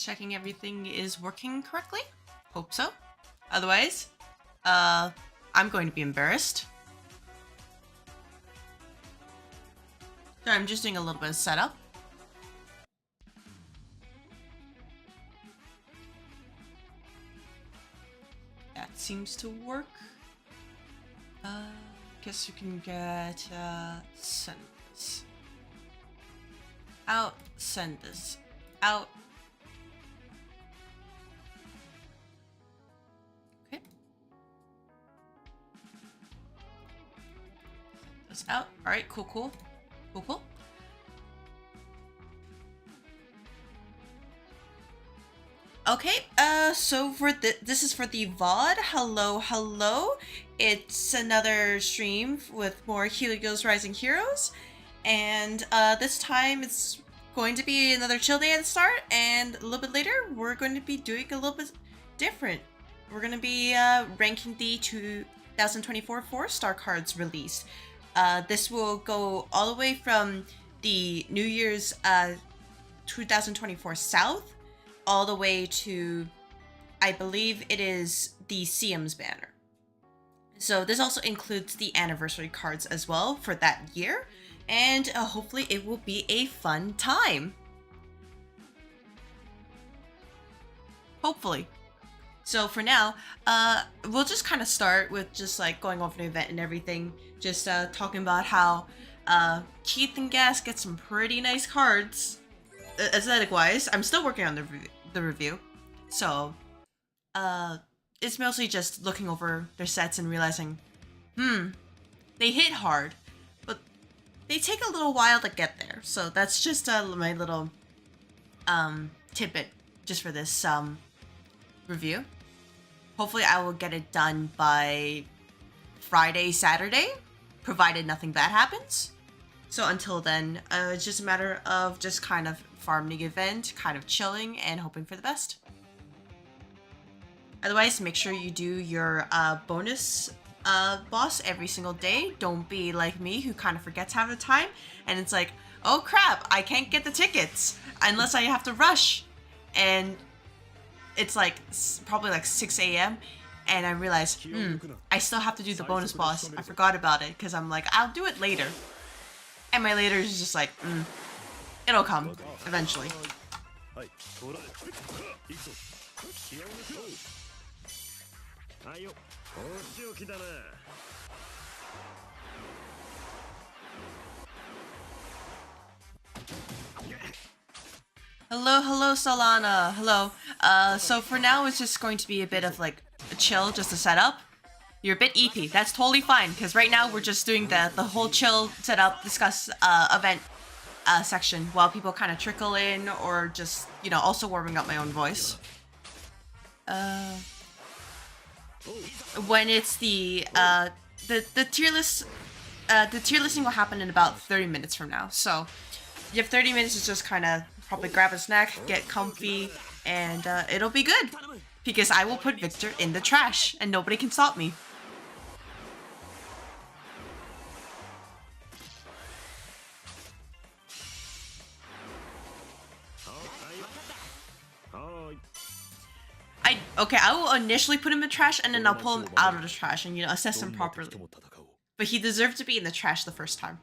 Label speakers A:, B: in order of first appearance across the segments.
A: Just checking everything is working correctly. Hope so. Otherwise, I'm going to be embarrassed. So I'm just doing a little bit of setup. That seems to work. Guess you can get, send this out, send this out. Okay. Send this out. Alright, cool, cool. Cool, cool. Okay, so for this is for the VOD. Hello, hello. It's another stream with more HELIOS Rising Heroes. And this time it's going to be another chill day at the start. And a little bit later, we're going to be doing a little bit different. We're going to be ranking the 2024 4-star cards released. This will go all the way from the New Year's 2024 South all the way to, I believe it is the CM's banner. So this also includes the anniversary cards as well for that year, and hopefully it will be a fun time. Hopefully. So for now, we'll just kind of start with just like going over the event and everything, just talking about how Keith and Gas get some pretty nice cards. Aesthetic wise, I'm still working on the review, so it's mostly just looking over their sets and realizing, they hit hard, but they take a little while to get there. So that's just my little tidbit just for this review. Hopefully I will get it done by Friday, Saturday, provided nothing bad happens. So until then, it's just a matter of just kind of farming event, kind of chilling, and hoping for the best. Otherwise, make sure you do your bonus boss every single day. Don't be like me, who kind of forgets half the time, and it's like, oh crap, I can't get the tickets unless I have to rush. And it's like probably like 6 a.m. and I realize, I still have to do the bonus boss. I forgot about it because I'm like, I'll do it later. And my later is just like, it'll come eventually. Hello, hello, Solana. Hello. So for now, it's just going to be a bit of like a chill, just to set up. You're a bit EP. That's totally fine, because right now we're just doing the whole chill setup, discuss event section while people kind of trickle in, or just, you know, also warming up my own voice. When it's the tier list, the tier listing will happen in about 30 minutes from now. So you have 30 minutes to just kind of probably grab a snack, get comfy, and it'll be good. Because I will put Victor in the trash, and nobody can stop me. I will initially put him in the trash, and then I'll pull him out of the trash and, you know, assess him properly. But he deserved to be in the trash the first time.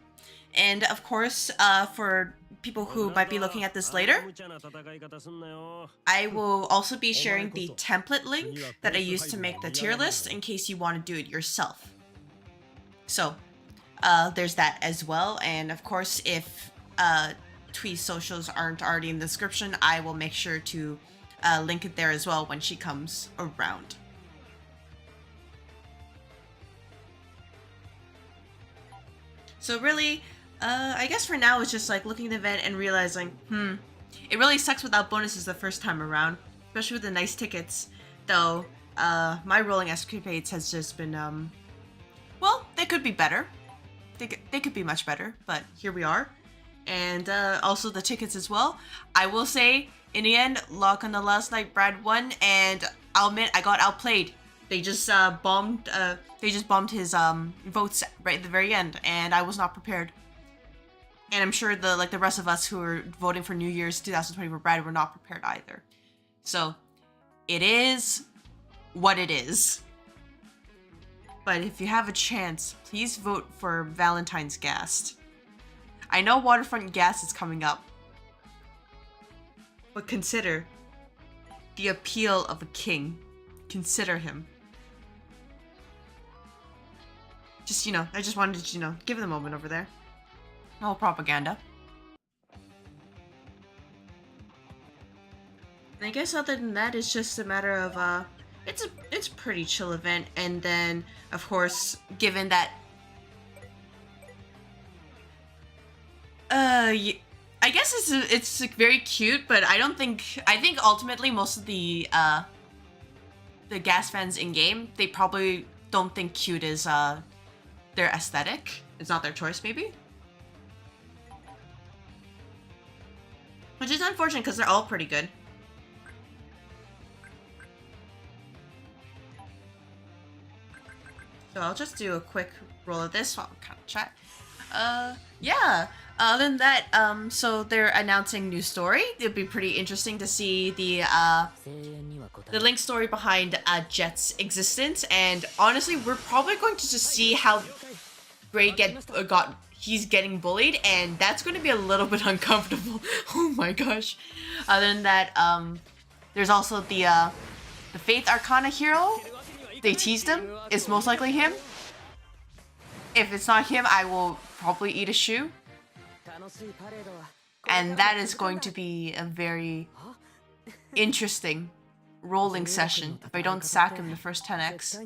A: And of course, for people who might be looking at this later, I will also be sharing the template link that I used to make the tier list in case you want to do it yourself. So there's that as well. And of course, if Twee's socials aren't already in the description, I will make sure to link it there as well when she comes around. So really, I guess for now it's just like looking at the event and realizing, it really sucks without bonuses the first time around, especially with the nice tickets. Though, my rolling escapades has just been, well, they could be better. They could be much better, but here we are. And also the tickets as well. I will say, in the end, luck on the last night, Brad won, and I'll admit I got outplayed. They just bombed his votes right at the very end, and I was not prepared. And I'm sure the rest of us who were voting for New Year's 2024 Brad were not prepared either. So it is what it is. But if you have a chance, please vote for Valentine's Gas. I know Waterfront Gas is coming up, but consider the appeal of a king. Consider him. Just, I just wanted to, give it a moment over there. No propaganda. And I guess other than that, it's just a matter of, it's a pretty chill event. And then, of course, given that, I guess it's very cute, but I think ultimately most of the Gas fans in game, they probably don't think cute is their aesthetic. It's not their choice, maybe. Which is unfortunate because they're all pretty good. So I'll just do a quick roll of this while I'm kind of chat. Yeah. Other than that, so they're announcing new story. It'd be pretty interesting to see the Link story behind Jet's existence, and honestly, we're probably going to just see how Gray he's getting bullied, and that's going to be a little bit uncomfortable. Oh my gosh. Other than that, there's also the Faith Arcana hero. They teased him. It's most likely him. If it's not him, I will probably eat a shoe. And that is going to be a very interesting rolling session if I don't sack him the first 10x.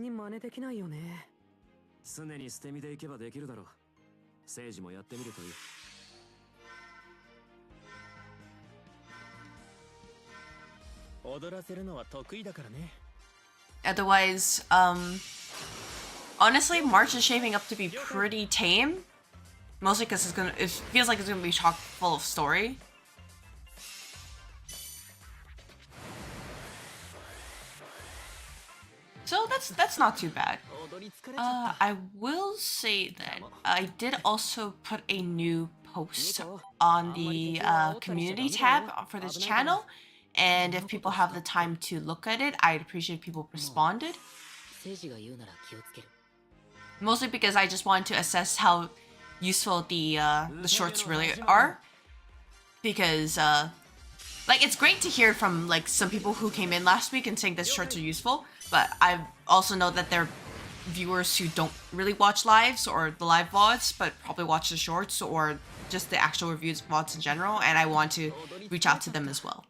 A: Otherwise, honestly, March is shaping up to be pretty tame. Mostly because it feels like it's gonna be chock full of story. So that's not too bad. I will say that I did also put a new post on the community tab for this channel, and if people have the time to look at it, I'd appreciate if people responded. Mostly because I just wanted to assess how useful the shorts really are, because like it's great to hear from like some people who came in last week and saying that shorts are useful, but I also know that there are viewers who don't really watch lives or the live VODs, but probably watch the shorts or just the actual reviews VODs in general, and I want to reach out to them as well.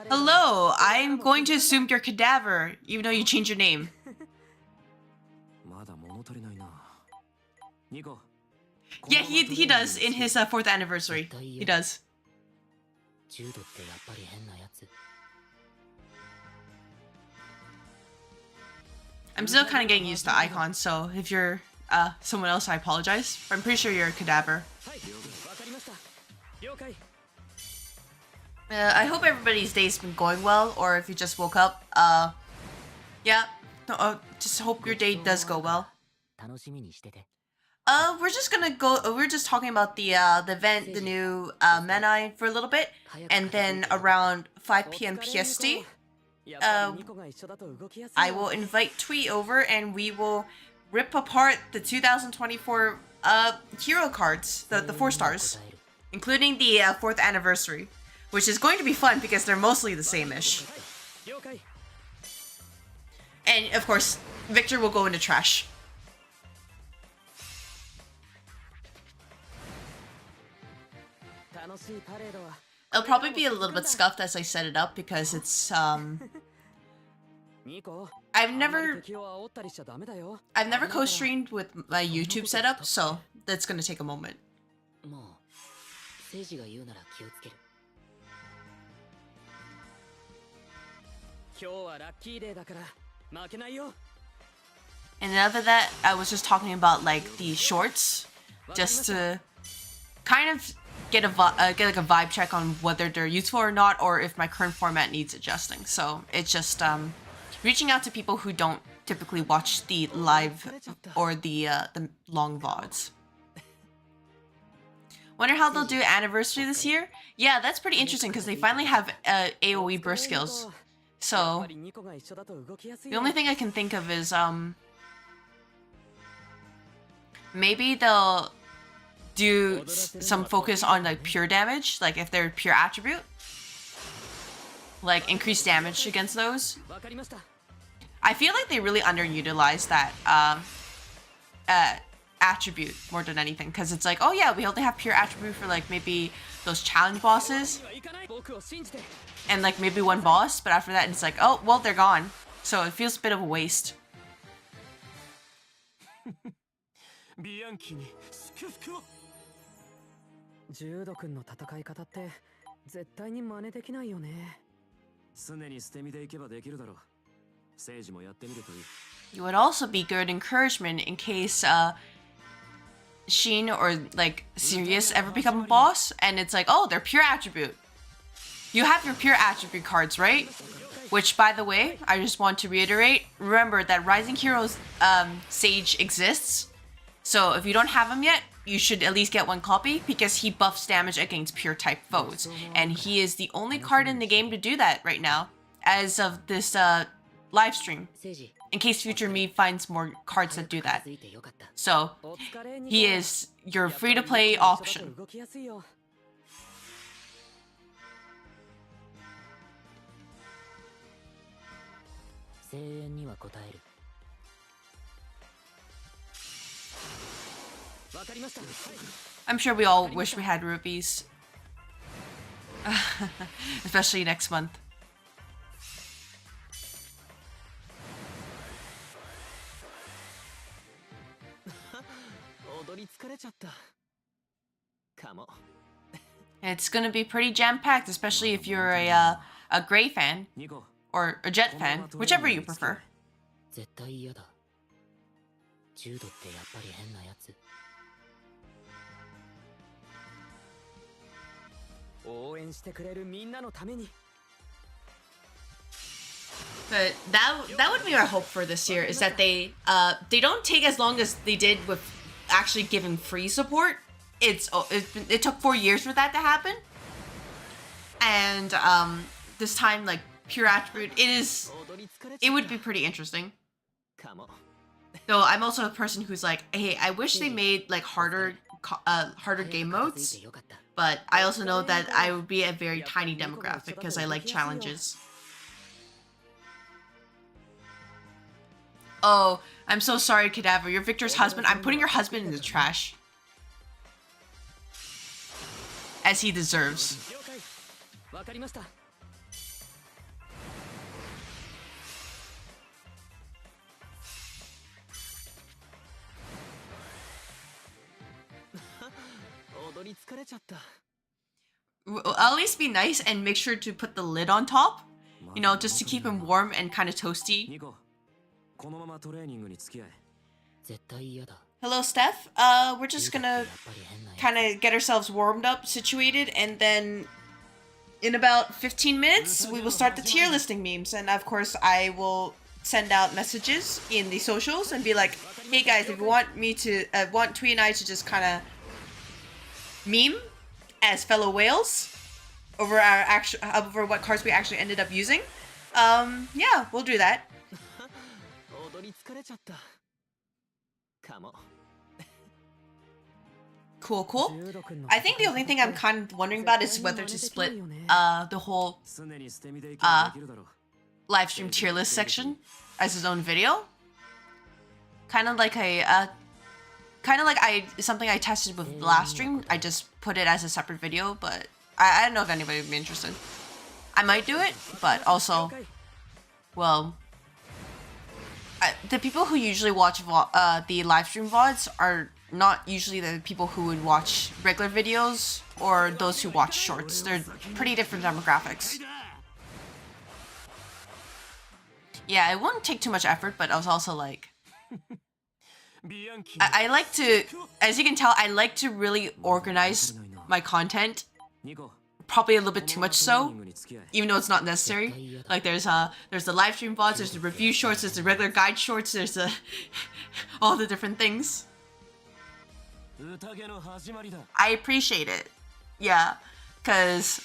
A: Hello, I'm going to assume you're Cadaver, even though you changed your name. Yeah, he does in his 4th anniversary. He does. I'm still kind of getting used to icons, so if you're someone else, I apologize. But I'm pretty sure you're a Cadaver. I hope everybody's day's been going well, or if you just woke up, yeah, just hope your day does go well. We're just talking about the event, the new Menai for a little bit, and then around 5 p.m. PST, I will invite Twee over and we will rip apart the 2024 hero cards, the 4 stars, including the 4th anniversary, which is going to be fun because they're mostly the same-ish. And of course, Victor will go into trash. It'll probably be a little bit scuffed as I set it up because it's I've never co-streamed with my YouTube setup, so that's gonna take a moment. And other than that, I was just talking about like the shorts, just to kind of get like a vibe check on whether they're useful or not, or if my current format needs adjusting. So it's just reaching out to people who don't typically watch the live or the long VODs. Wonder how they'll do anniversary this year? Yeah, that's pretty interesting because they finally have AoE burst skills. So the only thing I can think of is maybe they'll do some focus on like pure damage, like if they're pure attribute, like increased damage against those. I feel like they really underutilize that attribute more than anything, because it's like, oh yeah, we only have pure attribute for like maybe those challenge bosses and like maybe one boss, but after that it's like, oh well, they're gone. So it feels a bit of a waste. It would also be good encouragement in case Sheen or like Sirius ever become a boss and it's like, oh, they're pure attribute. You have your pure attribute cards, right? Which, by the way, I just want to reiterate, remember that Rising Heroes Sage exists. So if you don't have him yet, you should at least get one copy because he buffs damage against pure type foes. And he is the only card in the game to do that right now as of this live stream. In case future me finds more cards that do that. So, he is your free-to-play option. I'm sure we all wish we had rupees. Especially next month. It's gonna be pretty jam-packed, especially if you're a Gray fan or a Jet fan, whichever you prefer. But that would be our hope for this year, is that they don't take as long as they did with actually giving free support. It took 4 years for that to happen, and this time like pure attribute, it would be pretty interesting. Though I'm also a person who's like, hey, I wish they made like harder game modes, but I also know that I would be a very tiny demographic because I like challenges. Oh, I'm so sorry, Cadaver. You're Victor's husband. I'm putting your husband in the trash. As he deserves. At least be nice and make sure to put the lid on top. You know, just to keep him warm and kind of toasty. Hello, Steph. We're just gonna kind of get ourselves warmed up, situated, and then in about 15 minutes, we will start the tier listing memes. And of course, I will send out messages in the socials and be like, hey guys, if you want me to, want Twee and I to just kind of meme as fellow whales over over what cards we actually ended up using, yeah, we'll do that. Cool. I think the only thing I'm kind of wondering about is whether to split the whole live stream tier list section as his own video. Kind of like something I tested with the last stream. I just put it as a separate video, but I don't know if anybody would be interested. I might do it, but also, well, the people who usually watch the live stream VODs are not usually the people who would watch regular videos or those who watch shorts. They're pretty different demographics. Yeah, it wouldn't take too much effort, but I was also like, I like to, as you can tell, I like to really organize my content. Probably a little bit too much so, even though it's not necessary. Like there's the live stream VODs, there's the review shorts, there's the regular guide shorts, there's the all the different things. I appreciate it. Yeah, cause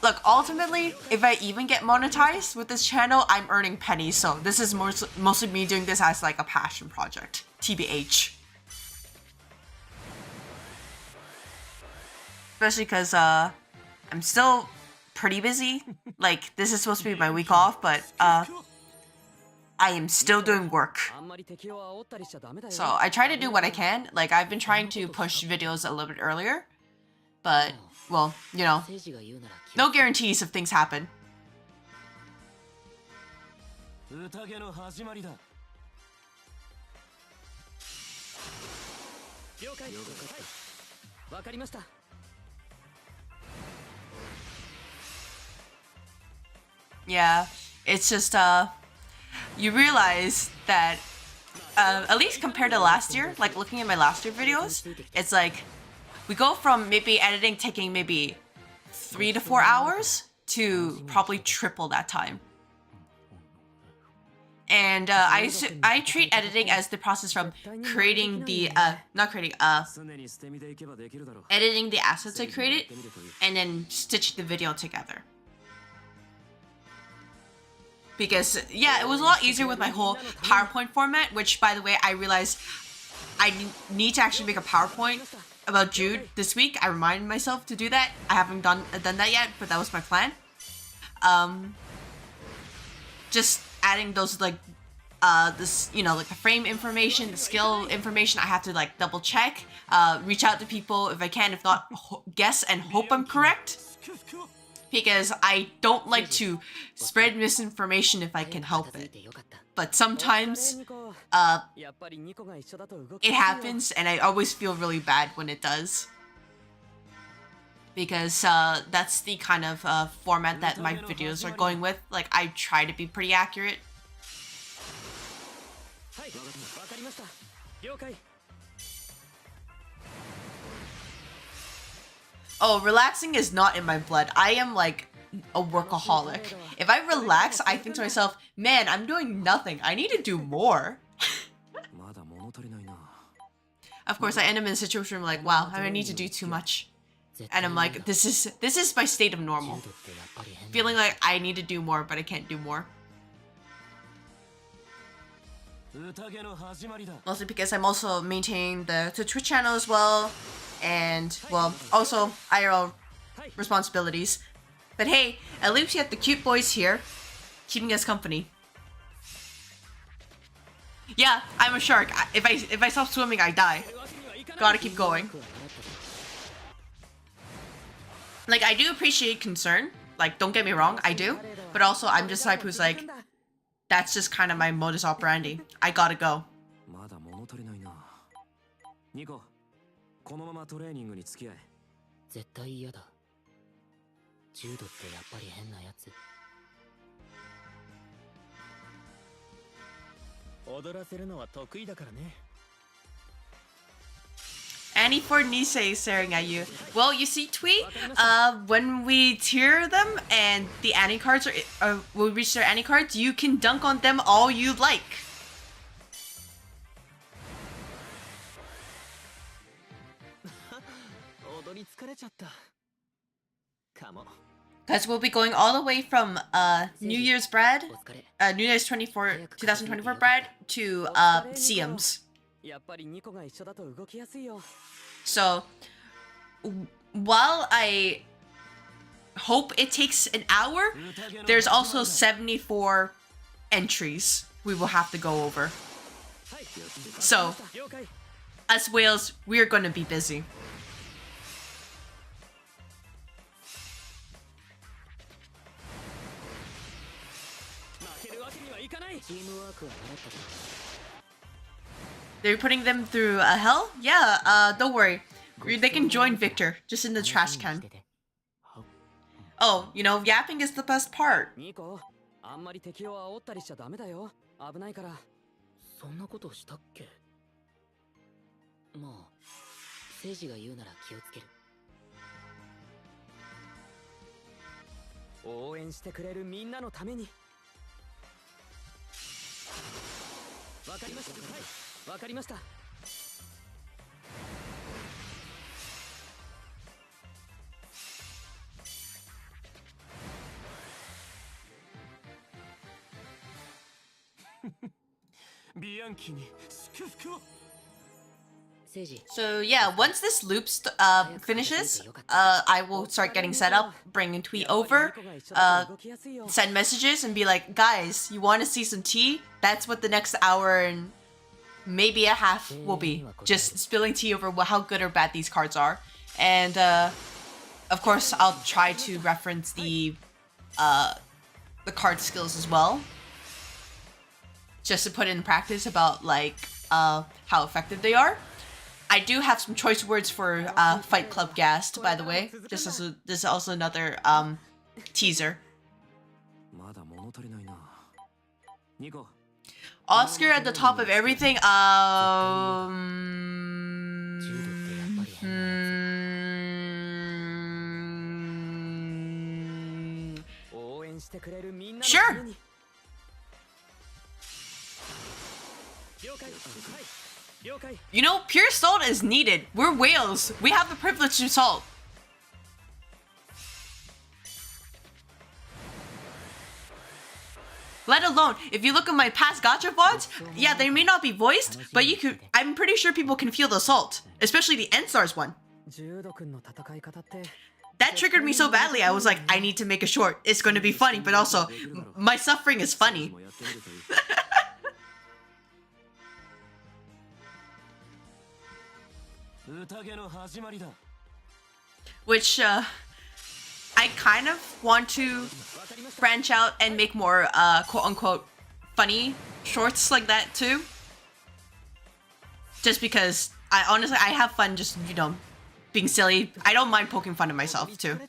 A: look, ultimately, if I even get monetized with this channel, I'm earning pennies. So this is mostly me doing this as like a passion project, TBH. Especially because I'm still pretty busy. Like, this is supposed to be my week off, but I am still doing work. So I try to do what I can. Like, I've been trying to push videos a little bit earlier, but, well, you know, no guarantees if things happen. Yeah, it's just, you realize that, at least compared to last year, like looking at my last year videos, it's like, we go from maybe editing taking maybe 3 to 4 hours to probably triple that time. And I treat editing as the process from creating the, editing the assets I created, and then stitch the video together. Because, yeah, it was a lot easier with my whole PowerPoint format, which, by the way, I realized I need to actually make a PowerPoint about Jude this week. I reminded myself to do that. I haven't done that yet, but that was my plan. Just adding those, like, this, you know, like the frame information, the skill information, I have to, like, double check, reach out to people if I can, if not, guess and hope I'm correct. Because I don't like to spread misinformation if I can help it. But sometimes, it happens, and I always feel really bad when it does. Because, that's the kind of, format that my videos are going with. Like, I try to be pretty accurate. Oh, relaxing is not in my blood. I am like a workaholic. If I relax, I think to myself, man, I'm doing nothing. I need to do more. Of course, I end up in a situation where I'm like, wow, I need to do too much. And I'm like, this is my state of normal. Feeling like I need to do more, but I can't do more. Mostly because I'm also maintaining the Twitch channel as well. And, well, also IRL responsibilities. But hey, at least you have the cute boys here, keeping us company. Yeah, I'm a shark. If I stop swimming, I die. Gotta keep going. Like, I do appreciate concern. Like, don't get me wrong, I do. But also, I'm just the type who's like, that's just kind of my modus operandi. I gotta go. このままトレーニングに付き合え。絶対嫌だ。柔道ってやっぱり変なやつ。踊らせるのは得意だからね。Annie for Nisei is staring at you. Well, you see, Twee, when we tier them and the Annie cards will reach their Annie cards, you can dunk on them all you like. Because we'll be going all the way from New Year's bread, New Year's 2024 bread to CMs. So, while I hope it takes an hour, there's also 74 entries we will have to go over. So, us whales, we're gonna be busy. They're putting them through hell? Yeah, don't worry. They can join Victor, just in the trash can. Oh, you know, yapping is the best part.
B: ニコ、あんまり敵を煽ったりしちゃダメだよ。危ないから。そんなことしたっけ？まあ、聖司が言うなら気をつける。応援してくれるみんなのために。わかりました。はい、わかりました。
A: So yeah, once this loop finishes, I will start getting set up, bringing Twee over, send messages and be like, guys, you want to see some tea? That's what the next hour and maybe a half will be. Just spilling tea over how good or bad these cards are. And of course, I'll try to reference the card skills as well. Just to put in practice about like how effective they are. I do have some choice words for Fight Club Gassed, by the way. This is also another teaser. Oscar at the top of everything. Sure. You know, pure salt is needed. We're whales. We have the privilege to salt. Let alone, if you look at my past gacha VODs, yeah, they may not be voiced, but you could. I'm pretty sure people can feel the salt, especially the N-Stars one. That triggered me so badly. I was like, I need to make a short. It's going to be funny, but also, my suffering is funny. Which, I kind of want to branch out and make more, quote-unquote, funny shorts like that, too. Just because, I have fun just, you know, being silly. I don't mind poking fun at myself, too.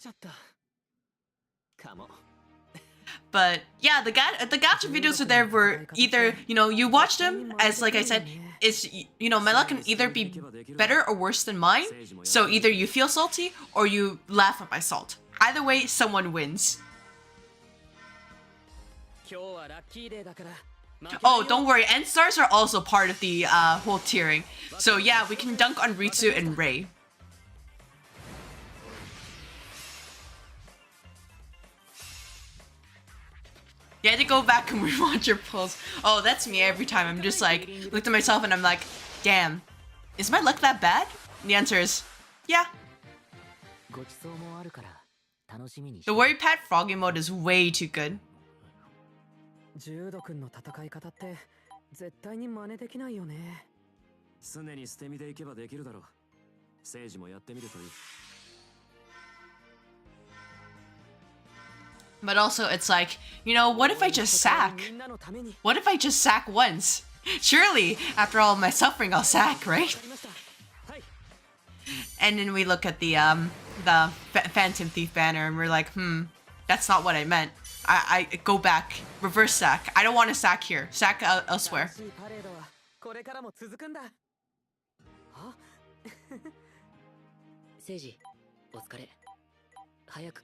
A: But, yeah, the gacha videos are there for either, you know, you watch them, as, like I said, it's, you know, my luck can either be better or worse than mine. So either you feel salty or you laugh at my salt. Either way, someone wins. Oh, don't worry, N-Stars are also part of the whole tiering. So yeah, we can dunk on Ritsu and Rei. You had to go back and rewatch your pulls. Oh, that's me every time. I'm just like, looked at myself and I'm like, damn, is my luck that bad? And the answer is, yeah. The Worry Pat Froggy mode is way too good. But also, it's like, you know, what if I just sack? What if I just sack once? Surely, after all my suffering, I'll sack, right? And then we look at the Phantom Thief banner and we're like, that's not what I meant. I go back, reverse sack. I don't want to sack here. Sack elsewhere.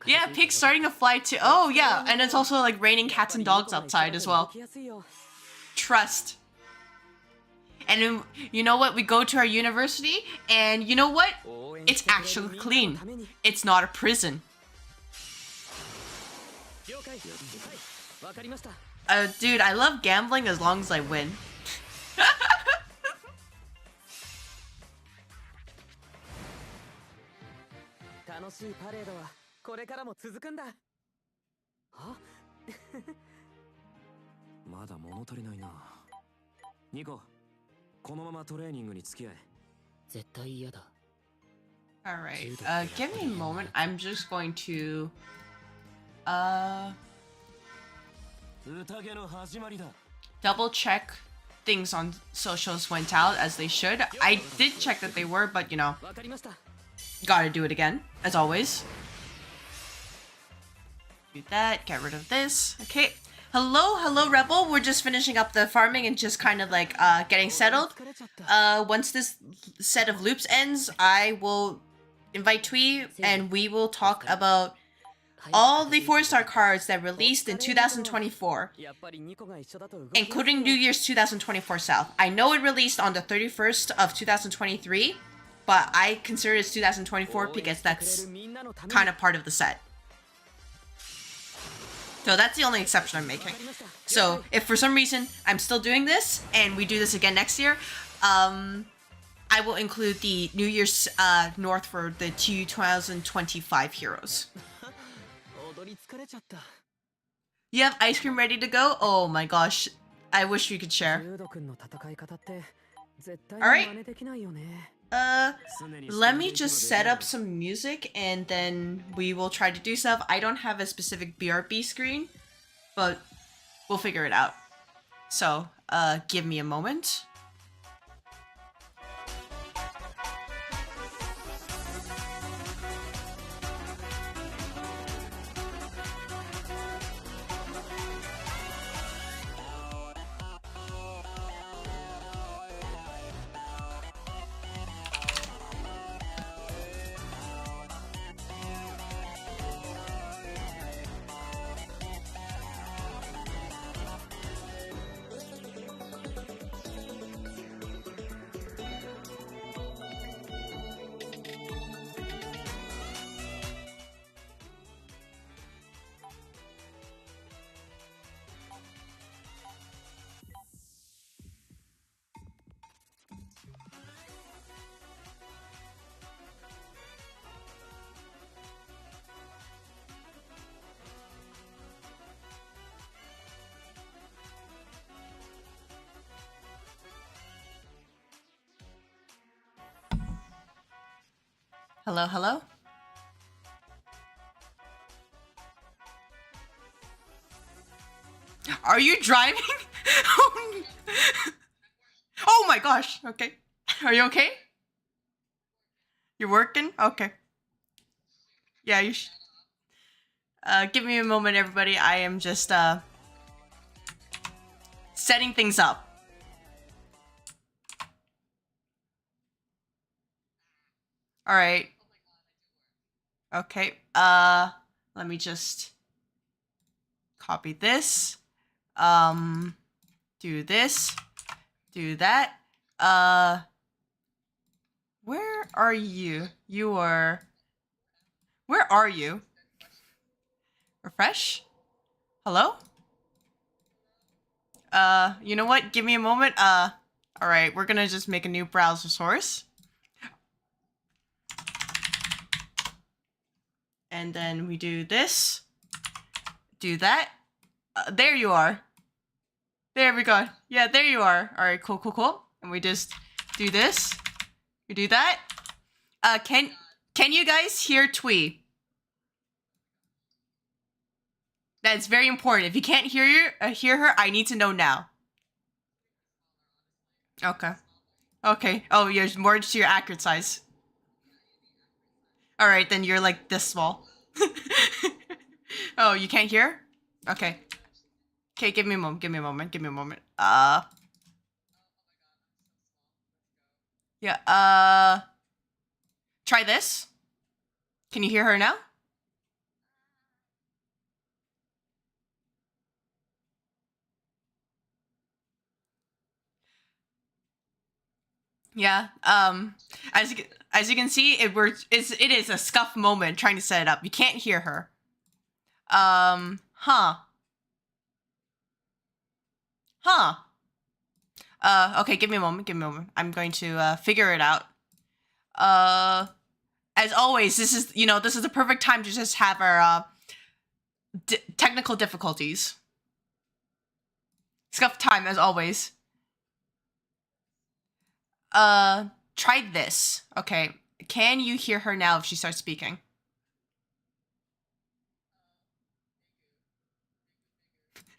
A: Yeah, pigs starting to fly too. Oh yeah, and it's also like raining cats and dogs outside as well. Trust. And then, you know what? We go to our university, and you know what? It's actually clean. It's not a prison. Dude, I love gambling as long as I win. Alright, give me a moment. I'm just going to double check things on socials went out as they should. I did check that they were, but you know, gotta do it again, as always. Do that, get rid of this. Okay. Hello, Rebel. We're just finishing up the farming and just kind of like getting settled. Once this set of loops ends, I will invite Twee and we will talk about all the 4-star cards that released in 2024, including New Year's 2024 South. I know it released on the 31st of 2023, but I consider it 2024 because that's kind of part of the set. So that's the only exception I'm making. So if for some reason I'm still doing this and we do this again next year, I will include the New Year's North for the 2025 heroes. You have ice cream ready to go? Oh my gosh. I wish we could share. Alright. Let me just set up some music and then we will try to do stuff. I don't have a specific BRB screen, but we'll figure it out. So, give me a moment. Hello? Are you driving? Oh my gosh, okay. Are you okay? You're working? Okay. Yeah, you should. Give me a moment, everybody. I am just, setting things up. Alright. Okay, let me just copy this. Do this. Do that. Where are you? Where are you? Refresh? Hello? You know what? Give me a moment. Alright, we're gonna just make a new browser source. And then we do this. Do that. There you are. There we go. Yeah, there you are. Alright, cool. And we just do this. We do that. Can you guys hear Twee? That's very important. If you can't hear her, I need to know now. Okay. Oh, you're more to your accurate size. Alright, then you're like this small. Oh, you can't hear? Okay. Okay, give me a moment. Yeah, try this. Can you hear her now? Yeah, as you can see, it is a scuff moment trying to set it up. You can't hear her. Okay, give me a moment. I'm going to figure it out. As always, this is the perfect time to just have our technical difficulties. Scuff time, as always. Try this. Okay, can you hear her now if she starts speaking?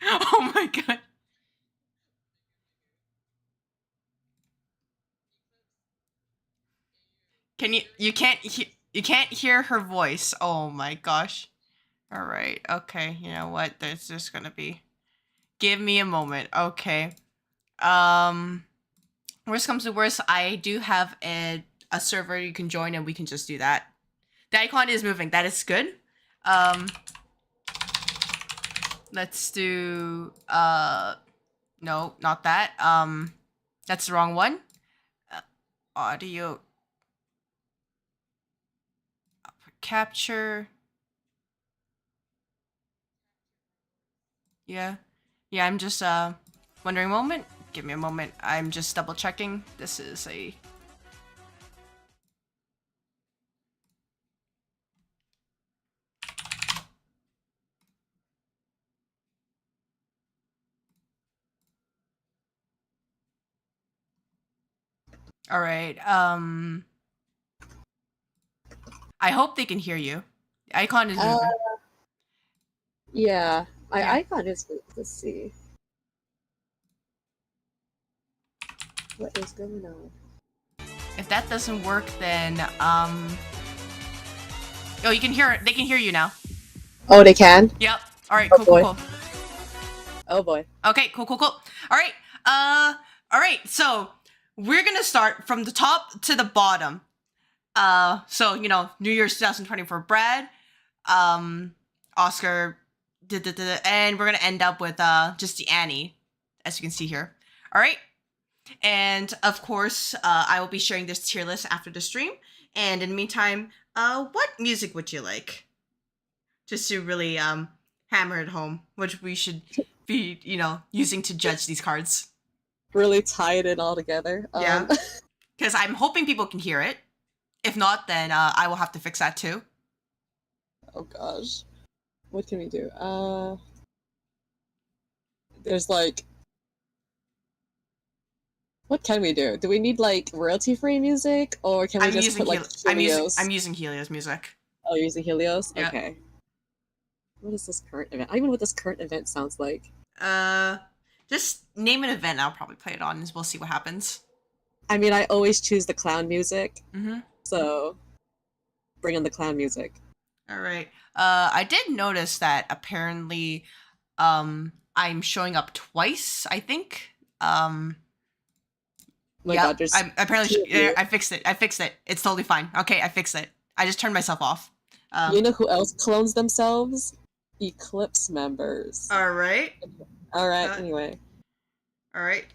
A: Oh my god. Can you can't hear her voice. Oh my gosh. All right. Okay. You know what? There's just gonna be. Give me a moment. Okay. Worst comes to worst, I do have a server you can join and we can just do that. The icon is moving. That is good. Let's do no, not that. That's the wrong one. Audio capture. Yeah. Yeah, I'm just wondering a moment. Give me a moment. I'm just double checking. This is a All right. I hope they can hear you. The icon is moving.
C: Yeah, my
A: Yeah.
C: icon is. Let's see. What is going on?
A: If that doesn't work, then oh, you can hear it. They can hear you now.
C: Oh, they can.
A: Yep. All right.
C: Oh,
A: Cool. Cool.
C: boy.
A: Cool.
C: Oh boy.
A: Okay. Cool. Cool. Cool. All right. All right. So we're gonna start from the top to the bottom. So you know, New Year's 2020 for Brad, Oscar, and we're gonna end up with just the Annie, as you can see here. All right. And of course, I will be sharing this tier list after the stream. And in the meantime, what music would you like? Just to really hammer it home, which we should be, you know, using to judge these cards.
C: Really tied it all together.
A: Yeah. Because I'm hoping people can hear it. If not, then I will have to fix that too.
C: Oh gosh. What can we do? There's like. What can we do? Do we need like royalty-free music, or can we just put like Helios?
A: I'm using Helios music.
C: Oh, you're using Helios?
A: Yeah.
C: Okay. What is this current event? I don't even know what this current event sounds like.
A: Just name an event. I'll probably play it on, and we'll see what happens.
C: I mean, I always choose the clown music.
A: Mm-hmm.
C: So, bring on the clown music.
A: All right. I did notice that apparently, I'm showing up twice. I think.
C: My
A: yeah,
C: God, there's.
A: I fixed it. I fixed it. It's totally fine. Okay, I fixed it. I just turned myself off.
C: You know who else clones themselves? Eclipse members.
A: All right.
C: All right. Anyway.
A: All right.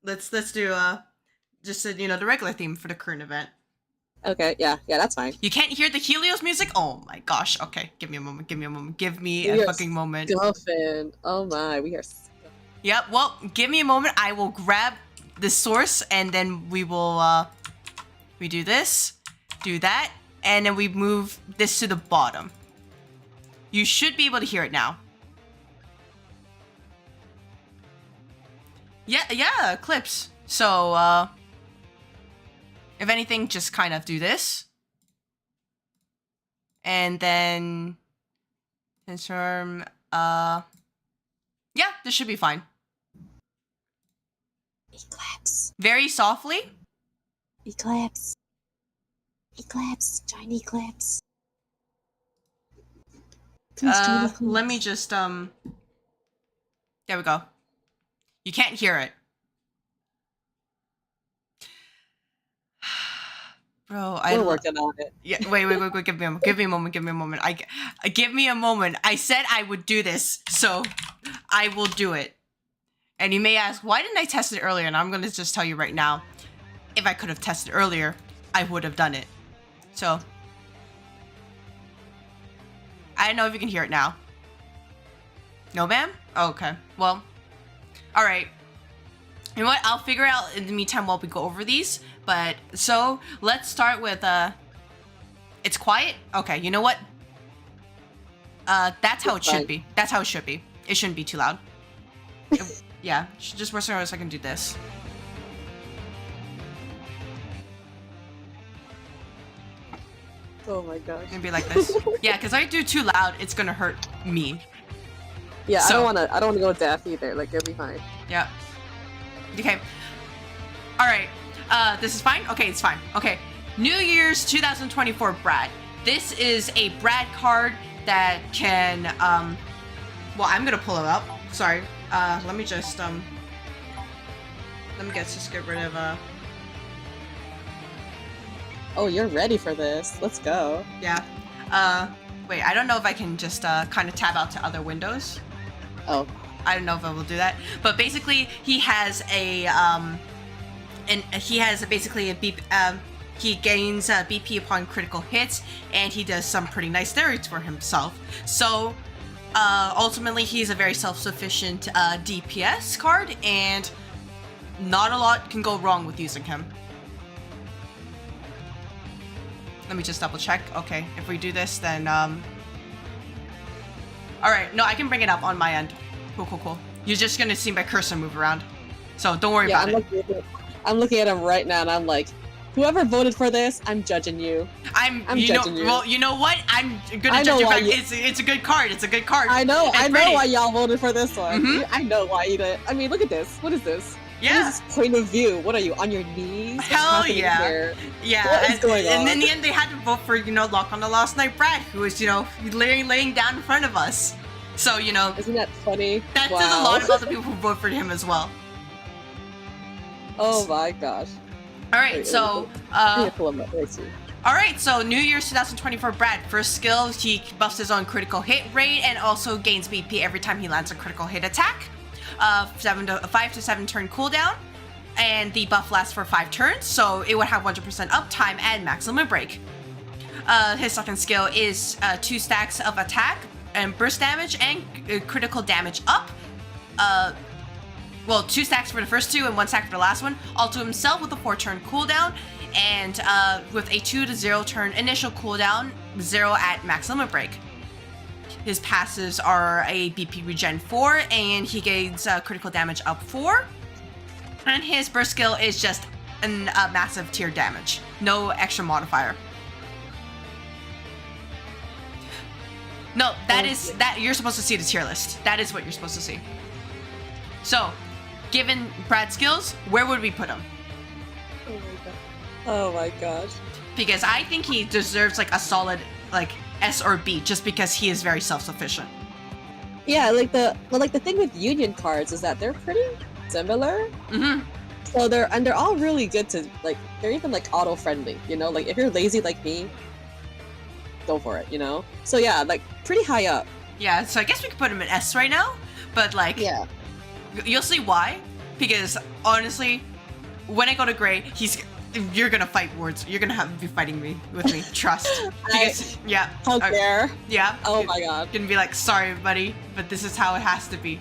A: Let's do just you know, the regular theme for the current event.
C: Okay. Yeah. That's fine.
A: You can't hear the Helios music? Oh my gosh. Okay, give me a moment. Give me a fucking moment.
C: Dolphin. Oh my, we are.
A: Yep. Well, give me a moment. I will grab the source and then we will we do this, do that, and then we move this to the bottom. You should be able to hear it now. Yeah, clips. So if anything, just kind of do this. And then transform yeah, this should be fine.
C: Eclipse.
A: Very softly.
C: Eclipse. Join Eclipse. Please join Eclipse.
A: Let me just there we go. You can't hear it. Bro,
C: we're working on it.
A: Yeah, wait, give me a moment. Give me a moment. I said I would do this, so I will do it. And you may ask, why didn't I test it earlier? And I'm going to just tell you right now, if I could have tested earlier, I would have done it. So, I don't know if you can hear it now. No, ma'am? Oh, okay. Well, all right. You know what? I'll figure out in the meantime while we go over these. But, so, let's start with, it's quiet? Okay, you know what? That's how it should be. That's how it should be. It shouldn't be too loud. Yeah, just work so I can do this.
C: Oh my gosh.
A: Maybe like this. Yeah, because if I do too loud, it's gonna hurt me.
C: Yeah,
A: So,
C: I don't wanna go deaf either. Like, it'll be fine.
A: Yeah. Okay. All right. This is fine. Okay, it's fine. Okay. New Year's 2024 Brad. This is a Brad card that can, well, I'm gonna pull it up. Sorry. Let me just get rid of,
C: Oh, you're ready for this. Let's go.
A: Yeah. Wait, I don't know if I can just, kind of tab out to other windows.
C: Oh.
A: I don't know if I will do that. But basically, he has a, basically a beep, he gains BP upon critical hits, and he does some pretty nice steroids for himself. So, ultimately, he's a very self-sufficient DPS card, and not a lot can go wrong with using him. Let me just double check. Okay, if we do this, then, alright, no, I can bring it up on my end. Cool. You're just gonna see my cursor move around. So, don't worry about it.
C: I'm looking at him right now, and I'm like, whoever voted for this, I'm judging you.
A: I'm judging you. Well, you know what? I'm gonna judge you back. It's a good card. It's a good card.
C: I know why y'all voted for this one. I know why you did. I mean, look at this. What is this?
A: Yeah.
C: What is this point of view? What are you, on your knees?
A: Hell yeah. Here? Yeah.
C: What is going on?
A: And in the end, they had to vote for, Lock on the Last Night Brad, who was, laying down in front of us. So,
C: Isn't that funny?
A: That says a lot about the people who vote for him as well.
C: Oh my gosh.
A: Alright, so, Alright, so New Year's 2024 Brad. First skill, he buffs his own critical hit rate and also gains BP every time he lands a critical hit attack. 5 to 7 turn cooldown, and the buff lasts for 5 turns, so it would have 100% uptime and maximum break. His second skill is 2 stacks of attack and burst damage and critical damage up. 2 stacks for the first 2 and 1 stack for the last one, all to himself with a 4-turn cooldown, and with a 2 to 0 turn initial cooldown, 0 at maximum break. His passives are a BP regen 4, and he gains critical damage up 4. And his burst skill is just a massive tier damage. No extra modifier. No, that you're supposed to see the tier list. That is what you're supposed to see. So, given Brad's skills, where would we put him?
C: Oh my gosh.
A: Because I think he deserves like a solid S or B, just because he is very self-sufficient.
C: Yeah, the thing with union cards is that they're pretty similar. So they're all really good to they're even auto friendly, if you're lazy like me, go for it, So yeah, pretty high up.
A: Yeah, so I guess we could put him in S right now, but
C: yeah.
A: You'll see why, because honestly, when I go to gray, you're gonna fight words. You're gonna be fighting with me. Trust. Because, yeah.
C: How dare?
A: Yeah.
C: Oh my god.
A: Gonna be like, sorry, buddy, but this is how it has to be.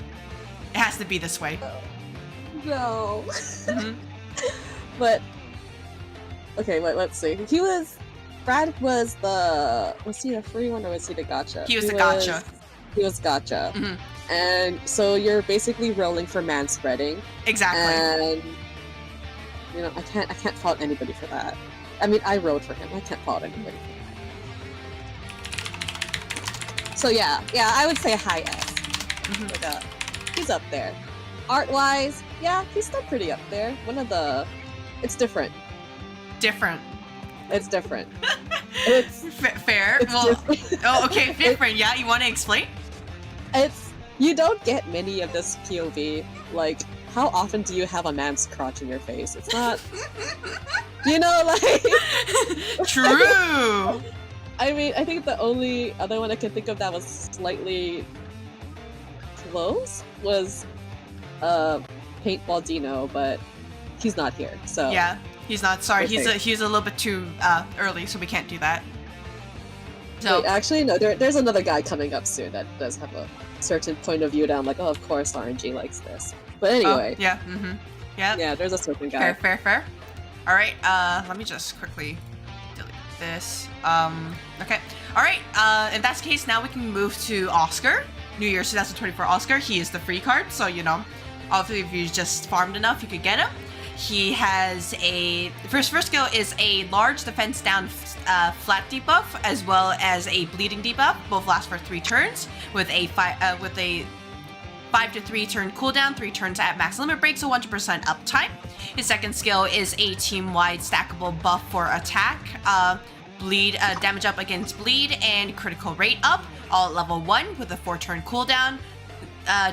A: It has to be this way.
C: No. But okay, let's see. Brad was he the free one or was he the gacha?
A: He was the gacha.
C: He was gacha. And so you're basically rolling for man spreading.
A: Exactly.
C: And I can't fault anybody for that. I mean, I rode for him. I can't fault anybody for that. So yeah, I would say a high S. He's up there. Art-wise, yeah, he's still pretty up there. It's different. It's different. It's
A: fair.
C: Different.
A: Oh, okay, different. Yeah, you want to explain?
C: You don't get many of this POV. How often do you have a man's crotch in your face? It's not,
A: True!
C: I mean, I think the only other one I can think of that was slightly close was Paintball Dino, but he's not here, so...
A: Yeah, he's not. Sorry, he's a little bit too early, so we can't do that. So
C: wait, actually, no, there's another guy coming up soon that does have a certain point of view that I'm like, oh, of course RNG likes this. But anyway.
A: Yeah, Yeah.
C: Yeah, there's a certain guy.
A: Fair. Alright, let me just quickly delete this. Okay. Alright, in that case, now we can move to Oscar. New Year's 2024 Oscar. He is the free card, so, obviously if you just farmed enough, you could get him. He has first skill is a large defense down flat debuff, as well as a bleeding debuff. Both last for 3 turns with a 5 to 3 turn cooldown, 3 turns at max limit break, so 100% uptime. His second skill is a team-wide stackable buff for attack, bleed, damage up against bleed, and critical rate up, all at level 1 with a 4 turn cooldown,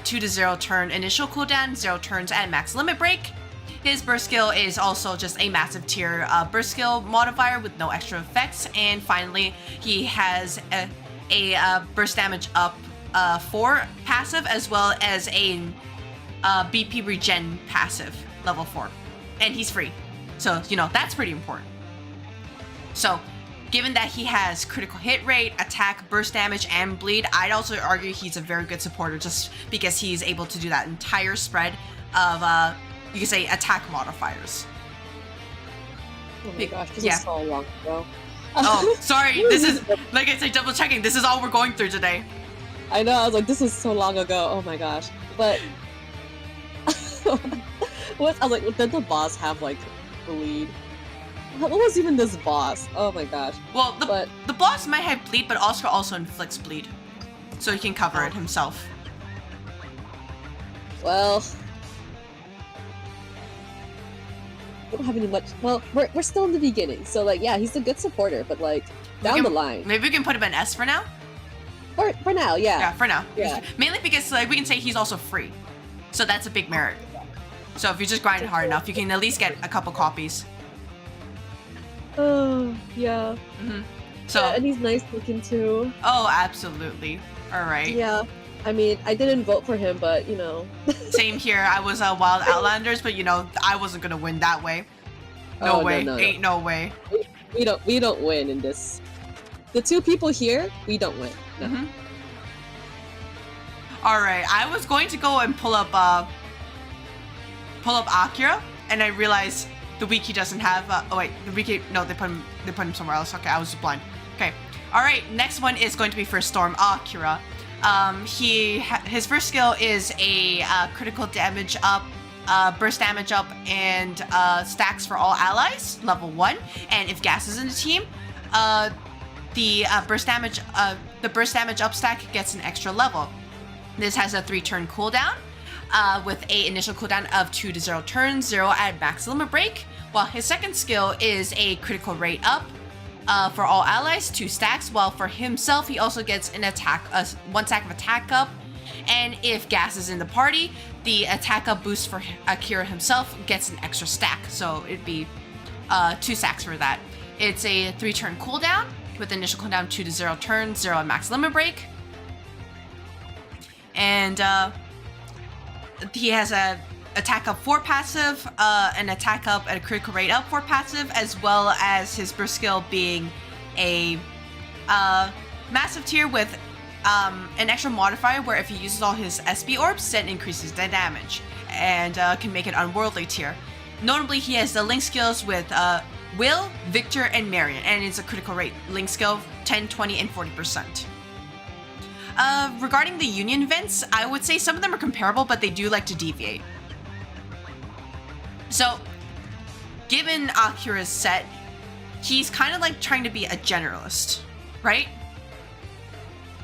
A: 2 to 0 turn initial cooldown, 0 turns at max limit break. His burst skill is also just a massive tier burst skill modifier with no extra effects. And finally, he has a burst damage up 4 passive, as well as a BP regen passive, level 4. And he's free. So, you know, that's pretty important. So, given that he has critical hit rate, attack, burst damage, and bleed, I'd also argue he's a very good supporter just because he's able to do that entire spread of you can say attack modifiers.
C: Oh my gosh, this is so long ago.
A: Oh, sorry. This is, like I said, double checking. This is all we're going through today.
C: I know, I was like, this is so long ago. Oh my gosh. But I was like, did the boss have like bleed? What was even this boss? Oh my gosh.
A: Well, the boss might have bleed, but Oscar also inflicts bleed. So he can cover it himself.
C: Well, we don't have any much. Well, we're still in the beginning, so like, yeah, he's a good supporter, but like down the line.
A: Maybe we can put him in S for now.
C: For now, yeah.
A: Yeah, for now.
C: Yeah.
A: Mainly because like we can say he's also free, so that's a big merit. So if you just grind hard enough, you can at least get a couple copies.
C: Oh yeah.
A: So
C: yeah, and he's nice looking too.
A: Oh, absolutely. All right.
C: Yeah. I mean, I didn't vote for him, but you know.
A: Same here. I was Wild Outlanders, but you know, I wasn't gonna win that way. No way.
C: No.
A: Ain't no way.
C: We don't win in this. The two people here, we don't win. No.
A: All right. I was going to go and pull up Akira, and I realized the wiki doesn't have. Oh wait, the wiki. No, they put him somewhere else. Okay, I was blind. Okay. All right. Next one is going to be for Storm Akira. His first skill is a critical damage up, burst damage up, and stacks for all allies, level 1. And if Gas is in the team, the burst damage up stack gets an extra level. This has a 3 turn cooldown, with a initial cooldown of 2 to 0 turns, 0 at max limit break. While his second skill is a critical rate up. For all allies, 2 stacks, while for himself, he also gets an attack, 1 stack of attack up. And if Gas is in the party, the attack up boost for Akira himself gets an extra stack, so it'd be 2 stacks for that. It's a 3 turn cooldown, with initial cooldown 2 to 0 turns, 0 at max limit break. And he has a attack up 4 passive, an attack up and a critical rate up 4 passive, as well as his burst skill being a massive tier with an extra modifier where if he uses all his SB orbs, then increases the damage and can make it unworldly tier. Notably, he has the link skills with Will, Victor, and Marion, and it's a critical rate link skill 10, 20, and 40%. Regarding the union events, I would say some of them are comparable, but they do like to deviate. So, given Akira's set, he's kind of like trying to be a generalist, right?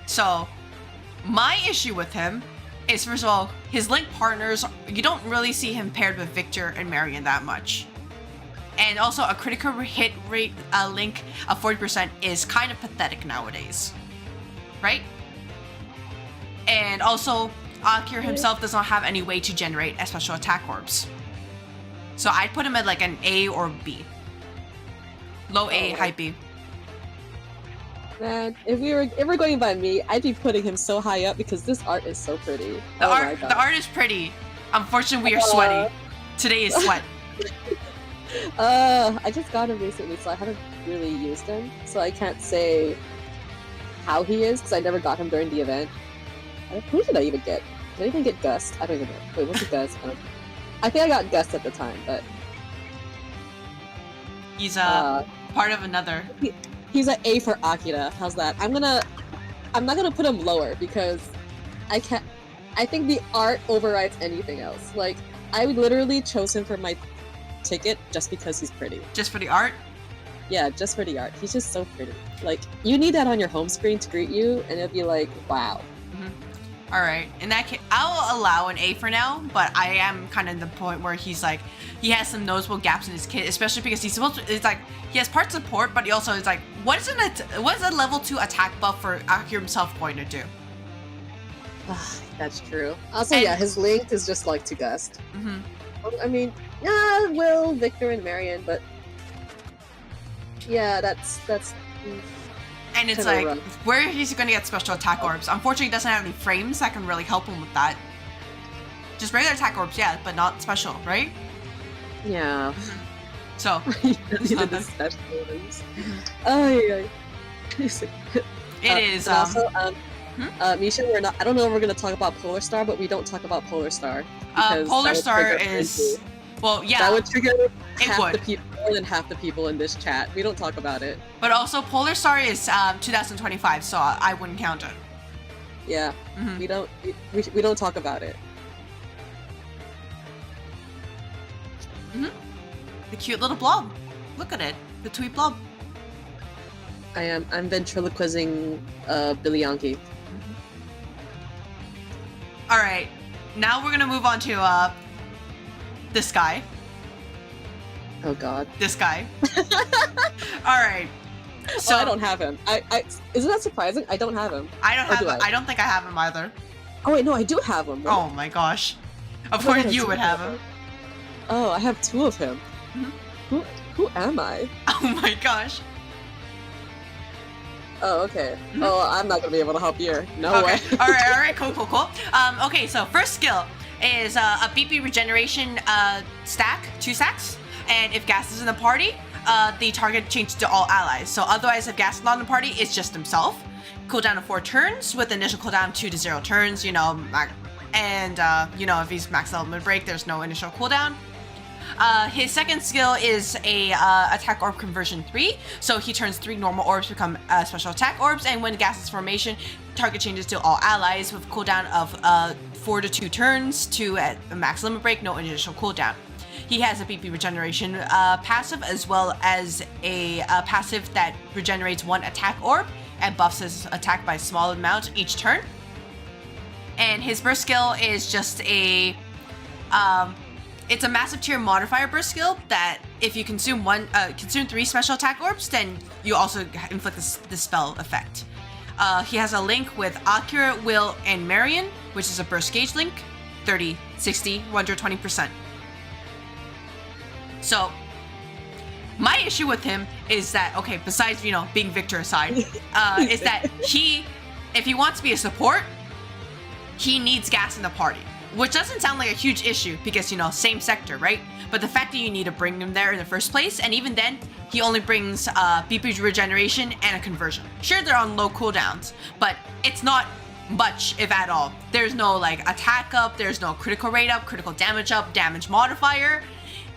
A: So, my issue with him is, first of all, his link partners, you don't really see him paired with Victor and Marion that much. And also, a critical hit rate link of 40% is kind of pathetic nowadays, right? And also, Akira himself does not have any way to generate a special attack orbs. So I'd put him at like an A or B. Low A, high B.
C: Man, if we're going by me, I'd be putting him so high up because this art is so pretty.
A: The art is pretty. Unfortunately, we are sweaty. Today is sweat.
C: I just got him recently, so I haven't really used him. So I can't say how he is because I never got him during the event. Who did I even get? Did I even get Gust? I don't even know. Wait, what's the Gust? I think I got Gust at the time, but
A: he's part of another.
C: He's an A for Akira. How's that? I'm not gonna put him lower because I can't. I think the art overrides anything else. Like I literally chose him for my ticket just because he's pretty.
A: Just for the art?
C: Yeah, just for the art. He's just so pretty. Like you need that on your home screen to greet you, and it'll be like, wow.
A: Alright, in that case, I'll allow an A for now, but I am kind of in the point where he's like, he has some noticeable gaps in his kit, especially because he's supposed to, it's like, he has part support, but he also is like, what is a level 2 attack buff for Akira himself going to do?
C: That's true. Also,
A: And-
C: yeah, his link is just like to Gust.
A: Mm-hmm.
C: I mean, yeah, Will, Victor, and Marion, but yeah, that's
A: And it's
C: kinda
A: like,
C: rough.
A: where he's going to get special attack orbs? Unfortunately, he doesn't have any frames that can really help him with that. Just regular attack orbs, yeah, but not special, right?
C: yeah.
A: So,
C: Needed the
A: something.
C: special ones. Oh yeah.
A: it is,
C: Also, Misha, we're not. I don't know if we're gonna talk about Polar Star, but we don't talk about Polar Star. because
A: Polar
C: that would
A: Star
C: trigger
A: is,
C: frenzy.
A: well, yeah,
C: That would trigger half
A: would.
C: the people, more than half the people in this chat. We don't talk about it.
A: but also Polar Star is 2025, so I wouldn't count it.
C: Yeah,
A: Mhm.
C: we don't talk about it.
A: The cute little blob. Look at it, the Twee blob.
C: I'm ventriloquizing Billy Yankee.
A: All right, now we're gonna move on to this guy.
C: Oh God.
A: This guy. All right. So
C: I don't have him. I isn't that surprising? I don't have him.
A: I don't
C: Or
A: have.
C: do I?
A: I don't think I have him either.
C: Oh wait, no, I do have him.
A: Oh my gosh. Of
C: I
A: course
C: thought I
A: you
C: had
A: would
C: two
A: have
C: of
A: him.
C: Oh, I have two of him.
A: Mhm.
C: Who am I?
A: Oh my gosh.
C: Oh, okay.
A: Mhm.
C: Oh, I'm not gonna be able to help you. No
A: Okay.
C: way.
A: all right. Cool. Okay, so first skill is a BP regeneration stack, 2 stacks, and if Gas is in the party, the target changes to all allies. So otherwise, if Gas is not in the party, it's just himself. Cooldown of 4 turns with initial cooldown 2 to 0 turns. And if he's max element break, there's no initial cooldown. His second skill is a attack orb conversion 3, so he turns 3 normal orbs become special attack orbs, and when Gas's formation, target changes to all allies with cooldown of 4 to 2 turns to at a max limit break, no initial cooldown. He has a BP regeneration passive as well as a passive that regenerates 1 attack orb and buffs his attack by a small amount each turn. And his burst skill is just a it's a massive tier modifier burst skill that if you consume 3 special attack orbs, then you also inflict this spell effect. He has a link with Akira, Will, and Marion, which is a burst gauge link, 30, 60, 120%. So, my issue with him is that, okay, besides, being Victor aside, is that if he wants to be a support, he needs Gas in the party. Which doesn't sound like a huge issue because, same sector, right? But the fact that you need to bring him there in the first place, and even then, he only brings BP regeneration and a conversion. Sure, they're on low cooldowns, but it's not much, if at all. There's no, attack up, there's no critical rate up, critical damage up, damage modifier,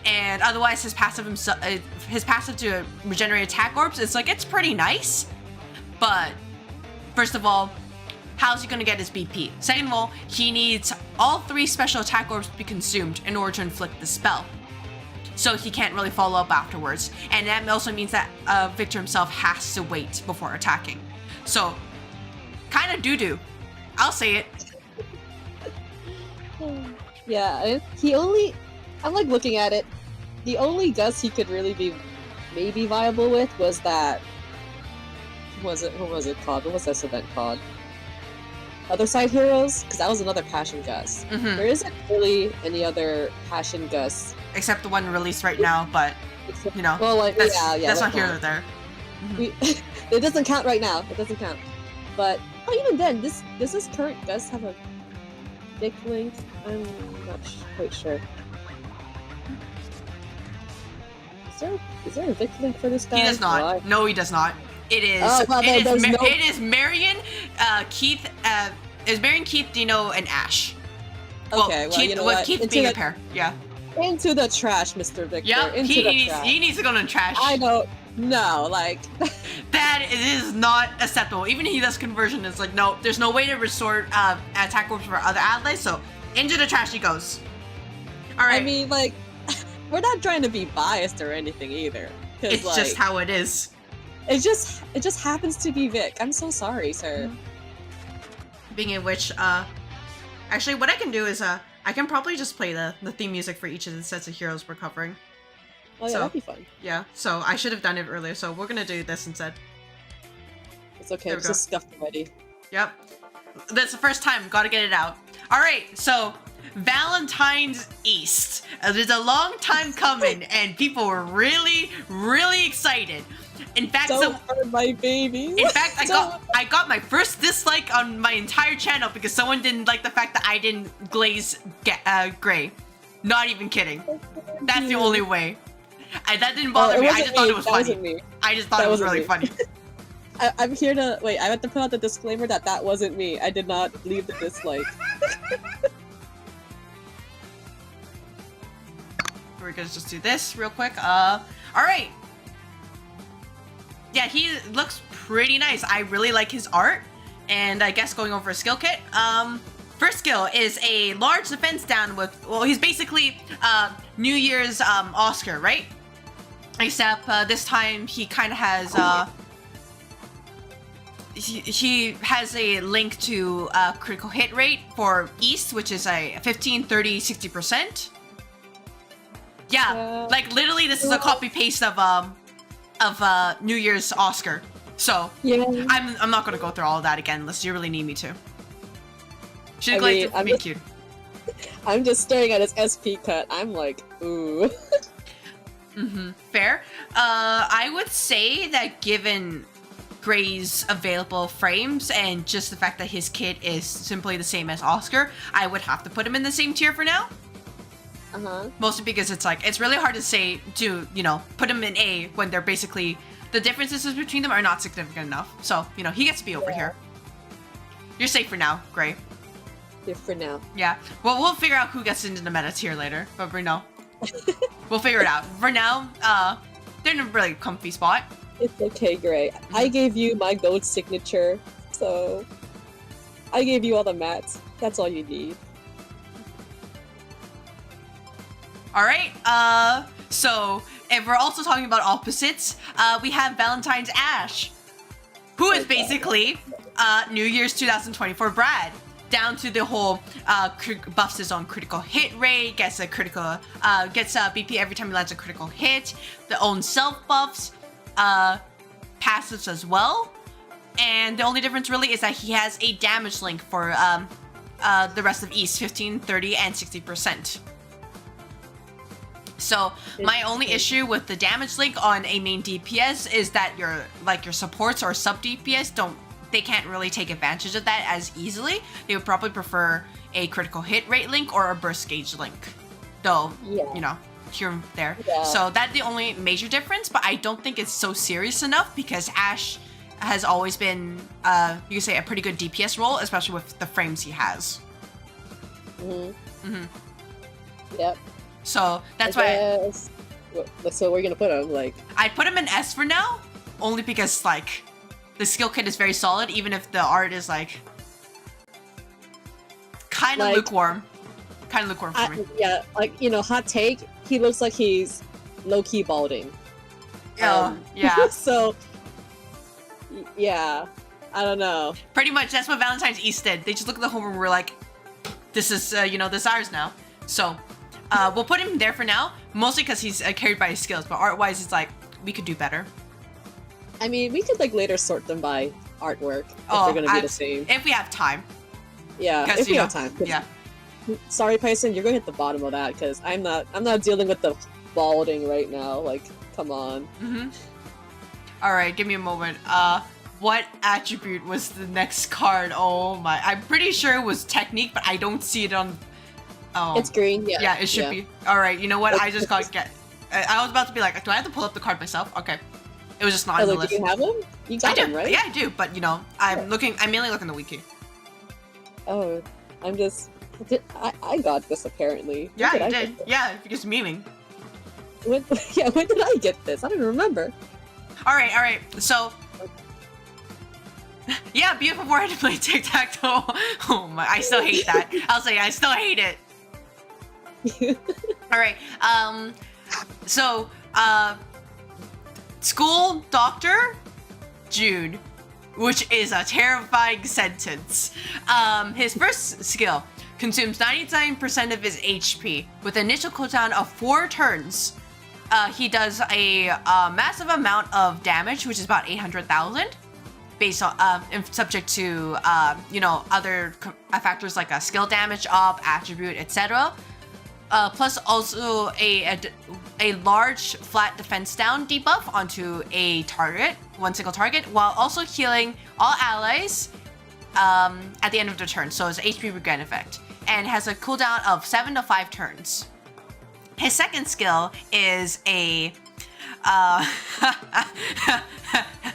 A: and otherwise his passive to regenerate attack orbs, it's pretty nice. But, first of all, how's he gonna get his BP? Second of all, he needs all 3 special attack orbs to be consumed in order to inflict the spell. So he can't really follow up afterwards. And that also means that Victor himself has to wait before attacking. So, kind of doo-doo. I'll say it.
C: Yeah, I'm looking at it. The only Gus he could really be maybe viable with was that. What was it called? What was this event called? Other Side Heroes? Because that was another Passion Gus.
A: Mhm.
C: There isn't really any other Passion Gus.
A: Except the one released right now, but,
C: Well,
A: that's
C: that's
A: not here or there.
C: It doesn't count right now. It doesn't count. But even then, does this current Gus have a Vic link? I'm not quite sure. Is there a Vic link for this guy?
A: He does not.
C: Why?
A: No, he does not. It is.
C: Oh, well,
A: it, is
C: there's no-
A: it is Marion, Keith. Is Marion, Keith, Dino, and Ash.
C: Okay, well,
A: Keith,
C: you know
A: with
C: what?
A: Keith
C: Into
A: being a
C: the-
A: pair. Yeah.
C: Into the trash, Mr. Victor.
A: Yeah.
C: Into the trash.
A: He needs to go in the trash.
C: I don't know,
A: That is not acceptable. Even if he does conversion, it's like, no, there's no way to restore attack orbs for other allies, so into the trash he goes. Alright.
C: I mean, we're not trying to be biased or anything either. 'Cause,
A: it's just how it is.
C: it just happens to be Vic. I'm so sorry, sir.
A: Being in which, Actually, what I can do is I can probably just play the theme music for each of the sets of heroes we're covering.
C: Oh yeah,
A: So,
C: that'd be fun.
A: Yeah, so I should have done it earlier, so we're gonna do this instead.
C: It's okay,
A: There we
C: it's
A: go.
C: just scuffed already.
A: Yep. That's the first time, gotta get it out. Alright, so Valentine's East. It was a long time coming, and people were really, really excited. In fact,
C: Don't hurt my baby.
A: in fact, I got my first dislike on my entire channel because someone didn't like the fact that I didn't glaze gray. Not even kidding. That's the only way. That didn't bother me. I just thought it was
C: that
A: funny.
C: Wasn't me.
A: I just thought it was really funny.
C: I'm here to wait. I have to put out the disclaimer that wasn't me. I did not leave the dislike.
A: We're gonna just do this real quick. All right. Yeah, he looks pretty nice. I really like his art, and I guess going over a skill kit. First skill is a large defense down with. Well, he's basically New Year's Oscar, right? Except this time he kind of has he has a link to critical hit rate for East, which is a 15, 30, 60%. Yeah, like literally this is a copy paste of New Year's Oscar. So
C: Yeah.
A: I'm not gonna go through all of that again unless you really need me to. Should glazed it be cute.
C: I'm just staring at his SP cut. I'm like, ooh.
A: Fair. I would say that given Gray's available frames and just the fact that his kit is simply the same as Oscar, I would have to put him in the same tier for now. Mostly because it's really hard to say to, put him in A when they're basically, the differences between them are not significant enough. So, he gets to be over here. You're safe for now, Gray.
C: Yeah, for now.
A: Yeah. Well, we'll figure out who gets into the meta tier later, but for now, we'll figure it out. For now, they're in a really comfy spot.
C: It's okay, Gray. I gave you my gold signature, so I gave you all the mats. That's all you need.
A: Alright, so if we're also talking about opposites, we have Valentine's Ash, who is basically New Year's 2024 Brad. Down to the whole buffs his own critical hit rate, gets a BP every time he lands a critical hit, the own self buffs, passives as well. And the only difference really is that he has a damage link for the rest of East, 15, 30, and 60%. So my only issue with the damage link on a main DPS is that your supports or sub DPS they can't really take advantage of that as easily. They would probably prefer a critical hit rate link or a burst gauge link. Though, here and there.
C: Yeah.
A: So that's the only major difference, but I don't think it's so serious enough because Ash has always been, you could say, a pretty good DPS role, especially with the frames he has.
C: Yep.
A: So that's why.
C: So we're gonna put him
A: I'd put him in S for now, only because the skill kit is very solid, even if the art is kind of lukewarm. Kind of lukewarm for me.
C: Yeah, hot take. He looks like he's low key balding.
A: Yeah.
C: So yeah, I don't know.
A: Pretty much, that's what Valentine's East did. They just look at the home and were like, "This is this ours now." So. We'll put him there for now, mostly because he's carried by his skills, but art-wise, it's we could do better.
C: I mean, we could later sort them by artwork if they're gonna be the same.
A: If we have time.
C: Yeah, if we have time.
A: Yeah.
C: Sorry, Python, you're gonna hit the bottom of that because I'm not dealing with the balding right now. Come on.
A: All right, give me a moment. What attribute was the next card? Oh my! I'm pretty sure it was technique, but I don't see it on. Oh.
C: It's green, yeah.
A: Yeah, it should be. Alright, you know what? I just got I was about to be like, do I have to pull up the card myself? Okay. It was just not on the list.
C: Do you have him? You got him, right?
A: Yeah, I do, but I'm mainly looking the wiki.
C: Oh, I got this apparently.
A: Yeah, you did. Yeah, because memeing.
C: When did I get this? I don't remember.
A: Alright. So yeah, beautiful warhead to play tic-tac-toe. Oh my, I still hate that. I'll say I still hate it. Alright, so, school doctor, Jude, which is a terrifying sentence. His first skill, consumes 99% of his HP with an initial cooldown of 4 turns. He does a massive amount of damage, which is about 800,000, based on subject to other factors like skill damage up, attribute, etc. Plus also a large flat defense down debuff onto a target, one single target, while also healing all allies at the end of the turn. So it's an HP regen effect, and has a cooldown of 7 to 5 turns. His second skill is a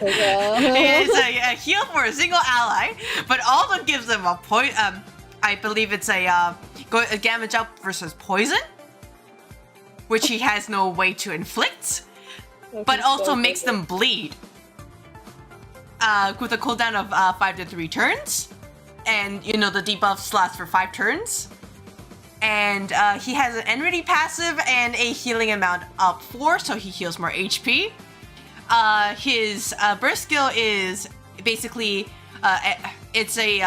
A: it's a heal for a single ally, but also gives them a point. I believe it's a damage up versus poison, which he has no way to inflict, but also makes them bleed. With a cooldown of 5 to 3 turns, and the debuffs last for 5 turns. And he has an enmity passive and a healing amount up 4, so he heals more HP. His burst skill is basically it's a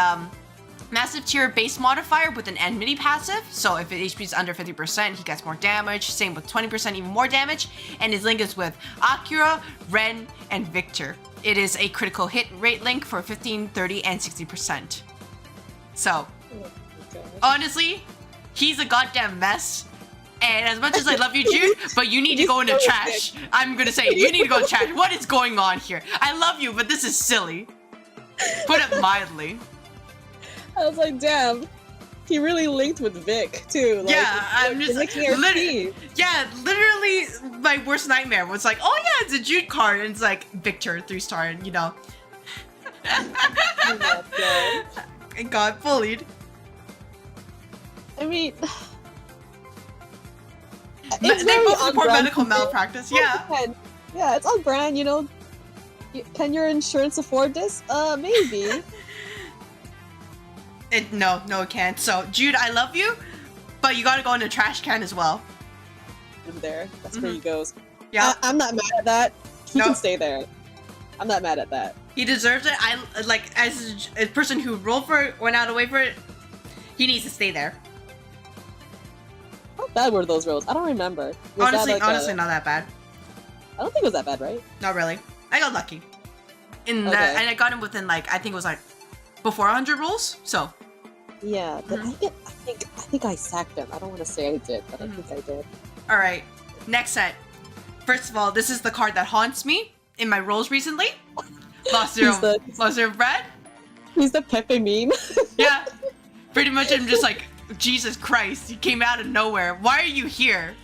A: massive tier base modifier with an enmity passive. So if his HP is under 50%, he gets more damage. Same with 20%, even more damage. And his link is with Akira, Ren, and Victor. It is a critical hit rate link for 15, 30, and 60%. So, honestly, he's a goddamn mess. And as much as I love you, Jude, but you need to go in the trash. I'm gonna say, you need to go in the trash. What is going on here? I love you, but this is silly. Put it mildly.
C: I was like, damn. He really linked with Vic, too. Like,
A: yeah, I'm just like, literally my worst nightmare was like, oh yeah, it's a Jude card, and it's like Victor 3-star, and I got bullied.
C: I mean,
A: they both support medical malpractice. Yeah.
C: Yeah, it's on brand. Can your insurance afford this? Maybe.
A: No, it can't. So, Jude, I love you, but you gotta go in the trash can as well.
C: In there. That's where he goes.
A: Yeah.
C: I'm not mad at that. He can stay there. I'm not mad at that.
A: He deserves it. I like, as a person who rolled for it, went out away for it, he needs to stay there.
C: How bad were those rolls? I don't remember.
A: Honestly, not that bad.
C: I don't think it was that bad, right?
A: Not really. I got lucky. And I got him within I think it was before 100 rolls. So.
C: Yeah, but I think I sacked him. I don't want to say I did, but I think I did.
A: All right, next set. First of all, this is the card that haunts me in my rolls recently. Lost Zero Brad.
C: He's the Pepe meme.
A: Yeah, pretty much. I'm just like, Jesus Christ, he came out of nowhere. Why are you here?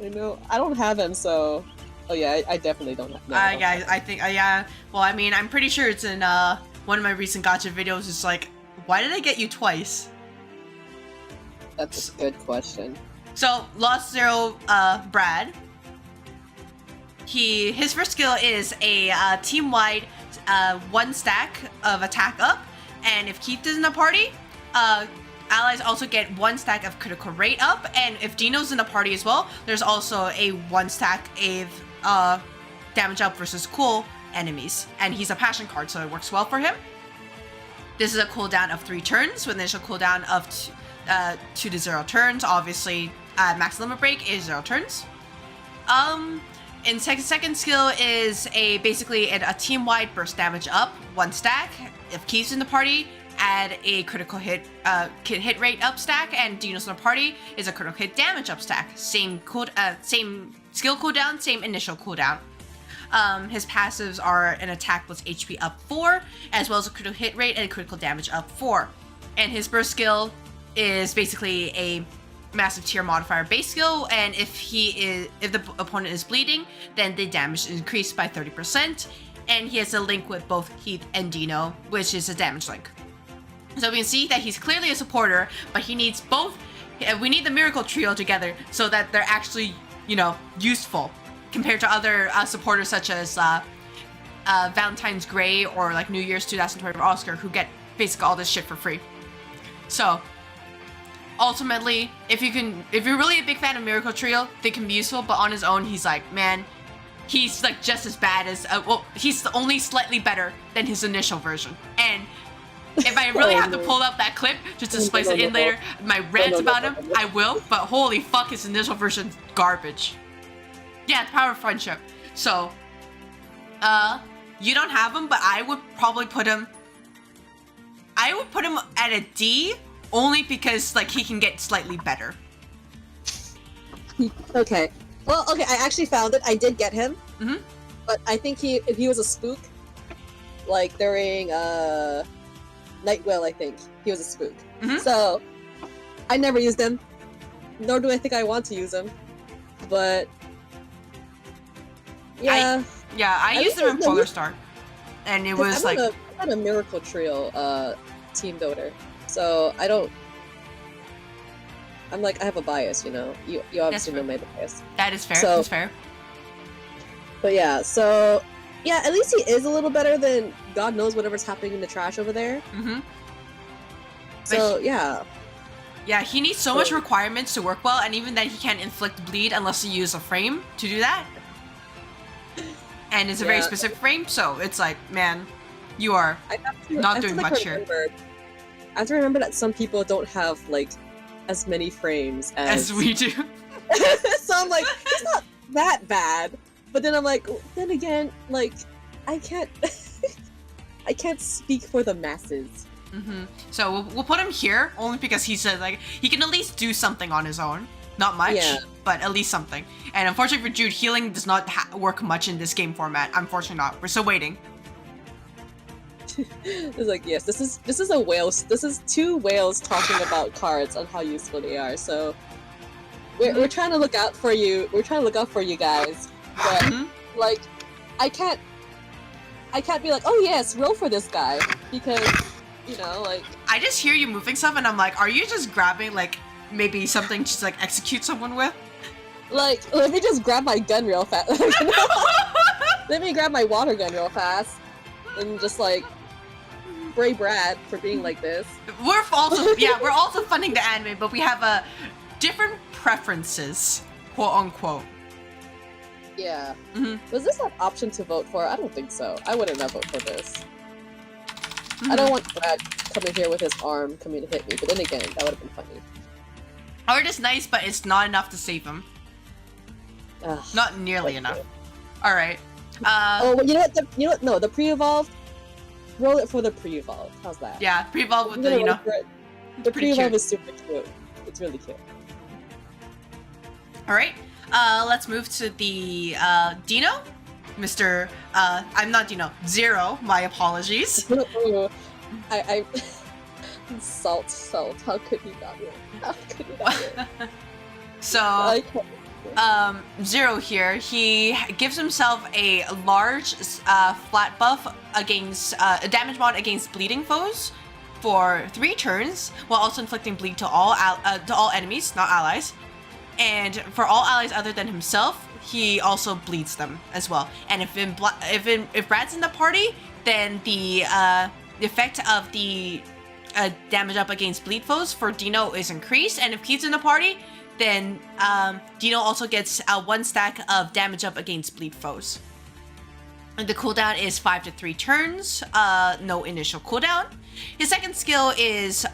C: I know. I don't have him, so. Oh yeah, I definitely don't have him.
A: Yeah, I think. Yeah. Well, I mean, I'm pretty sure it's in one of my recent gacha videos. It's like, why did I get you twice?
C: That's a good question.
A: So, Lost Zero Brad. His first skill is a team-wide 1 stack of attack up, and if Keith is in the party, allies also get 1 stack of critical rate up, and if Dino's in the party as well, there's also a 1 stack of damage up versus cool enemies, and he's a passion card, so it works well for him. This is a cooldown of 3 turns, with an initial cooldown of 2 to 0 turns. Obviously, max limit break is 0 turns. And second skill is basically a team-wide burst damage up 1 stack. If Keith's in the party, add a critical hit rate up stack, and Dino's in the party is a critical hit damage up stack. Same skill cooldown, same initial cooldown. His passives are an attack plus HP up 4, as well as a critical hit rate and a critical damage up 4. And his burst skill is basically a massive tier modifier base skill, and if the opponent is bleeding, then the damage is increased by 30%. And he has a link with both Keith and Dino, which is a damage link. So we can see that he's clearly a supporter, but he needs both. We need the Miracle Trio together so that they're actually, useful compared to other supporters such as Valentine's Gray or like New Year's 2020 Oscar, who get basically all this shit for free. So ultimately, if you're really a big fan of Miracle Trio, they can be useful, but on his own, he's like, man, he's like just as bad as, he's only slightly better than his initial version. And If I really have to pull up that clip just to splice it in later, my rants about him, I will. But holy fuck, his initial version's garbage. Yeah, the power of friendship. So, you don't have him, but I would probably put him. I would put him at a D, only because like he can get slightly better.
C: Okay. Well, okay. I actually found it. I did get him.
A: Mm-hmm.
C: But I think if he was a spook, like during Night Will, I think he was a spook.
A: Mm-hmm.
C: So I never used him, nor do I think I want to use him. But yeah,
A: I used him in Polar Star, and it was
C: I'm not a Miracle Trio team builder, so I don't. I'm like, I have a bias, you know. You obviously know my bias.
A: That is fair.
C: So,
A: that's fair.
C: But yeah, so yeah, at least he is a little better than God knows whatever's happening in the trash over there.
A: Mm-hmm.
C: So yeah.
A: Yeah, he needs so much requirements to work well, and even then he can't inflict bleed unless you use a frame to do that. And it's a very specific frame, so it's like, man, you are not doing much here.
C: I have to remember that some people don't have like as many frames as
A: we do.
C: So I'm like, it's not that bad. But then I'm like, then again, like, I can't I can't speak for the masses.
A: Mm-hmm. So we'll put him here only because he said like he can at least do something on his own. Not much, but at least something. And unfortunately for Jude, healing does not work much in this game format. Unfortunately not. We're still waiting.
C: It's like, yes, this is a whales. This is two whales talking about cards and how useful they are. So we're trying to look out for you. We're trying to look out for you guys. But like, I can't be like, oh yes, roll for this guy, because you know, like,
A: I just hear you moving stuff and I'm like, are you just grabbing like maybe something to like execute someone with?
C: Like, let me just grab my gun real fast. Let me grab my water gun real fast and just like spray Brad for being like this.
A: We're also funding the anime, but we have different preferences, quote unquote.
C: Yeah. Was this an option to vote for? I don't think so. I wouldn't have voted for this. I don't want Brad coming here with his arm coming to hit me, but then again, that would have been funny.
A: Art is nice, but it's not enough to save him. Not nearly enough. Alright.
C: Oh, you know what? No, the pre-evolved. Roll it for the pre-evolved. How's that?
A: Yeah, pre-evolved with the, you know.
C: The pre-evolved is super cute. It's really cute.
A: Alright. Let's move to the Dino. Mr. I'm not Dino. Zero. My apologies.
C: I Salt. How could he not win? How could he not win?
A: So, Zero here, he gives himself a large flat buff against a damage mod against bleeding foes for 3 turns, while also inflicting bleed to all enemies, not allies. And for all allies other than himself, he also bleeds them as well. And if Brad's in the party, then the effect of the damage up against bleed foes for Dino is increased. And if Keith's in the party, then Dino also gets 1 stack of damage up against bleed foes. And the cooldown is 5 to 3 turns, no initial cooldown. His second skill is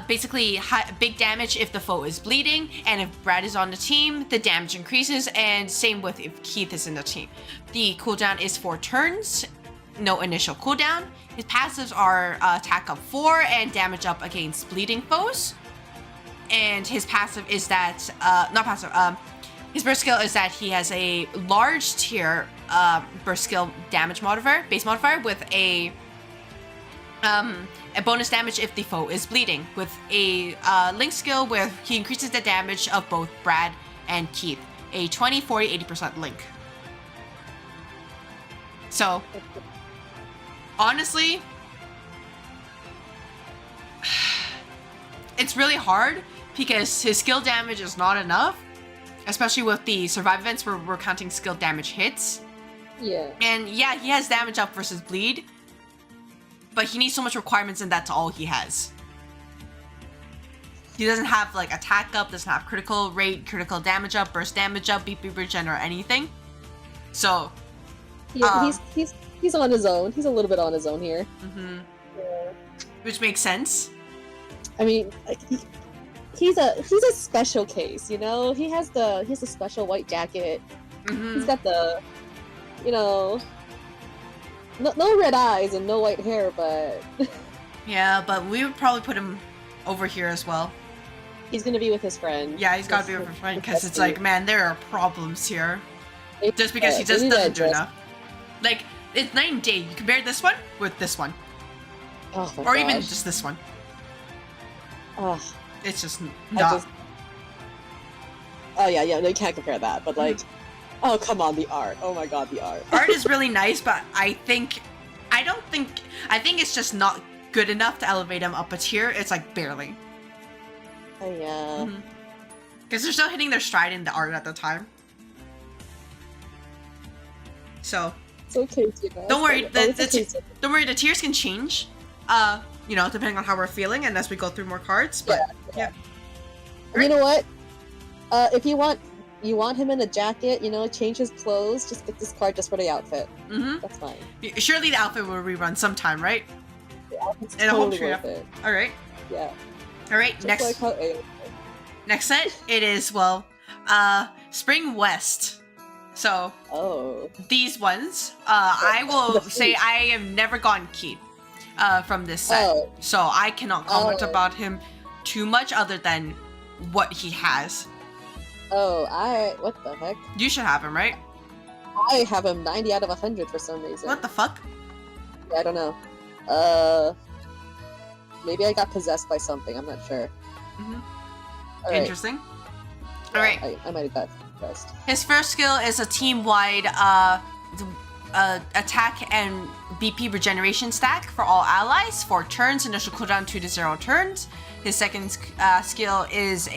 A: basically big damage if the foe is bleeding, and if Brad is on the team, the damage increases, and same with if Keith is in the team. The cooldown is 4 turns, no initial cooldown. His passives are attack up 4 and damage up against bleeding foes. And his passive is that, his burst skill is that he has a large tier burst skill damage modifier, base modifier, with a bonus damage if the foe is bleeding, with a link skill where he increases the damage of both Brad and Keith, a 20, 40, 80% link. So, honestly, it's really hard because his skill damage is not enough, especially with the survive events where we're counting skill damage hits.
C: Yeah.
A: And yeah, he has damage up versus bleed, but he needs so much requirements and that's all he has. He doesn't have like attack up, doesn't have critical rate, critical damage up, burst damage up, beat regen or anything. So
C: yeah, he's he's on his own. He's a little bit on his own here.
A: Mm-hmm.
C: Yeah.
A: Which makes sense.
C: I mean, like, he's a special case, you know. He has a special white jacket.
A: Mm-hmm.
C: He's got the, you know, no red eyes and no white hair, but
A: Yeah, but we would probably put him over here as well.
C: he's gonna be with his friend.
A: Yeah, he's got to be with his friend because it's like, man, there are problems here. Just because he
C: they
A: just
C: need to
A: doesn't do
C: address-
A: enough. Like, it's night and day. You compare this one with this one.
C: Oh my
A: Or even
C: gosh.
A: just this one.
C: Ugh,
A: It's just
C: I
A: not.
C: just- Oh yeah, no, you can't compare that. But like, oh come on, the art. Oh my god, the art.
A: Art is really nice, but I think it's just not good enough to elevate him up a tier. It's like barely.
C: Oh yeah.
A: Because they're still hitting their stride in the art at the time. So
C: It's okay, you guys.
A: don't worry,
C: It's okay.
A: the tiers can change. You know, depending on how we're feeling and as we go through more cards. But yeah.
C: You know what? If you want him in a jacket, you know, change his clothes, just get this card just for the outfit.
A: Mm-hmm.
C: That's fine.
A: Surely the outfit will rerun sometime, right?
C: The outfit's
A: And I hope
C: totally
A: you're
C: worth it.
A: All right.
C: Yeah.
A: All right.
C: Just
A: Next.
C: like how
A: Next set, it is, Spring West. So,
C: Oh.
A: these ones, I will say I have never gotten Keith, from this set.
C: Oh.
A: So I cannot comment
C: Oh.
A: about him too much other than what he has.
C: Oh, what the heck?
A: You should have him, right?
C: I have him 90 out of 100 for some reason.
A: What the fuck?
C: I don't know. Maybe I got possessed by something, I'm not sure.
A: Mhm.
C: Alright.
A: Interesting. Alright.
C: I might have got possessed.
A: His first skill is a team-wide, attack and BP regeneration stack for all allies. 4 turns, initial cooldown 2 to 0 turns. His second skill is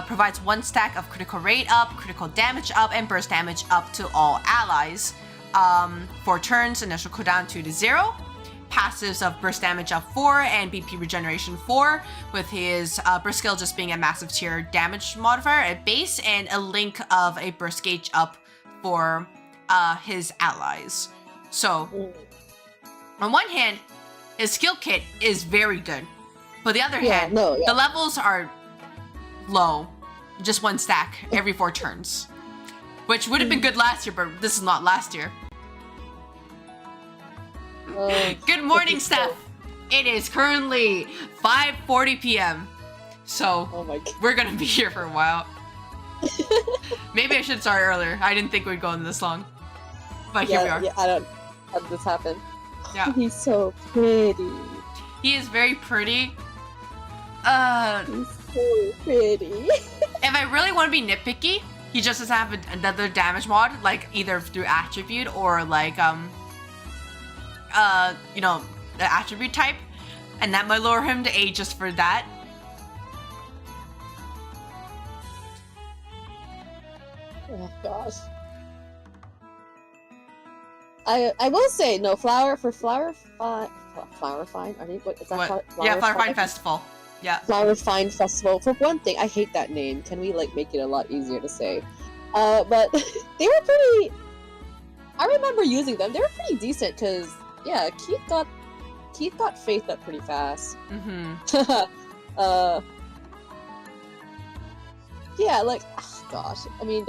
A: provides 1 stack of critical rate up, critical damage up, and burst damage up to all allies. 4 turns, initial cooldown 2 to 0. Passives of burst damage up 4 and BP regeneration 4, with his burst skill just being a massive tier damage modifier at base, and a link of a burst gauge up for his allies. So, on one hand, his skill kit is very good. But the other hand, the levels are low. Just 1 stack every 4 turns. Which would have been good last year, but this is not last year. Good morning, Steph. It is currently 5:40 p.m. So, we're gonna be here for a while. Maybe I should start earlier. I didn't think we'd go in this long. But here we are.
C: Yeah, I don't. How did this happen?
A: Yeah.
C: He's so pretty.
A: He is very pretty.
C: He's so pretty.
A: If I really want to be nitpicky, he just has to have another damage mod, like either through attribute or like you know, the attribute type, and that might lower him to A just for that.
C: Oh gosh. I will say no Flower Fine. Are they, what is that?
A: What? Yeah, Flower Fine Festival. Yeah.
C: Flower Fine Festival. For one thing, I hate that name. Can we like make it a lot easier to say? But they were pretty. I remember using them. They were pretty decent because yeah, Keith got Faith up pretty fast.
A: Mm-hmm.
C: Yeah, like oh, gosh. I mean,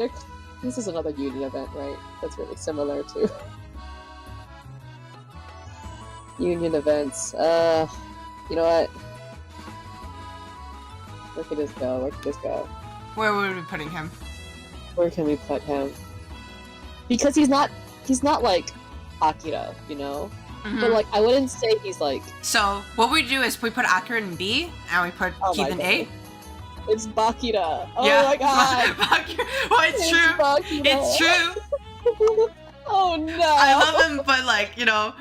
C: this is another union event, right? That's really similar to union events. You know what? Where could this go? Where could this go?
A: Where would we be putting him?
C: Where can we put him? Because he's not like Akira, you know? But like I wouldn't say he's like.
A: So what we do is we put Akira in B and we put Keith in A.
C: It's Bakira. Oh
A: yeah.
C: my god.
A: Bakira. Well, it's true.
C: Bakira.
A: It's true.
C: Oh no.
A: I love him, but like, you know,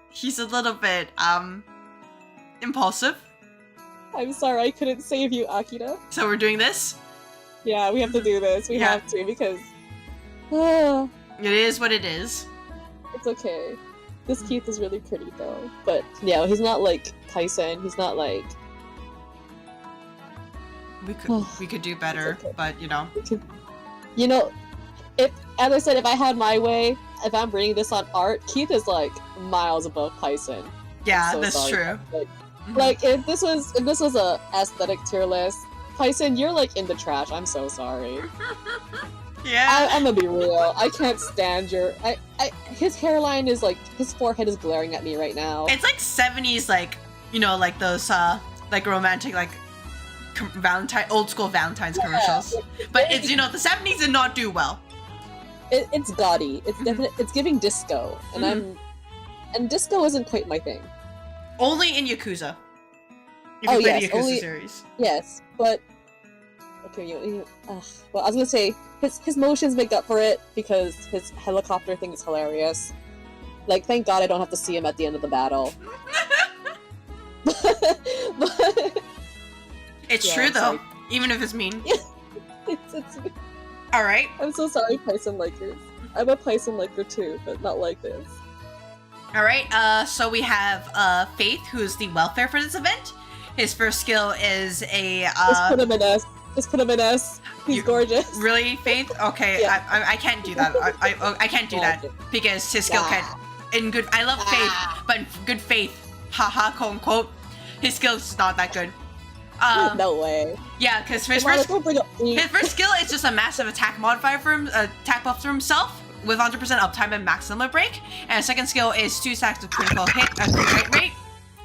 A: he's a little bit impulsive.
C: I'm sorry, I couldn't save you, Akira.
A: So we're doing this?
C: Yeah, we have to do this. We have to because
A: it is what it is.
C: It's okay. This Keith is really pretty though. But yeah, he's not like Tyson. He's not like
A: we could do better,
C: okay.
A: but you know.
C: You know, if, as I said, if I had my way, if I'm bringing this on art, Keith is like miles above Pyson.
A: Yeah,
C: so
A: that's
C: sorry.
A: true.
C: Like if this was a aesthetic tier list, Pyson, you're like in the trash. I'm so sorry.
A: Yeah.
C: I'm gonna be real. I can't stand your. His hairline is like, his forehead is glaring at me right now.
A: It's like 70s, like, you know, like those like romantic, like old school Valentine's commercials. But it's, you know, the 70s did not do well.
C: It's gaudy. It's definitely, it's giving disco, and and disco isn't quite my thing.
A: Only in Yakuza. If you play the Yakuza series.
C: Yes, but okay, well, I was gonna say his motions make up for it because his helicopter thing is hilarious. Like, thank God I don't have to see him at the end of the battle. but
A: it's true though, even if it's mean.
C: it's
A: All right.
C: I'm so sorry, Pyson likers. I'm a Pyson liker too, but not like this.
A: All right. So we have Faith, who's the welfare for this event. His first skill is a.
C: Just put him in S. Just put him in S. He's gorgeous.
A: Really, Faith? Okay, yeah. I can't do that. I can't do that because his skill can. In good, I love Faith, but in good Faith, haha, quote unquote, his skill's not that good.
C: No way.
A: Yeah, because his first skill is just a massive attack modifier for him, attack buff for himself with 100% uptime and max limit break. And his second skill is 2 stacks of critical hit rate,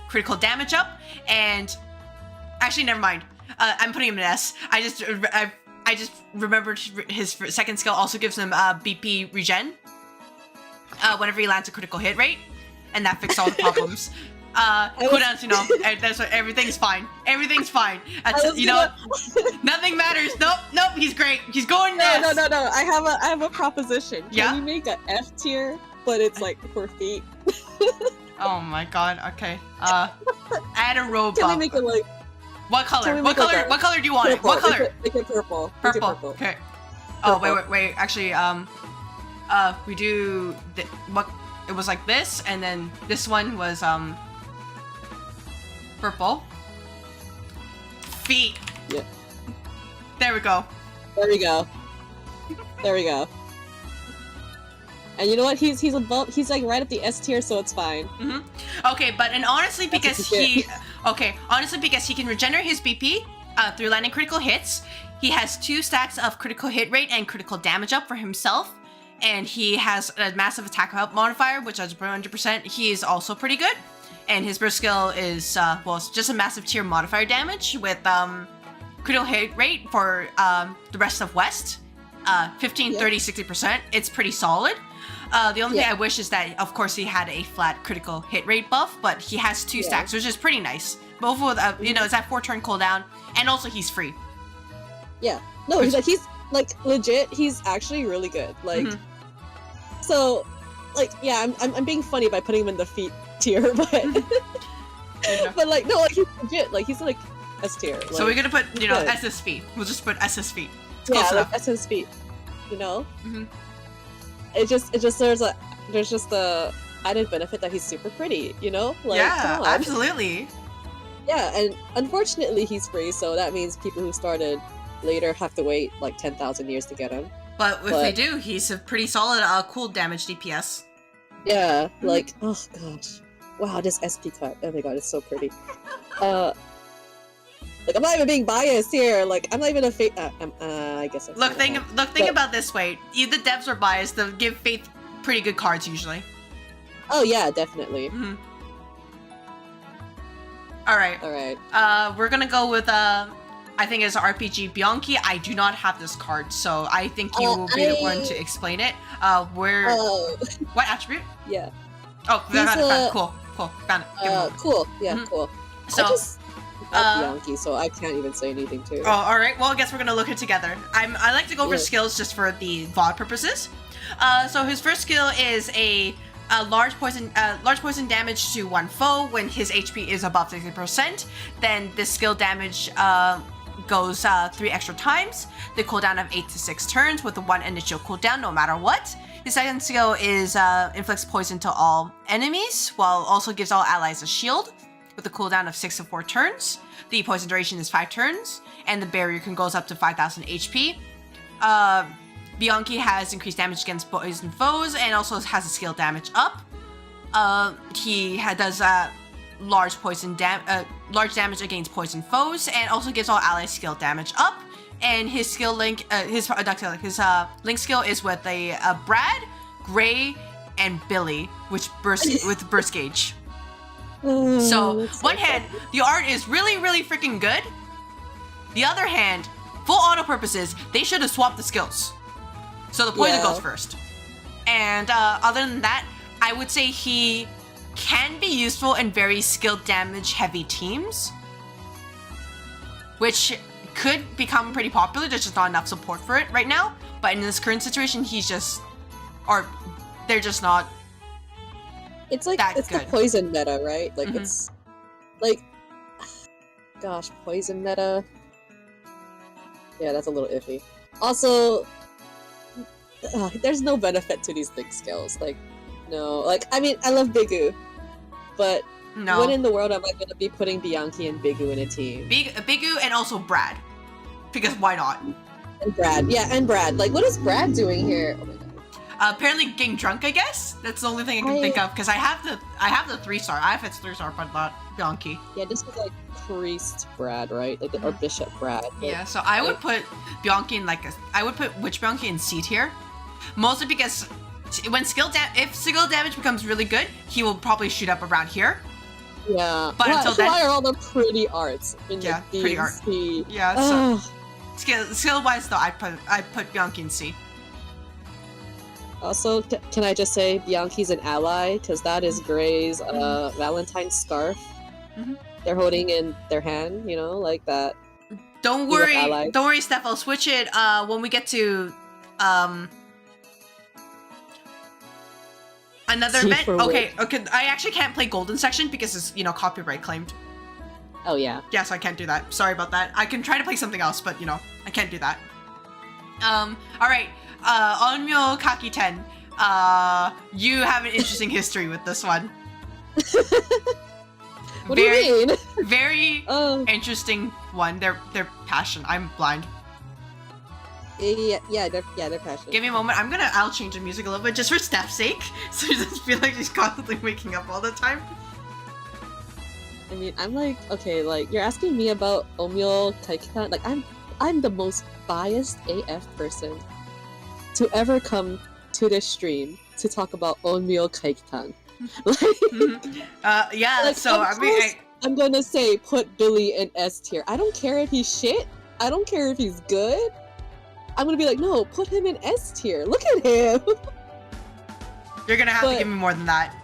A: critical damage up, and actually never mind. I'm putting him in S. I just remembered his second skill also gives him BP regen whenever he lands a critical hit rate, and that fixed all the problems. Cooldowns, you know, that's what, everything's fine. Everything's fine. You know, nothing matters. Nope. He's great. He's going next.
C: No. I have a proposition. Can
A: Yeah?
C: you make a F tier, but it's like for feet?
A: Oh my god. Okay. Add a robe.
C: Can we make it like?
A: What color? What color do you want
C: Purple.
A: it? What color?
C: Make it purple.
A: Purple. Okay. Oh wait. Actually, we do what? It was like this, and then this one was purple. Feet.
C: Yeah.
A: There we go.
C: There we go. And you know what? He's above. He's like right at the S tier, so it's fine.
A: Okay, but honestly, because he can regenerate his BP through landing critical hits. He has 2 stacks of critical hit rate and critical damage up for himself, and he has a massive attack modifier, which is 100%. He is also pretty good, and his burst skill is it's just a massive tier modifier damage with critical hit rate for the rest of West, 15, 30, 60%. It's pretty solid. The only thing I wish is that, of course, he had a flat critical hit rate buff, but he has 2 stacks, which is pretty nice. Both with, you know, it's that 4-turn cooldown, and also he's free.
C: Yeah. No, he's like legit. He's actually really good. Like, so, like, yeah, I'm being funny by putting him in the feet tier, but but like, no, like, he's legit. Like, he's like S tier. Like,
A: so we're gonna put, you know, SS feet. We'll just put SS feet. It's close enough.
C: Like SS feet. You know. It just there's just the added benefit that he's super pretty. You know. Like,
A: yeah, absolutely.
C: Yeah, and unfortunately he's free, so that means people who started later have to wait like 10,000 years to get him.
A: But if they do, he's a pretty solid cool damage DPS.
C: Yeah, like, oh gosh. Wow, this SP cut. Oh my god, it's so pretty. Like, I'm not even being biased here. Like, I'm not even a Faith. I guess.
A: Think about this way. The devs are biased. They'll give Faith pretty good cards usually.
C: Oh yeah, definitely.
A: All right. We're gonna go with I think it's RPG Bianchi. I do not have this card, so I think you will be the one to explain it. What attribute?
C: Yeah.
A: Oh, found it. Cool. Found it.
C: Cool. Yeah, cool.
A: So.
C: Bianchi, so I can't even say anything to it.
A: Oh, all right. Well, I guess we're gonna look it together. I like to go over skills just for the VOD purposes. So his first skill is a large poison damage to one foe when his HP is above 60%. Then the skill damage goes 3 extra times. The cooldown of 8 to 6 turns with the 1 initial cooldown, no matter what. His second skill is inflicts poison to all enemies, while also gives all allies a shield, with a cooldown of 6 to 4 turns. The poison duration is 5 turns, and the barrier can goes up to 5,000 HP. Bianchi has increased damage against poison foes and also has a skill damage up. He does large damage against poison foes and also gives all allies skill damage up. And his skill link, his link skill is with a Brad, Gray, and Billy, which with burst gauge. So one hand, the art is really, really freaking good. The other hand, full auto purposes, they should have swapped the skills. So the poison goes first. And other than that, I would say he can be useful in very skill damage heavy teams, which could become pretty popular. There's just not enough support for it right now. But in this current situation, they're just not.
C: It's like
A: that
C: it's
A: good.
C: The poison meta, right? Like it's like, gosh, poison meta. Yeah, that's a little iffy. Also, there's no benefit to these link skills. Like, no. Like, I mean, I love Bigu, but
A: no.
C: When in the world am I gonna be putting Bianchi and Bigu in a team?
A: Bigu and also Brad, because why not?
C: And Brad, yeah, and Brad. Like, what is Brad doing here? Oh my god.
A: Apparently getting drunk, I guess. That's the only thing I can think of, because I have the 3-star. I have its 3-star, but not Bianchi.
C: Yeah, this was like priest Brad, right? Like or bishop Brad. But,
A: yeah, so I would put Bianchi in I would put Witch Bianchi in C tier, mostly because when if skill damage becomes really good, he will probably shoot up around here.
C: Yeah,
A: but until then,
C: why are all the pretty arts in
A: yeah,
C: B
A: pretty
C: and
A: art.
C: C?
A: Yeah, so skill wise though, I put Bianchi in C.
C: Also, can I just say Bianchi's an ally, because that is Gray's Valentine's scarf. They're holding in their hand, you know, like that.
A: Don't worry, Steph. I'll switch it when we get to another event. Okay. I actually can't play Golden Section because it's copyright claimed.
C: Oh yeah.
A: Yeah, so I can't do that. Sorry about that. I can try to play something else, but I can't do that. All right. Onmyo Kakiten. You have an interesting history with this one.
C: What do you mean?
A: Very interesting one. Their passion. I'm blind.
C: Yeah, they're passionate.
A: Give me a moment. I'll change the music a little bit just for Steph's sake, so she doesn't feel like she's constantly waking up all the time.
C: I mean, I'm like, okay, like you're asking me about Onmyo Kakiten. Like I'm the most biased AF person to ever come to this stream to talk about Onmyo Kakiten.
A: Yeah,
C: like,
A: so
C: I'm gonna say put Billy in S tier. I don't care if he's shit. I don't care if he's good. I'm gonna be like, no, put him in S tier. Look at him.
A: You're gonna have to give me more than that.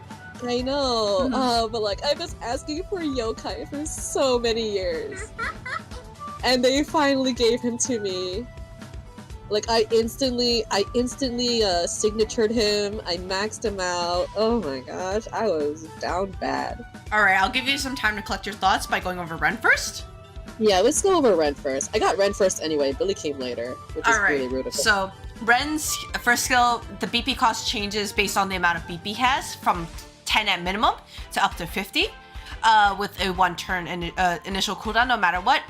C: I know, but like I've been asking for yokai for so many years, and they finally gave him to me. Like I instantly signatured him. I maxed him out. Oh my gosh, I was down bad.
A: All right, I'll give you some time to collect your thoughts by going over Ren first.
C: Yeah, let's go over Ren first. I got Ren first anyway. Billy came later, which is really rude of him.
A: So Ren's first skill, the BP cost changes based on the amount of BP he has, from 10 at minimum to up to 50, with a 1-turn initial cooldown no matter what.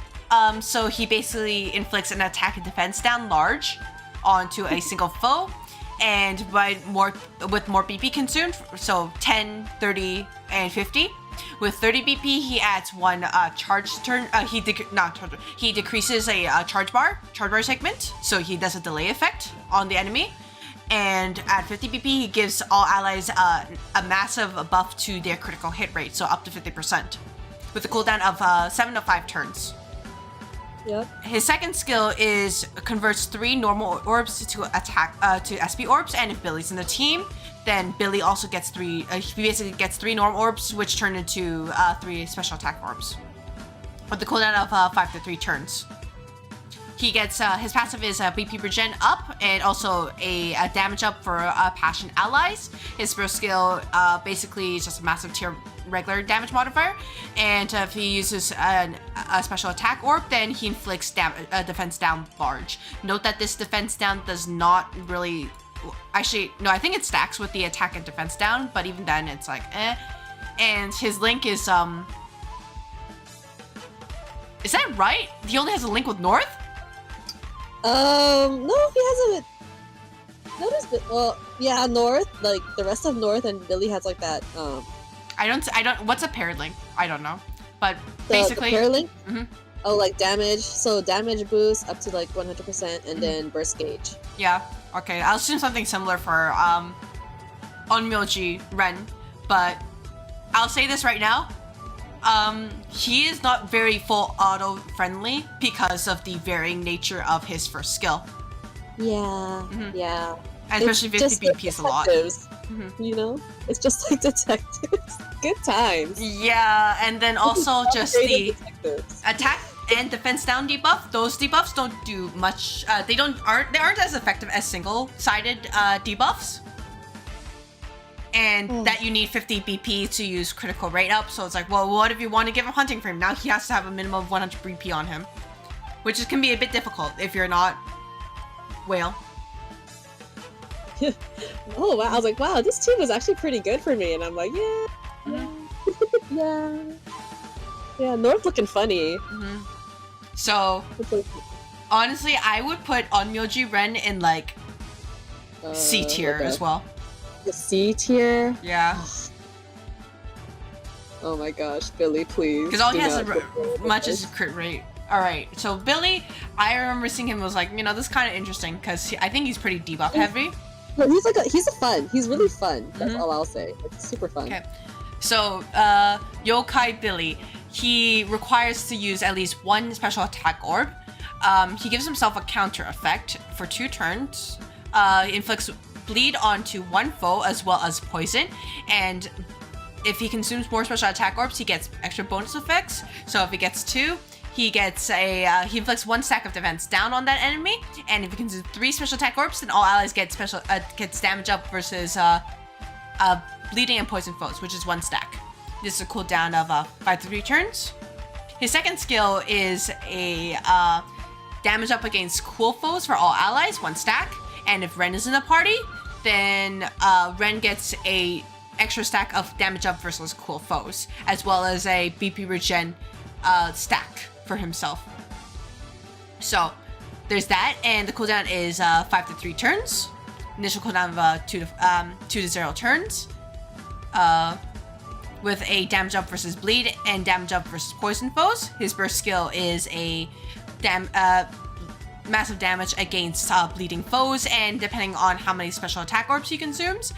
A: So he basically inflicts an attack and defense down large onto a single foe, and with more BP consumed, so 10, 30, and 50. With 30 BP, he adds 1 charge turn. He decreases a charge bar segment, so he does a delay effect on the enemy. And at 50 BP, he gives all allies a massive buff to their critical hit rate, so up to 50%, with a cooldown of 7 to 5 turns.
C: Yep.
A: His second skill converts 3 normal orbs to SP orbs, and if Billy's in the team, then Billy also gets 3. He basically gets 3 normal orbs, which turn into 3 special attack orbs, with the cooldown of 5 to 3 turns. He gets his passive is BP regen up, and also a damage up for passion allies. His first skill basically is just a massive tier regular damage modifier, and if he uses a special attack orb, then he inflicts defense down large. Note that this defense down does not really, actually no, I think it stacks with the attack and defense down, but even then it's like And his link is that right? He only has a link with North?
C: No, he has noticed it. Well, yeah, North, like the rest of North and Billy has like that
A: I don't. What's a paired link? I don't know. But
C: the
A: basically,
C: pair link.
A: Mhm.
C: Oh, like damage. So damage boost up to like 100%, and then burst gauge.
A: Yeah. Okay. I'll assume something similar for Onmyoji Ren, but I'll say this right now. He is not very full auto friendly because of the varying nature of his first skill.
C: Yeah, yeah.
A: And especially 50 BP is a lot.
C: You know, it's just like detectives. Good times.
A: Yeah, and then also just the
C: detectives.
A: attack and defense down debuff. Those debuffs don't do much. They aren't as effective as single-sided debuffs. And that you need 50 BP to use critical rate up. So it's like, well, what if you want to give him hunting frame? Now he has to have a minimum of 100 BP on him, which can be a bit difficult if you're not whale.
C: Oh wow! I was like, wow, this team was actually pretty good for me, and I'm like, yeah. North looking funny.
A: So honestly, I would put Onmyoji Ren in like C tier as well.
C: The C tier.
A: Yeah.
C: Oh my gosh, Billy, please.
A: Because all he has much is crit rate. All right, so Billy, I remember seeing him was like, you know, this is kind of interesting because I think he's pretty debuff heavy.
C: But he's really fun. That's all I'll say. It's super fun.
A: Okay, so Yokai Billy, he requires to use at least one special attack orb. He gives himself a counter effect for 2 turns. Inflicts bleed onto one foe as well as poison, and if he consumes more special attack orbs, he gets extra bonus effects. So if he gets 2, he gets he inflicts 1 stack of defense down on that enemy, and if he consumes 3 special attack orbs, then all allies get gets damage up versus bleeding and poison foes, which is 1 stack. This is a cooldown of 5 to 3 turns. His second skill is a damage up against cool foes for all allies, 1 stack. And if Ren is in the party, then Ren gets a extra stack of damage up versus cool foes, as well as a BP regen stack for himself. So there's that, and the cooldown is 5 to 3 turns. Initial cooldown of 2 to 0 turns. With a damage up versus bleed and damage up versus poison foes. His burst skill is a massive damage against bleeding foes, and depending on how many special attack orbs he consumes,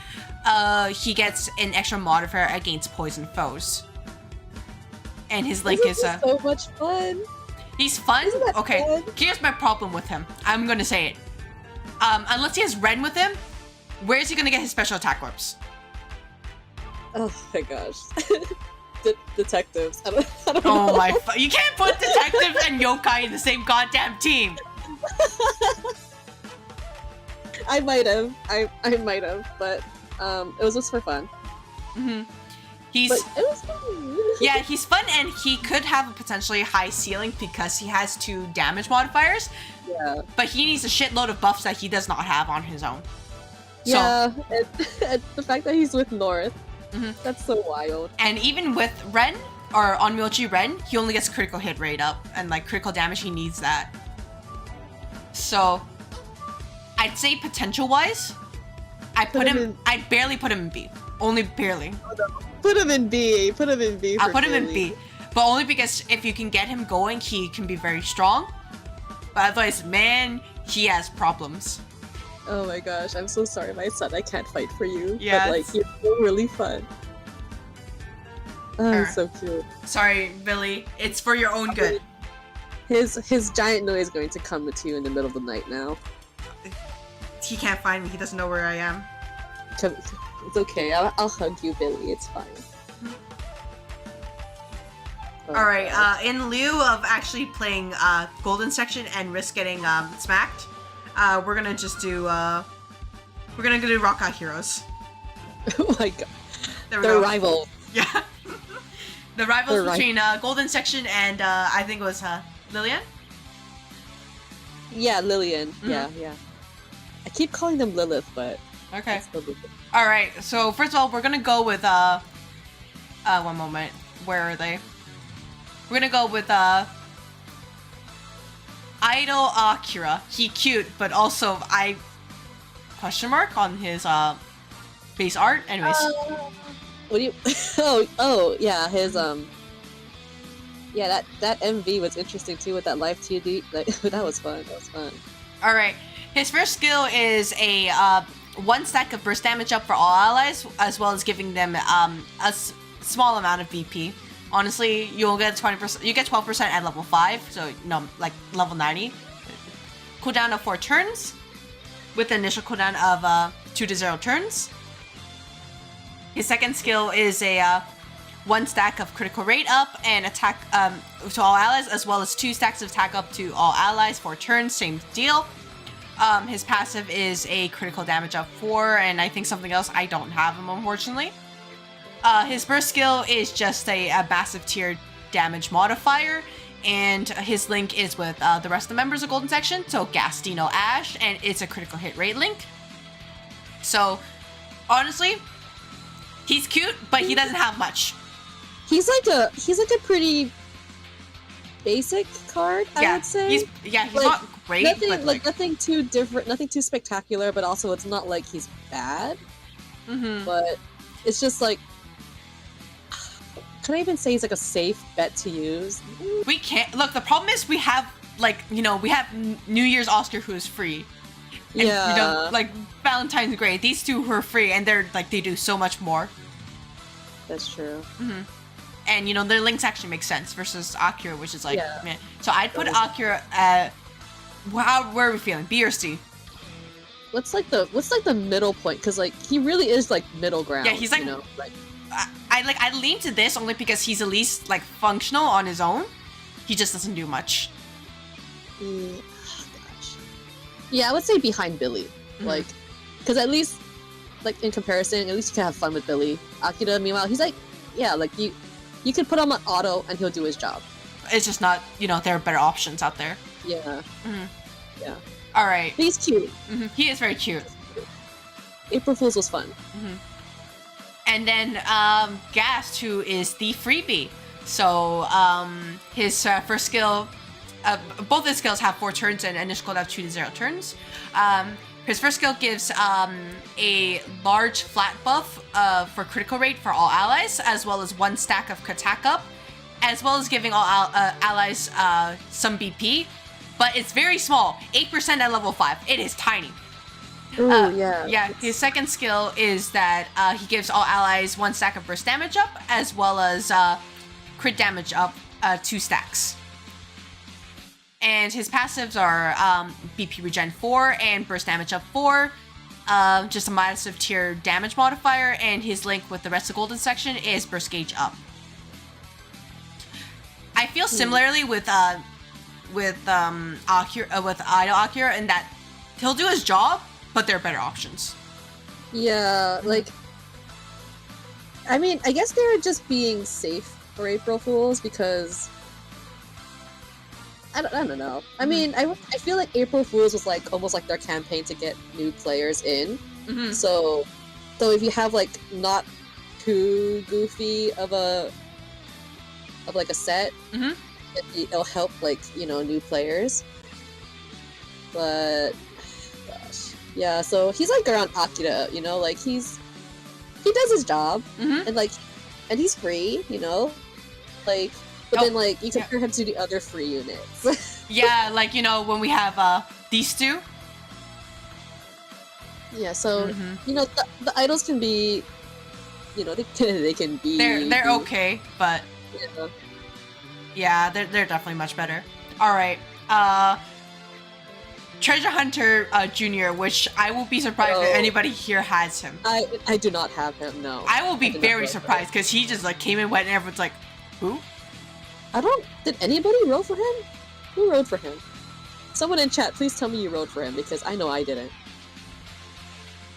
A: he gets an extra modifier against poison foes. And his link is
C: so much fun.
A: He's fun. Okay,
C: fun?
A: Here's my problem with him. I'm gonna say it. Unless he has Ren with him, where is he gonna get his special attack orbs?
C: Oh my gosh. Detectives. I don't know.
A: Oh my! You can't put detectives and yokai in the same goddamn team.
C: I might have. I might have, but it was just for fun.
A: But it was fun. Yeah, he's fun, and he could have a potentially high ceiling because he has 2 damage modifiers.
C: Yeah.
A: But he needs a shitload of buffs that he does not have on his own. So,
C: yeah, and the fact that he's with North, that's so wild.
A: And even with Ren, or Onmyoji Ren, he only gets critical hit rate up, and like critical damage, he needs that. So, I'd say potential-wise, I'd barely put him in B. Only barely.
C: Oh, no. Put him in B. Put him in B.
A: I'll put him in B. But only because if you can get him going, he can be very strong. But otherwise, man, he has problems.
C: Oh my gosh, I'm so sorry, my son. I can't fight for you.
A: Yeah.
C: But like, you're so really fun. Oh, so cute.
A: Sorry, Billy. It's for your own good.
C: His giant Noe is going to come to you in the middle of the night now.
A: He can't find me. He doesn't know where I am.
C: It's okay. I'll hug you, Billy. It's fine. Oh,
A: Alright, in lieu of actually playing Golden Section and risk getting smacked, we're gonna just do, we're gonna do Rock Out Heroes.
C: Oh my god.
A: There we go.
C: Rivals.
A: Yeah. The rivals between Golden Section and I think it was Lillian?
C: Yeah, Lillian. Yeah. I keep calling them Lilith, but...
A: Okay. Alright, so first of all, we're gonna go with, one moment. Where are they? We're gonna go with, Idol Akira. He cute, but also question mark on his base art. Anyways.
C: What do you? Yeah, his yeah, that MV was interesting too with that live TD. That was fun. That was fun.
A: All right, his first skill is a 1 stack of burst damage up for all allies, as well as giving them small amount of BP. Honestly, you'll get 20%. You get 12% at level 5, so no, like level 90. Cooldown of 4 turns, with an initial cooldown of 2 to 0 turns. His second skill is a 1 stack of critical rate up and attack to all allies, as well as 2 stacks of attack up to all allies, 4 turns, same deal. His passive is a critical damage up 4, and I think something else. I don't have him, unfortunately. His burst skill is just a massive tier damage modifier, and his link is with the rest of the members of Golden Section, so Gas, Dino, Ash, and it's a critical hit rate link. So, honestly, he's cute, but he doesn't have much.
C: He's like a pretty basic card, I would say.
A: He's like, not great,
C: nothing,
A: but like
C: nothing too different, nothing too spectacular, but also it's not like he's bad. But it's just like, can I even say he's like a safe bet to use?
A: We can't look. The problem is we have we have New Year's Oscar who is free. And we don't, like Valentine's Gray. These two who are free, and they're like they do so much more.
C: That's true.
A: And their links actually make sense versus Akira, which is like, man. So I'd put Akira. Where are we feeling? B or C?
C: What's like the middle point? Because like he really is like middle ground.
A: Yeah, he's like, I lean to this only because he's at least like functional on his own. He just doesn't do much.
C: Yeah, I would say behind Billy, like, because at least, like in comparison, at least you can have fun with Billy. Akira, meanwhile, he's like, yeah, like you can put him on auto and he'll do his job.
A: It's just not, there are better options out there.
C: Yeah. Yeah.
A: All right.
C: But he's cute.
A: He is very cute.
C: April Fool's was fun.
A: And then Gast, who is the freebie. So his first skill, both his skills have 4 turns and initial cooldown of 2 to 0 turns. His first skill gives a large flat buff for critical rate for all allies, as well as 1 stack of attack up, as well as giving all allies some BP. But it's very small, 8% at level 5. It is tiny.
C: Ooh, yeah.
A: Yeah, his second skill is that he gives all allies 1 stack of burst damage up, as well as crit damage up 2 stacks. And his passives are BP regen 4 and burst damage up 4, just a massive tier damage modifier, and his link with the rest of the Golden Section is burst gauge up. I feel similarly with Akira, with Idol Akira, in that he'll do his job, but there are better options. Yeah,
C: like, I mean, I guess they're just being safe for April Fools because I don't know. I mean, I feel like April Fools was like almost like their campaign to get new players in. So if you have like not too goofy of a set, it'll help like new players. But gosh, yeah. So he's like around Akira, like he does his job, and he's free, like. But then, like, you compare him to the other free units.
A: Yeah, like, when we have these two.
C: Yeah, so, the idols can be, they can be...
A: They're okay, but... Yeah, they're definitely much better. Alright, Treasure Hunter Jr., which I will be surprised if anybody here has him.
C: I do not have him, no.
A: I will be very surprised, because he just, like, came and went, and everyone's like, who?
C: Did anybody roll for him? Who rode for him? Someone in chat, please tell me you rode for him, because I know I didn't.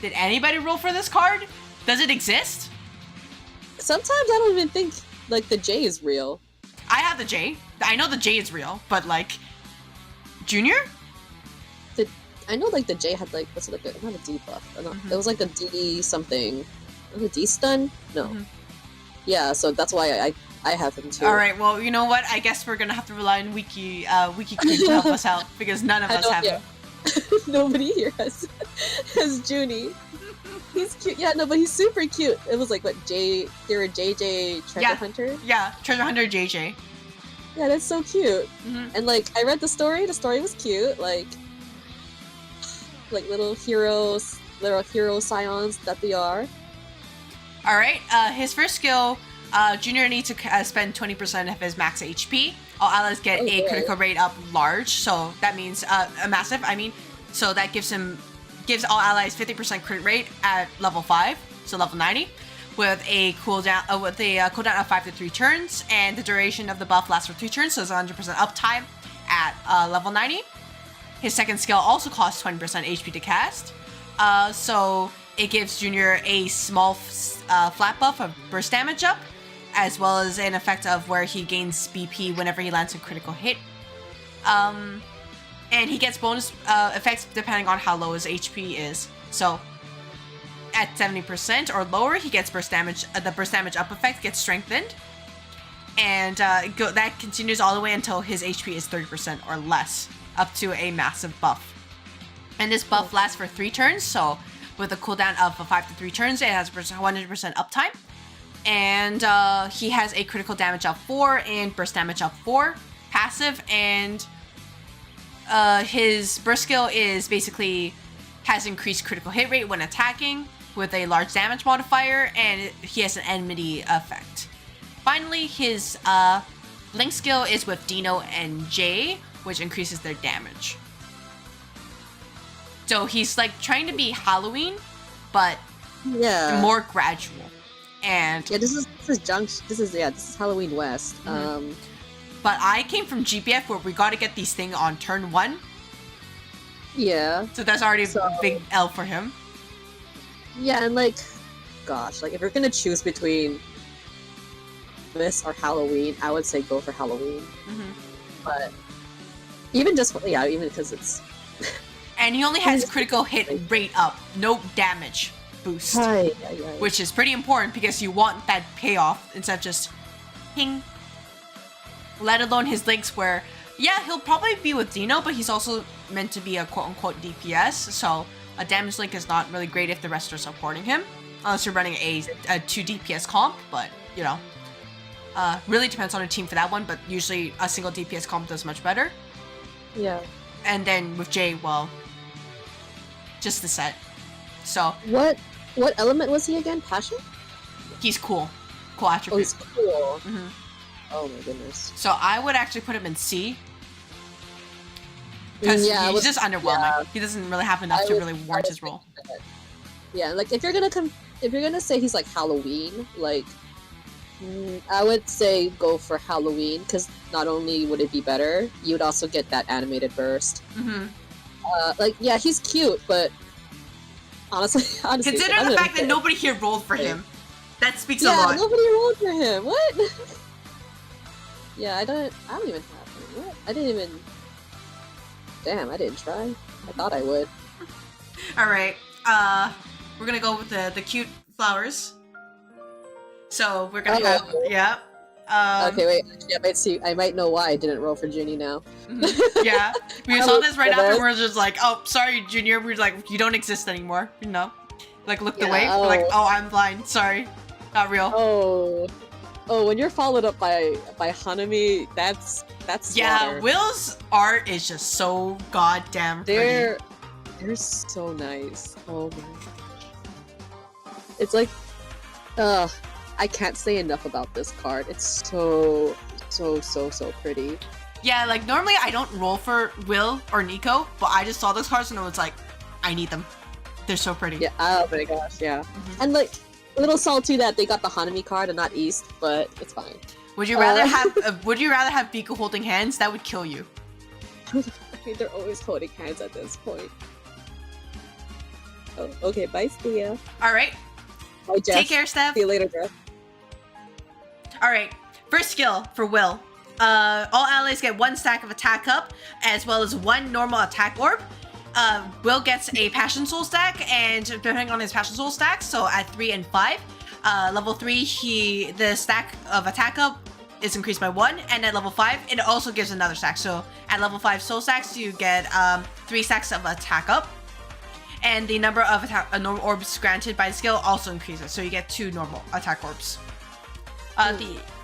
A: Did anybody roll for this card? Does it exist?
C: Sometimes I don't even think, like, the J is real.
A: I have the J. I know the J is real, but, like, Junior?
C: I know, like, the J had, like, what's it, like, not a debuff. It was, like, a D something. Was it D-stun? No. Yeah, so that's why I have him too.
A: Alright, well, you know what? I guess we're gonna have to rely on Wiki Queen to help us out, because none of us have him.
C: Nobody here has Junie. He's cute. Yeah, no, but he's super cute. It was like, what, you're a JJ treasure hunter?
A: Yeah, treasure hunter JJ.
C: Yeah, that's so cute.
A: Mm-hmm.
C: And like, I read the story. The story was cute. Like little hero scions that they are.
A: All right. His first skill, Junior needs to spend 20% of his max HP. All allies get a critical rate up large, so that means a massive. So that gives all allies 50% crit rate at level 5, so level 90, with a cooldown of 5 to 3 turns, and the duration of the buff lasts for 3 turns, so it's 100% uptime at level 90. His second skill also costs 20% HP to cast, so it gives Junior a small flat buff of burst damage up, as well as an effect of where he gains BP whenever he lands a critical hit. And he gets bonus effects depending on how low his HP is. So at 70% or lower, he gets burst damage. The burst damage up effect gets strengthened, and that continues all the way until his HP is 30% or less, up to a massive buff. And this buff lasts for 3 turns. So with a cooldown of 5 to 3 turns, it has 100% uptime. And he has a critical damage up 4 and burst damage up 4 passive, and his burst skill is basically has increased critical hit rate when attacking with a large damage modifier, and he has an enmity effect. Finally, his blink skill is with Dino and Jay, which increases their damage. So he's like trying to be Halloween, but more gradual. And
C: this is Halloween West.
A: Mm-hmm. But I came from GPF where we gotta get these things on turn 1.
C: Yeah.
A: So that's already a big L for him.
C: Yeah, and like, gosh, like if you're gonna choose between this or Halloween, I would say go for Halloween.
A: Mm-hmm.
C: But even because it's.
A: And he only has critical hit rate up, no damage boost. Which is pretty important because you want that payoff instead of just ping. Let alone his links where, he'll probably be with Dino, but he's also meant to be a quote-unquote DPS, so a damage link is not really great if the rest are supporting him, unless you're running a 2 DPS comp, but, really depends on the team for that one, but usually a single DPS comp does much better.
C: Yeah.
A: And then with Jay, just the set. So...
C: What element was he again? Passion?
A: He's cool. Cool attribute.
C: Oh, he's cool.
A: Mm-hmm.
C: Oh my goodness.
A: So I would actually put him in C. Because he's just underwhelming. Yeah. He doesn't really have enough to really warrant his role.
C: Yeah, like if you're gonna say he's like Halloween, like I would say go for Halloween, because not only would it be better, you would also get that animated burst.
A: Mm-hmm.
C: He's cute, but honestly,
A: consider the fact that nobody here rolled for him. That speaks a lot.
C: Yeah, nobody rolled for him. What? Yeah, I don't even have him. What? I didn't even... Damn, I didn't try. I thought I would.
A: Alright, we're gonna go with the cute flowers. So, we're gonna have... Yeah.
C: Okay, wait. I might know why I didn't roll for Junie now.
A: Mm-hmm. Yeah. We saw this right after, we're just like, oh, sorry, Junior. We're like, you don't exist anymore. Like, looked away. We're like, oh, I'm blind. Sorry. Not real.
C: Oh, when you're followed up by Hanami, that's
A: yeah, Will's art is just so goddamn pretty.
C: They're so nice. Oh my gosh. It's like I can't say enough about this card. It's so pretty.
A: Yeah, like normally I don't roll for Will or Nico, but I just saw those cards and I was like, I need them. They're so pretty.
C: Yeah, oh my gosh, yeah. Mm-hmm. And like a little salty that they got the Hanami card and not East, but it's fine.
A: Would you rather have Biku holding hands? That would kill you.
C: I mean, they're always holding hands at this point. Oh, okay, bye, Stia.
A: Alright.
C: Bye, Jeff.
A: Take care, Steph.
C: See you later, Jeff.
A: Alright, first skill for Will. All allies get 1 stack of attack up, as well as 1 normal attack orb. Will gets a Passion Soul stack, and depending on his Passion Soul stacks, so at 3 and 5, level 3, the stack of attack up is increased by 1, and at level 5, it also gives another stack. So at level 5 soul stacks, you get 3 stacks of attack up, and the number of normal orbs granted by the skill also increases. So you get 2 normal attack orbs.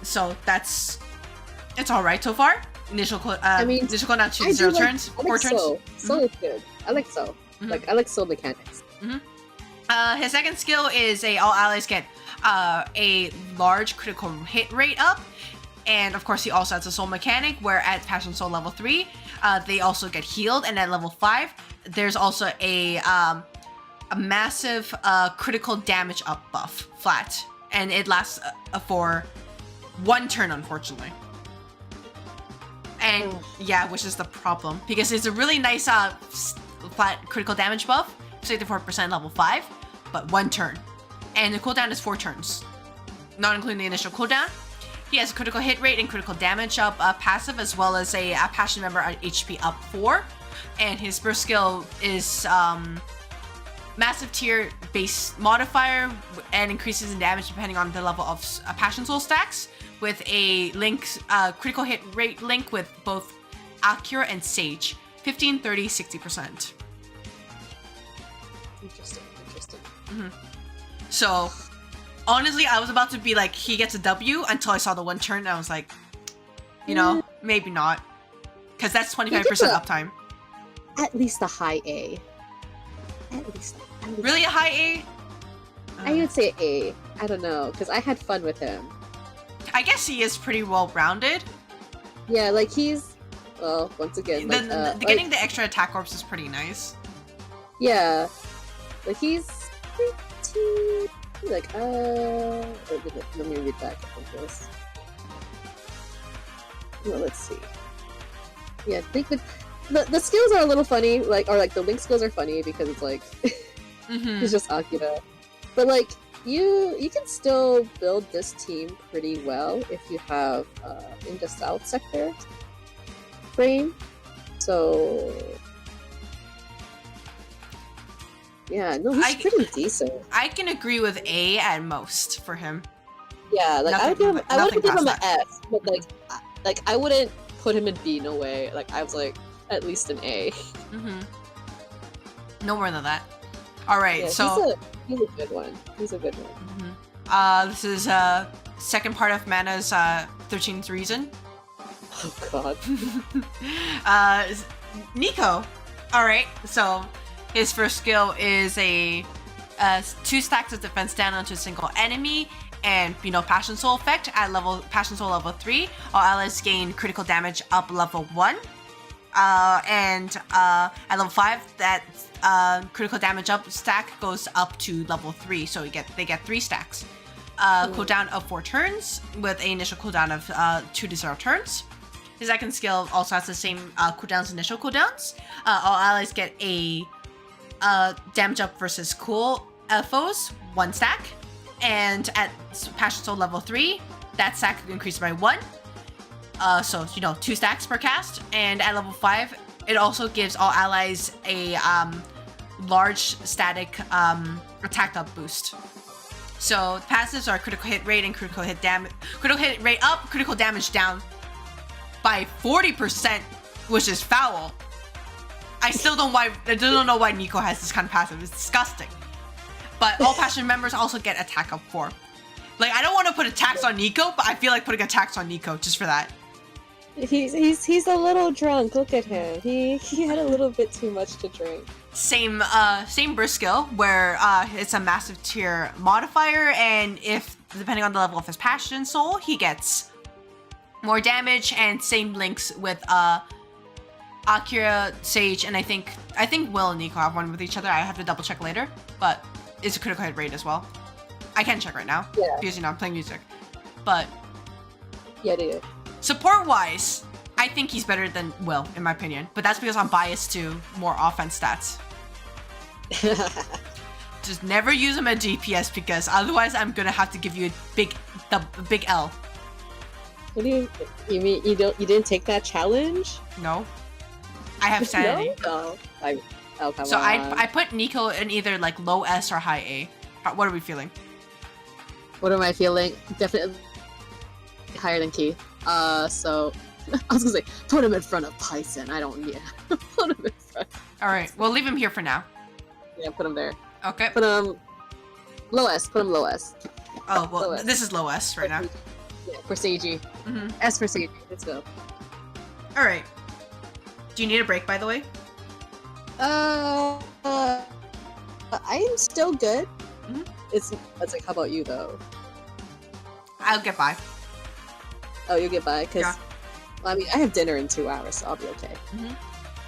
A: So it's all right so far. Initial cooldown to 0 turns, 4 turns.
C: Soul is good. I like Soul. Like I like Soul mechanics.
A: His second skill is all allies get a large critical hit rate up, and of course he also has a soul mechanic where at Passion Soul level 3, they also get healed, and at level 5, there's also a massive critical damage up buff flat, and it lasts for 1 turn, unfortunately. And yeah, which is the problem because it's a really nice flat critical damage buff, 64% level 5, but 1 turn. And the cooldown is 4 turns, not including the initial cooldown. He has a critical hit rate and critical damage up passive, as well as a passion member HP up 4. And his burst skill is massive tier base modifier and increases in damage depending on the level of passion soul stacks, with a critical hit rate link with both Akira and Sage, 15, 30, 60%.
C: Interesting.
A: So, honestly, I was about to be like, he gets a W until I saw the 1 turn, and I was like, you know, maybe not. Because that's 25% uptime.
C: At least a high A. At least.
A: Really a high A?
C: I would say A. I don't know, because I had fun with him.
A: I guess he is pretty well-rounded.
C: Yeah, like he's... Well, once again...
A: Getting the extra attack orbs is pretty nice.
C: Yeah. Like he's pretty... Like, let me read back on this. Well, let's see. Yeah, I think the skills are a little funny, like, or like the link skills are funny because it's like, it's just Akira. But like, you can still build this team pretty well if you have in the south sector frame. So yeah, no, he's pretty decent.
A: I can agree with A at most for him.
C: Yeah, like I would give him an S, but like I wouldn't put him in B, no way. Like I was like at least an A.
A: No more than that. All right,
C: yeah,
A: so
C: he's a good one. He's a good one.
A: This is second part of Mana's 13th reason.
C: Oh god.
A: Nico. All right, so his first skill is a 2 stacks of defense down onto a single enemy, and Passion Soul effect at Passion Soul level 3. All allies gain critical damage up level 1. And at level 5, that critical damage up stack goes up to level 3, so they get 3 stacks. Cooldown of 4 turns with an initial cooldown of 2 to 0 turns. His second skill also has the same cooldowns, initial cooldowns. All allies get a damage up versus cool foes, 1 stack. And at Passion Soul level 3, that stack increased by 1. So 2 stacks per cast. And at level 5, it also gives all allies a large static attack up boost. So passives are critical hit rate and critical hit rate up, critical damage down by 40%, which is foul. I still don't know why Nico has this kind of passive. It's disgusting. But all passion members also get attack up 4. Like, I don't want to put attacks on Nico, but I feel like putting attacks on Nico just for that.
C: He's a little drunk. Look at him. He had a little bit too much to drink.
A: Same burst skill where it's a massive tier modifier, and if depending on the level of his passion soul, he gets more damage, and same links with Akira, Sage, and I think Will and Nico have one with each other. I have to double check later, but it's a critical hit rate as well. I can check right now because I'm playing music, but
C: yeah, dude.
A: Support-wise, I think he's better than Will, in my opinion. But that's because I'm biased to more offense stats. Just never use him at DPS because otherwise I'm gonna have to give you a big L.
C: What do you mean you didn't take that challenge?
A: No. I have sanity.
C: No? Oh, come
A: so
C: on.
A: I put Nico in either like low S or high A. What are we feeling?
C: What am I feeling? Definitely higher than Keith. So I was gonna say put him in front of Tyson. I don't need put him in front.
A: All right, we'll leave him here for now.
C: Yeah, put him there.
A: Okay.
C: Put him low S. Put him low S.
A: Oh well,
C: low S.
A: this is low S right now.
C: Yeah, for Seiji.
A: Mm-hmm.
C: S for Seiji. Let's go.
A: All right. Do you need a break, by the way?
C: I am still good.
A: Mhm.
C: It's like, how about you though?
A: I'll get by.
C: Oh, you get by because
A: Yeah.
C: well, I mean I have dinner in 2 hours, so I'll be okay.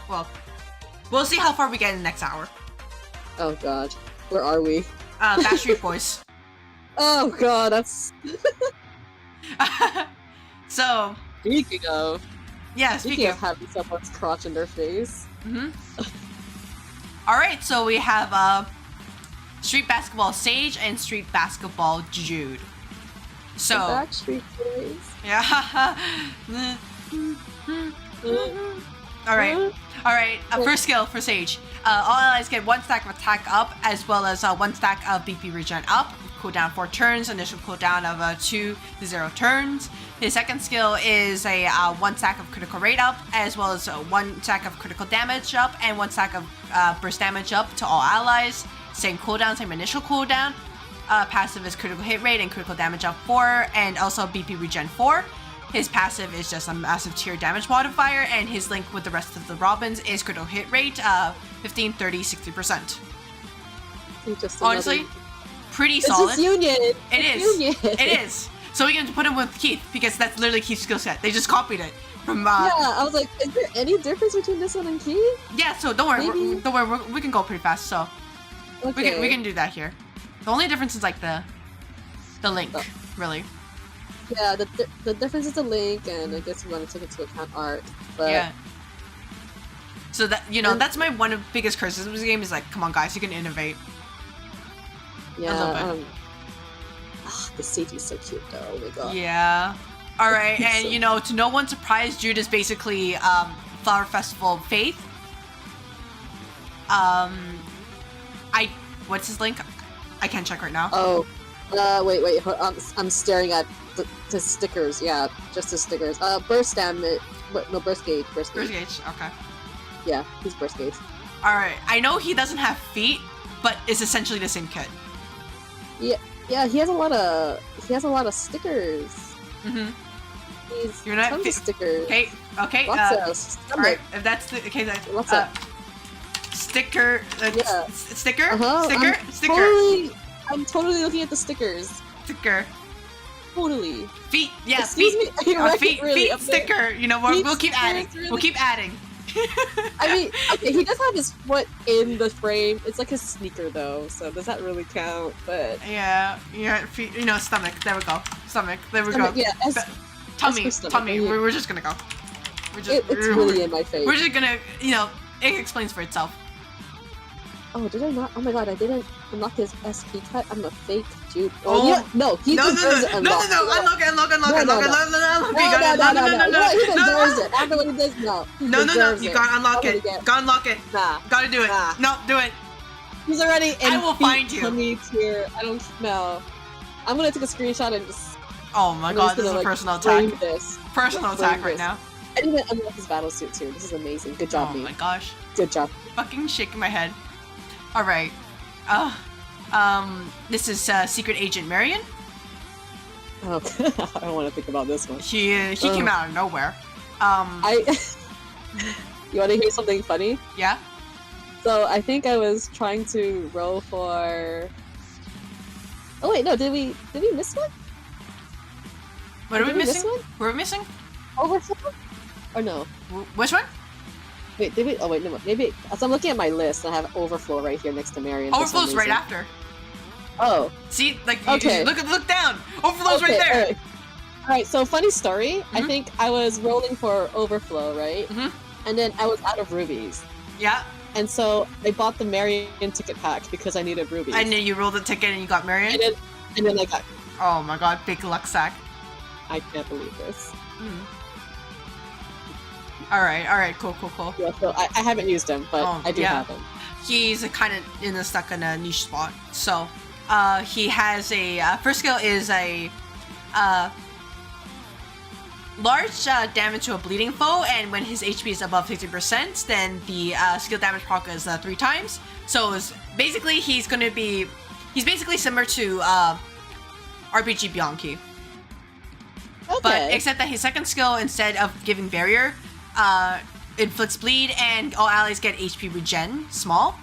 A: Well, we'll see how far we get in the next hour.
C: Oh God, where are we?
A: Backstreet Boys.
C: Oh God, that's
A: So,
C: speaking of.
A: yeah,
C: Speaking
A: speaking
C: of having someone's crotch in their face.
A: All right, so we have Street Basketball Sage and Street Basketball Jude. So,
C: Backstreet Boys.
A: yeah. All right. First skill for Sage. All allies get 1 stack of attack up, as well as 1 stack of BP regen up. Cooldown 4 turns. Initial cooldown of 2 to 0 turns. His second skill is a 1 stack of critical rate up, as well as 1 stack of critical damage up, and 1 stack of burst damage up to all allies. Same cooldown, same initial cooldown. Passive is critical hit rate and critical damage up 4, and also BP regen 4. His passive is just a massive tier damage modifier, and his link with the rest of the Robins is critical hit rate 15, 30, 60%. Honestly, pretty solid.
C: It's just Union.
A: It is.
C: Union.
A: It is. So we can put him with Keith because that's literally Keith's skill set. They just copied it from.
C: Yeah, I was like, is there any difference between this one and Keith?
A: Yeah. So don't worry.
C: Maybe.
A: Don't worry. We can go pretty fast. So
C: Okay.
A: we can do that here. The only difference is like the link,
C: Oh.
A: really.
C: Yeah, the difference is the link, and I guess we want to take into account art. But
A: Yeah. So that that's my one of biggest criticisms of the game is like, come on guys, you can innovate.
C: yeah, the CG is so cute though. Oh my God.
A: Yeah. All right, and
C: So-
A: to no one's surprise, Jude is basically Flower Festival of Faith. What's his link? I can't check right now.
C: Oh, wait. I'm staring at the stickers. Yeah, just the stickers. Burst damage. No, burst gauge. Burst
A: First
C: gauge.
A: gauge. Okay.
C: Yeah, he's burst gauge.
A: All right. I know he doesn't have feet, but it's essentially the same kit.
C: Yeah, he has a lot of stickers.
A: Mhm.
C: He's
A: You're not
C: tons of stickers.
A: Okay. Okay.
C: Lots of
A: All
C: stomach.
A: right. If that's the okay,
C: Lots of.
A: sticker.
C: Yeah.
A: Sticker.
C: Uh-huh.
A: Sticker.
C: I'm totally looking at the stickers.
A: Sticker.
C: Totally.
A: Feet. Yeah.
C: Excuse
A: feet.
C: me. You're right,
A: feet.
C: really,
A: Feet.
C: up there.
A: Sticker.
C: Feet
A: We'll keep adding.
C: stickers, really?
A: We'll keep adding.
C: I mean, okay, he does have his foot in the frame. It's like his sneaker though, so does that really count? But
A: Yeah, feet, stomach. There we go. Stomach. There we go.
C: yeah,
A: Tummy.
C: for stomach,
A: Tummy.
C: yeah.
A: We're just gonna go.
C: it's really in my face.
A: We're just gonna, it explains for itself.
C: Oh, did I not? Oh my God, I didn't unlock his SP cut. I'm a fake dude.
A: Oh.
C: Yeah, no, he
A: No.
C: deserves it.
A: Unlock it. Unlock it.
C: No. He deserves it. After what he does, no.
A: No. You gotta unlock it.
C: Get...
A: Gotta unlock it.
C: Nah.
A: Gotta do it.
C: Nah.
A: No, do it.
C: He's already in
A: I will find you.
C: tummy tier. I don't know. I'm gonna take a screenshot and just.
A: Oh my God, this is a personal attack. Personal attack right now.
C: I didn't even unlock his battle suit too. This is amazing. Good job,
A: Oh
C: me.
A: my gosh.
C: Good job.
A: Fucking shaking my head. All right. This is Secret Agent Marion.
C: Oh, I don't want to think about this one.
A: He came out of nowhere.
C: You want to hear something funny?
A: Yeah.
C: So I think I was trying to roll for. Oh wait, no. Did we miss one?
A: What are we
C: Did we miss
A: missing?
C: one?
A: What are we missing?
C: Overflow? Or no?
A: Which one?
C: Wait, did we? Oh wait, no. Maybe. So I'm looking at my list. And I have Overflow right here next to Marion. for some
A: Overflow's right
C: reason.
A: after.
C: Oh.
A: See, like,
C: Okay.
A: look down. Overflow's right there.
C: All right. So funny story. I think I was rolling for Overflow, right? And then I was out of rubies.
A: Yeah.
C: And so I bought the Marion ticket pack because I needed rubies.
A: And then you rolled the ticket and you got Marion.
C: And then I got.
A: Oh my God, big luck sack.
C: I can't believe this.
A: All right, cool.
C: Yeah, so I haven't used him, but I do
A: yeah.
C: have him.
A: He's kind of stuck in a niche spot. So, he has a first skill is a large damage to a bleeding foe, and when his HP is above 50%, then the skill damage proc is 3 times. So it's basically he's basically similar to RPG Bianchi.
C: Okay.
A: But except that his second skill, instead of giving barrier, inflicts bleed, and all allies get HP regen small.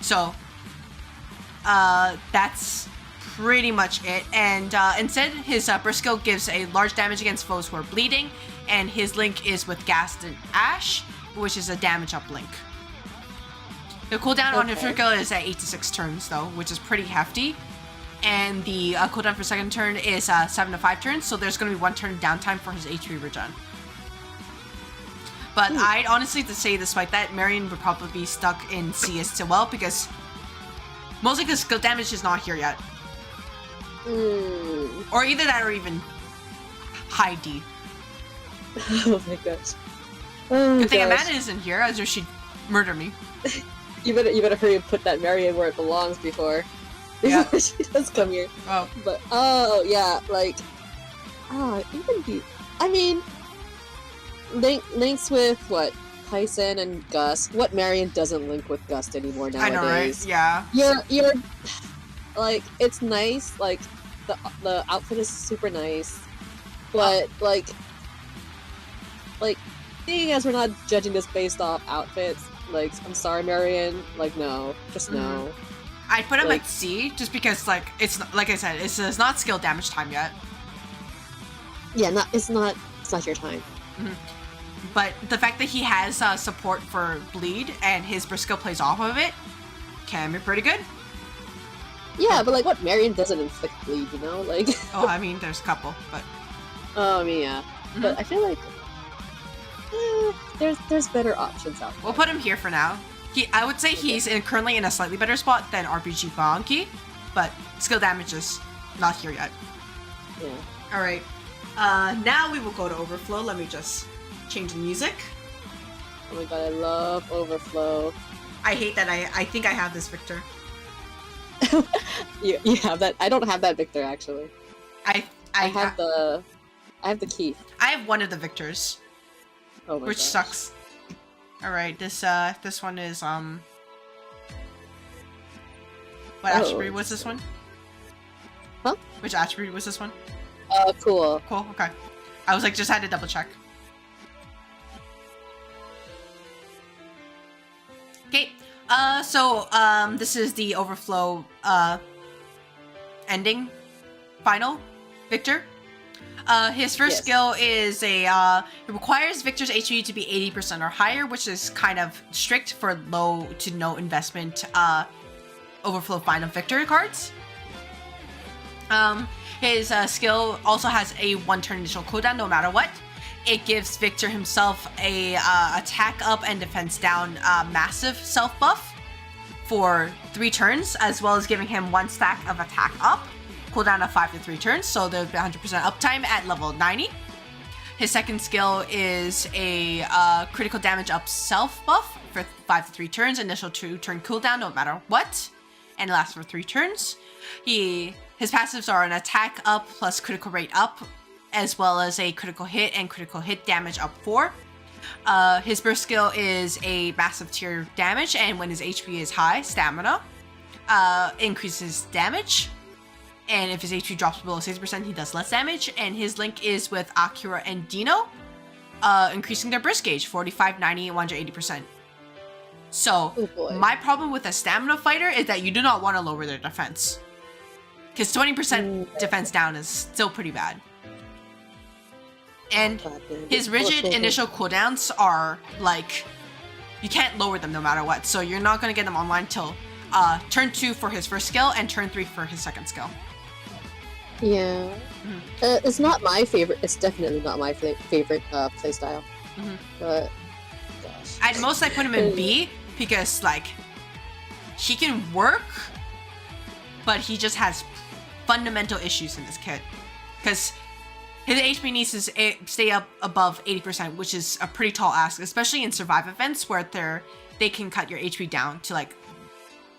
A: So that's pretty much it. And instead, his burst skill gives a large damage against foes who are bleeding, and his link is with Ghast and Ash, which is a damage up link. The cooldown on his first skill is at 8 to 6 turns, though, which is pretty hefty. And the cooldown for second turn is 7 to 5 turns, so there's going to be 1 turn downtime for his HP regen. But I'd honestly to say, despite that, Marion would probably be stuck in C as well, because mostly because skill damage is not here yet. Or either that or even high D.
C: Oh my gosh. Oh,
A: good thing Amanda isn't here, as or she'd murder me.
C: You better hurry and put that Marion where it belongs before she does come here.
A: Oh.
C: But yeah, like links with what? Tyson and Gus. What Marion doesn't link with Gus anymore nowadays?
A: I know, right? Yeah.
C: You're like, it's nice, like the outfit is super nice. But like seeing as we're not judging this based off outfits, like, I'm sorry, Marion, like, no, just no.
A: I'd put him at C, just because, like, it's not, like I said, it's not skill damage time yet.
C: Yeah, it's not your time.
A: But the fact that he has support for bleed and his burst skill plays off of it can be pretty good.
C: Yeah, but like, what Marion doesn't inflict bleed, you know, like.
A: Oh, I mean, there's a couple, but.
C: Oh, I mean, yeah, but I feel like there's better options out there.
A: We'll put him here for now. I would say he's currently in a slightly better spot than RPG Bianchi, but skill damage is not here yet.
C: Yeah.
A: All right. Now we will go to Overflow. Let me just change the music.
C: Oh my god, I love Overflow.
A: I hate that I think I have this Victor.
C: you have that? I don't have that Victor, actually.
A: I
C: have the Keith.
A: I have one of the Victors.
C: Oh my
A: which
C: gosh.
A: sucks. All right, this one is what attribute was this one?
C: Huh?
A: Which attribute was this one?
C: Cool.
A: Cool. Okay. I was like, just had to double check. Okay. So this is the Overflow ending final Victor. His first skill is it requires Victor's HP to be 80% or higher, which is kind of strict for low to no investment Overflow final Victor cards. His skill also has a 1-turn initial cooldown no matter what. It gives Victor himself a attack up and defense down massive self buff for 3 turns, as well as giving him 1 stack of attack up. Cooldown of 5 to 3 turns, so there'll be 100% uptime at level 90. His second skill is a critical damage up self buff for 5 to 3 turns, initial 2-turn cooldown no matter what, and lasts for 3 turns. His passives are an attack up plus critical rate up, as well as a critical hit and critical hit damage up 4. His burst skill is a massive tier damage, and when his HP is high, stamina increases damage. And if his HP drops below 60%, he does less damage. And his link is with Akira and Dino, increasing their burst gauge, 45, 90, and 180%. So, my problem with a stamina fighter is that you do not want to lower their defense. Because 20% defense down is still pretty bad. And his rigid initial cooldowns are, like, you can't lower them no matter what. So you're not going to get them online till turn 2 for his first skill and turn 3 for his second skill.
C: Yeah. It's not my favorite. It's definitely not my favorite playstyle. But, gosh.
A: I'd most like put him in B, because, like, he can work, but he just has fundamental issues in this kit. Because his HP needs to stay up above 80%, which is a pretty tall ask, especially in survive events where they can cut your HP down to like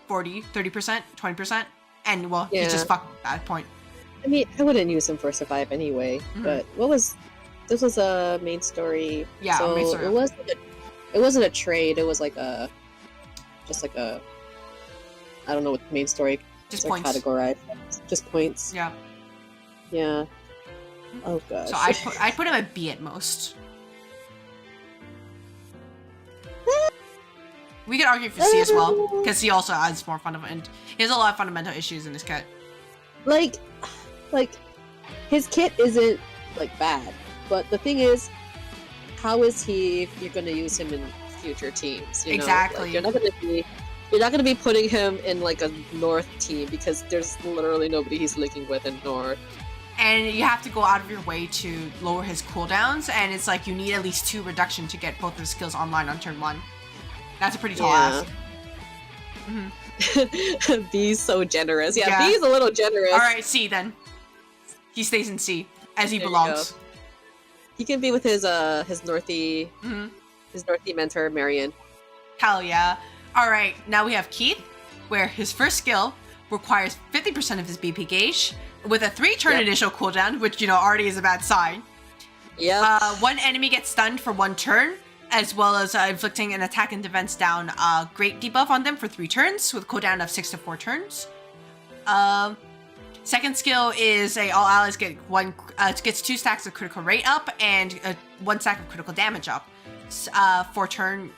A: 40, 30%, 20%, and well, he's just fucked at that point.
C: I mean, I wouldn't use him for survive anyway. But this was a main story.
A: Yeah,
C: so
A: main story.
C: It wasn't a trade. It was like just like a, I don't know what the main story.
A: Just points.
C: Categorized. Just points.
A: Yeah.
C: Yeah. Oh gosh.
A: So I put him at B at most. We could argue for C as well, because C also adds more fundamental. He has a lot of fundamental issues in his kit.
C: Like his kit isn't like bad, but the thing is, how is he if you're gonna use him in future teams? You know?
A: Exactly.
C: Like, you're not gonna be putting him in like a North team because there's literally nobody he's linking with in North.
A: And you have to go out of your way to lower his cooldowns, and it's like you need at least 2 reduction to get both of his skills online on turn 1. That's a pretty tall ask.
C: B's so generous. Yeah, B's a little generous.
A: Alright, C then. He stays in C, as he belongs.
C: He can be with his Northy his Northy mentor, Marion.
A: Hell yeah. Alright, now we have Keith, where his first skill requires 50% of his BP gauge, with a 3-turn initial cooldown, which, you know, already is a bad sign.
C: Yeah.
A: One enemy gets stunned for 1 turn, as well as inflicting an attack and defense down great debuff on them for 3 turns, with cooldown of 6 to 4 turns. Second skill is all allies get gets 2 stacks of critical rate up and 1 stack of critical damage up. 4 turn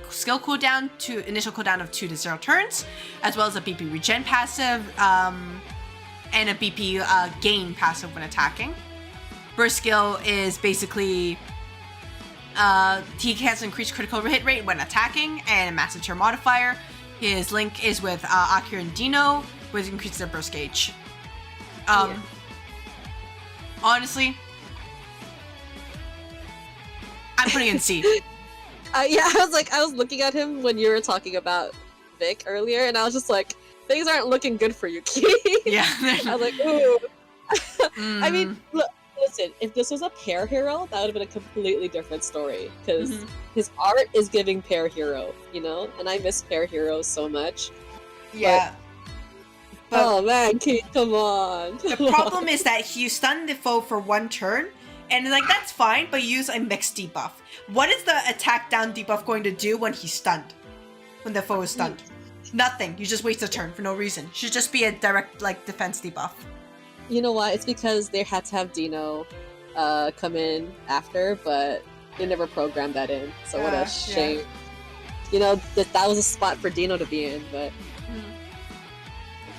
A: skill cooldown to initial cooldown of 2 to 0 turns, as well as a BP regen passive and a BP gain passive when attacking. Burst skill is basically he has increased critical hit rate when attacking and a massive tier modifier. His link is with Akira and Dino, which increases their burst gauge. Honestly, I'm putting in C.
C: Yeah, I was looking at him when you were talking about Vic earlier, and I was just like, things aren't looking good for you, Keith.
A: Yeah.
C: I was like, ooh. I mean, look, listen, if this was a pair hero, that would have been a completely different story, because his art is giving pair hero, you know? And I miss pair heroes so much.
A: Yeah.
C: But, oh man, Keith, come on.
A: The problem is that you stun the foe for 1 turn, and like, that's fine, but you use a mixed debuff. What is the attack down debuff going to do when he's stunned? When the foe is stunned? Nothing. You just waste a turn for no reason. Should just be a direct, like, defense debuff.
C: You know what? It's because they had to have Dino come in after, but they never programmed that in. So what a shame. Yeah. You know, that was a spot for Dino to be in, but...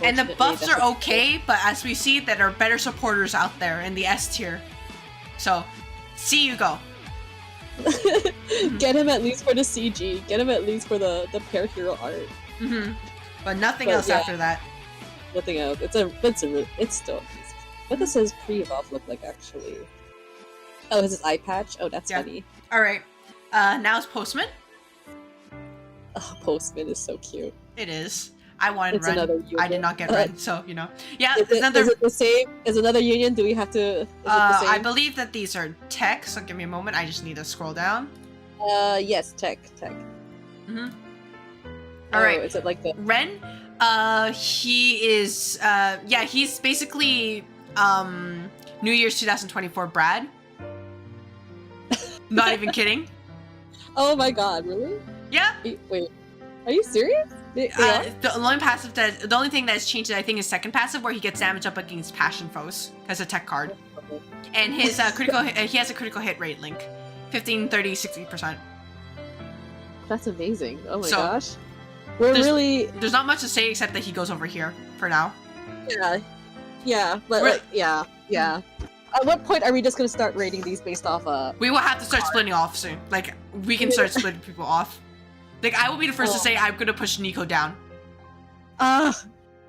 A: And the buffs are okay, but as we see, there are better supporters out there in the S tier. So, C you go.
C: Get him at least for the CG. Get him at least for the pair hero art.
A: But nothing else after that.
C: Nothing else. It's still. What does his pre-evolve look like, actually? Oh, is his eye patch? Oh, that's funny.
A: Alright. Now it's Postman.
C: Oh, Postman is so cute.
A: It is. I wanted
C: it's
A: Ren. I did not get Ren, so, you know. Yeah,
C: is it the same? Is another union? Do we have to...
A: I believe that these are tech, so give me a moment. I just need to scroll down.
C: Yes, tech.
A: Alright.
C: Is it like the...
A: Ren, he is, he's basically, New Year's 2024 Brad. Not even kidding.
C: Oh my god, really?
A: Yeah.
C: Wait, are you serious?
A: The only thing that's changed, I think, is second passive, where he gets damage up against passion foes as a tech card. And his he has a critical hit rate link, 15, 30, 60%.
C: That's amazing. Oh my gosh. There's
A: not much to say except that he goes over here for now.
C: Yeah, but yeah. At what point are we just gonna start rating these based off
A: we will have to start splitting off soon. Like, we can start splitting people off. Like, I will be the first to say I'm gonna push Nico down.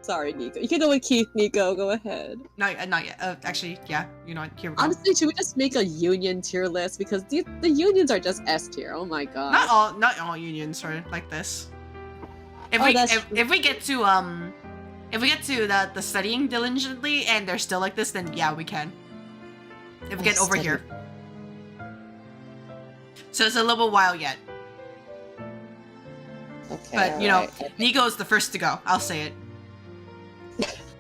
C: Sorry, Nico. You can go with Keith, Nico. Go ahead.
A: Not yet. Actually, yeah. You know what? Here we go.
C: Honestly, should we just make a union tier list? Because the unions are just S tier. Oh my god.
A: Not all unions are like this. If we get to the studying diligently and they're still like this, then yeah, we can. If we get over here. So it's a little while yet.
C: Okay,
A: but, you know, Nico's the first to go. I'll say it.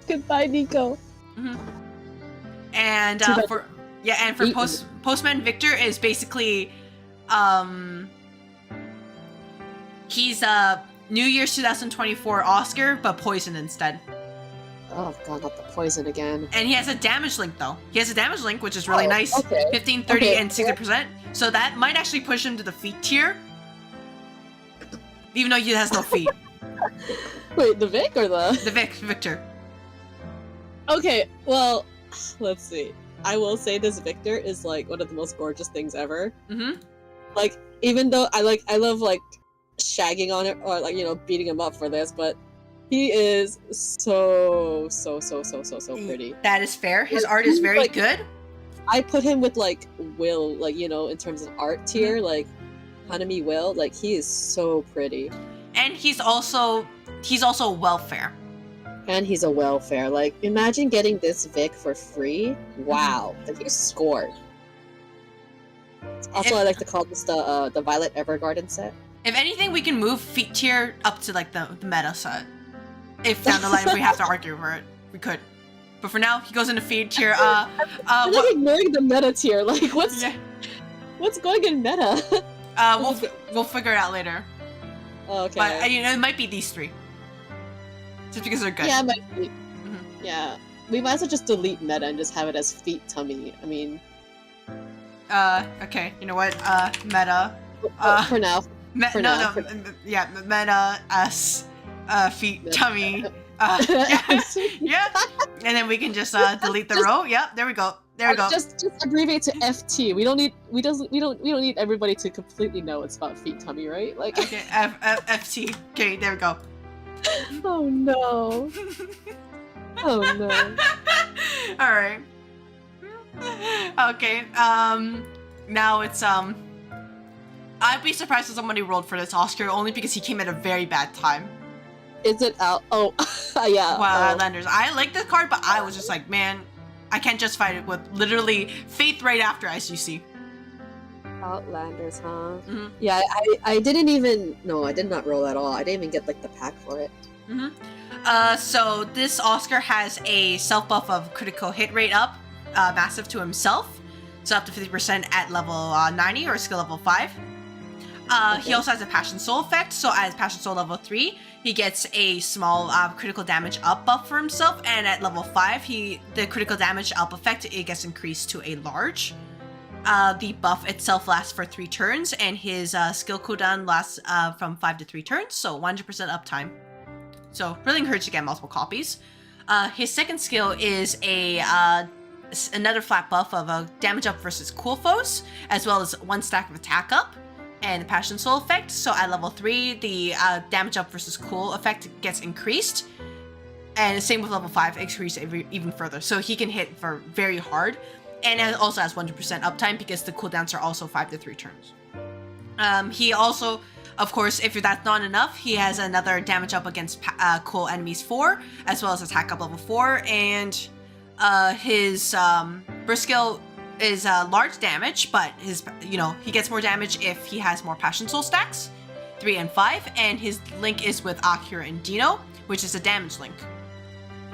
C: Goodbye, Nico.
A: And for Postman Victor is basically he's New Year's 2024 Oscar, but poison instead.
C: Oh god, not the poison again.
A: And he has a damage link though. He has a damage link, which is really nice.
C: Okay.
A: 15, 30, and 60%. So that might actually push him to the feet tier. Even though he has no feet.
C: Wait, the Vic or the
A: Victor.
C: Okay, well, let's see. I will say this Victor is like one of the most gorgeous things ever.
A: Mm-hmm.
C: Like, even though I love like shagging on it or like, you know, beating him up for this, but he is so pretty.
A: That is fair. His art is very good.
C: I put him with like Will, like, you know, in terms of art tier, like Hanami Will, like he is so pretty.
A: And he's also welfare.
C: And he's a welfare. Like, imagine getting this Vic for free. Wow, like you scored. Also, I like to call this the Violet Evergarden set.
A: If anything, we can move feet tier up to like the meta set. If down the line if we have to argue over it, we could. But for now, he goes into feet tier.
C: I'm like ignoring the meta tier. Like, what's going in meta?
A: We'll figure it out later.
C: Okay.
A: But you know, it might be these three. Just because they're good.
C: Yeah, it might be. Mm-hmm. Yeah, we might as well just delete meta and just have it as feet tummy. I mean.
A: Okay. You know what? Meta.
C: For now.
A: Yeah, meta us. Feet tummy. Yeah. And then we can just delete the row. Yep. There we go. There we go.
C: Just abbreviate to FT. We don't need everybody to completely know it's about feet tummy, right? Like.
A: Okay. FT. Okay. There we go.
C: Oh no. Oh no.
A: All right. Okay. Now it's I'd be surprised if somebody rolled for this Oscar only because he came at a very bad time.
C: Is it out? Oh, yeah.
A: Wow, Outlanders. I like the card, but I was just like, man, I can't justify it with literally Faith right after ICC.
C: Outlanders, huh?
A: Mm-hmm.
C: Yeah, I didn't even. No, I did not roll at all. I didn't even get like the pack for it.
A: Mm-hmm. So this Oscar has a self buff of critical hit rate up, massive to himself, so up to 50% at level 90 or skill level 5. Okay. He also has a Passion Soul effect, so at Passion Soul level 3, he gets a small critical damage up buff for himself, and at level 5, the critical damage up effect, it gets increased to a large. The buff itself lasts for 3 turns, and his skill cooldown lasts from 5 to 3 turns, so 100% uptime. So really encouraged to get multiple copies. His second skill is another flat buff of a damage up versus cool foes, as well as 1 stack of attack up, and the Passion Soul effect. So at level 3, the damage up versus cool effect gets increased, and the same with level 5, increased even further. So he can hit for very hard, and it also has 100% uptime because the cooldowns are also 5 to 3 turns. He also, of course, if that's not enough, he has another damage up against cool enemies 4, as well as attack up level 4, and his burst skill is large damage, but he gets more damage if he has more Passion Soul stacks, 3 and 5, and his link is with Akira and Dino, which is a damage link.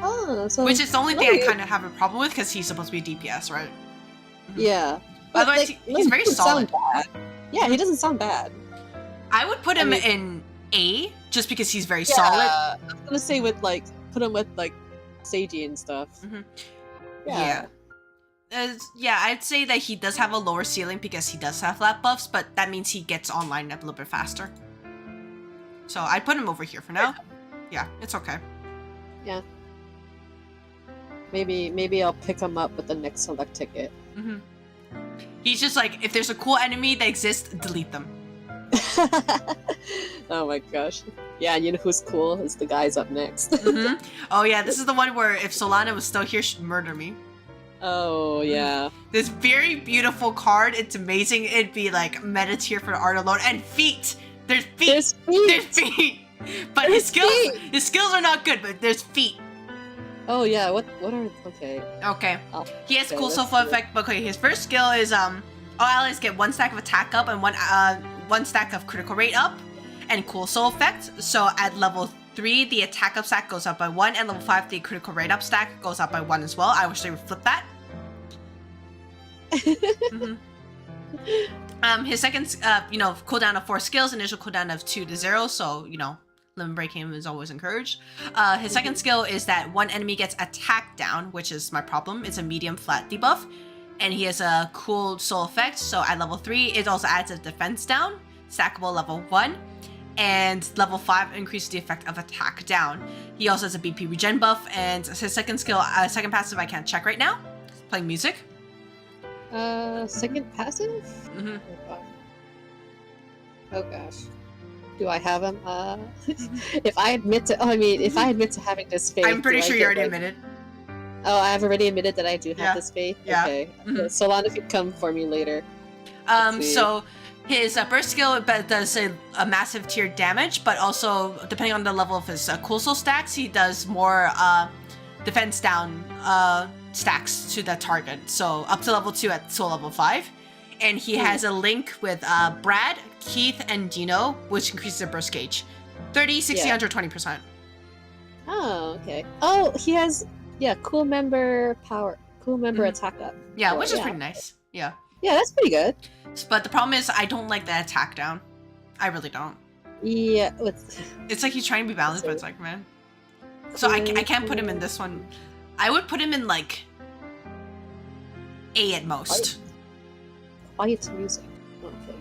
C: Oh, so
A: which is the only thing I kind of have a problem with because he's supposed to be DPS, right?
C: Yeah.
A: Otherwise, he's very solid.
C: Yeah, he doesn't sound bad.
A: I would put him in A just because he's very solid.
C: I was gonna say put him with Seiji and stuff.
A: Mm-hmm.
C: Yeah.
A: I'd say that he does have a lower ceiling because he does have flat buffs, but that means he gets online a little bit faster. So I'd put him over here for now. Yeah, it's okay.
C: Yeah. Maybe I'll pick him up with the next select ticket.
A: Mm-hmm. He's just like, if there's a cool enemy that exists, delete them.
C: Oh my gosh. Yeah, and you know who's cool? Is the guys up next.
A: Mm-hmm. Oh yeah, this is the one where if Solana was still here, she'd murder me.
C: Oh yeah.
A: This very beautiful card, it's amazing. It'd be like meta tier for the art alone. And feet! There's feet! There's feet! But his skills are not good, but there's feet.
C: Oh yeah, what are okay.
A: Okay. He has cool self effect, but okay, his first skill is all allies get 1 stack of attack up and one stack of critical rate up, and cool soul effect. So at level 3, the attack up stack goes up by 1, and level 5, the critical rate up stack goes up by 1 as well. I wish they would flip that. His second, cooldown of 4 skills, initial cooldown of 2 to 0. So limit break him is always encouraged. His second skill is that one enemy gets attack down, which is my problem. It's a medium flat debuff, and he has a cool soul effect. So at level 3, it also adds a defense down, stackable level 1. And level 5 increases the effect of attack down. He also has a BP regen buff, and his second skill, second passive, I can't check right now. He's playing music.
C: Second passive? Oh gosh. Do I have him? If I admit to having this faith,
A: I'm pretty sure you already admitted.
C: Oh, I have already admitted that I do have this faith.
A: Yeah.
C: Okay. Solana could come for me later.
A: So his burst skill does a massive tiered damage, but also depending on the level of his cool soul stacks, he does more defense down stacks to the target. So up to level 2 at soul level 5. And he has a link with Brad, Keith, and Dino, which increases the burst gauge. 30, 60, 120%.
C: Oh, okay. Oh, he has, cool member power. Cool member attack up.
A: Yeah, which is pretty nice. Yeah.
C: Yeah, that's pretty good.
A: But the problem is I don't like the attack down. I really don't.
C: Yeah.
A: It's like he's trying to be balanced, but it's like, man. So I can't put him in this one. I would put him in like A at most.
C: Quiet music. Okay.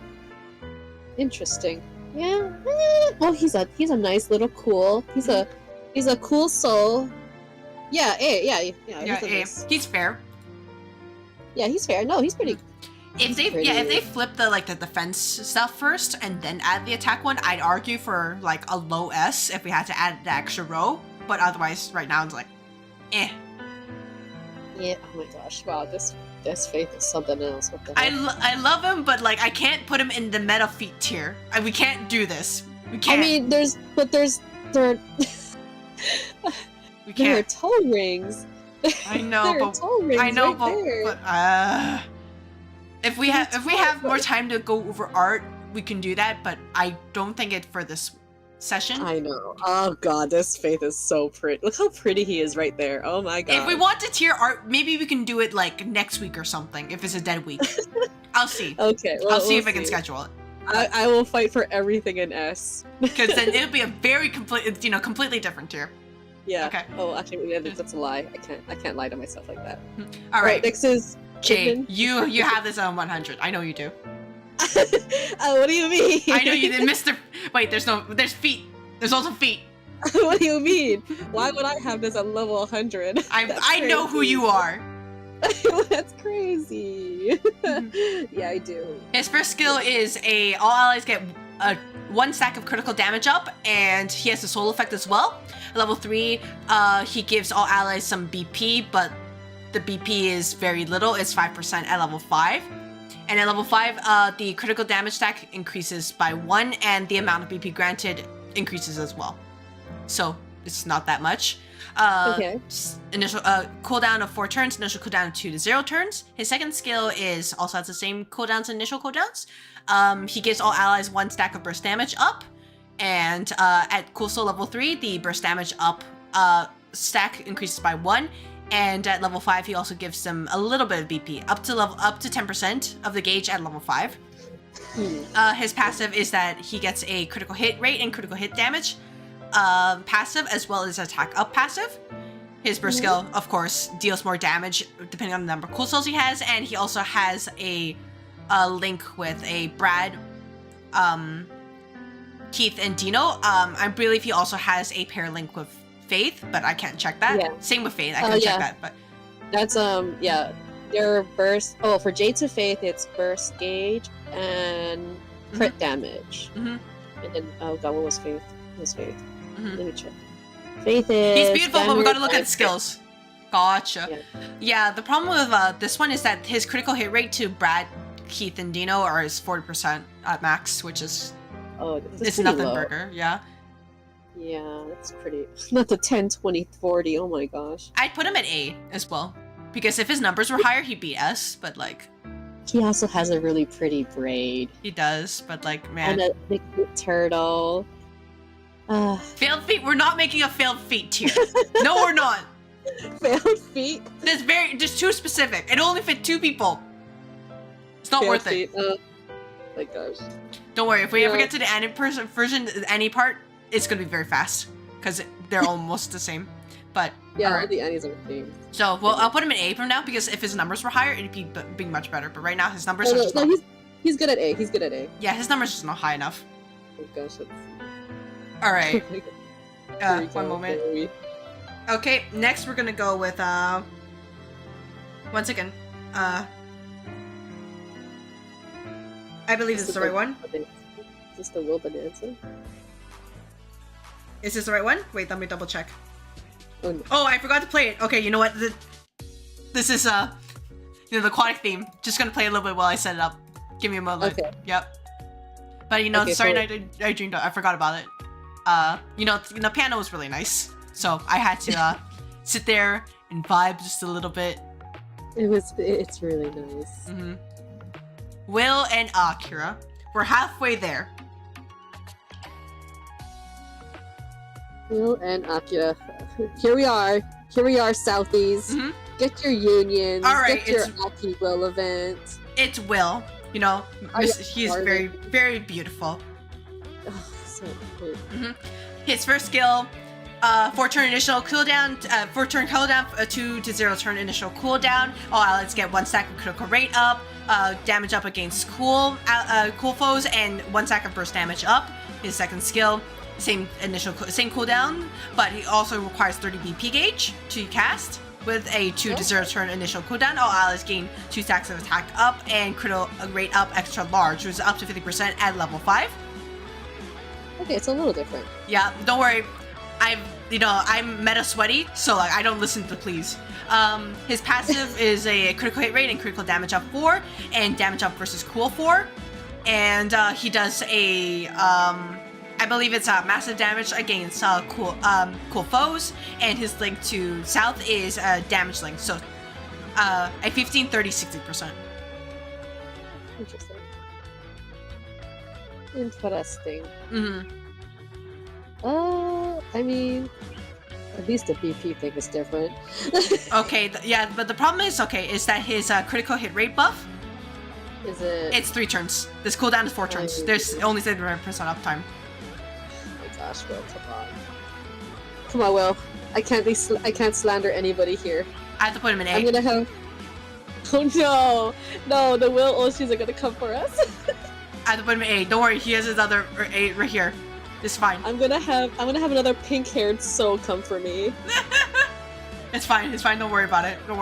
C: Interesting. Yeah. Well, he's a nice little cool. He's a cool soul. Yeah. A. Yeah.
A: He's fair.
C: Yeah, he's fair. No, he's pretty.
A: If they flip the defense stuff first and then add the attack one, I'd argue for like a low S if we had to add the extra row. But otherwise, right now it's like, eh.
C: Yeah. Oh my gosh. Wow. This faith is something else. What the heck?
A: I love him, but like I can't put him in the meta feat tier. We can't do this. We can't.
C: I mean, there are toe rings.
A: I know, but if we have more time to go over art, we can do that. But I don't think it for this session.
C: I know. Oh god, this faith is so pretty. Look how pretty he is right there. Oh my god.
A: If we want to tier art, maybe we can do it like next week or something. If it's a dead week, I'll see.
C: Okay,
A: I'll see if I can schedule it.
C: I will fight for everything in S.
A: Because then it'll be a very completely different tier.
C: Yeah.
A: Okay.
C: Oh, actually, that's a lie. I can't lie to myself like that.
A: All right.
C: Next is
A: Jay. You have this on 100. I know you do.
C: What do you mean?
A: I know you did, Mr. Wait, there's feet. There's also feet.
C: What do you mean? Why would I have this at level 100?
A: I know who you are.
C: That's crazy. Yeah, I do.
A: His first skill is all allies get 1 stack of critical damage up, and he has a soul effect as well. At level 3, he gives all allies some BP, but the BP is very little. It's 5% at level 5. And at level 5, the critical damage stack increases by 1, and the amount of BP granted increases as well. So it's not that much.
C: Okay.
A: Initial cooldown of 4 turns, initial cooldown of 2 to 0 turns. His second skill also has the same cooldowns as initial cooldowns. He gives all allies 1 stack of burst damage up, and at cool soul level 3, the burst damage up stack increases by 1. And at level 5, he also gives them a little bit of BP, up to 10% of the gauge at level 5. His passive is that he gets a critical hit rate and critical hit damage passive, as well as attack up passive. His burst skill, of course, deals more damage depending on the number of cool souls he has, and he also has a link with a Brad, Keith, and Dino. I believe he also has a pair link with Faith, but I can't check that.
C: Yeah.
A: Same with Faith, I can check that. But
C: that's their burst. Oh, for Jade to Faith, it's burst gauge and crit damage. And then oh god, what was Faith? What was Faith? Let me check. Faith is.
A: He's beautiful, but we gotta look at the skills. Gotcha. Yeah, the problem with this one is that his critical hit rate to Brad, Keith, and Dino is 40% at max, which is it's nothing
C: low.
A: burger. Yeah.
C: Yeah, that's pretty. Not the 10, 20, 40. Oh my gosh.
A: I'd put him at A as well, because if his numbers were higher, he'd be S. But like,
C: he also has a really pretty braid.
A: He does, but like, man.
C: And a big turtle.
A: Failed feet. We're not making a failed feet tier. No, we're not.
C: Failed feet.
A: That's just too specific. It only fit 2 people. It's not worth it.
C: Oh my gosh.
A: Don't worry, if we ever get to the anime version, any part, it's gonna be very fast because they're almost the same. But
C: yeah, all the Annies are the same.
A: So well, I'll put him in A from now because if his numbers were higher, it'd be much better. But right now, his numbers are just not.
C: He's good at A. He's good at A.
A: Yeah, his numbers are just not high enough.
C: Oh gosh.
A: All right. One moment. Okay, next we're gonna go with 1 second. I believe this is the right one.
C: Is this the Will Bonanza?
A: Is this the right one? Wait, let me double check.
C: Oh, no.
A: Oh, I forgot to play it. Okay, you know what? This is the aquatic theme. Just gonna play a little bit while I set it up. Give me a moment. Okay. Yep. But sorry, I dreamed. I forgot about it. Piano was really nice, so I had to sit there and vibe just a little bit.
C: It's really nice.
A: Mm-hmm. Will and Akira. We're halfway there.
C: Will and Akira. Here we are, Southies.
A: Mm-hmm.
C: Get your unions.
A: All right,
C: get your Aki Will event.
A: It's Will. He's very, very beautiful.
C: Oh, so good.
A: Mm-hmm. His first skill, 4-turn initial cooldown, 4-turn cooldown, 2 to 0 turn initial cooldown. Let's get 1 stack of critical rate up, damage up against cool foes, and 1 stack of burst damage up. His second skill, same cooldown, but he also requires 30 BP gauge to cast. With a 2 to 0 turn initial cooldown, all allies gain 2 stacks of attack up and critical rate up extra large, which is up to 50% at level 5.
C: Okay, it's a little different.
A: Yeah, don't worry. I'm meta sweaty, so I don't listen to please. His passive is a critical hit rate and critical damage up 4, and damage up versus cool 4. And he does a I believe it's massive damage against cool foes, and his link to South is damage link, so a 15, 30, 60%.
C: Interesting.
A: Mm-hmm.
C: I mean, at least the BP thing is different.
A: Okay, but the problem is that his critical hit rate buff.
C: Is it?
A: It's 3 turns. This cooldown is 4 turns. There's only 70% uptime.
C: Gosh, Will, come on, Will. I can't slander anybody here.
A: I have to put him in A.
C: I'm gonna have. Oh no, the Will Oshis are gonna come for us.
A: I have to put him in A. Don't worry, he has his other A right here. It's fine. I'm gonna have
C: another pink-haired soul come for me.
A: It's fine. Don't worry about it. I'm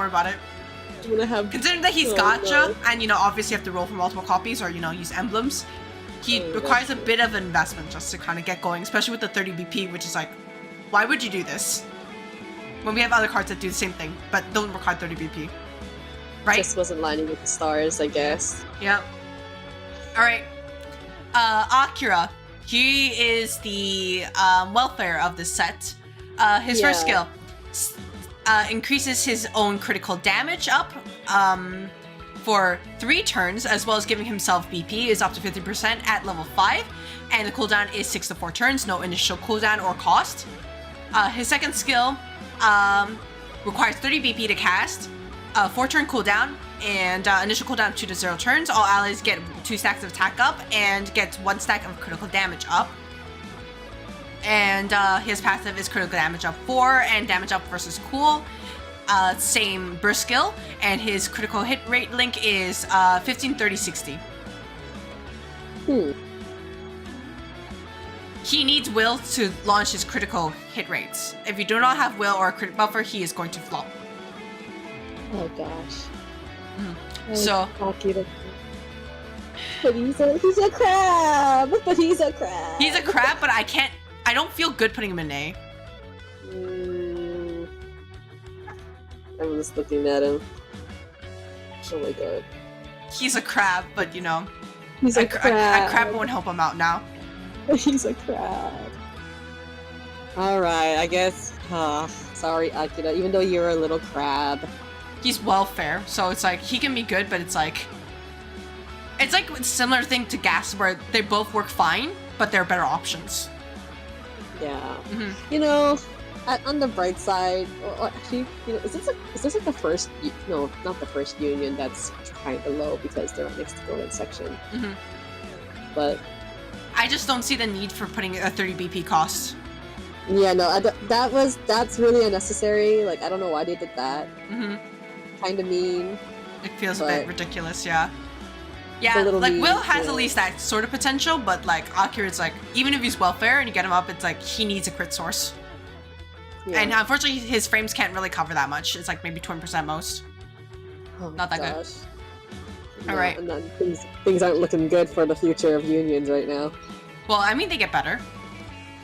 C: gonna have.
A: Considering that he's gacha, and obviously you have to roll for multiple copies or use emblems. He requires a bit of investment just to kind of get going, especially with the 30 BP, which is like, why would you do this? When we have other cards that do the same thing, but don't require 30 BP. Right?
C: Just wasn't lining with the stars, I guess.
A: Yep. Alright. Akira. He is the welfare of this set. His first skill increases his own critical damage up for 3 turns, as well as giving himself BP is up to 50% at level 5, and the cooldown is 6 to 4 turns, no initial cooldown or cost. His second skill requires 30 BP to cast, 4-turn cooldown, and initial cooldown 2 to 0 turns. All allies get 2 stacks of attack up and gets 1 stack of critical damage up. And his passive is critical damage up 4 and damage up versus cool. Same burst skill, and his critical hit rate link is 15, 30, 60. He needs Will to launch his critical hit rates. If you do not have Will or a crit buffer, he is going to flop.
C: Oh gosh.
A: So.
C: But he's a crab. He's a crab,
A: but I don't feel good putting him in A.
C: I'm just looking at him. Oh my god.
A: He's a crab, but
C: he's a crab.
A: A crab won't help him out now.
C: He's a crab. Alright, I guess. Sorry, Akira, even though you're a little crab.
A: He's welfare, so it's like, he can be good, but it's like a similar thing to Gas, where they both work fine, but they're better options.
C: Yeah.
A: Mm-hmm.
C: on the bright side, well, actually, you know, is this like the first? No, not the first union that's kind of low because they're next to the section.
A: Mm-hmm.
C: But
A: I just don't see the need for putting a 30 BP cost.
C: yeah, no, that's really unnecessary. Like, I don't know why they did that.
A: Mm-hmm.
C: Kind of mean.
A: It feels a bit ridiculous, yeah. Yeah,
C: a little
A: like
C: mean,
A: Will has
C: yeah.
A: at least that sort of potential, but like Akira's like, even if he's welfare and you get him up, it's like he needs a crit source.
C: Yeah.
A: And unfortunately, his frames can't really cover that much. It's like maybe 20% most.
C: Oh,
A: Not that good.
C: No,
A: All right.
C: and then things aren't looking good for the future of unions right now.
A: Well, I mean, they get better.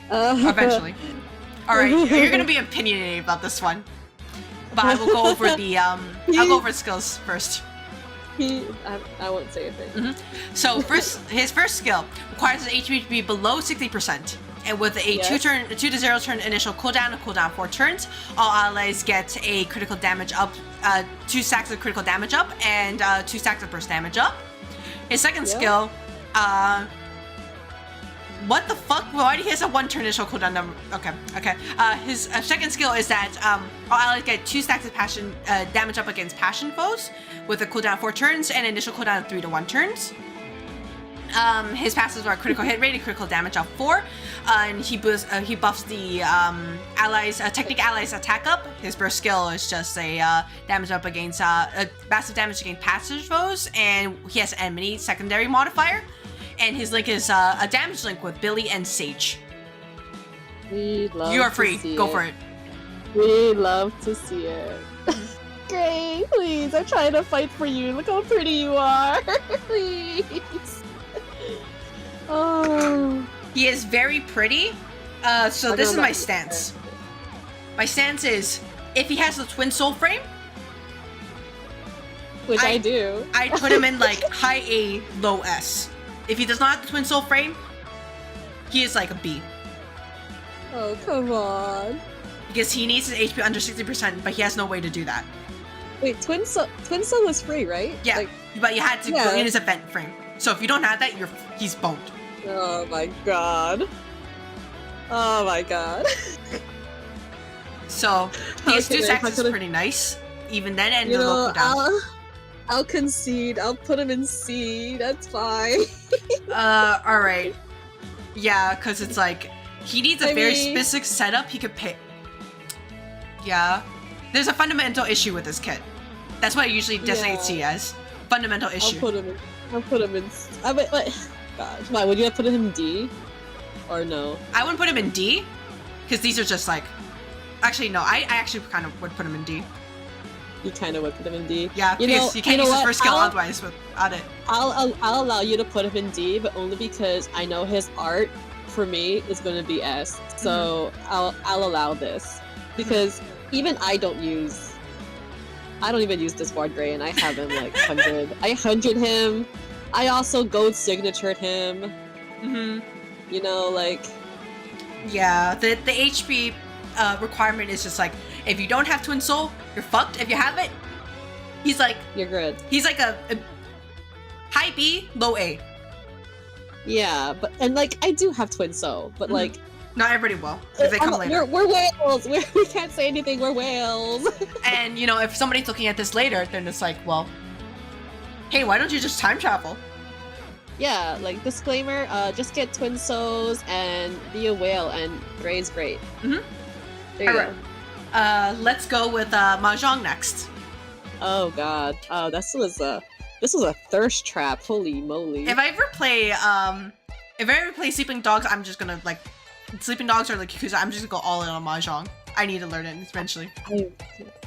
A: Eventually. Alright, you're gonna be opinionated about this one. But I will go over the, I'll go over skills first.
C: I won't say a thing.
A: Mm-hmm. So, his first skill requires his HP to be below 60%. And with a 2 to 0 turn initial cooldown and cooldown 4 turns, all allies get a critical damage up, 2 stacks of critical damage up, and 2 stacks of burst damage up. His second skill, what the fuck? Why do he has a 1 turn initial cooldown number? Okay. His second skill is that all allies get 2 stacks of passion damage up against passion foes with a cooldown of 4 turns and initial cooldown of 3 to 1 turns. His passives are critical hit rate and critical damage up 4, and he buffs the technique allies attack up. His burst skill is just a damage up against massive damage against passive foes, and he has enemy secondary modifier. And his link is a damage link with Billy and Sage.
C: You
A: are free. Go for it.
C: We love to see it. Great, please. I'm trying to fight for you. Look how pretty you are. Please. Oh.
A: He is very pretty. So this is my stance. My stance is, if he has the twin soul frame,
C: which I do,
A: I'd put him in like high A, low S. If he does not have the twin soul frame, he is like a B.
C: Oh, come on.
A: Because he needs his HP under 60%, but he has no way to do that.
C: Wait, twin soul was free, right?
A: Yeah,
C: like,
A: but you had to go in his event frame. So if you don't have that, he's boned.
C: Oh my god. Oh my god.
A: So these 2 stacks is pretty nice. Even then, and the local down.
C: I'll concede. I'll put him in C. That's fine.
A: Alright. Yeah, because it's like, he needs a very specific setup he could pick. Yeah. There's a fundamental issue with this kit. That's what I usually designate C as. Fundamental issue.
C: I'll put him in gosh. Why, would you have put him in D? Or no?
A: I wouldn't put him in D, because these are just like... Actually, no, I actually kind of would put him in D.
C: You kind of would put him in D.
A: Yeah, because you can't use his first skill otherwise without it.
C: I'll allow you to put him in D, but only because I know his art, for me, is going to be S. So I'll allow this. Because even I don't even use this Bard Gray, and I have him like 100. I 100 him. I also gold signatured him. You know, like...
A: Yeah, the HP requirement is just like, if you don't have Twin Soul, you're fucked. If you have it, he's like...
C: You're good.
A: He's like a high B, low A.
C: Yeah, and like, I do have Twin Soul, but like...
A: Not everybody will, because they come later.
C: We're whales! We can't say anything, we're whales!
A: And, you know, if somebody's looking at this later, then it's like, well... Hey, why don't you just time travel?
C: Yeah, like, disclaimer, just get Twin Souls and be a whale, and Gray's great. There you go.
A: Let's go with Mahjong next.
C: Oh god. Oh, this was a thirst trap, holy moly.
A: If I ever play Sleeping Dogs, I'm just gonna, like... Sleeping Dogs or like Yakuza, I'm just gonna go all in on Mahjong. I need to learn it eventually.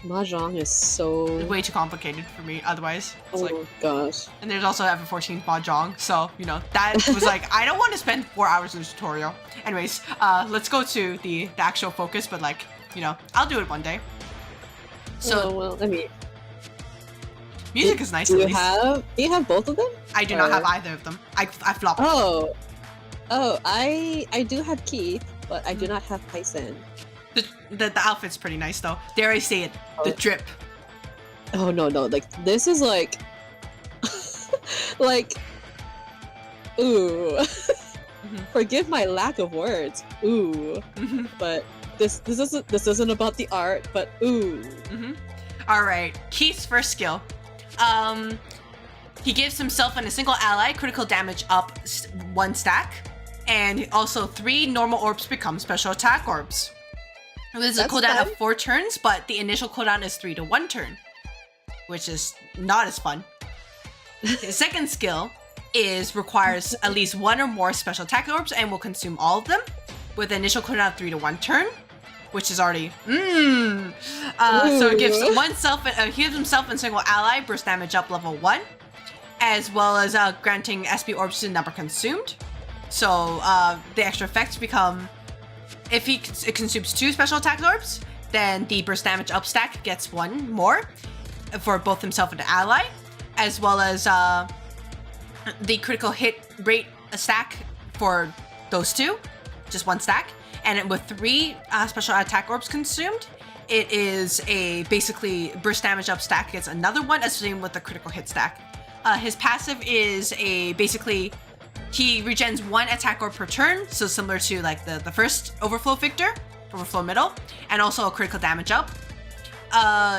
C: Mahjong is so...
A: It's way too complicated for me, otherwise. It's
C: gosh.
A: And there's also FF14 Mahjong, so, you know, that was like, I don't want to spend 4 hours in this tutorial. Anyways, let's go to the actual focus, but like, you know, I'll do it one day. So,
C: well, I mean...
A: Music is nice,
C: do you have both of them?
A: I do not have either of them. I flop.
C: Oh, I do have Keith, but I do not have Tyson.
A: The outfit's pretty nice though. Dare I say it? The drip.
C: Oh no, like this is like like ooh. Forgive my lack of words. Ooh. But this isn't about the art, but ooh.
A: All right, Keith's first skill. He gives himself and a single ally critical damage up 1 stack, and also 3 normal orbs become special attack orbs. There's a cooldown of 4 turns, but the initial cooldown is 3 to 1 turn, which is not as fun. His second skill requires at least 1 or more special attack orbs and will consume all of them, with an initial cooldown of 3 to 1 turn, which is already so it gives he gives himself and single ally burst damage up level 1, as well as granting SP orbs to the number consumed. So the extra effects become, if it consumes 2 special attack orbs, then the burst damage up stack gets 1 more for both himself and the ally, as well as the critical hit rate stack for those 2, just 1 stack. And with 3 special attack orbs consumed, it is a basically burst damage up stack gets another 1, as same with the critical hit stack. His passive is basically he regens 1 attack orb per turn, so similar to like the first Overflow middle, and also a critical damage up.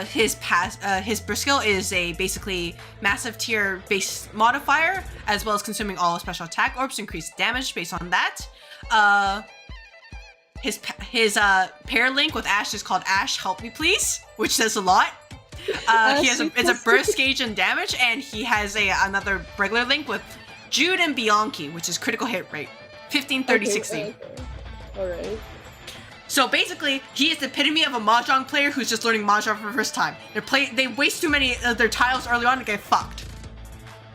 A: His burst skill is a basically massive tier base modifier, as well as consuming all special attack orbs to increase damage based on that. His pair link with Ash is called Ash Help Me Please, which says a lot. It's a burst gauge and damage, and he has another regular link with Jude and Bianchi, which is critical hit rate, 15, 30, 60.
C: Okay. Alright.
A: So basically, he is the epitome of a Mahjong player who's just learning Mahjong for the first time. They waste too many of their tiles early on to get fucked.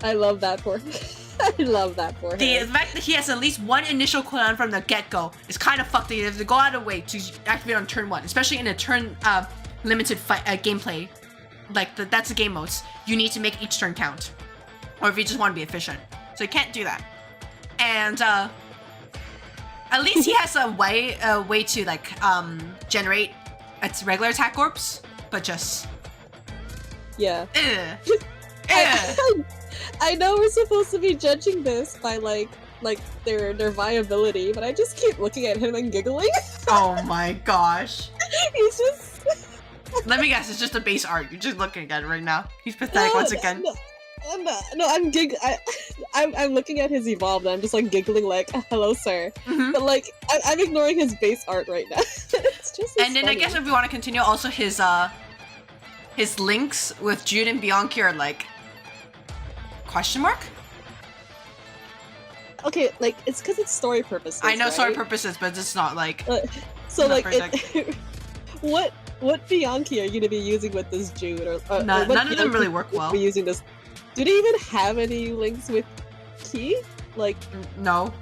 C: I love that for him. I love that for him.
A: The fact that he has at least 1 initial cooldown from the get-go is kind of fucked. They have to go out of the way to activate on turn 1, especially in a turn limited fight gameplay. Like that's the game modes. You need to make each turn count, or if you just want to be efficient. So you can't do that. And at least he has a way to like generate its regular attack orbs, but just
C: yeah. I know we're supposed to be judging this by like their viability, but I just keep looking at him and giggling.
A: Oh my gosh.
C: He's just
A: Let me guess, it's just a base art. You're just looking at it right now. He's pathetic once again.
C: No, I'm looking at his evolved and I'm just like giggling like, hello sir. But like I'm ignoring his base art right now. It's just
A: and then
C: funny.
A: I guess if we want to continue, also his links with Jude and Bianchi are like question mark?
C: Okay, like it's because it's story purposes.
A: I know,
C: right?
A: story purposes, but it's not like
C: so
A: not
C: like what Bianchi are you gonna be using with this Jude or
A: none of them really work well.
C: Be using this. Do they even have any links with Key? Like
A: no,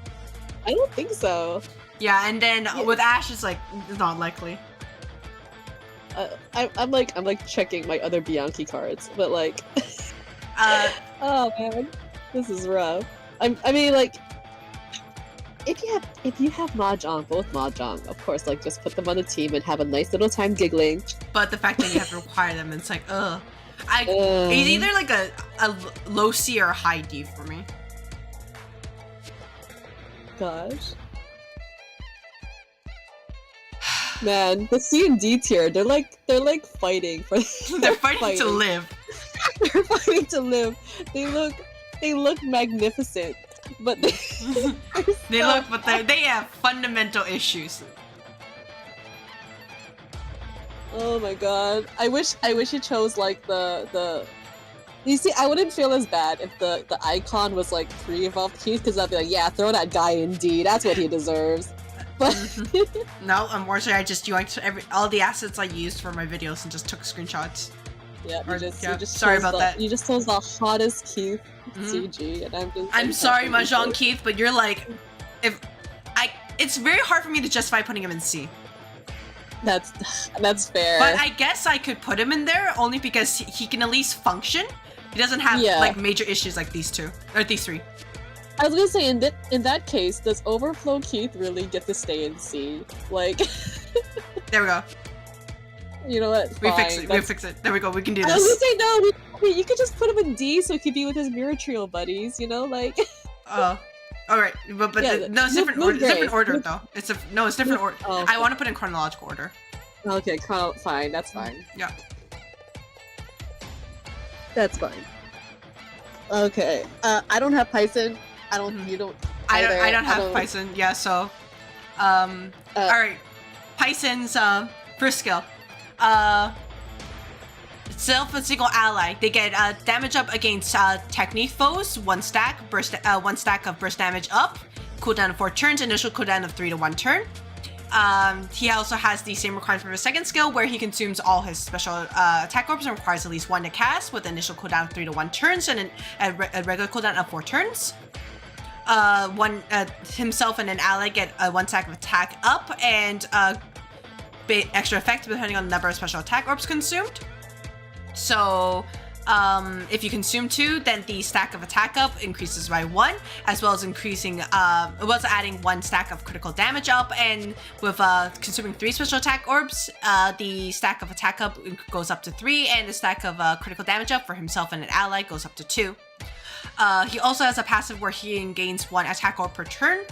C: I don't think so.
A: Yeah, and then with Ash, it's like it's not likely.
C: I'm like checking my other Bianchi cards, but like, oh man, this is rough. I mean like, if you have Mahjong, both Mahjong, of course, like just put them on a team and have a nice little time giggling.
A: But the fact that you have to require them, it's like it's either like a low C or a high D for me.
C: Gosh. Man, the C and D tier, they're like fighting for
A: they're fighting to live.
C: They're fighting to live. They look magnificent, but they
A: have fundamental issues.
C: Oh my god. I wish it chose like the you see, I wouldn't feel as bad if the icon was like pre-evolved Keith, because I'd be like, yeah, throw that guy in D, that's what he deserves. But
A: no, unfortunately, I just yanked all the assets I used for my videos and just took screenshots.
C: Yeah, you just
A: sorry about that.
C: You just chose the hottest Keith CG, and
A: I'm sorry, Mahjong Keith, but you're like, it's very hard for me to justify putting him in C.
C: That's fair.
A: But I guess I could put him in there only because he can at least function. He doesn't have like major issues like these two or these three.
C: I was gonna say, in that case, does Overflow Keith really get to stay in C? Like,
A: there we go.
C: You know what?
A: We fix it. There we go. We can do this.
C: I was gonna say no. You could just put him in D so he could be with his Mirror Trio buddies. You know, like.
A: All right, but
C: Yeah,
A: no, it's different.
C: no
A: It's different
C: gray.
A: order though. It's different order.
C: Oh,
A: I want to put in chronological order.
C: okay, fine. That's fine.
A: Yeah.
C: That's fine. Okay. I don't have Python. I don't.
A: Mhm.
C: You don't.
A: I
C: either.
A: don't have Python. Yeah. So, all right. Python's first skill. Self and single ally. They get damage up against technique foes. One stack of burst damage up. Cooldown of 4 turns. Initial cooldown of 3 to 1 turn. He also has the same requirement for his second skill, where he consumes all his special attack orbs and requires at least 1 to cast, with initial cooldown of 3 to 1 turns and a regular cooldown of 4 turns. Himself and an ally get 1 stack of attack up and extra effect depending on the number of special attack orbs consumed. So, if you consume 2, then the stack of attack up increases by 1, as well as adding 1 stack of critical damage up, and with consuming 3 special attack orbs, the stack of attack up goes up to 3, and the stack of critical damage up for himself and an ally goes up to 2. He also has a passive where he gains 1 attack orb per turn,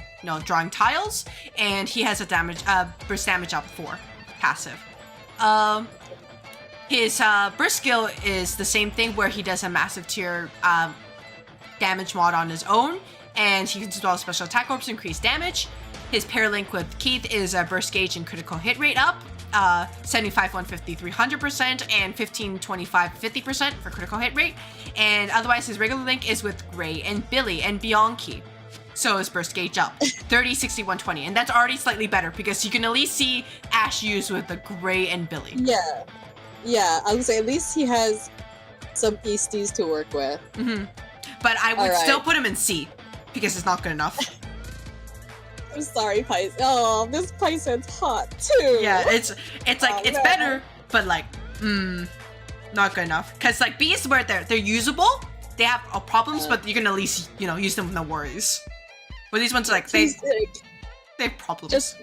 A: drawing tiles, and he has a burst damage up 4 passive. His burst skill is the same thing, where he does a massive tier damage mod on his own, and he can do all special attack orbs to increase damage. His pair link with Keith is a burst gauge and critical hit rate up, 75, 150, 300%, and 15, 25, 50% for critical hit rate. And otherwise, his regular link is with Gray and Billy and Bianchi. So his burst gauge up, 30, 60, 120. And that's already slightly better, because you can at least see Ash use with the Gray and Billy.
C: Yeah, I would say at least he has some Easties to work with.
A: Mm-hmm. But I would still put him in C, because it's not good enough.
C: I'm sorry, Python. Oh, this Python's hot too.
A: Yeah, it's better, but not good enough. Cause B is where they're usable. They have problems, but you can at least use them with no worries. But these ones they have problems.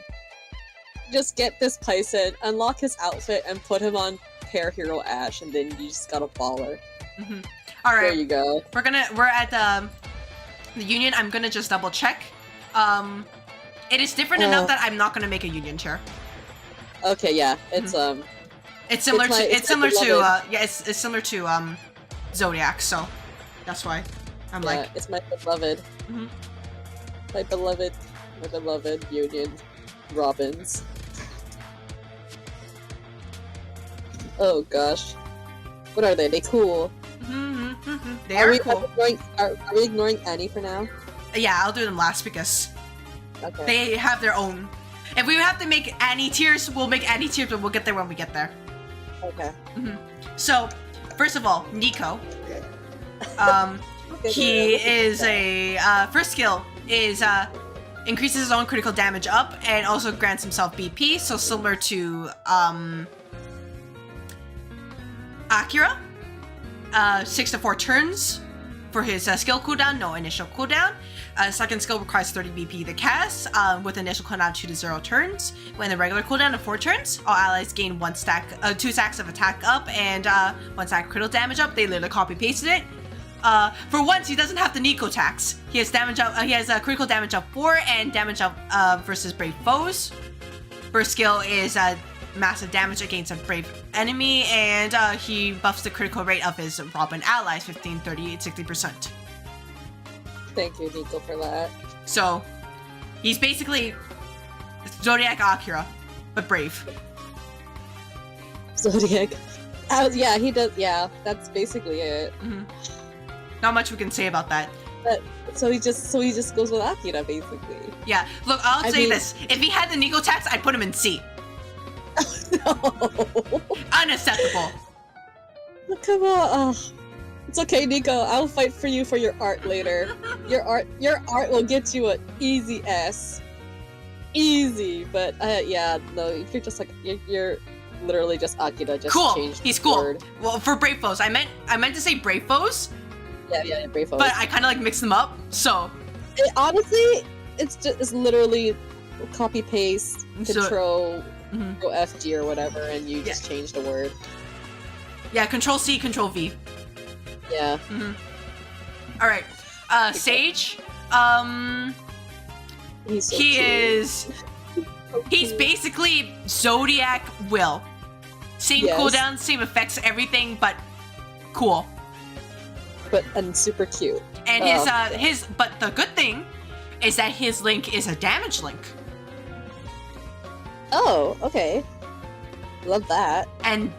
C: Just get this Python, unlock his outfit, and put him on Pair Hero Ash, and then you just got a baller.
A: Mm-hmm. All right,
C: there you go.
A: We're at the union. I'm gonna just double check. It is different enough that I'm not gonna make a union chair.
C: Okay, yeah, it's
A: it's similar it's similar to Zodiac, so that's why I'm
C: it's my beloved,
A: mm-hmm.
C: my beloved union Robins. Oh gosh, what are they? They cool.
A: Mm-hmm. They are cool.
C: Are we ignoring Annie for now?
A: Yeah, I'll do them last because
C: okay.
A: They have their own. If we have to make Annie tiers, we'll make Annie tiers, but we'll get there when we get there.
C: Okay.
A: Mm-hmm. So, first of all, Nico. He is a first skill is increases his own critical damage up and also grants himself BP. So similar to Akira. 6 to 4 turns for his skill cooldown, no initial cooldown. Second skill requires 30 BP to cast, with initial cooldown 2 to 0 turns. When the regular cooldown of 4 turns, all allies gain 2 stacks of attack up and 1 stack of critical damage up. They literally copy pasted it. For once, he doesn't have the Nico tax. He has damage up. He has critical damage up 4 and damage up versus brave foes. First skill is massive damage against a brave enemy, and he buffs the critical rate of his Robin allies 15, 30, 60%.
C: Thank you, Nico, for that.
A: So, he's basically Zodiac Akira, but brave.
C: Zodiac. Yeah, he does. Yeah, that's basically it.
A: Mm-hmm. Not much we can say about that.
C: But so he just goes with Akira, basically.
A: Yeah. Look, I'll say this: if he had the Nico tax, I'd put him in C.
C: No.
A: Unacceptable.
C: Oh, come on. Oh. It's okay, Nico. I'll fight for you for your art later. Your art will get you an easy S. Easy, but yeah, no, if you're just you're literally just Akira. Just
A: cool.
C: Changed
A: He's cool.
C: Word.
A: Well, for brave foes, I meant to say brave foes.
C: Yeah, brave foes.
A: But I kind of mixed them up. So
C: honestly, it's literally copy paste control. Go FG or whatever, and you just change the word.
A: Yeah, Control C, Control V.
C: Yeah.
A: All right. Sage.
C: He's so
A: he
C: cute.
A: is.
C: So
A: He's
C: cute.
A: basically Zodiac Will. Same
C: Yes.
A: cooldown, same effects, everything, but cool.
C: and super cute.
A: And
C: Oh,
A: but the good thing is that his link is a damage link.
C: Oh, okay. Love that.
A: And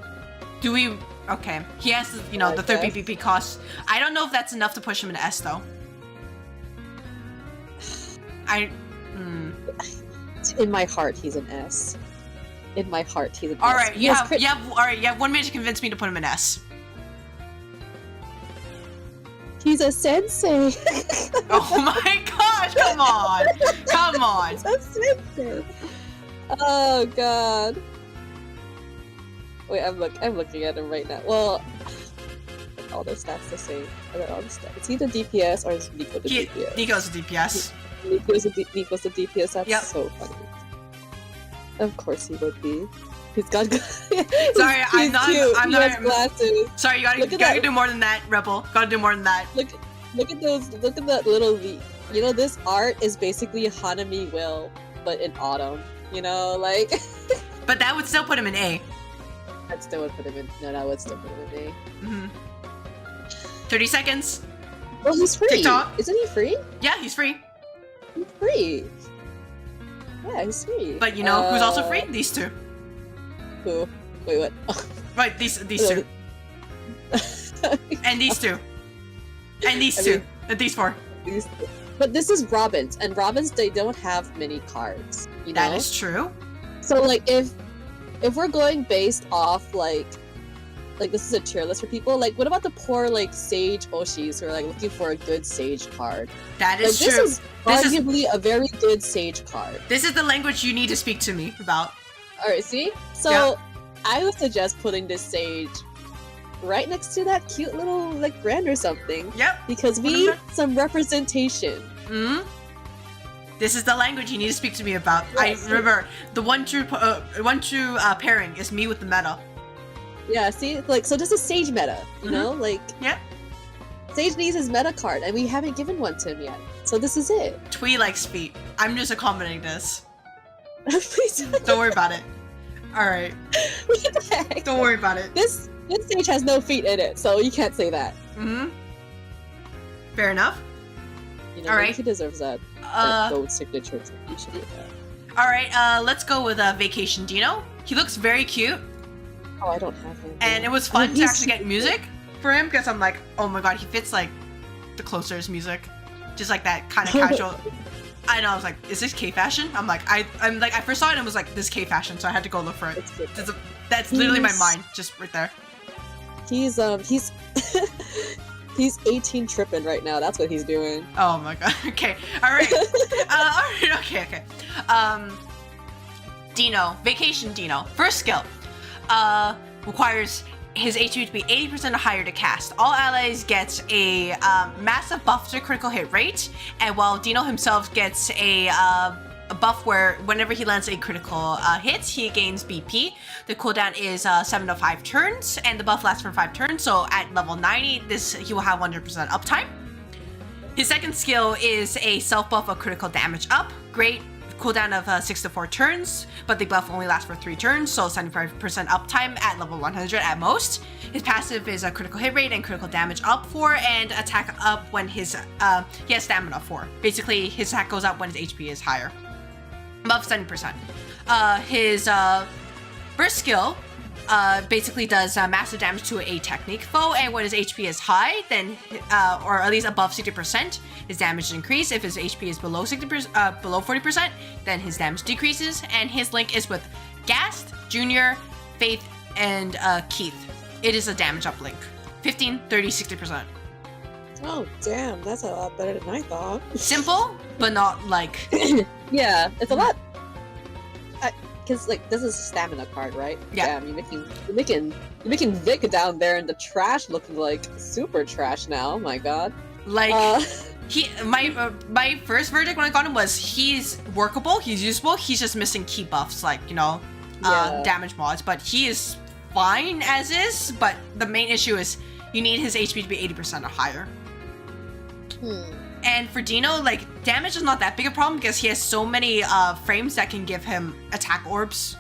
A: do we? Okay, he has the third BPP cost. I don't know if that's enough to push him into S though.
C: In my heart, he's an S. In my heart, he's an
A: All
C: S.
A: right,
C: He
A: you
C: has
A: have 1 minute to convince me to put him in S.
C: He's a sensei.
A: Oh my gosh! Come on, come on.
C: He's a sensei. Oh god. Wait, I'm looking at him right now. Well, all the stats the same. I got all the stats. Is he the DPS or is Nico the DPS?
A: Nico's a DPS.
C: Nico's the DPS. That's
A: Yep.
C: so funny. Of course he would be. He's got.
A: Sorry, I'm not.
C: Cute.
A: I'm
C: He
A: not.
C: has glasses.
A: Sorry, you
C: Look
A: gotta
C: at that.
A: do more than that, Rebel. Gotta do more than that.
C: Look at those. Look at that little. You know, this art is basically Hanami Will, but in autumn. You know, like.
A: But that would still put him in A.
C: That still would put him in. No, that would still put him in A.
A: Mm-hmm. 30 seconds.
C: Well, he's free.
A: TikTok.
C: Isn't he free?
A: Yeah, he's free.
C: He's free. Yeah, he's free.
A: But you know who's also free? These two.
C: Who? Wait, what?
A: Right, these two. And these two. And these
C: I
A: two.
C: mean-
A: And these four.
C: But this is Robin's, and Robin's they don't have many cards. You know.
A: That is true.
C: So like if we're going based off like this is a tier list for people, like what about the poor like Sage Oshis who are like looking for a good Sage card?
A: That
C: Like
A: is
C: this
A: true.
C: is
A: This is-
C: arguably a very good Sage card.
A: This is the language you need to speak to me about.
C: Alright, see? So
A: Yeah.
C: I would suggest putting this Sage right next to that cute little like brand or something.
A: Yep.
C: Because we need some representation.
A: Hmm. This is the language you need to speak to me about.
C: Yes.
A: I remember the one true pairing is me with the meta.
C: Yeah, see? Like so this is Sage meta, you
A: Mhm.
C: know? Like
A: Yep.
C: Sage needs his meta card and we haven't given one to him yet. So this is it.
A: Twee likes feet. I'm just accommodating this.
C: Please
A: Don't worry about it. Alright.
C: what the heck?
A: Don't worry about it.
C: This Sage has no feet in it, so you can't say that.
A: Mm-hmm. Fair enough.
C: You know,
A: All
C: maybe
A: right.
C: he deserves that gold signature. So he should get that.
A: Alright, let's go with Vacation Dino. He looks very cute,
C: Oh, I don't have him.
A: and it was
C: Oh,
A: fun to
C: he's
A: actually get music for him, because I'm like, oh my god, he fits like the closer's music. Just like that kind of casual. I know, I was like, is this K-fashion? I'm like, I first saw it and was like, this K-fashion, so I had to go look for it.
C: It's good.
A: That's literally my
C: He's-
A: mind, just right there.
C: He's he's 18 tripping right now. That's what he's doing.
A: Oh my god. Okay. Alright. Alright, okay. Dino. Vacation Dino. First skill. Requires his HP to be 80% or higher to cast. All allies get a massive buff to critical hit rate, and while Dino himself gets a buff where whenever he lands a critical hit, he gains BP. The cooldown is 7 to 5 turns, and the buff lasts for 5 turns, so at level 90, he will have 100% uptime. His second skill is a self buff of critical damage up. Great cooldown of 6 to 4 turns, but the buff only lasts for 3 turns, so 75% uptime at level 100 at most. His passive is a critical hit rate and critical damage up 4, and attack up when he has stamina 4. Basically, his attack goes up when his HP is higher. Above 70%. His first skill basically does massive damage to a technique foe, and when his HP is high, then or at least above 60%, his damage increases. If his HP is below 60%, below 40%, then his damage decreases. And his link is with Gast, Junior, Faith, and Keith. It is a damage up link. 15, 30, 60%.
C: Oh damn, that's a lot better than I thought.
A: Simple, but not like.
C: Yeah, it's a lot. Because like this is a stamina card, right?
A: Yeah.
C: Damn, you're making Vic down there in the trash looking like super trash now. Oh my god.
A: Like my first verdict when I got him was he's workable, he's usable, he's just missing key buffs like
C: Yeah.
A: damage mods, but he is fine as is. But the main issue is you need his HP to be 80% or higher. And for Dino, like, damage is not that big a problem because he has so many frames that can give him attack orbs.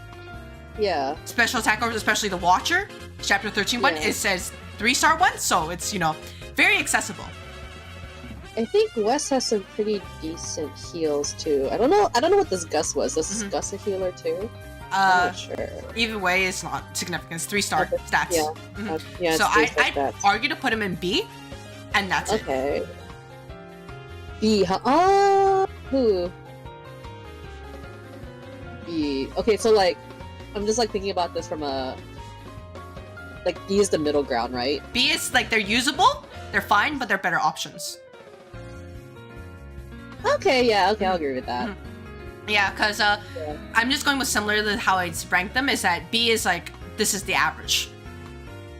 C: Yeah.
A: Special attack orbs, especially the Watcher. Chapter 13 one, it says 3-star one, so it's, you know, very accessible.
C: I think Wes has some pretty decent heals too. I don't know what this Gus was. Is this Gus a healer too? I'm not sure.
A: Either way, it's not significant. It's 3-star stats.
C: Yeah. Yeah.
A: So I'd argue to put him in B, and that's it.
C: Okay. B, huh? Oh, who? B. Okay, so like, I'm just like thinking about this from a, like, B is the middle ground, right?
A: B is like, they're usable, they're fine, but they're better options.
C: Okay, yeah, okay, I'll agree with that.
A: Yeah, because I'm just going with similar to how I'd rank them, is that B is like, this is the average.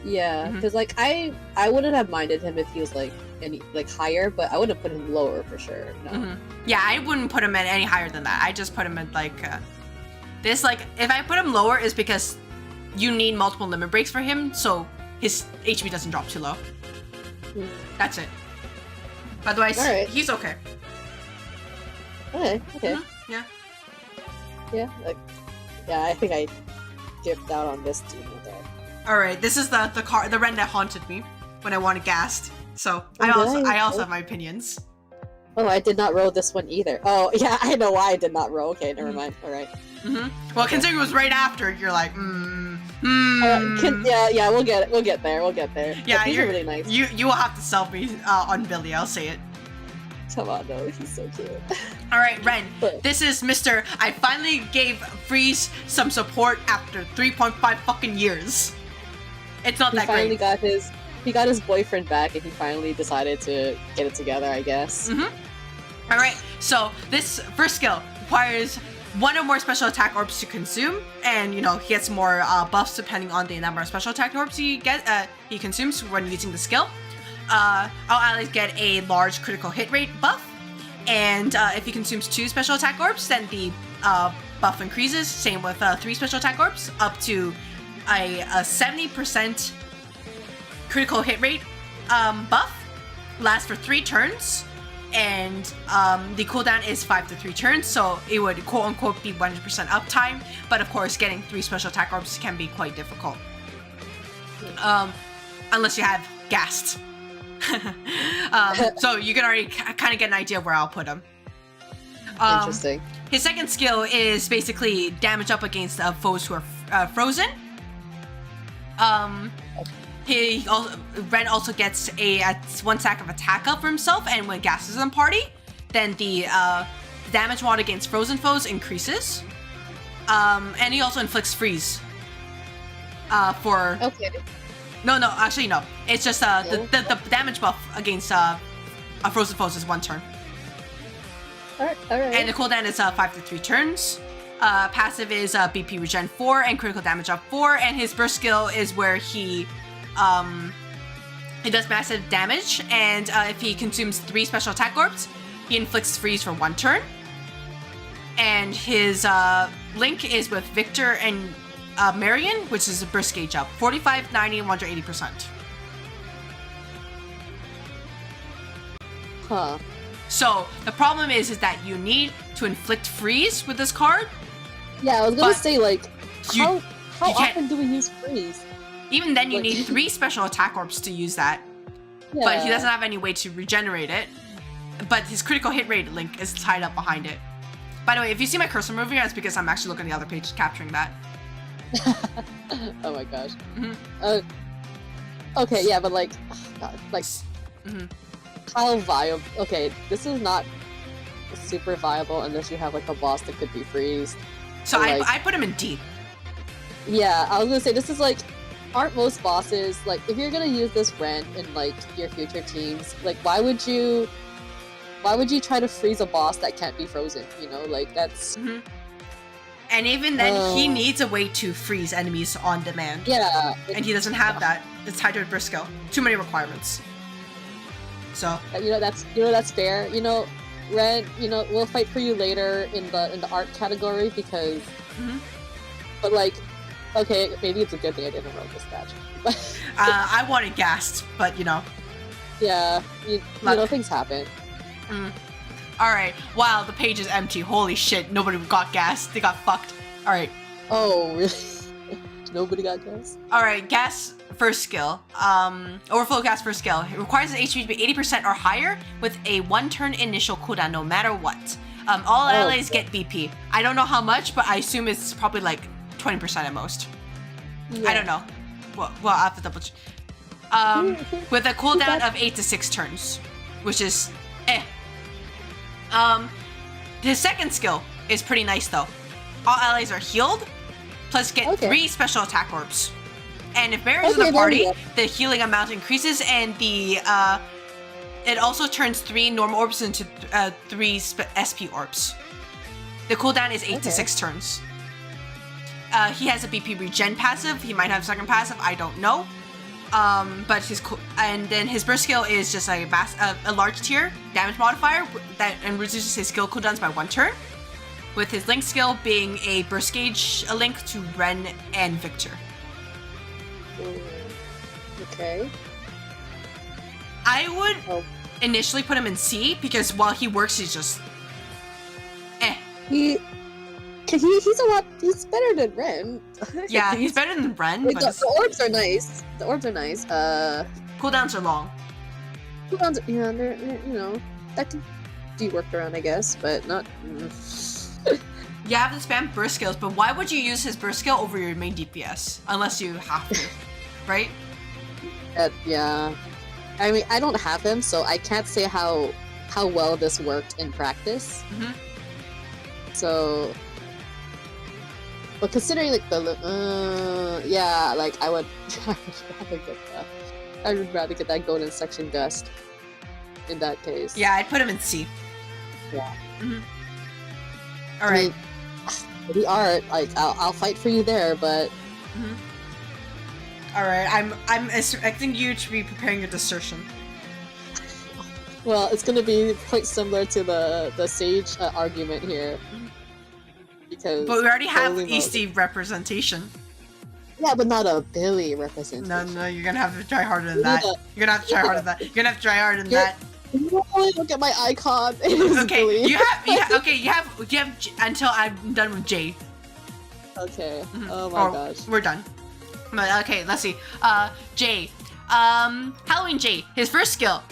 C: Yeah, because like, I wouldn't have minded him if he was like, any like higher, but I wouldn't put him lower for sure. No.
A: Yeah, I wouldn't put him at any higher than that. I just put him at like this. Like, if I put him lower, is because you need multiple limit breaks for him, so his HP doesn't drop too low. That's it. Otherwise, he's okay.
C: Okay.
A: Yeah.
C: Yeah. Like, yeah, I think I dipped out on this team there.
A: All right, this is the Ren that haunted me when I wanted gassed. So I also have my opinions.
C: Oh, I did not roll this one either. Oh, yeah, I know why I did not roll. Okay, never mind. All right.
A: Well, considering it was right after, you're like,
C: yeah, we'll get there. Yeah,
A: these
C: are really nice.
A: You will have to sell me on Billy. I'll say it.
C: Come on, though. He's so cute.
A: All right, Ren. This is Mr. I finally gave Freeze some support after 3.5 fucking years. It's not that great.
C: He got his boyfriend back, and he finally decided to get it together, I guess.
A: All right, so this first skill requires one or more special attack orbs to consume, and, you know, he gets more buffs depending on the number of special attack orbs he consumes when using the skill. All allies get a large critical hit rate buff, and if he consumes 2 special attack orbs, then the buff increases. Same with 3 special attack orbs, up to a 70% critical hit rate buff. Lasts for 3 turns, and the cooldown is 5 to 3 turns, so it would quote-unquote be 100% uptime, but of course getting 3 special attack orbs can be quite difficult. Unless you have gassed. So you can already kind of get an idea of where I'll put him.
C: Interesting.
A: His second skill is basically damage up against foes who are frozen. Ren also gets a 1 stack of attack up for himself, and when gas is in party, then the damage mod against frozen foes increases. And he also inflicts freeze.
C: Okay.
A: No, actually no. It's just the damage buff against frozen foes is 1 turn.
C: Alright.
A: And the cooldown is 5 to 3 turns. Passive is BP regen 4 and critical damage up 4, and his burst skill is where he does massive damage, and if he consumes 3 special attack orbs, he inflicts freeze for 1 turn. And his link is with Victor and Marion, which is a burst gauge up 45, 90, and 180%.
C: Huh.
A: So the problem is that you need to inflict freeze with this card.
C: Yeah, I was gonna say, like, how often do we use freeze?
A: Even then, you need 3 special attack orbs to use that. Yeah. But he doesn't have any way to regenerate it. But his critical hit rate link is tied up behind it. By the way, if you see my cursor moving, that's because I'm actually looking at the other page capturing that.
C: Oh my gosh. Okay, yeah, but like, oh God, like, how viable? Okay, this is not super viable unless you have like a boss that could be freezed.
A: So I put him in D.
C: Yeah, I was gonna say, this is like, aren't most bosses, like, if you're gonna use this Ren in like your future teams, like, why would you try to freeze a boss that can't be frozen? You know, like, that's.
A: And even then, he needs a way to freeze enemies on demand.
C: Yeah.
A: And he doesn't have that. It's tied to a burst skill. Too many requirements. So.
C: That's fair. You know, Ren, you know, we'll fight for you later in the art category because. But like, okay, maybe it's a good thing I didn't roll this badge.
A: I wanted gassed, but you know.
C: Yeah, you know, things happen.
A: Alright. Wow, the page is empty. Holy shit, nobody got gas. They got fucked. Alright.
C: Oh, really? Nobody got gas?
A: Alright, gas first skill. Overflow gas first skill. It requires an HP to be 80% or higher with a 1-turn initial cooldown no matter what. All allies get BP. I don't know how much, but I assume it's probably like 20% at most.
C: Yeah.
A: I don't know. Well, I have to double check. With a cooldown of 8 to 6 turns, which is His second skill is pretty nice though. All allies are healed, plus get 3 special attack orbs. And if Mary's in the party, the healing amount increases, and the it also turns 3 normal orbs into 3 SP orbs. The cooldown is 8 to 6 turns. He has a BP regen passive. He might have a second passive. I don't know. But and then his burst skill is just a large tier damage modifier that and reduces his skill cooldowns by 1 turn. With his link skill being a burst gauge link to Ren and Victor.
C: Okay.
A: I would initially put him in C because while he works, he's just
C: He's better than Ren.
A: Yeah, he's better than Ren.
C: But
A: but
C: the orbs are nice. The orbs are nice.
A: Cooldowns are long.
C: Cooldowns, yeah, they're that can be worked around, I guess, but not.
A: You have to spam burst skills, but why would you use his burst skill over your main DPS unless you have to, right?
C: Yeah. I mean, I don't have him, so I can't say how well this worked in practice. So, but considering like yeah, like I would rather get that golden section dust in that case.
A: Yeah, I'd put him in C.
C: Yeah.
A: All right.
C: I mean, the art, like I'll fight for you there, but.
A: All right, I'm expecting you to be preparing your desertion.
C: Well, it's gonna be quite similar to the Sage argument here. Because
A: but we already have Eastie representation.
C: Yeah, but not a Billy representation.
A: No, you're gonna have to try harder than that. You're gonna have to try harder than that. You're gonna have to try harder than that.
C: Look at my icon.
A: Okay, you have until I'm done with Jay.
C: Okay. Oh my gosh.
A: We're done. Okay, let's see. Jay. Halloween Jay. His first skill.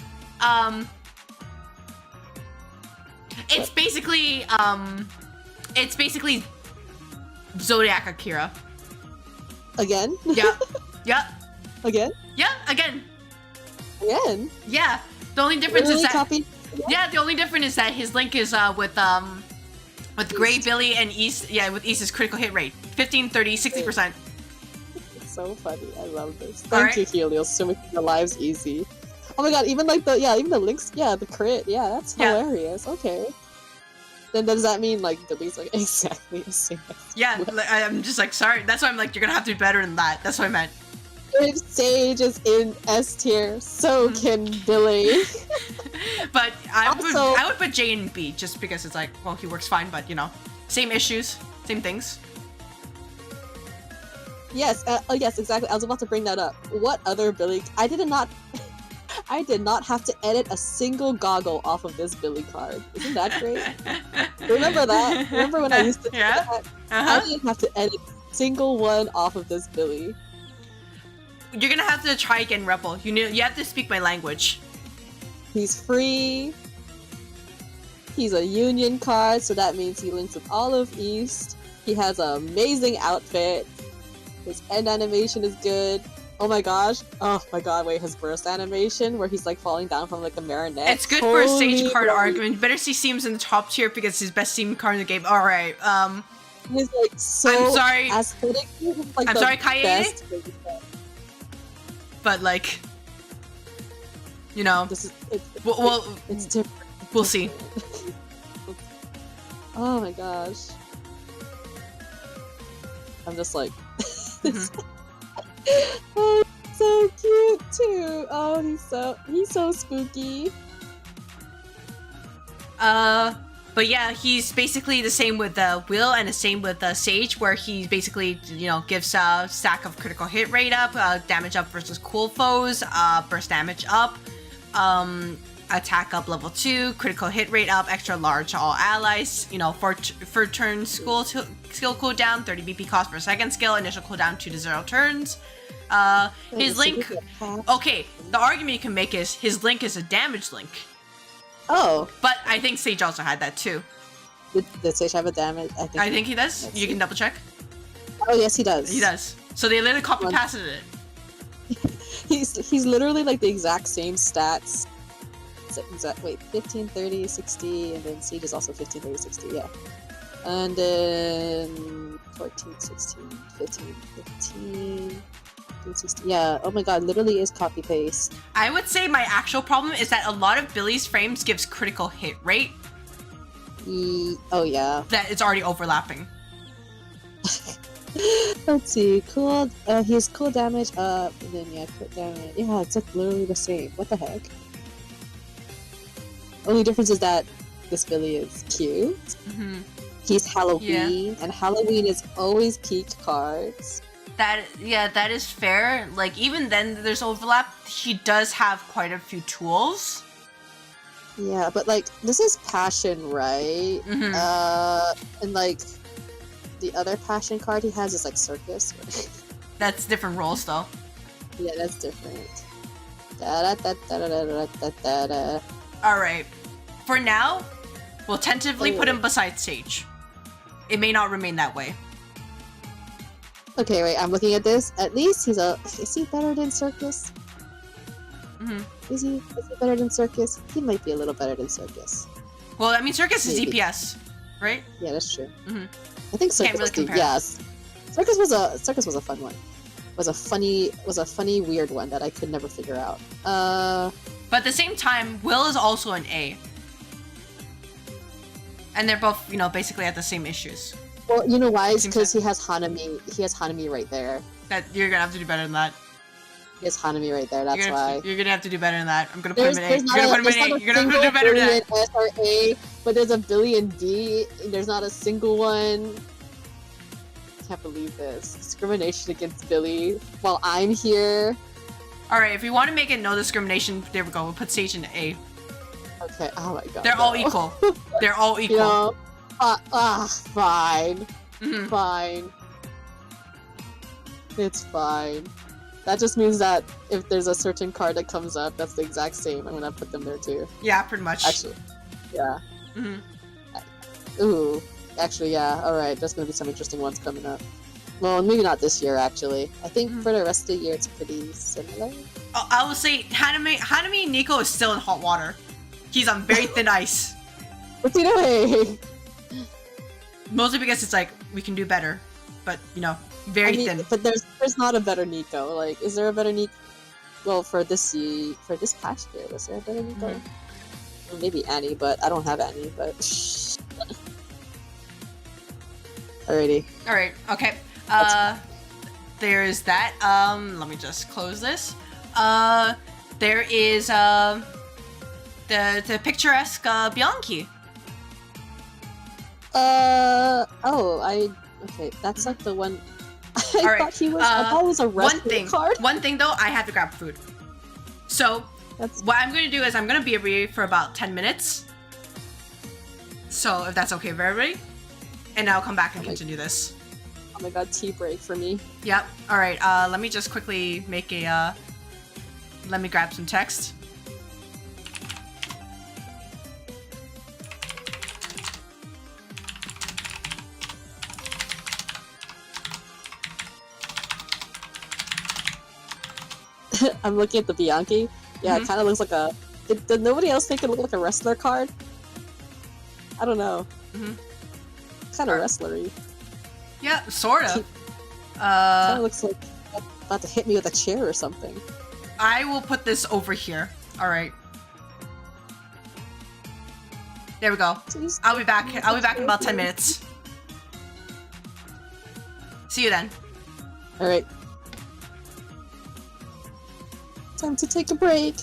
A: It's basically Zodiac Akira.
C: Again?
A: Yeah. Yep.
C: Again?
A: Yeah, again.
C: Again?
A: Yeah. The only difference is that
C: copy?
A: Yeah, the only difference is that his link is with Gray, Billy, and East. Yeah, with East's critical hit rate. 15, 30, 60%.
C: It's so funny. I love this. Thank you, Helios, for making our lives easy. Oh my god, even like the links, the crit, that's hilarious. Okay. Then does that mean like Billy's like exactly the same?
A: Yeah, I'm just like sorry. That's why I'm like you're gonna have to be better than that. That's what I meant.
C: If Sage is in S tier, so can Billy.
A: But I would put J in B just because it's like well he works fine, but same issues, same things.
C: Yes, yes, exactly. I was about to bring that up. What other Billy? I did not have to edit a single goggle off of this Billy card. Isn't that great? Remember that? Remember when I used to do that? I didn't have to edit a single one off of this Billy.
A: You're gonna have to try again, Rebel. You have to speak my language.
C: He's free. He's a union card, so that means he links with all of East. He has an amazing outfit. His end animation is good. Oh my gosh. Oh my god, wait, his burst animation where he's like falling down from like a marionette.
A: It's good for a Sage card argument. You better see Seams in the top tier because he's best Seam card in the game. Alright,
C: he's like so
A: I'm sorry.
C: aesthetic. Like,
A: I'm sorry, Kaede. But like
C: this is it's different.
A: We'll see.
C: Oh my gosh. I'm just like oh, so cute too. Oh, he's so spooky.
A: But yeah, he's basically the same with Will and the same with Sage, where he basically gives a stack of critical hit rate up, damage up versus cool foes, burst damage up, attack up level 2, critical hit rate up, extra large to all allies. You know, for turn skill cooldown, 30 BP cost per second skill, initial cooldown 2 to 0 turns. His link. Okay, the argument you can make is his link is a damage link.
C: Oh.
A: But I think Sage also had that too.
C: Did Sage have a damage?
A: I think he does. You can double check.
C: Oh yes, he does.
A: He does. So they literally copy pasted it.
C: He's literally like the exact same stats. Wait, 15, 30, 60, and then Siege is also 15, 30, 60, yeah. And then 14, 16, 15, 15, 16. Yeah, oh my god, literally is copy paste.
A: I would say my actual problem is that a lot of Billy's frames gives critical hit rate.
C: Oh yeah.
A: That it's already overlapping.
C: Let's see, cool. He has cool damage up, and then yeah, crit damage. Yeah, it's like literally the same. What the heck? Only difference is that this Billy is cute. He's Halloween, and Halloween is always peak cards.
A: That is fair. Like even then, there's overlap. He does have quite a few tools.
C: Yeah, but like this is passion, right? And like the other passion card he has is like circus.
A: That's different roles though.
C: Yeah, that's different. Da da da da da da da da da.
A: All right. For now, we'll tentatively put him beside Sage. It may not remain that way.
C: Okay, wait. I'm looking at this. At least he's a. Is he better than circus? Is he better than circus? He might be a little better than circus.
A: Well, I mean, circus
C: Maybe.
A: is EPS, right?
C: Yeah, that's true. I think circus.
A: Can't really compare.
C: Yes, circus was a fun one. Was a funny weird one that I could never figure out.
A: But at the same time, Will is also an A. And they're both, you know, basically at the same issues.
C: Well, you know why? It's because he has Hanami. He has Hanami right there.
A: That you're gonna have to do better than that.
C: He has Hanami right there. That's why.
A: You're gonna have to do better than that. I'm gonna put him in A. You're gonna put him in A.
C: You're gonna have to do better than that. SRA, but there's a Billy in D. There's not a single one. I can't believe this discrimination against Billy while I'm here.
A: All right, if we want to make it no discrimination, there we go. We'll put Sage in A.
C: Okay. Oh my god.
A: They're all equal. They're all equal.
C: You know, fine. Fine. It's fine. That just means that if there's a certain card that comes up that's the exact same, I'm gonna put them there too.
A: Yeah, pretty much.
C: Actually, yeah. Ooh. Actually, yeah. Alright, there's gonna be some interesting ones coming up. Well, maybe not this year, actually. I think for the rest of the year, it's pretty similar.
A: I will say Hanami Nico is still in hot water. He's on very thin ice.
C: What's he doing?
A: Mostly because it's like, we can do better. But, you know, very thin.
C: But there's not a better Nico. Like, is there a better Nico? Well, for this past year, was there a better Nico? Well, maybe Annie, but I don't have Annie, but... Alrighty.
A: Alright, okay. There's that. Let me just close this. There is, the picturesque, Bianchi.
C: Okay, that's like the one... I
A: thought
C: he was a wrestling card.
A: One thing though, I have to grab food. So, what I'm going to do is I'm going to be away for about 10 minutes. So, if that's okay for everybody. And I'll come back and continue this.
C: Oh my god, tea break for me.
A: Yep. Alright, let me just quickly make a, let me grab some text.
C: I'm looking at the Bianchi. Yeah, it kind of looks like a... Did nobody else think it looked like a wrestler card? I don't know. Kind of wrestlery.
A: Yeah, sort of.
C: Kind of looks like about to hit me with a chair or something.
A: I will put this over here. Alright. There we go. I'll be back. I'll be back in about 10 minutes. See you then.
C: Alright. Time to take a break.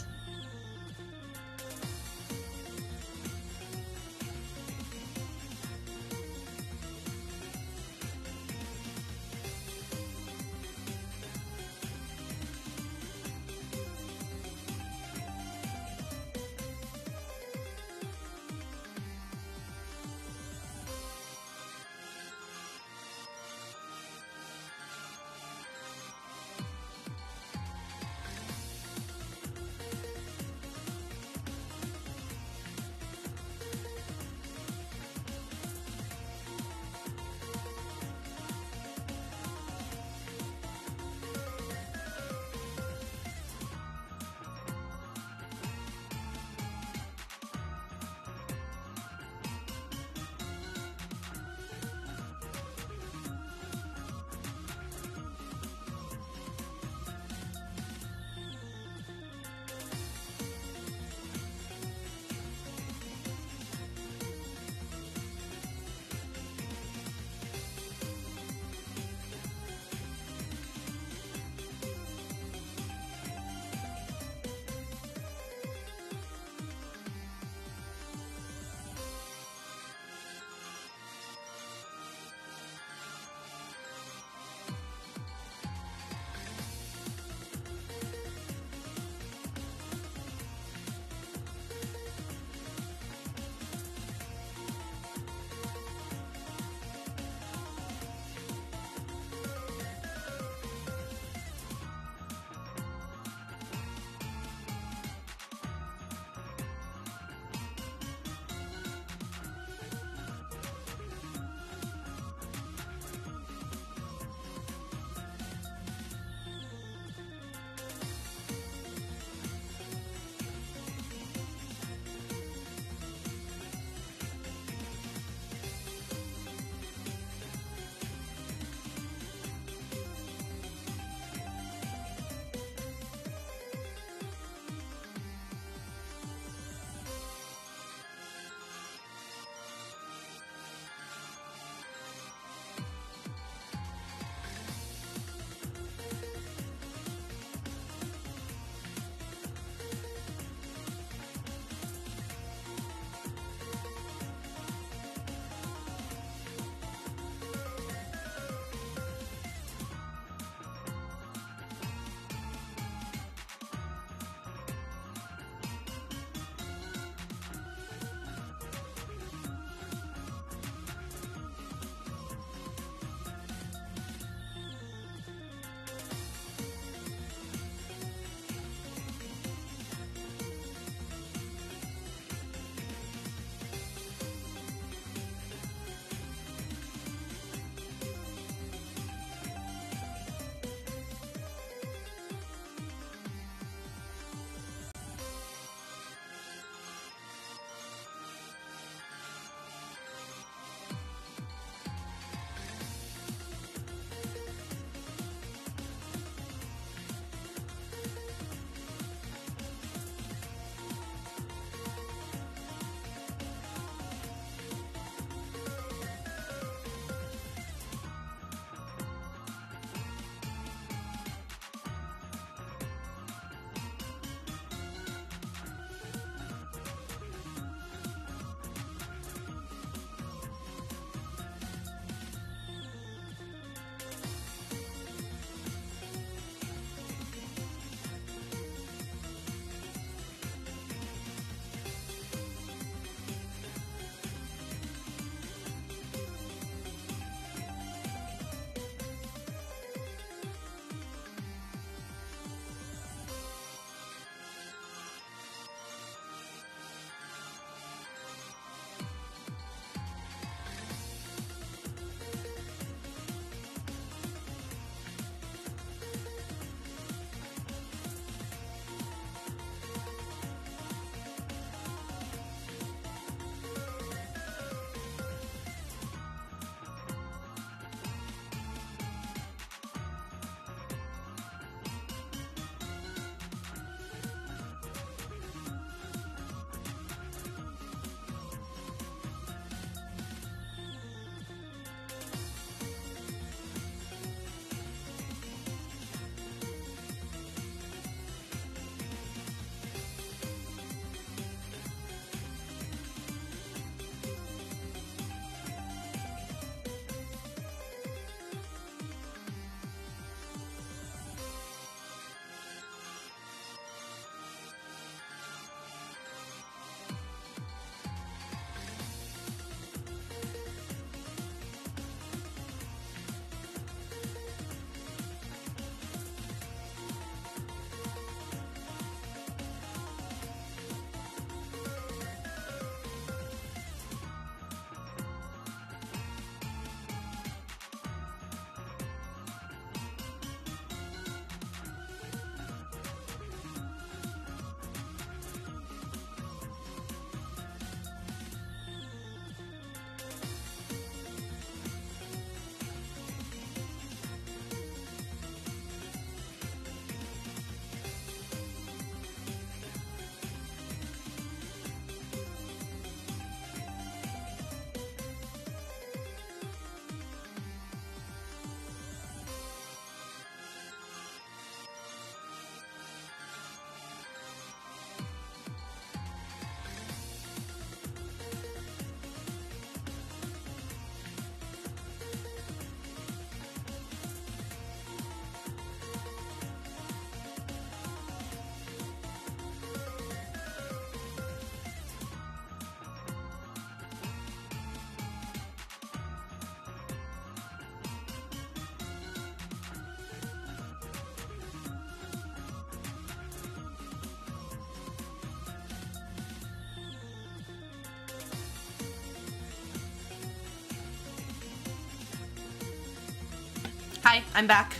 A: Hi, I'm back.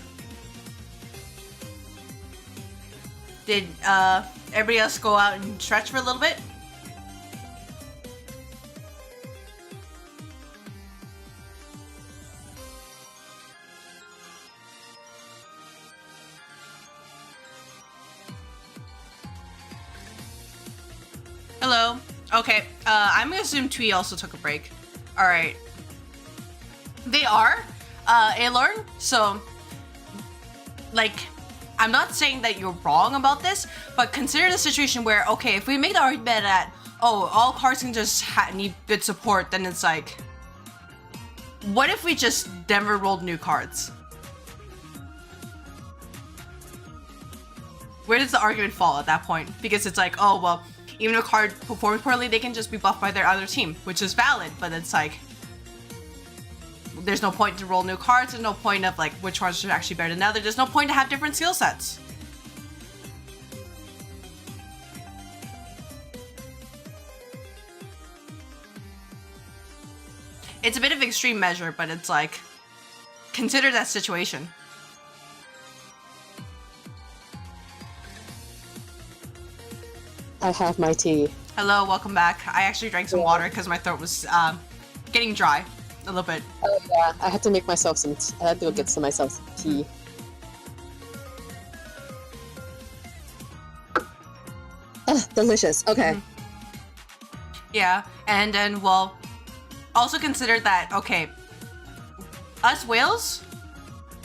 A: Did everybody else go out and stretch for a little bit? Hello. Okay, I'm gonna assume Twee also took a break. Alright. They are, Alorn, so, like, I'm not saying that you're wrong about this, but consider the situation where, okay, if we make the argument that, oh, all cards can just need good support, then it's like, what if we just never rolled new cards? Where does the argument fall at that point? Because it's like, oh, well, even if a card performs poorly, they can just be buffed by their other team, which is valid, but it's like, there's no point to roll new cards, there's no point of like which ones are actually better than the other, there's no point to have different skill sets. It's a bit of an extreme measure, but it's like, consider that situation.
C: I have my tea.
A: Hello, welcome back. I actually drank some water because my throat was getting dry a little bit.
C: Oh yeah, I had to make myself some I had to go get myself some tea. Delicious. Okay.
A: Yeah, and then, well, also consider that, okay, us whales,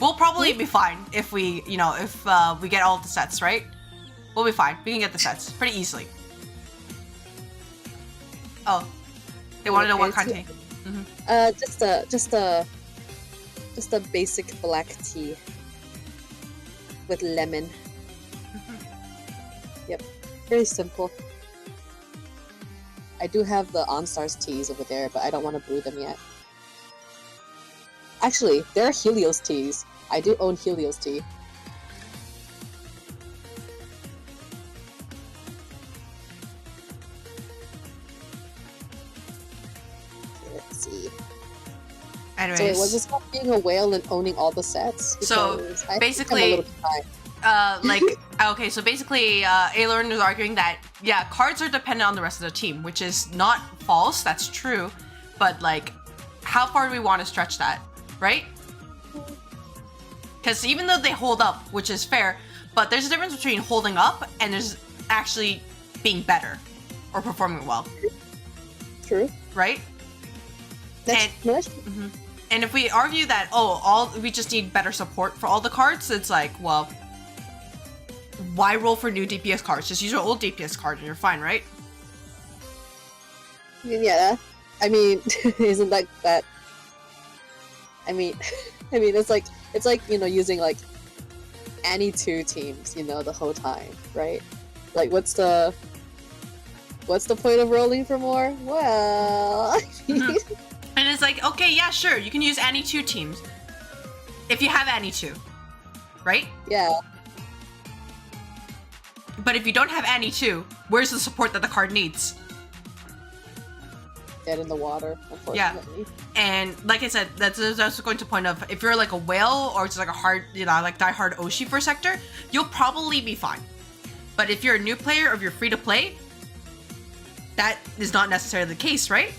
A: we'll probably be fine if we, you know, if we get all the sets, right? We'll be fine. We can get the sets pretty easily. Oh, they want to know what kind of tea.
C: Just a basic black tea with lemon. Yep, very simple. I do have the OnStars teas over there, but I don't want to brew them yet. Actually, there are Helios teas. I do own Helios tea. Let's see.
A: Anyways.
C: So wait, was this about being a whale and owning all the sets?
A: So basically, okay, so basically, Alorn is arguing that, yeah, cards are dependent on the rest of the team, which is not false, that's true, but like, how far do we want to stretch that, right? Because even though they hold up, which is fair, but there's a difference between holding up and there's actually being better or performing well.
C: True.
A: Right? And if we argue that, oh, we just need better support for all the cards, it's like, well, why roll for new DPS cards? Just use your old DPS card and you're fine, right?
C: Yeah, I mean, isn't that? I mean, it's like you know, using like any two teams, you know, the whole time, right? Like, what's the point of rolling for more? Well,
A: and it's like, okay, yeah, sure, you can use any two teams if you have any two, right?
C: Yeah.
A: But if you don't have any two, where's the support that the card needs?
C: Dead in the water, unfortunately.
A: Yeah, and like I said, that's going to the point of, if you're like a whale or just like a hard, you know, like die-hard Oshi for sector, you'll probably be fine. But if you're a new player or if you're free to play, that is not necessarily the case, right?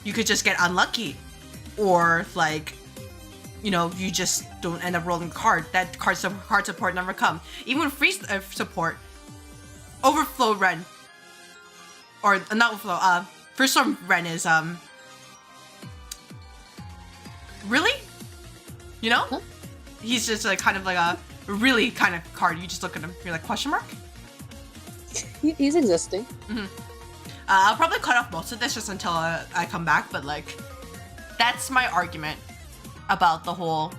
A: You could just get unlucky, or like, you know, you just don't end up rolling a card. That card support never come. Even with free support, Overflow Ren, or not Overflow, First Storm Ren is really, you know,
C: huh?
A: He's just like kind of like a really kind of card. You just look at him, you're like, question mark.
C: He's existing.
A: I'll probably cut off most of this just until I come back, but like, that's my argument about the whole,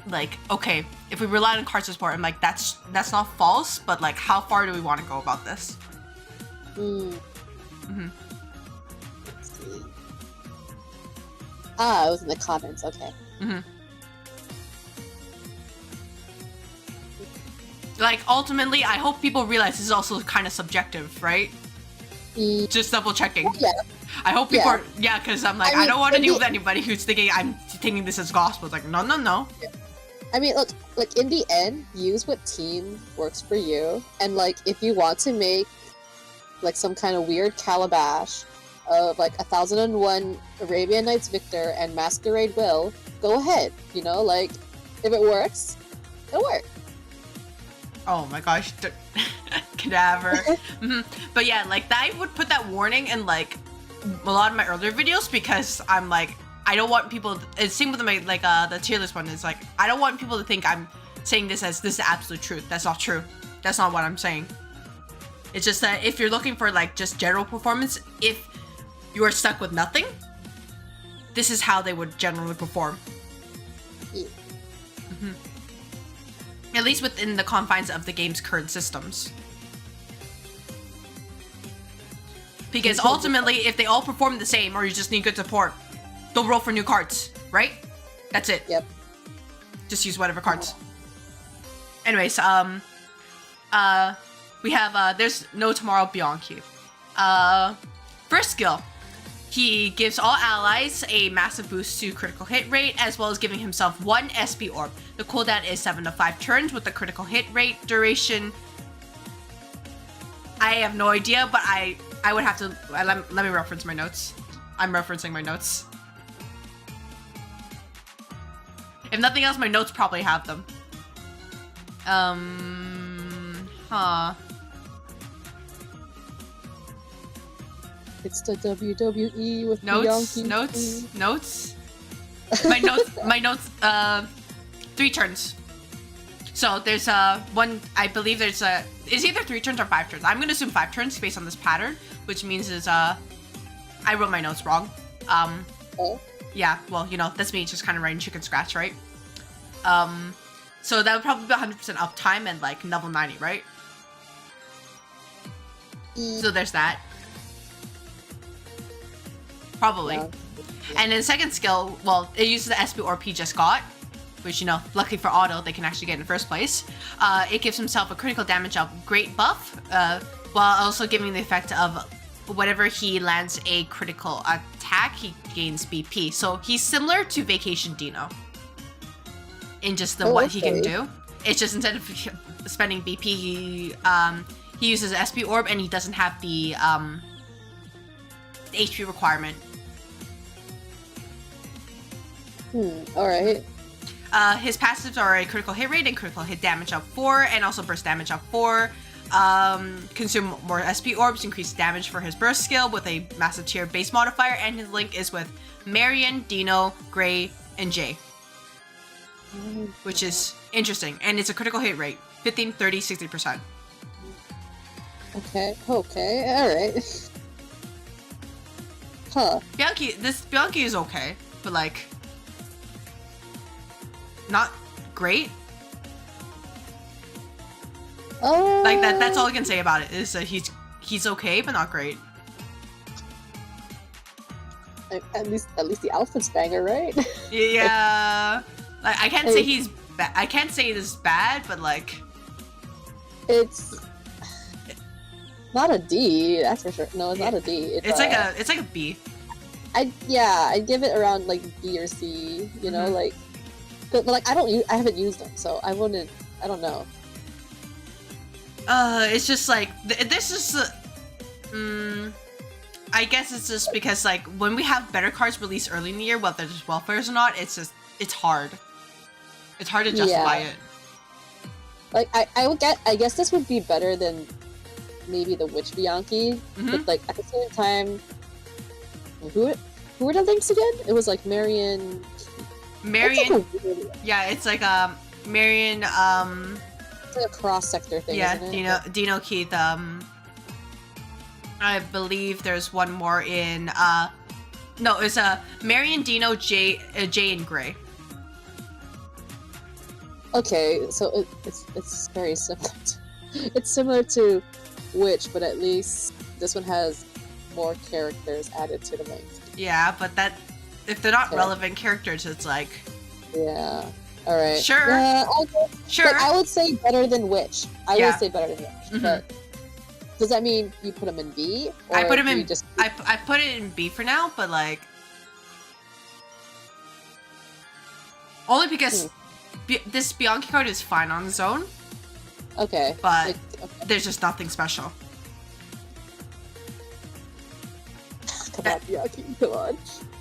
A: like, okay, if we rely on card support, I'm like, that's not false, but like, how far do we want to go about this?
C: Let's see. Ah, it was in the comments, okay.
A: Like, ultimately, I hope people realize this is also kind of subjective, right? Just double checking.
C: Yeah.
A: I hope people are, yeah, because I'm like, I don't want to deal with anybody who's thinking I'm taking this as gospel. It's like, no.
C: Yeah. I mean, look, like in the end, use what team works for you, and like if you want to make like some kind of weird calabash of like 1001 Arabian Nights Victor and Masquerade Will, go ahead. You know, like if it works, it'll work.
A: Oh my gosh, cadaver. But yeah, like I would put that warning in like a lot of my earlier videos because I'm like, I don't want people. It's same with my like the tier list one. Is like I don't want people to think I'm saying this as this is absolute truth. That's not true. That's not what I'm saying. It's just that if you're looking for like just general performance, if you are stuck with nothing, this is how they would generally perform.
C: Yeah.
A: At least within the confines of the game's current systems. Because ultimately, if they all perform the same or you just need good support, don't roll for new cards, right? That's it.
C: Yep.
A: Just use whatever cards. Anyways, we have, there's no tomorrow Bianchi. First skill. He gives all allies a massive boost to critical hit rate, as well as giving himself 1 SP orb. The cooldown is 7 to 5 turns with the critical hit rate duration. I have no idea, but I would have to, let me reference my notes. I'm referencing my notes. If nothing else, my notes probably have them.
C: It's the WWE with Bianchi.
A: Notes. My notes. 3 turns. So there's one. I believe there's it's either 3 turns or 5 turns. I'm gonna assume 5 turns based on this pattern, which means is I wrote my notes wrong.
C: Oh.
A: Yeah. Well, you know, that's me just kind of writing chicken scratch, right? So that would probably be 100% uptime and like level 90, right? So there's that. Probably.
C: Yeah.
A: And then second skill, well, it uses the SP Orb he just got, which, you know, luckily for Auto, they can actually get in the first place. It gives himself a critical damage of great buff, while also giving the effect of whenever he lands a critical attack, he gains BP. So he's similar to Vacation Dino in just the what he can do. It's just instead of spending BP, he uses SP Orb and he doesn't have the HP requirement.
C: Alright.
A: His passives are a critical hit rate and critical hit damage of 4, and also burst damage of 4. Consume more SP orbs, increase damage for his burst skill with a massive tier base modifier, and his link is with Marion, Dino, Gray, and Jay. Which is interesting, and it's a critical hit rate 15, 30, 60%.
C: Okay, alright. Huh.
A: Bianchi is okay, but like not great. Like that's all I can say about it is that he's okay but not great.
C: At least the outfit's banger, right?
A: Yeah. Like I can't say he's I can't say it is bad, but like
C: it's not a D, that's for sure. No, it's not a D.
A: It's like a B.
C: I'd give it around like B or C, you know, like but like I haven't used them, so I don't know.
A: It's just like this is I guess it's just because like when we have better cards released early in the year, whether there's welfares or not, it's hard. It's hard to justify it.
C: Like I guess this would be better than maybe the Witch Bianchi, but like at the same time, who were the links again? It was like Marion.
A: Yeah, it's like Marion.
C: It's like a cross sector thing.
A: Yeah,
C: isn't it?
A: Dino Keith. I believe there's one more in. No, it's Marion, Dino, Jay, and Gray.
C: Okay, so it's very similar. It's similar to Witch, but at least this one has more characters added to the link.
A: Yeah, but that if they're not relevant characters, it's like.
C: Yeah. All right.
A: Sure. Sure.
C: Like, I would say better than Witch. I would say better than Witch, but does that mean you put him in B? Or
A: I put him in.
C: Just...
A: I put it in B for now, but like. Only because this Bianchi card is fine on its own.
C: Okay.
A: But
C: Like, okay.
A: there's just nothing special.
C: Come on, Bianchi, come on.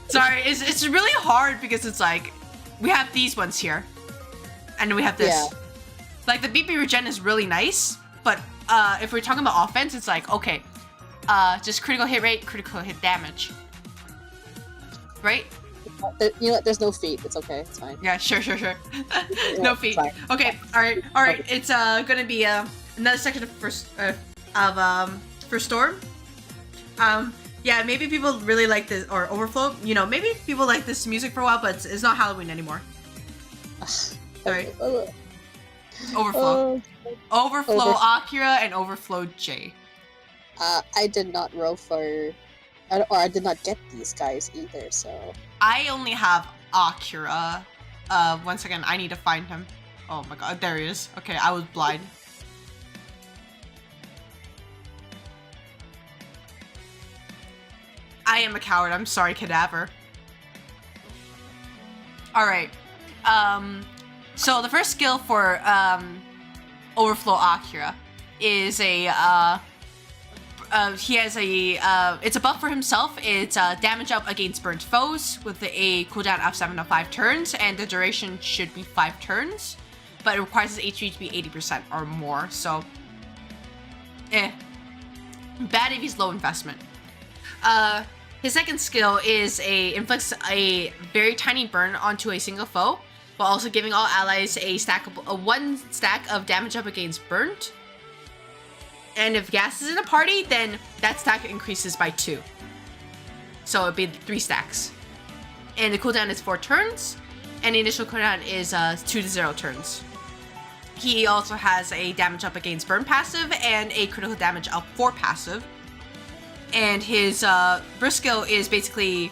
A: Sorry, it's really hard because it's like, we have these ones here. And we have this.
C: Yeah.
A: Like, the BP regen is really nice, but if we're talking about offense, it's like, okay, just critical hit rate, critical hit damage. Right?
C: You know what? There's no feat. It's okay. It's fine.
A: Yeah, sure.
C: Yeah,
A: No
C: it's
A: feet.
C: fine.
A: Okay, alright.
C: Okay.
A: It's gonna be another section of for Storm. Yeah, maybe people really like this, or Overflow. You know, maybe people like this music for a while, but it's not Halloween anymore. Alright. Overflow. Overflow Akira and Overflow J.
C: I did not row for, or I did not get these guys either. So
A: I only have Akira. 1 second, I need to find him. Oh my god, there he is. Okay, I was blind. I am a coward. I'm sorry, Cadaver. Alright. So the first skill for Overflow Akira is a he has a it's a buff for himself. It's damage up against burnt foes with a cooldown of 7 to 5 turns, and the duration should be 5 turns, but it requires his HP to be 80% or more. So, bad if he's low investment. His second skill is inflicts a very tiny burn onto a single foe, while also giving all allies a 1 stack of damage up against burnt. And if gas is in a party, then that stack increases by 2. So it'd be 3 stacks. And the cooldown is 4 turns, and the initial cooldown is 2 to 0 turns. He also has a damage up against burn passive and a critical damage up 4 passive. And his burst skill is basically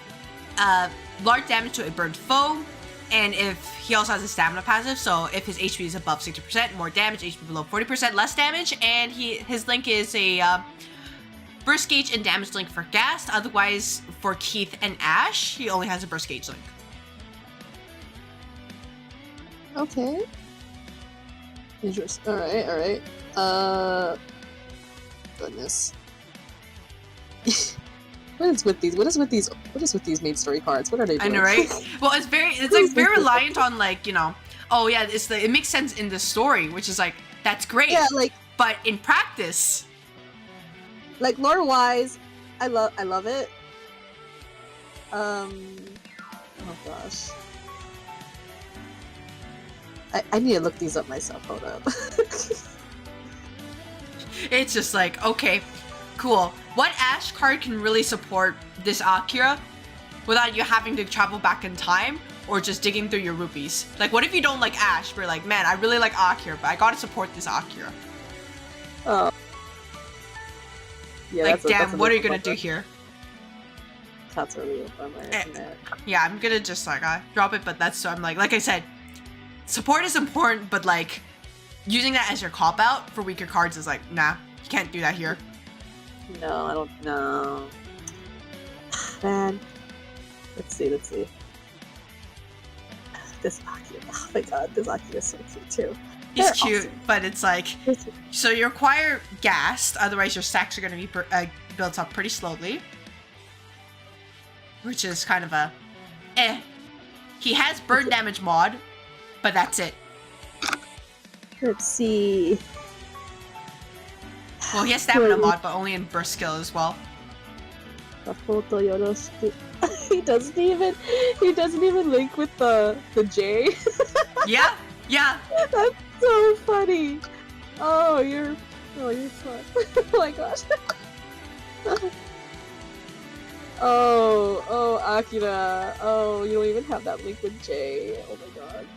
A: large damage to a burnt foe. And if he also has a stamina passive, so if his HP is above 60%, more damage, HP below 40%, less damage, and his link is a burst gauge and damage link for Ghast. Otherwise, for Keith and Ash, he only has a burst gauge link.
C: okay. Interesting. All right. Goodness. What is with these main story cards? What are they doing?
A: I know, right? Well, it's like very reliant on, like, you know, oh yeah, it makes sense in the story, which is like, that's great.
C: Yeah, like,
A: but in practice,
C: like lore wise, I love it. Oh gosh. I need to look these up myself. Hold up.
A: it's just like, okay, cool. What Ash card can really support this Akira without you having to travel back in time or just digging through your rupees? Like, what if you don't like Ash? We're like, man, I really like Akira, but I gotta support this Akira.
C: Oh. Yeah,
A: like, damn, what are you gonna do here?
C: That's really a bummer, isn't it?
A: Yeah, I'm gonna just, like, drop it, but that's, so I'm like I said, support is important, but, like, using that as your cop-out for weaker cards is like, nah, you can't do that here.
C: No, I don't know. Man. Let's see. This Akira. Oh my god, this Akira is so cute too.
A: He's
C: They're
A: cute,
C: awesome.
A: but it's like, so you require Ghast, otherwise your stacks are going to be built up pretty slowly. Which is kind of a, He has burn damage mod, but that's it.
C: Let's see.
A: Well, he has stamina mod, but only in burst skill as well.
C: He doesn't even link with the J.
A: Yeah.
C: That's so funny. Oh, you're fun. Oh my gosh. Oh, Akira. Oh, you don't even have that link with J. Oh my god.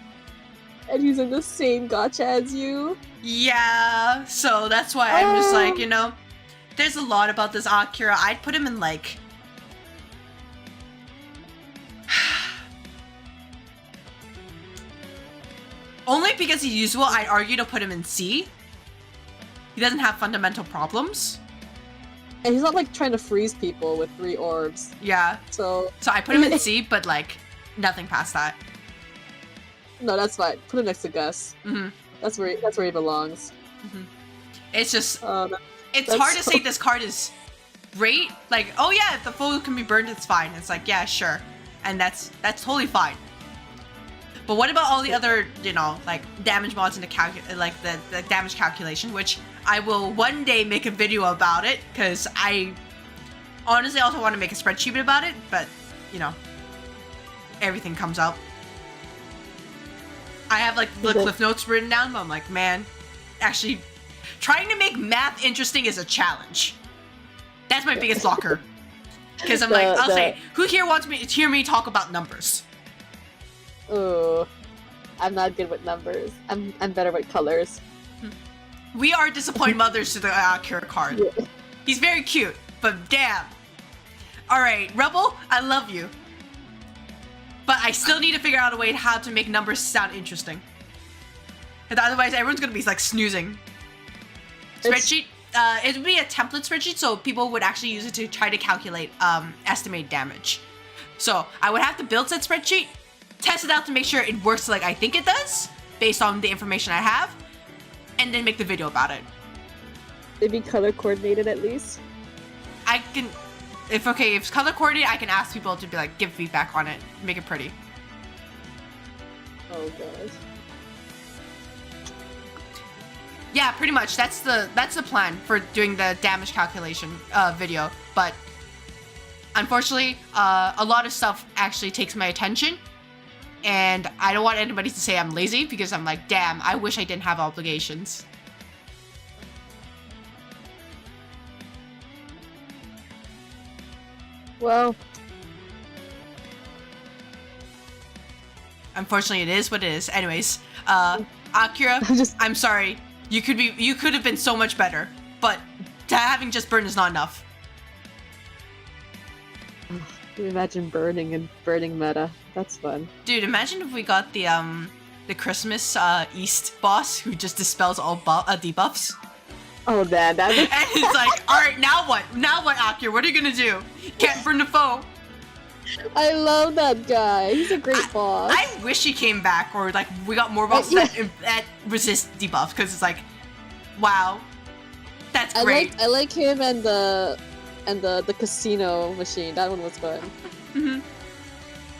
C: And he's in the same gacha as you.
A: Yeah, so that's why I'm just like, you know, there's a lot about this Akira. I'd put him in, like, only because he's usable, I'd argue to put him in C. He doesn't have fundamental problems.
C: And he's not like trying to freeze people with 3 orbs.
A: Yeah.
C: So
A: I put him in C, but like nothing past that.
C: No, that's fine. Put it next to Gus. That's where he belongs.
A: It's just it's
C: that's
A: hard to
C: so-
A: say this card is great. Like, oh yeah, if the foe can be burned, it's fine. It's like, yeah, sure, and that's totally fine. But what about all the other, you know, like damage mods in the damage calculation, which I will one day make a video about it, because I honestly also want to make a spreadsheet about it, but you know, everything comes up. I have like the cliff notes written down, but I'm like, man, actually trying to make math interesting is a challenge. That's my biggest blocker. Because I'm I'll say, who here wants me to hear me talk about numbers?
C: Oh, I'm not good with numbers. I'm better with colors.
A: We are disappointed mothers to the Akira card.
C: Yeah.
A: He's very cute, but damn. Alright, Rebel, I love you. But I still need to figure out a way how to make numbers sound interesting. Because otherwise everyone's gonna be like snoozing. Spreadsheet, it would be a template spreadsheet, so people would actually use it to try to calculate estimated damage. So I would have to build that spreadsheet, test it out to make sure it works like I think it does, based on the information I have, and then make the video about it.
C: Maybe color coordinated at least.
A: I can, if it's color coordinated, I can ask people to be like, give feedback on it, make it pretty.
C: Oh god.
A: Yeah, pretty much. That's the plan for doing the damage calculation video. But unfortunately, a lot of stuff actually takes my attention, and I don't want anybody to say I'm lazy, because I'm like, damn, I wish I didn't have obligations.
C: Well,
A: unfortunately, it is what it is. Anyways, Akira, I'm sorry. You could have been so much better, but having just burned is not enough.
C: can you imagine burning and burning meta? That's fun.
A: Dude, imagine if we got the Christmas East boss who just dispels all debuffs.
C: Oh man, that would...
A: And it's like, alright, now what? Now what, Akira? What are you gonna do? Can't burn the foe.
C: I love that guy. He's a great boss.
A: I wish he came back, or like we got more bosses that resist debuffs, because it's like, wow, that's great.
C: I like him and the casino machine. That one was fun.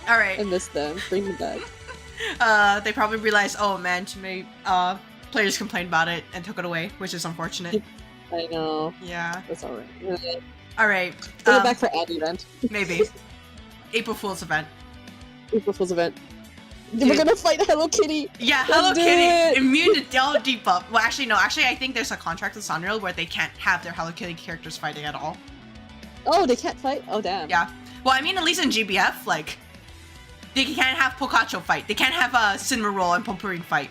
A: All right.
C: I missed them. Bring them back.
A: They probably realized, oh man, too many players complained about it and took it away, which is unfortunate.
C: I know.
A: Yeah.
C: That's alright.
A: All right.
C: Bring it back for ad event.
A: Maybe. April Fool's event.
C: April Fool's event.
A: Dude.
C: We're gonna fight Hello Kitty!
A: Yeah,
C: Let's
A: Hello
C: do
A: Kitty!
C: it!
A: Immune to all debuff. Well, actually, no. Actually, I think there's a contract with Sunreal where they can't have their Hello Kitty characters fighting at all.
C: Oh, they can't fight? Oh, damn.
A: Yeah. Well, I mean, at least in GBF, like, they can't have Pikachu fight. They can't have a Cinnamoroll and Pompourine fight.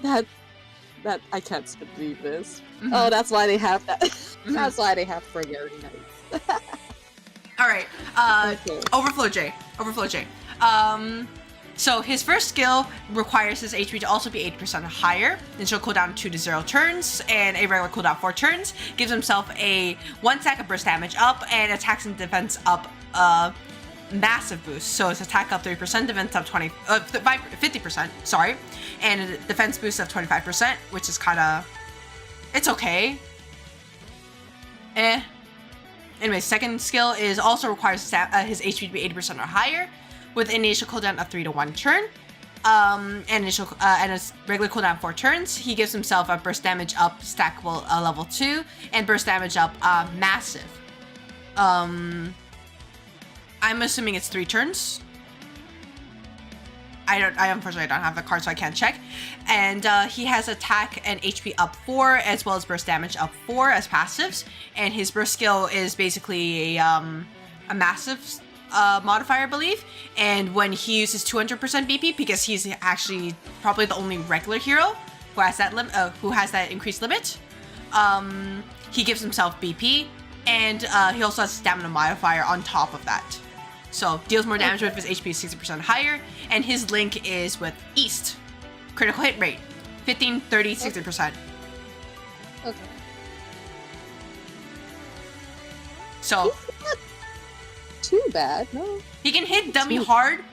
C: That I can't believe this. Oh, that's why they have that. That's why they have Fragility Knights.
A: All right.
C: Okay.
A: Overflow J. So his first skill requires his HP to also be 80% higher. Initial cooldown 2 to 0 turns, and a regular cooldown 4 turns. Gives himself a 1 stack of burst damage up, and attacks and defense up massive boost. So his attack up 3%, defense up 50%, sorry. And a defense boost of 25%, which is kind of, it's okay. Anyway, second skill is also requires his HP to be 80% or higher, with an initial cooldown of 3 to 1 turn, and a regular cooldown 4 turns. He gives himself a burst damage up stackable level 2, and burst damage up massive. I'm assuming it's 3 turns. I unfortunately don't have the card, so I can't check. And he has attack and HP up 4, as well as burst damage up 4 as passives. And his burst skill is basically a massive modifier, I believe. And when he uses 200% BP, because he's actually probably the only regular hero who has that increased limit, he gives himself BP, and he also has stamina modifier on top of that. So deals more damage with his HP is 60% higher, and his link is with East. Critical hit rate, 15, 30, 60%.
C: Okay.
A: So
C: Too bad, no.
A: he can hit dummy hard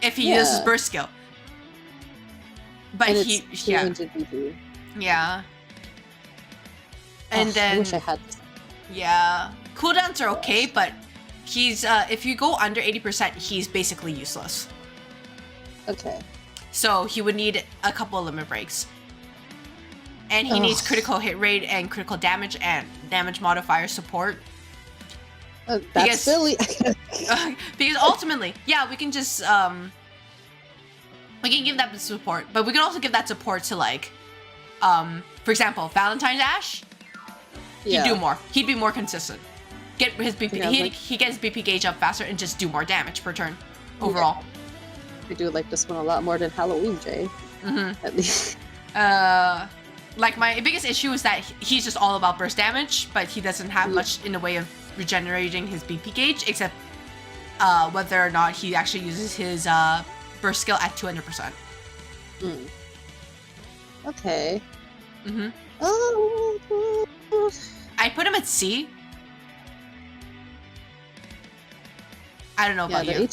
A: if he uses burst skill. But
C: and
A: he,
C: it's
A: yeah,
C: 200 BP.
A: yeah. And
C: Ugh,
A: then
C: I wish I had this.
A: yeah, cooldowns are okay, but he's if you go under 80%, he's basically useless.
C: Okay.
A: So he would need a couple of limit breaks. And he needs critical hit rate and critical damage and damage modifier support.
C: That's
A: Because-
C: silly.
A: Because ultimately, yeah, we can just we can give that support, but we can also give that support to like for example, Valentine's Ash. He'd do more. He'd be more consistent. Get his BP.
C: Yeah,
A: He gets his BP gauge up faster and just do more damage per turn overall.
C: We do like this one a lot more than Halloween, Jay.
A: Mm-hmm.
C: At least.
A: Like my biggest issue is that he's just all about burst damage, but he doesn't have much in the way of regenerating his BP gauge, except whether or not he actually uses his burst skill at 200%.
C: Mm. Okay.
A: Mm-hmm.
C: Oh.
A: I put him at C. I don't know
C: Yeah,
A: about
C: the
A: you.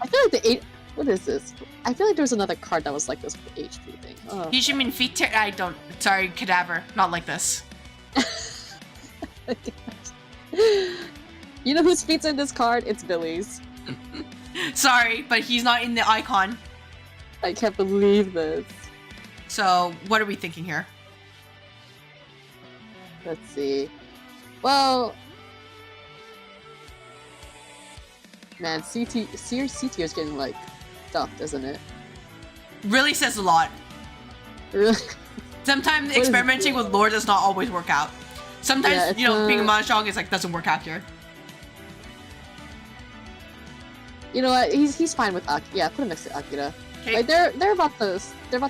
C: I feel like the H. What is this? I feel like there was another card that was like this with the HP thing. Oh.
A: You should mean feet. I don't. Sorry, cadaver. Not like this.
C: You know whose feet's in this card? It's Billy's.
A: Sorry, but he's not in the icon.
C: I can't believe this.
A: So what are we thinking here?
C: Let's see. Well, man, CT is getting like stuffed, isn't it?
A: Really says a lot.
C: Really?
A: Sometimes
C: What is
A: experimenting
C: it?
A: with lore does not always work out. Sometimes,
C: Yeah, it's
A: you know, being a
C: not-
A: mahjong is like doesn't work out here.
C: You know what? He's fine with Akira. Yeah, put him next to Akira.
A: Okay.
C: Like they're about the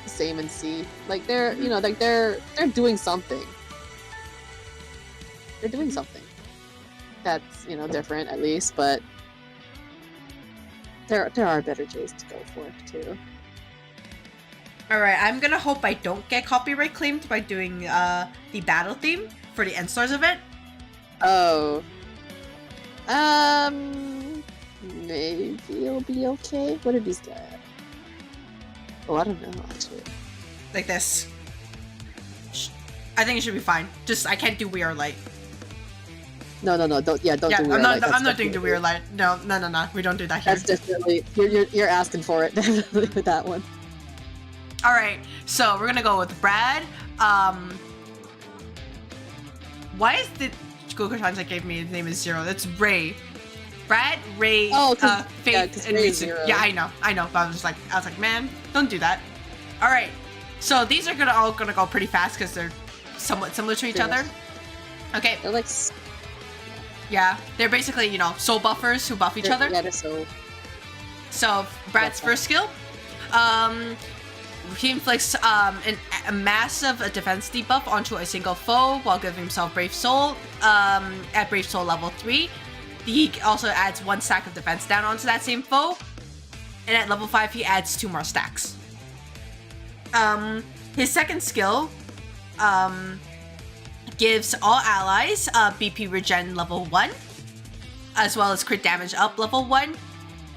C: same in C. Like they're you know like they're doing something. They're doing something. That's different at least, but there are better J's to go for too.
A: All right, I'm gonna hope I don't get copyright claimed by doing the battle theme for the End Stars event.
C: Oh. Maybe it'll be okay. What did these guys? Oh, I don't know actually.
A: Like this. I think it should be fine. Just I can't do We Are Light.
C: No, don't do
A: Yeah,
C: weird.
A: I'm
C: like,
A: not.
C: that's
A: I'm not doing the
C: definitely-
A: We Are Light. No. We don't do that here.
C: That's definitely you're asking for it definitely with that one.
A: All right, so we're gonna go with Brad. Why is the Google Translate gave me his name is Zero? That's Ray. Brad, Ray,
C: Oh, 'cause-
A: Faith,
C: yeah, 'cause
A: and
C: Ray's
A: Ritsu.
C: Zero.
A: Yeah, I know. But I was like, man, don't do that. All right, so these are all gonna go pretty fast because they're somewhat similar to each
C: Yes.
A: other. Okay,
C: They're like
A: yeah, they're basically soul buffers who buff each other.
C: Yeah, they're so.
A: So Brad's first skill, he inflicts a massive defense debuff onto a single foe while giving himself Brave Soul. At Brave Soul level 3, he also adds 1 stack of defense down onto that same foe, and at level 5 he adds 2 more stacks. His second skill gives all allies BP regen level 1, as well as crit damage up level 1.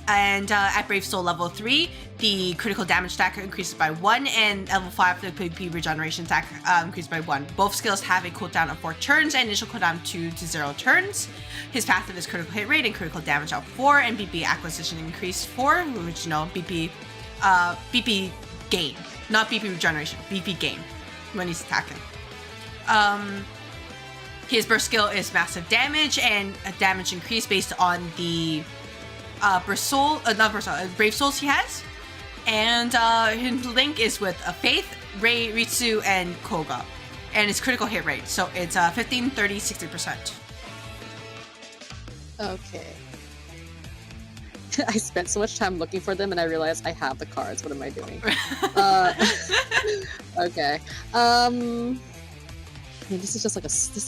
A: And at Brave Soul level 3, the critical damage stack increases by 1, and level 5, the BP regeneration stack increases by 1. Both skills have a cooldown of 4 turns and initial cooldown 2 to 0 turns. His passive is critical hit rate and critical damage up 4, and BP acquisition increase 4, which BP gain, not BP regeneration, BP gain when he's attacking. His burst skill is massive damage and a damage increase based on the Brave Souls he has. And his link is with Faith, Ray, Ritsu, and Koga. And it's critical hit rate, so it's 15, 30, 60%.
C: Okay. I spent so much time looking for them, and I realized I have the cards. What am I doing? Okay. I mean, this is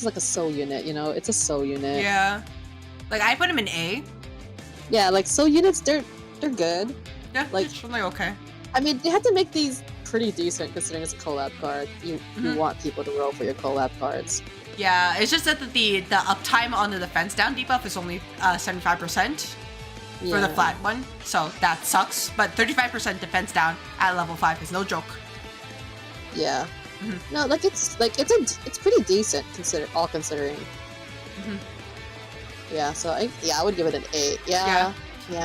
C: like a soul unit. It's a soul unit.
A: Yeah. Like, I put him in A.
C: Yeah, like soul units, they're good.
A: Yeah,
C: Like-
A: it's really okay.
C: I mean, they had to make these pretty decent considering it's a collab card. You want people to roll for your collab cards.
A: Yeah, it's just that the uptime on the defense down debuff is only 75% for the
C: Yeah.
A: flat one, so that sucks. But 35% defense down at level 5 is no joke.
C: Yeah.
A: Mhm.
C: No, it's pretty decent considering.
A: Mhm.
C: Yeah, so I would give it an 8. Yeah.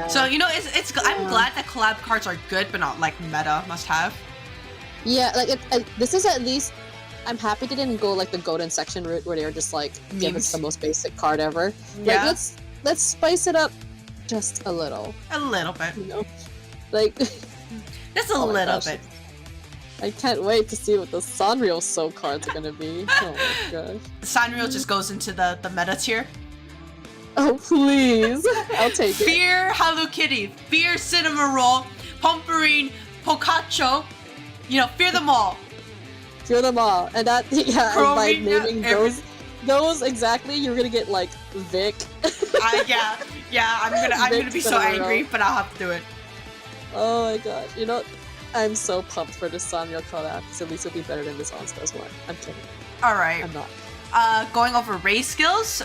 A: So I'm glad that collab cards are good, but not like meta must have.
C: Yeah, like this is at least. I'm happy they didn't go like the golden section route where they were just like give us the most basic card ever.
A: Yeah.
C: Like let's spice it up just a little.
A: A little bit.
C: You know, like
A: just a little bit.
C: I can't wait to see what the Sanrio Soul cards are gonna be. Oh my gosh.
A: Sanrio just goes into the meta tier.
C: Oh please, I'll take it.
A: Fear Hello Kitty, fear Cinnamon Roll, Pomperine, Pocaccio. You know, fear them all.
C: Fear them all, and that by naming
A: every...
C: those exactly, you're gonna get like Vic.
A: Yeah. I'm gonna be so angry, but I'll have to do it.
C: Oh my gosh, you know, I'm so pumped for this Sanrio collab, because at least it'll be better than this All-Stars one. I'm kidding.
A: Alright.
C: I'm not.
A: Going over Ray skills,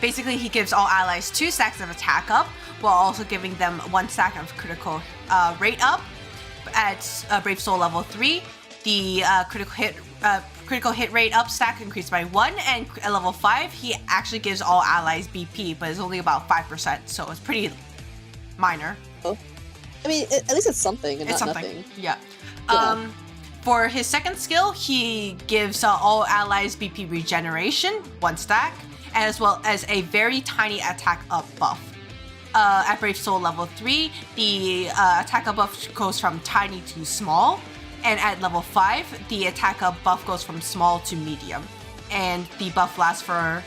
A: basically he gives all allies 2 stacks of attack up, while also giving them 1 stack of critical rate up. At Brave Soul level 3, the critical hit rate up stack increased by 1, and at level 5, he actually gives all allies BP, but it's only about 5%, so it's pretty minor.
C: Oh. I mean, at least it's something, and
A: it's
C: not
A: something.
C: nothing.
A: Yeah. For his second skill, he gives all allies BP regeneration, 1 stack, as well as a very tiny attack up buff. At Brave Soul level 3, the attack up buff goes from tiny to small, and at level 5, the attack up buff goes from small to medium. And the buff lasts for,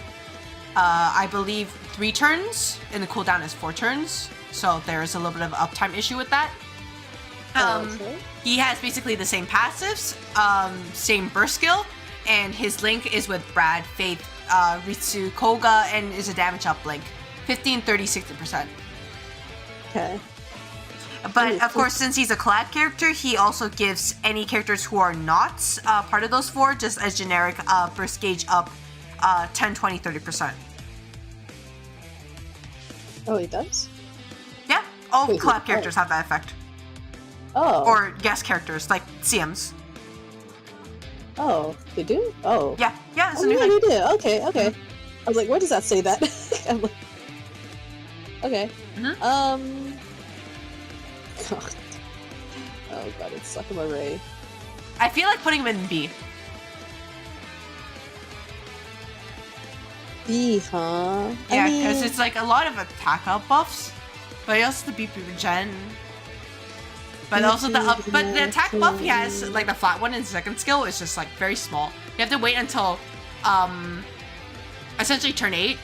A: I believe, 3 turns, and the cooldown is 4 turns, so there's a little bit of an uptime issue with that.
C: Okay.
A: He has basically the same passives, same burst skill, and his link is with Brad, Faith, Ritsu, Koga, and is a damage up link. 15, 30, 60%.
C: Okay.
A: But of course, since he's a collab character, he also gives any characters who are not part of those 4 just as generic burst gauge up 10, 20, 30%.
C: Oh, he does?
A: Yeah, all collab characters have that effect.
C: Oh.
A: Or guest characters, like CMs.
C: Oh, they do? Oh.
A: Yeah, it's
C: oh,
A: a new
C: yeah,
A: thing.
C: they do. Okay. I was like, where does that say that? I'm like, okay. God. Oh god, it's Sakuma Ray.
A: I feel like putting him in B.
C: B, huh?
A: Yeah, because it's like a lot of attack up buffs, but also the BP regen. But also but the attack buff he has, like the flat one in second skill, is just like very small. You have to wait until essentially turn 8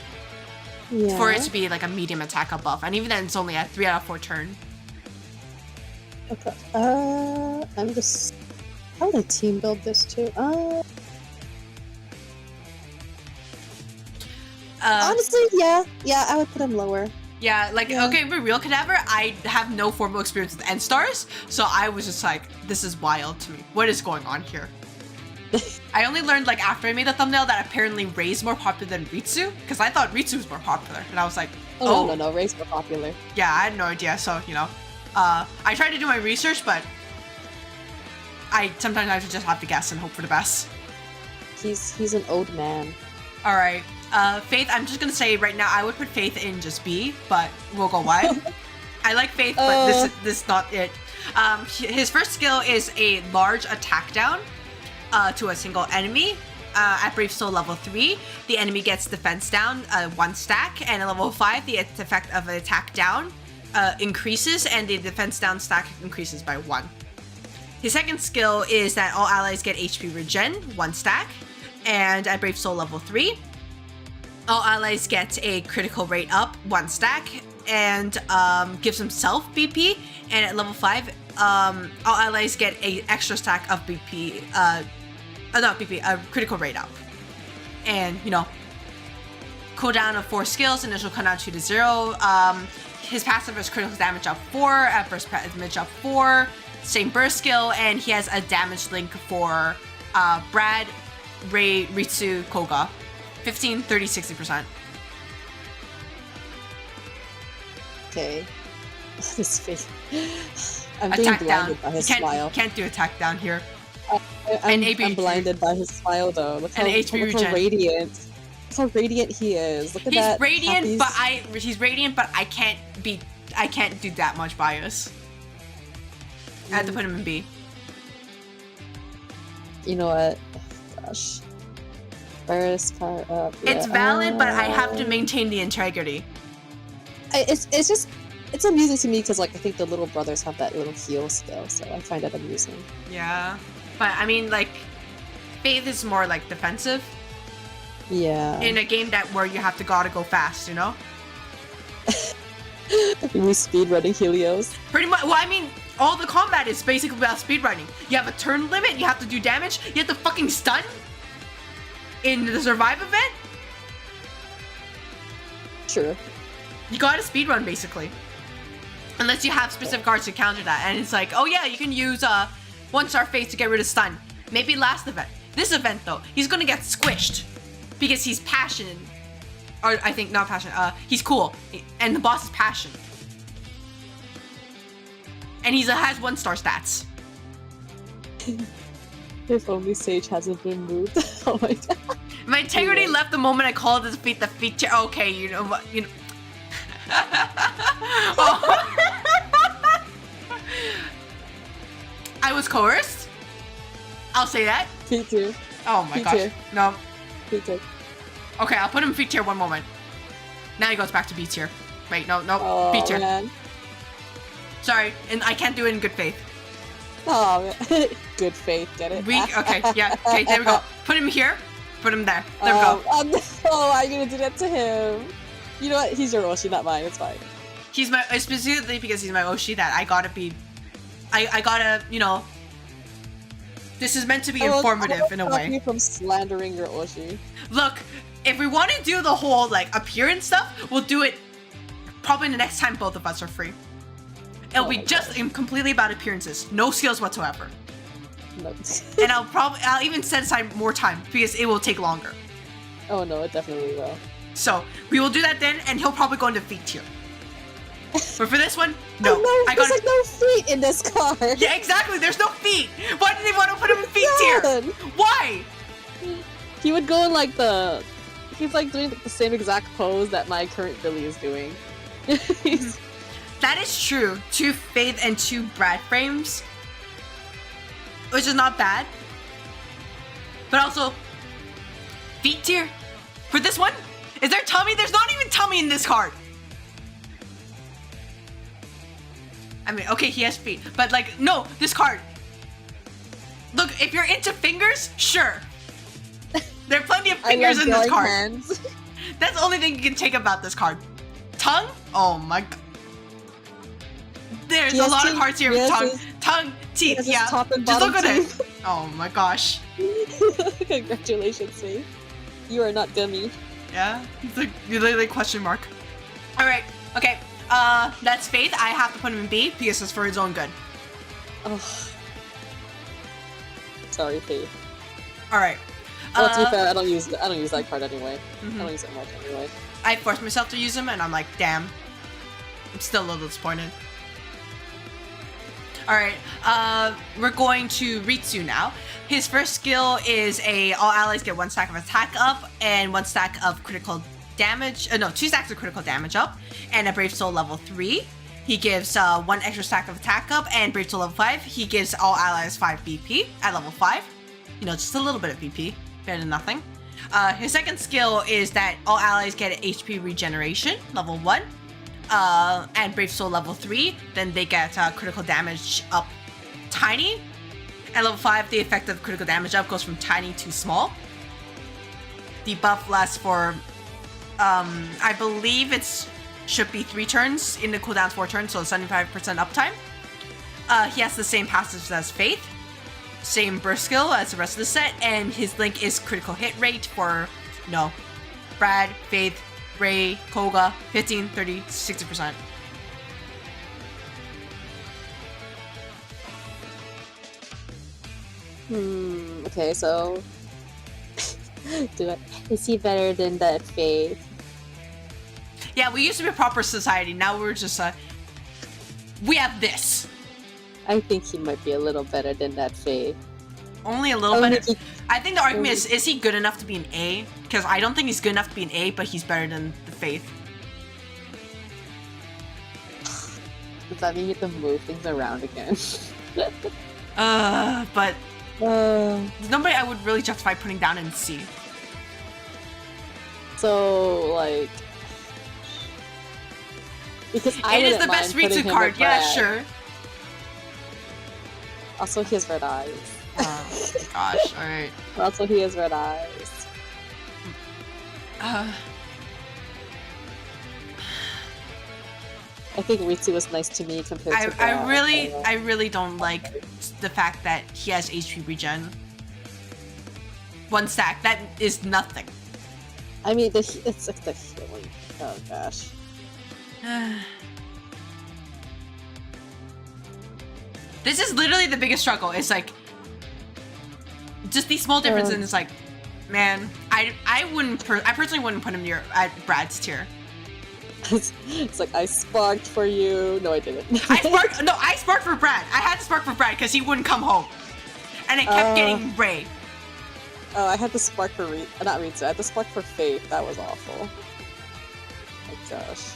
A: for it to be like a medium attack up buff, and even then it's only at 3 out of 4 turn.
C: Okay. I'm just. How would I team build this too? Honestly, yeah, I would put him lower.
A: Yeah, like, okay, for real, Cadaver, I have no formal experience with N-Stars, so I was just like, this is wild to me. What is going on here? I only learned, like, after I made the thumbnail that apparently Ray's more popular than Ritsu, because I thought Ritsu was more popular, and I was like,
C: oh. No, Ray's more popular.
A: Yeah, I had no idea, so, you know, I tried to do my research, but sometimes I just have to guess and hope for the best.
C: He's an old man.
A: Alright. Faith, I'm just gonna say right now, I would put Faith in just B, but we'll go wide. I like Faith, but this is not it. His first skill is a large attack down to a single enemy. At Brave Soul level 3, the enemy gets defense down 1 stack, and at level 5, the effect of an attack down increases, and the defense down stack increases by 1. His second skill is that all allies get HP regen 1 stack, and at Brave Soul level 3, all allies get a critical rate up 1 stack, and gives himself BP, and at level 5, all allies get a extra stack of BP, critical rate up. And, you know, cooldown of 4 skills, initial cooldown 2 to 0, his passive is critical damage up 4, at burst damage up 4, same burst skill, and he has a damage link for Brad, Ray, Ritsu, Koga. 15, 30, 60%.
C: Okay. His face. I'm being
A: attack
C: blinded
A: down.
C: by his smile.
A: You can't do attack down here.
C: I'm blinded by his smile though. Look how radiant. Look how radiant he is. Look at that.
A: He's radiant, but I can't do that much bias. I have to put him in B.
C: You know what? Gosh. First part up.
A: It's valid, but I have to maintain the integrity.
C: It's amusing to me because like I think the little brothers have that little heal skill, so I find that amusing.
A: Yeah, but I mean like, Faith is more like defensive.
C: Yeah.
A: In a game where you have to gotta go fast, you know.
C: We speed running Helios.
A: Pretty much. Well, I mean, all the combat is basically about speed running. You have a turn limit. You have to do damage. You have to fucking stun. In the survive event.
C: Sure.
A: You gotta speedrun basically. Unless you have specific cards to counter that. And it's like, oh yeah, you can use 1-star Faith to get rid of stun. Maybe last event. This event though, he's gonna get squished. Because he's passionate. Or I think not passionate, he's cool. And the boss is passion. And he has 1-star stats.
C: If only Sage hasn't been moved. Oh my god.
A: My integrity left the moment I called this feat the feature. Okay, you know what? You know. Oh. I was coerced. I'll say that.
C: Me too.
A: Oh my gosh. No.
C: Me too.
A: Okay, I'll put him in B tier one moment. Now he goes back to B tier. Wait, no,
C: oh,
A: B tier.
C: Man.
A: Sorry, and I can't do it in good faith.
C: Oh, good faith, get it?
A: Okay, yeah, okay, there we go. Put him here, put him there. There we go.
C: Oh, I'm gonna do that to him. You know what? He's your Oshi, not mine. It's fine.
A: He's my, specifically because he's my Oshi that I gotta be, I gotta, you know, this is meant to be informative in a way.
C: Stop you from slandering your Oshi.
A: Look, if we want to do the whole, like, appearance stuff, we'll do it probably the next time both of us are free. It'll be just completely about appearances. No skills whatsoever.
C: No.
A: And I'll even set aside more time because it will take longer.
C: Oh no, it definitely will.
A: So, we will do that then, and he'll probably go into feet tier. But for this one, no.
C: There's like no feet in this card.
A: Yeah, exactly, there's no feet! Why did they want to put him in feet tier? Why?
C: He would go in like the... He's like doing the same exact pose that my current Billy is doing.
A: That is true. 2 Faith and 2 Brad frames. Which is not bad. But also, feet tier. For this one, is there tummy? There's not even tummy in this card. I mean, okay, he has feet. But like, no, this card. Look, if you're into fingers, sure. There are plenty of fingers in this card. That's the only thing you can take about this card. Tongue? Oh my god. There's a lot of cards here with tongue, teeth, yeah. Just look at it. Oh my gosh.
C: Congratulations, Faith. You are not dummy.
A: Yeah? It's like, you're literally question mark. Alright, okay. That's Faith. I have to put him in B because it's for his own good.
C: Oh. Sorry, Faith.
A: Alright.
C: Well, to be fair, I don't use that card anyway. I don't use it much anyway.
A: I forced myself to use him and I'm like, damn. I'm still a little disappointed. Alright, we're going to Ritsu now. His first skill is all allies get 1 stack of attack up and 1 stack of critical damage, 2 stacks of critical damage up, and a Brave Soul level 3. He gives 1 extra stack of attack up, and Brave Soul level 5, he gives all allies 5 BP at level 5. You know, just a little bit of BP, better than nothing. His second skill is that all allies get HP regeneration, level 1. And Brave Soul level 3, then they get critical damage up tiny. At level 5, the effect of critical damage up goes from tiny to small. The buff lasts for, I believe should be 3 turns. In the cooldown's 4 turns, so 75% uptime. He has the same passives as Faith. Same burst skill as the rest of the set, and his link is critical hit rate for, Brad, Faith, Ray, Koga, 15, 30, 60%.
C: Okay, so... Is he better than that Faith?
A: Yeah, we used to be a proper society, now we're just, we have this.
C: I think he might be a little better than that Faith.
A: Only a little bit. I think the argument is he good enough to be an A? Because I don't think he's good enough to be an A, but he's better than the Faith.
C: Does that mean you have to move things around again?
A: But there's nobody I would really justify putting down in C.
C: So, like... Because
A: it is the best Ritsu card, yeah, sure.
C: Also, he has red eyes.
A: Oh, gosh, alright.
C: Also, he has red eyes. I think Ritsu was nice to me compared to Brad.
A: I really don't like the fact that he has HP regen. 1 stack, that is nothing.
C: I mean, it's like the healing. Oh gosh.
A: This is literally the biggest struggle. It's like just these small differences. And it's like, man, I personally wouldn't put him at Brad's tier.
C: It's like I sparked for you. No, I didn't.
A: I sparked for Brad. I had to spark for Brad because he wouldn't come home, and it kept getting Ray.
C: Oh, I had to spark for not Ritsu. I had to spark for Faith. That was awful. Oh my gosh.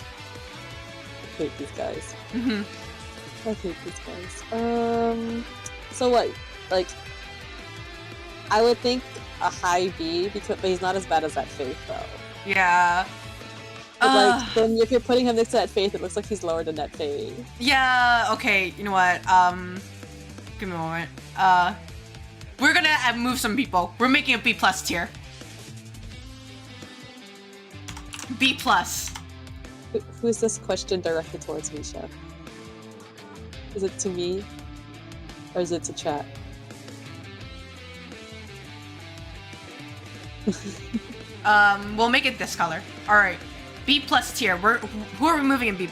C: I hate these guys. I hate these guys. So what? Like, I would think a high B but he's not as bad as that Faith though.
A: Yeah.
C: Like, then if you're putting him next to that Faith, it looks like he's lower than that Faith.
A: Yeah. Okay. You know what? Give me a moment. We're gonna move some people. We're making a B+ tier. B+.
C: Who's this question directed towards me, Chef? Is it to me? Or is it to chat?
A: We'll make it this color. Alright. B+ tier. Who are we moving in B+?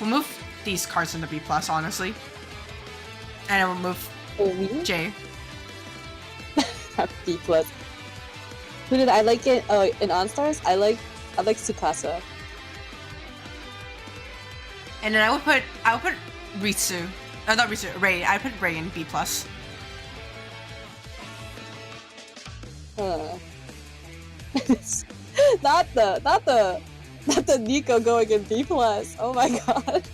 A: We'll move these cards into B+, honestly. And then we'll move J.
C: B+. Who did I like it? Oh, in OnStars? I like Tsukasa.
A: And then I would put Ritsu. Not Ritsu, Ray. I put Ray in B+.
C: Not the Nico going in B+. Oh my god.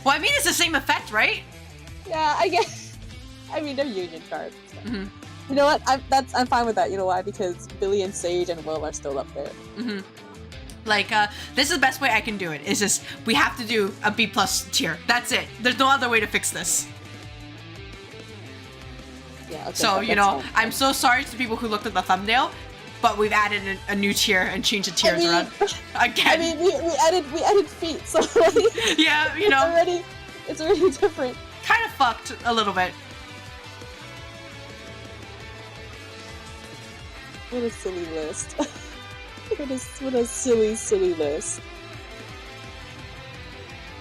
A: Well, I mean, it's the same effect, right?
C: Yeah, I guess. I mean, they're union cards. So. You know what? I'm fine with that. You know why? Because Billy and Sage and Will are still up there.
A: Like, this is the best way I can do it. It's just we have to do a B+ tier. That's it. There's no other way to fix this.
C: Yeah. Okay,
A: so you know, I'm so sorry to people who looked at the thumbnail, but we've added a new tier and changed the tiers around again.
C: I mean, we added feet, so like,
A: yeah, you know,
C: it's already different.
A: Kind of fucked a little bit.
C: What a silly list. What a silly list.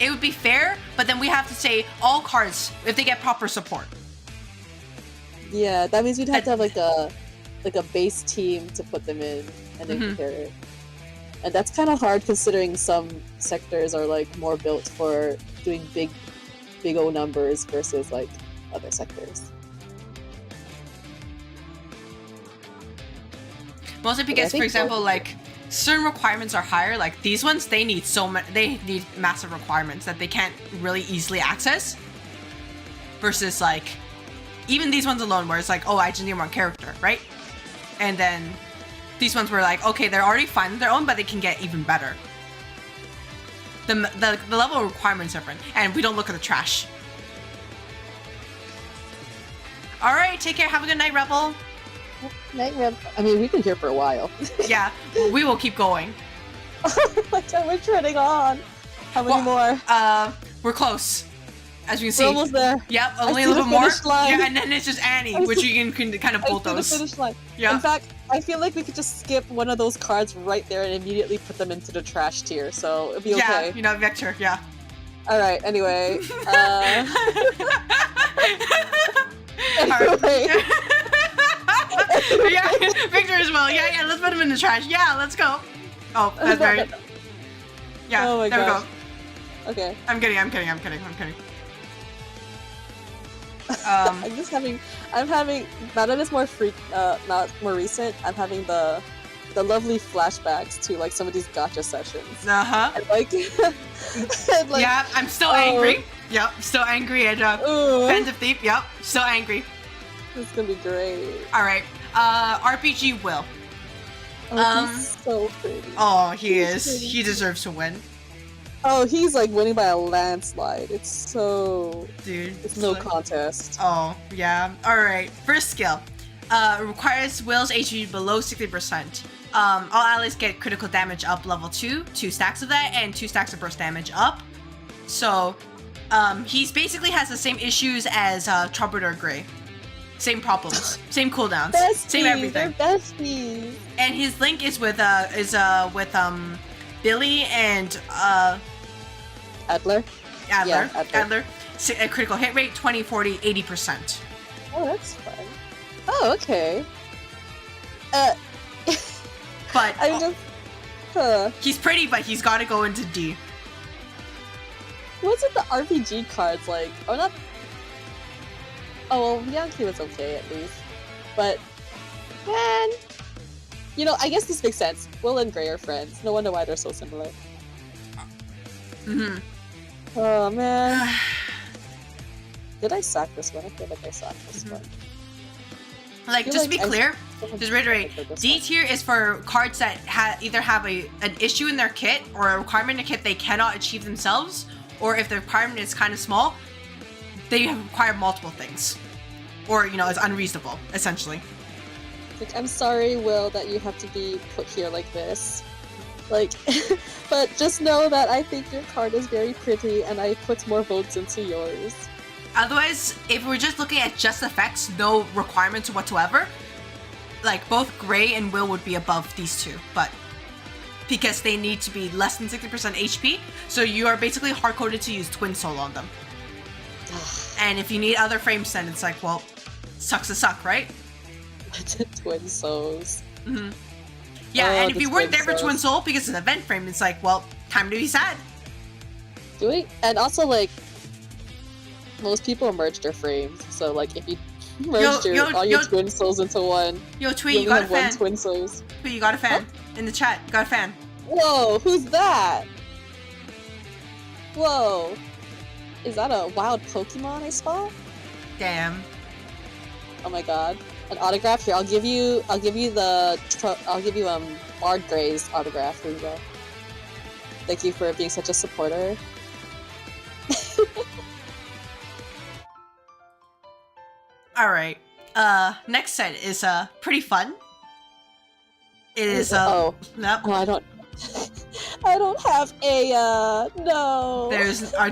A: It would be fair, but then we have to say all cards if they get proper support.
C: Yeah, that means we'd have to have like a base team to put them in and then compare it. And that's kind of hard considering some sectors are like more built for doing big O numbers versus like other sectors.
A: Mostly because, for example, like certain requirements are higher. Like these ones, they need they need massive requirements that they can't really easily access. Versus like even these ones alone, where it's like, oh, I just need one character, right? And then these ones were like, okay, they're already fine on their own, but they can get even better. The level of requirements is different, and we don't look at the trash. All right, take care. Have a good night, Rebel.
C: Night, Rebel. I mean, we've been here for a while.
A: Yeah, we will keep going.
C: We're treading on. How many more?
A: We're close. As you can see.
C: We're almost there.
A: Yep, only a little bit more.
C: Line.
A: Yeah, and then it's just Annie, which you can kind of bulldoze.
C: The finish line.
A: Yeah.
C: In fact, I feel like we could just skip one of those cards right there and immediately put them into the trash tier, so it'll be okay.
A: Yeah, you know, Vector, yeah.
C: Alright, anyway.
A: Anyway. Yeah, Victor as well. Yeah, let's put him in the trash. Yeah, let's go. Oh, that's very... Yeah,
C: oh my
A: there
C: gosh.
A: we go.
C: Okay.
A: I'm kidding.
C: I'm having now that it's more not more recent. I'm having the lovely flashbacks to like some of these gacha sessions. And, like, and, like,
A: yeah, I'm still angry. Yep, still angry at Fans of Thief. Yep, still angry.
C: It's gonna be great.
A: All right, RPG Will.
C: He's so pretty.
A: Oh, he is.
C: Pretty.
A: He deserves to win.
C: Oh, he's like winning by a landslide. It's so...
A: Dude.
C: It's no contest.
A: Oh, yeah. Alright. First skill. Requires Will's HP below 60%. All allies get critical damage up level 2, 2 stacks of that, and 2 stacks of burst damage up. So, he's basically has the same issues as Troubadour Grey. Same problems, same cooldowns,
C: Besties,
A: same everything.
C: They're besties.
A: And his link is with Billy and
C: Adler.
A: Yeah,
C: Adler.
A: Adler. A critical hit rate 20, 40, 80%.
C: Oh, that's fun. Oh, okay.
A: But
C: I'm just
A: he's pretty, but he's got to go into D.
C: What's with the RPG cards like? Oh, not. Oh, well, Yankee was okay at least, but man, you know, I guess this makes sense. Will and Gray are friends. No wonder why they're so similar. Oh man, did I sack this one? I feel like I sacked this one.
A: Like, just to be clear, just reiterate, D tier is for cards that either have an issue in their kit or a requirement in a kit they cannot achieve themselves, or if the requirement is kind of small, they require multiple things, or, you know, is unreasonable, essentially.
C: Like, I'm sorry, Will, that you have to be put here like this. Like, but just know that I think your card is very pretty, and I put more votes into yours.
A: Otherwise, if we're just looking at just effects, no requirements whatsoever, like, both Gray and Will would be above these two, but because they need to be less than 60% HP, so you are basically hard-coded to use Twin Soul on them. And if you need other frames, then it's like, well, sucks to suck, right?
C: Twin Souls.
A: Yeah,
C: Oh,
A: and if
C: the
A: you weren't there
C: Twin
A: for Twin
C: Souls.
A: Soul because it's an event frame, it's like, well, time to be sad.
C: And also, like, most people merge their frames, so like if you merged all your Twin Souls into one,
A: Yo, Twee,
C: you
A: you got a
C: have one
A: fan.
C: Twin Souls.
A: Twee, you got a fan. In the chat, you got a fan.
C: Whoa, who's that? Whoa, is that a wild Pokemon I spot?
A: Damn.
C: Oh my god, an autograph here. I'll give you Bard Gray's autograph. Here you go. Thank you for being such a supporter.
A: Alright. Next set is pretty fun. It is
C: Oh,
A: nope.
C: Oh, I don't have Aya. No.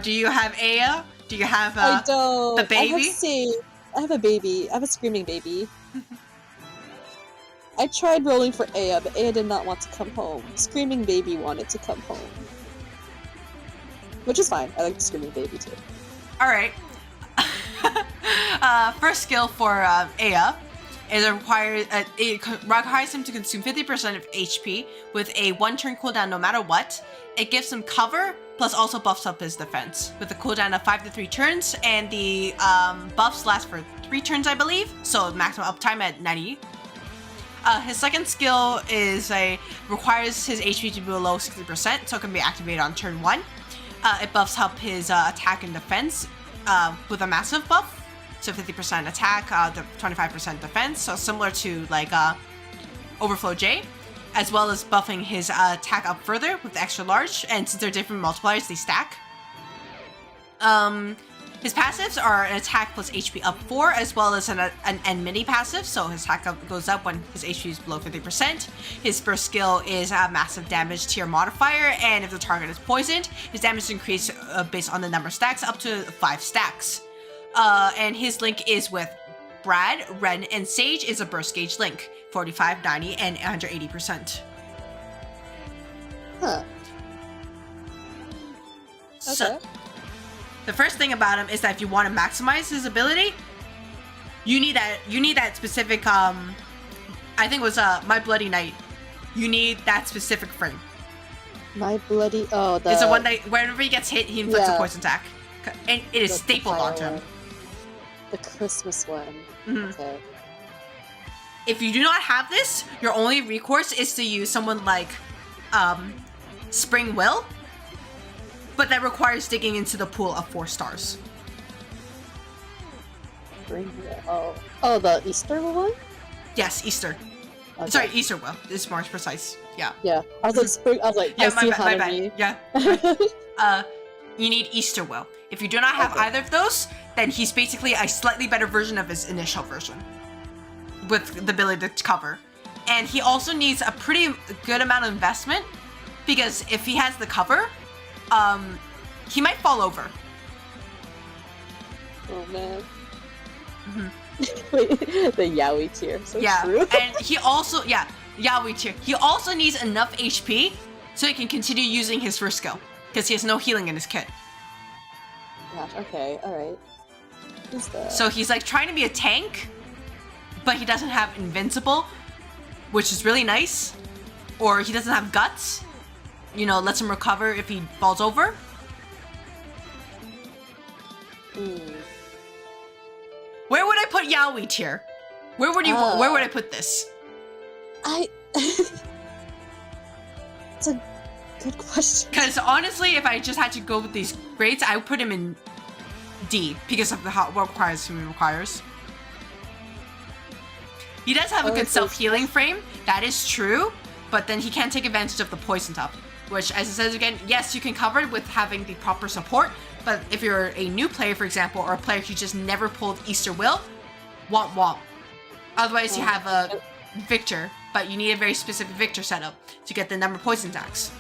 A: Do you have Aya? Do you have
C: I don't.
A: the baby?
C: I have a baby. I have a screaming baby. I tried rolling for Aya, but Aya did not want to come home. Screaming baby wanted to come home. Which is fine. I like the screaming baby too.
A: Alright. First skill for Aya is it requires him to consume 50% of HP with a 1-turn cooldown no matter what. It gives him cover, plus also buffs up his defense with a cooldown of 5 to 3 turns, and the buffs last for 3 turns, I believe, so maximum uptime at 90. His second skill is requires his HP to be below 60%, so it can be activated on turn 1. It buffs up his attack and defense with a massive buff. So 50% attack, 25% defense, so similar to like Overflow J, as well as buffing his attack up further with the extra large, and since they're different multipliers, they stack. His passives are an attack plus HP up 4, as well as an mini passive, so his attack goes up when his HP is below 50%. His first skill is a massive damage tier modifier, and if the target is poisoned, his damage is increased based on the number of stacks up to 5 stacks. And his link is with Brad, Ren, and Sage is a burst gauge link, 45, 90, and 180%.
C: Huh.
A: So,
C: Okay.
A: the first thing about him is that if you want to maximize his ability, you need that specific I think it was My Bloody Night. You need that specific frame.
C: My bloody
A: It's the one that whenever he gets hit, he inflicts a poison attack, and it is stapled onto him.
C: The Christmas one. Okay.
A: If you do not have this, your only recourse is to use someone like Spring Will, but that requires digging into the pool of 4 stars.
C: Oh, the Easter one?
A: Yes, Easter.
C: Okay.
A: Sorry, Easter Will. It's more precise. Yeah.
C: Yeah. I was like spring. I was like,
A: Yeah,
C: I see
A: my bad. Yeah. You need Easter Will. If you do not have either of those, then he's basically a slightly better version of his initial version, with the ability to cover. And he also needs a pretty good amount of investment, because if he has the cover, he might fall over.
C: Oh man. Wait, the Yaoi tier. So true.
A: And he also, Yaoi tier. He also needs enough HP so he can continue using his first skill, because he has no healing in his kit.
C: Gosh, okay, alright. Who's that?
A: So he's like trying to be a tank, but he doesn't have invincible, which is really nice. Or he doesn't have guts, you know, lets him recover if he falls over. Where would I put Yaoi tier? Where would I put this?
C: It's a good question.
A: Because honestly, if I just had to go with these grades, I would put him in D because of what he requires. He does have a good self-healing frame, that is true, but then he can't take advantage of the poison up, which, as it says again, yes, you can cover it with having the proper support, but if you're a new player, for example, or a player who just never pulled Easter Will, womp womp. Otherwise, you have a Victor, but you need a very specific Victor setup to get the number of poison attacks.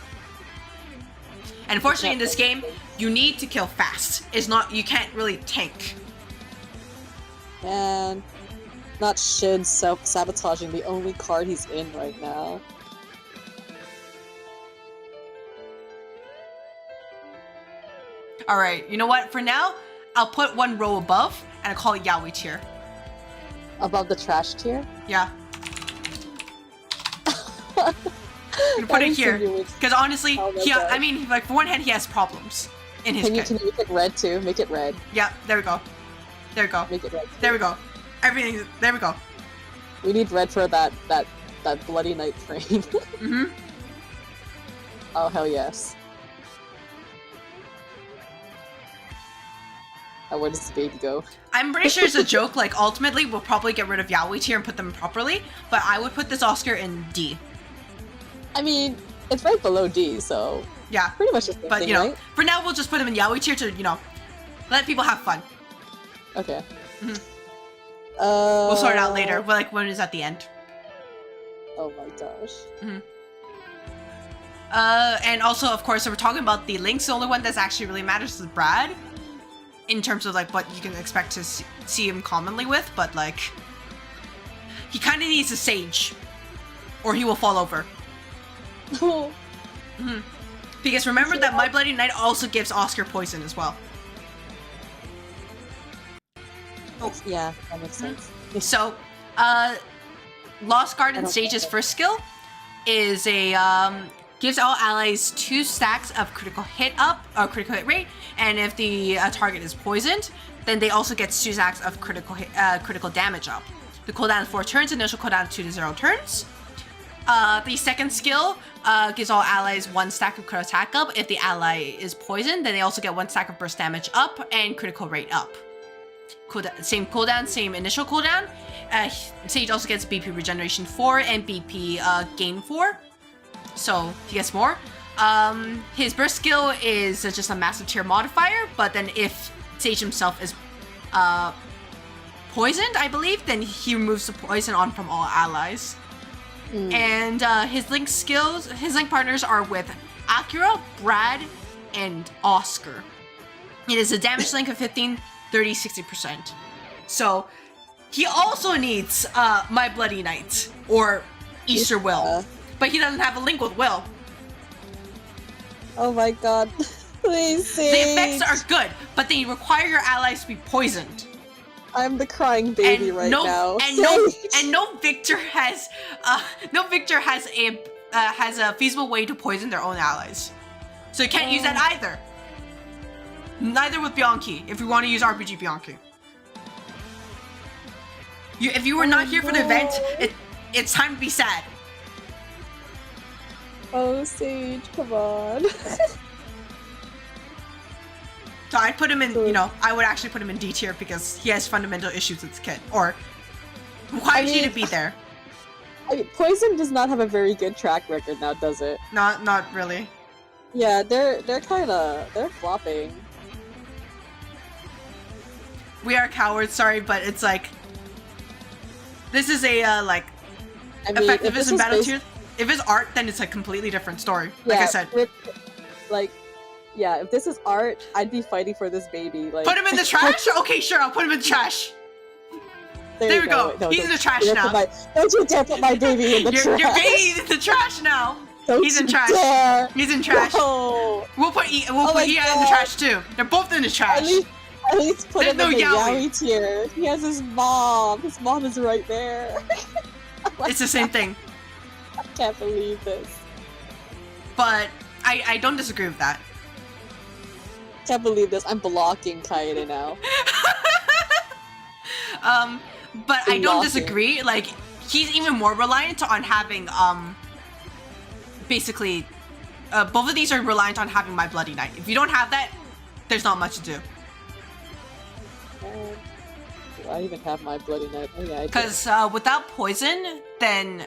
A: And unfortunately, in this game, you need to kill fast. You can't really tank.
C: Man, not Shin self-sabotaging the only card he's in right now.
A: Alright, you know what? For now, I'll put one row above, and I'll call it Yaoi tier.
C: Above the trash tier?
A: Yeah. I'm gonna put it here. Because honestly, like, for one hand, he has problems in his kit.
C: Can you make it red too? Make it red.
A: Yeah, there we go. There we go.
C: Make it red too.
A: There we go. Everything, there we go.
C: We need red for that Bloody Knight frame. Oh, hell yes. Oh, where does this baby go?
A: I'm pretty sure it's a joke, like, ultimately, we'll probably get rid of Yaoi tier and put them properly, but I would put this Oscar in D.
C: I mean, it's right below D, so...
A: Yeah.
C: Pretty much the same
A: but,
C: thing,
A: you know,
C: right?
A: for now, we'll just put him in Yaoi tier to, you know, let people have fun.
C: Okay.
A: We'll sort it out later, but, like, when it's at the end.
C: Oh my gosh.
A: And also, of course, if we're talking about the links, the only one that's actually really matters is Brad. In terms of, like, what you can expect to see him commonly with, but, like, he kind of needs a Sage, or he will fall over. Because remember that My Bloody Knight also gives Oscar poison as well.
C: Yeah, that makes sense.
A: So, Lost Garden Sage's first skill is gives all allies 2 stacks of critical hit rate, and if the target is poisoned, then they also get 2 stacks of critical damage up. The cooldown is 4 turns, initial cooldown 2 to 0 turns. The second skill gives all allies 1 stack of critical attack up. If the ally is poisoned, then they also get 1 stack of burst damage up and critical rate up. Same cooldown, same initial cooldown. Sage also gets BP regeneration 4 and BP gain 4. So he gets more. His burst skill is just a massive tier modifier, but then if Sage himself is poisoned, I believe, then he removes the poison on from all allies. And his link partners are with Akira, Brad, and Oscar. It is a damage link of 15, 30, 60%. So he also needs My Bloody Knight or Easter Will. But he doesn't have a link with Will.
C: Oh my god. Please, Sage.
A: The effects are good, but they require your allies to be poisoned.
C: I'm the crying baby now.
A: And no Victor has a feasible way to poison their own allies. So you can't use that either. Neither with Bianchi, if you want to use RPG Bianchi. If you were not here for the event, it's time to be sad.
C: Oh, Sage, come on.
A: So I'd put him in, you know, I would actually put him in D tier because he has fundamental issues with his kid. Or why is he to be there?
C: I mean, Poison does not have a very good track record now, does it?
A: Not really.
C: Yeah, they're flopping.
A: We are cowards, sorry, but it's like this is a like
C: I mean,
A: effectiveness in battle tier. If it's art, then it's a completely different story. Like I said.
C: Yeah, if this is art, I'd be fighting for this baby. Like,
A: put him in the trash? Okay, sure, I'll put him in the trash. There we go.
C: No,
A: he's in the trash now.
C: Don't you dare put my baby in the trash.
A: Your baby's in the trash now. He's in trash.
C: Dare.
A: He's in trash.
C: No.
A: We'll put Ia in the trash too. They're both in the trash.
C: At least put him in the
A: Yaoi.
C: Yaoi tier. He has his mom. His mom is right there.
A: It's the same thing.
C: I can't believe this.
A: But I don't disagree with that.
C: Can't believe this. I'm blocking Kaede now.
A: But I don't disagree. Like, he's even more reliant on having basically both of these are reliant on having My Bloody Night. If you don't have that, there's not much to do.
C: Do I even have My Bloody Night? Oh yeah, I do.
A: Because without Poison, then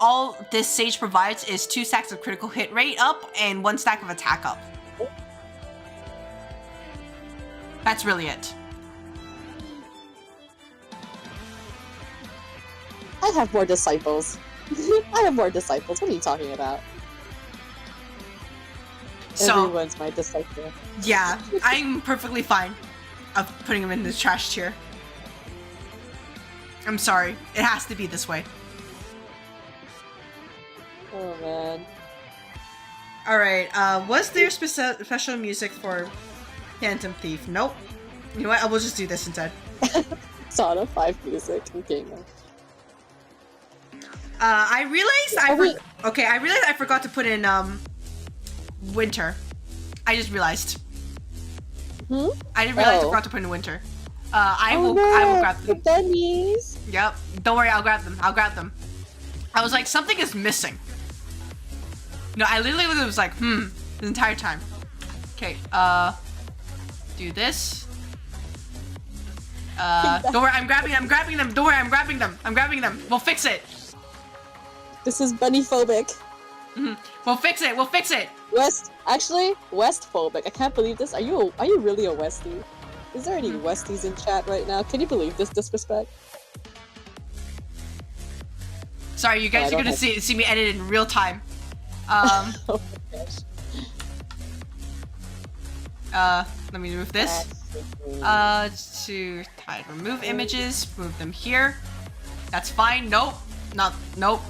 A: all this Sage provides is 2 stacks of critical hit rate up and 1 stack of attack up. That's really it.
C: I have more disciples. I have more disciples. What are you talking about?
A: So,
C: everyone's my disciple.
A: Yeah, I'm perfectly fine of putting him in the trash tier. I'm sorry. It has to be this way.
C: Oh man.
A: Alright, was there special music for Phantom Thief? Nope. You know what? I will just do this instead.
C: Sauna 5 music. Okay, no.
A: I realized I forgot to put in winter. I just realized.
C: Hmm?
A: I didn't realize I forgot to put in winter. I will grab them.
C: The bunnies.
A: Yep. Don't worry, I'll grab them. I was like, something is missing. No, I literally was like, the entire time. Okay, do this. Don't worry, I'm grabbing them. Don't worry, I'm grabbing them. We'll fix it.
C: This is bunny phobic.
A: We'll fix it.
C: West phobic. I can't believe this. Are you really a Westie? Is there any Westies in chat right now? Can you believe this disrespect?
A: Sorry, you guys are gonna see me edit in real time.
C: Oh my gosh.
A: Let me remove this. To hide, remove images, move them here. That's fine. Nope. Nope.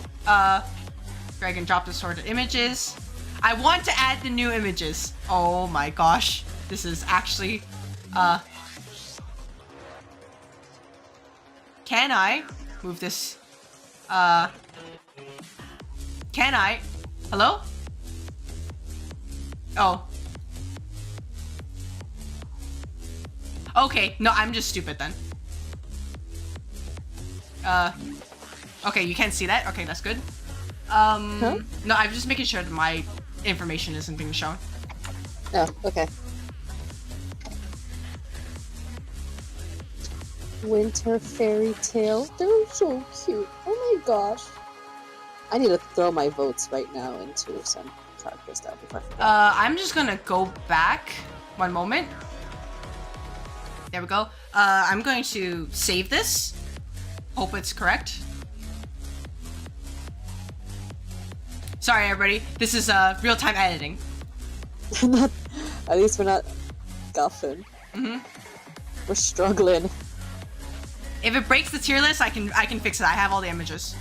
A: Drag and drop the sorted images. I want to add the new images. Oh my gosh. This is actually, can I move this? Can I? Hello? Oh. Okay, no, I'm just stupid then. Okay, you can't see that? Okay, that's good. No, I'm just making sure that my information isn't being shown.
C: Oh, okay. Winter fairy tale. They're so cute. Oh my gosh. I need to throw my votes right now into some characters that before I forget.
A: I'm just gonna go back. One moment. There we go. I'm going to save this. Hope it's correct. Sorry, everybody. This is real-time editing.
C: At least we're not guffing. We're struggling.
A: If it breaks the tier list, I can fix it. I have all the images.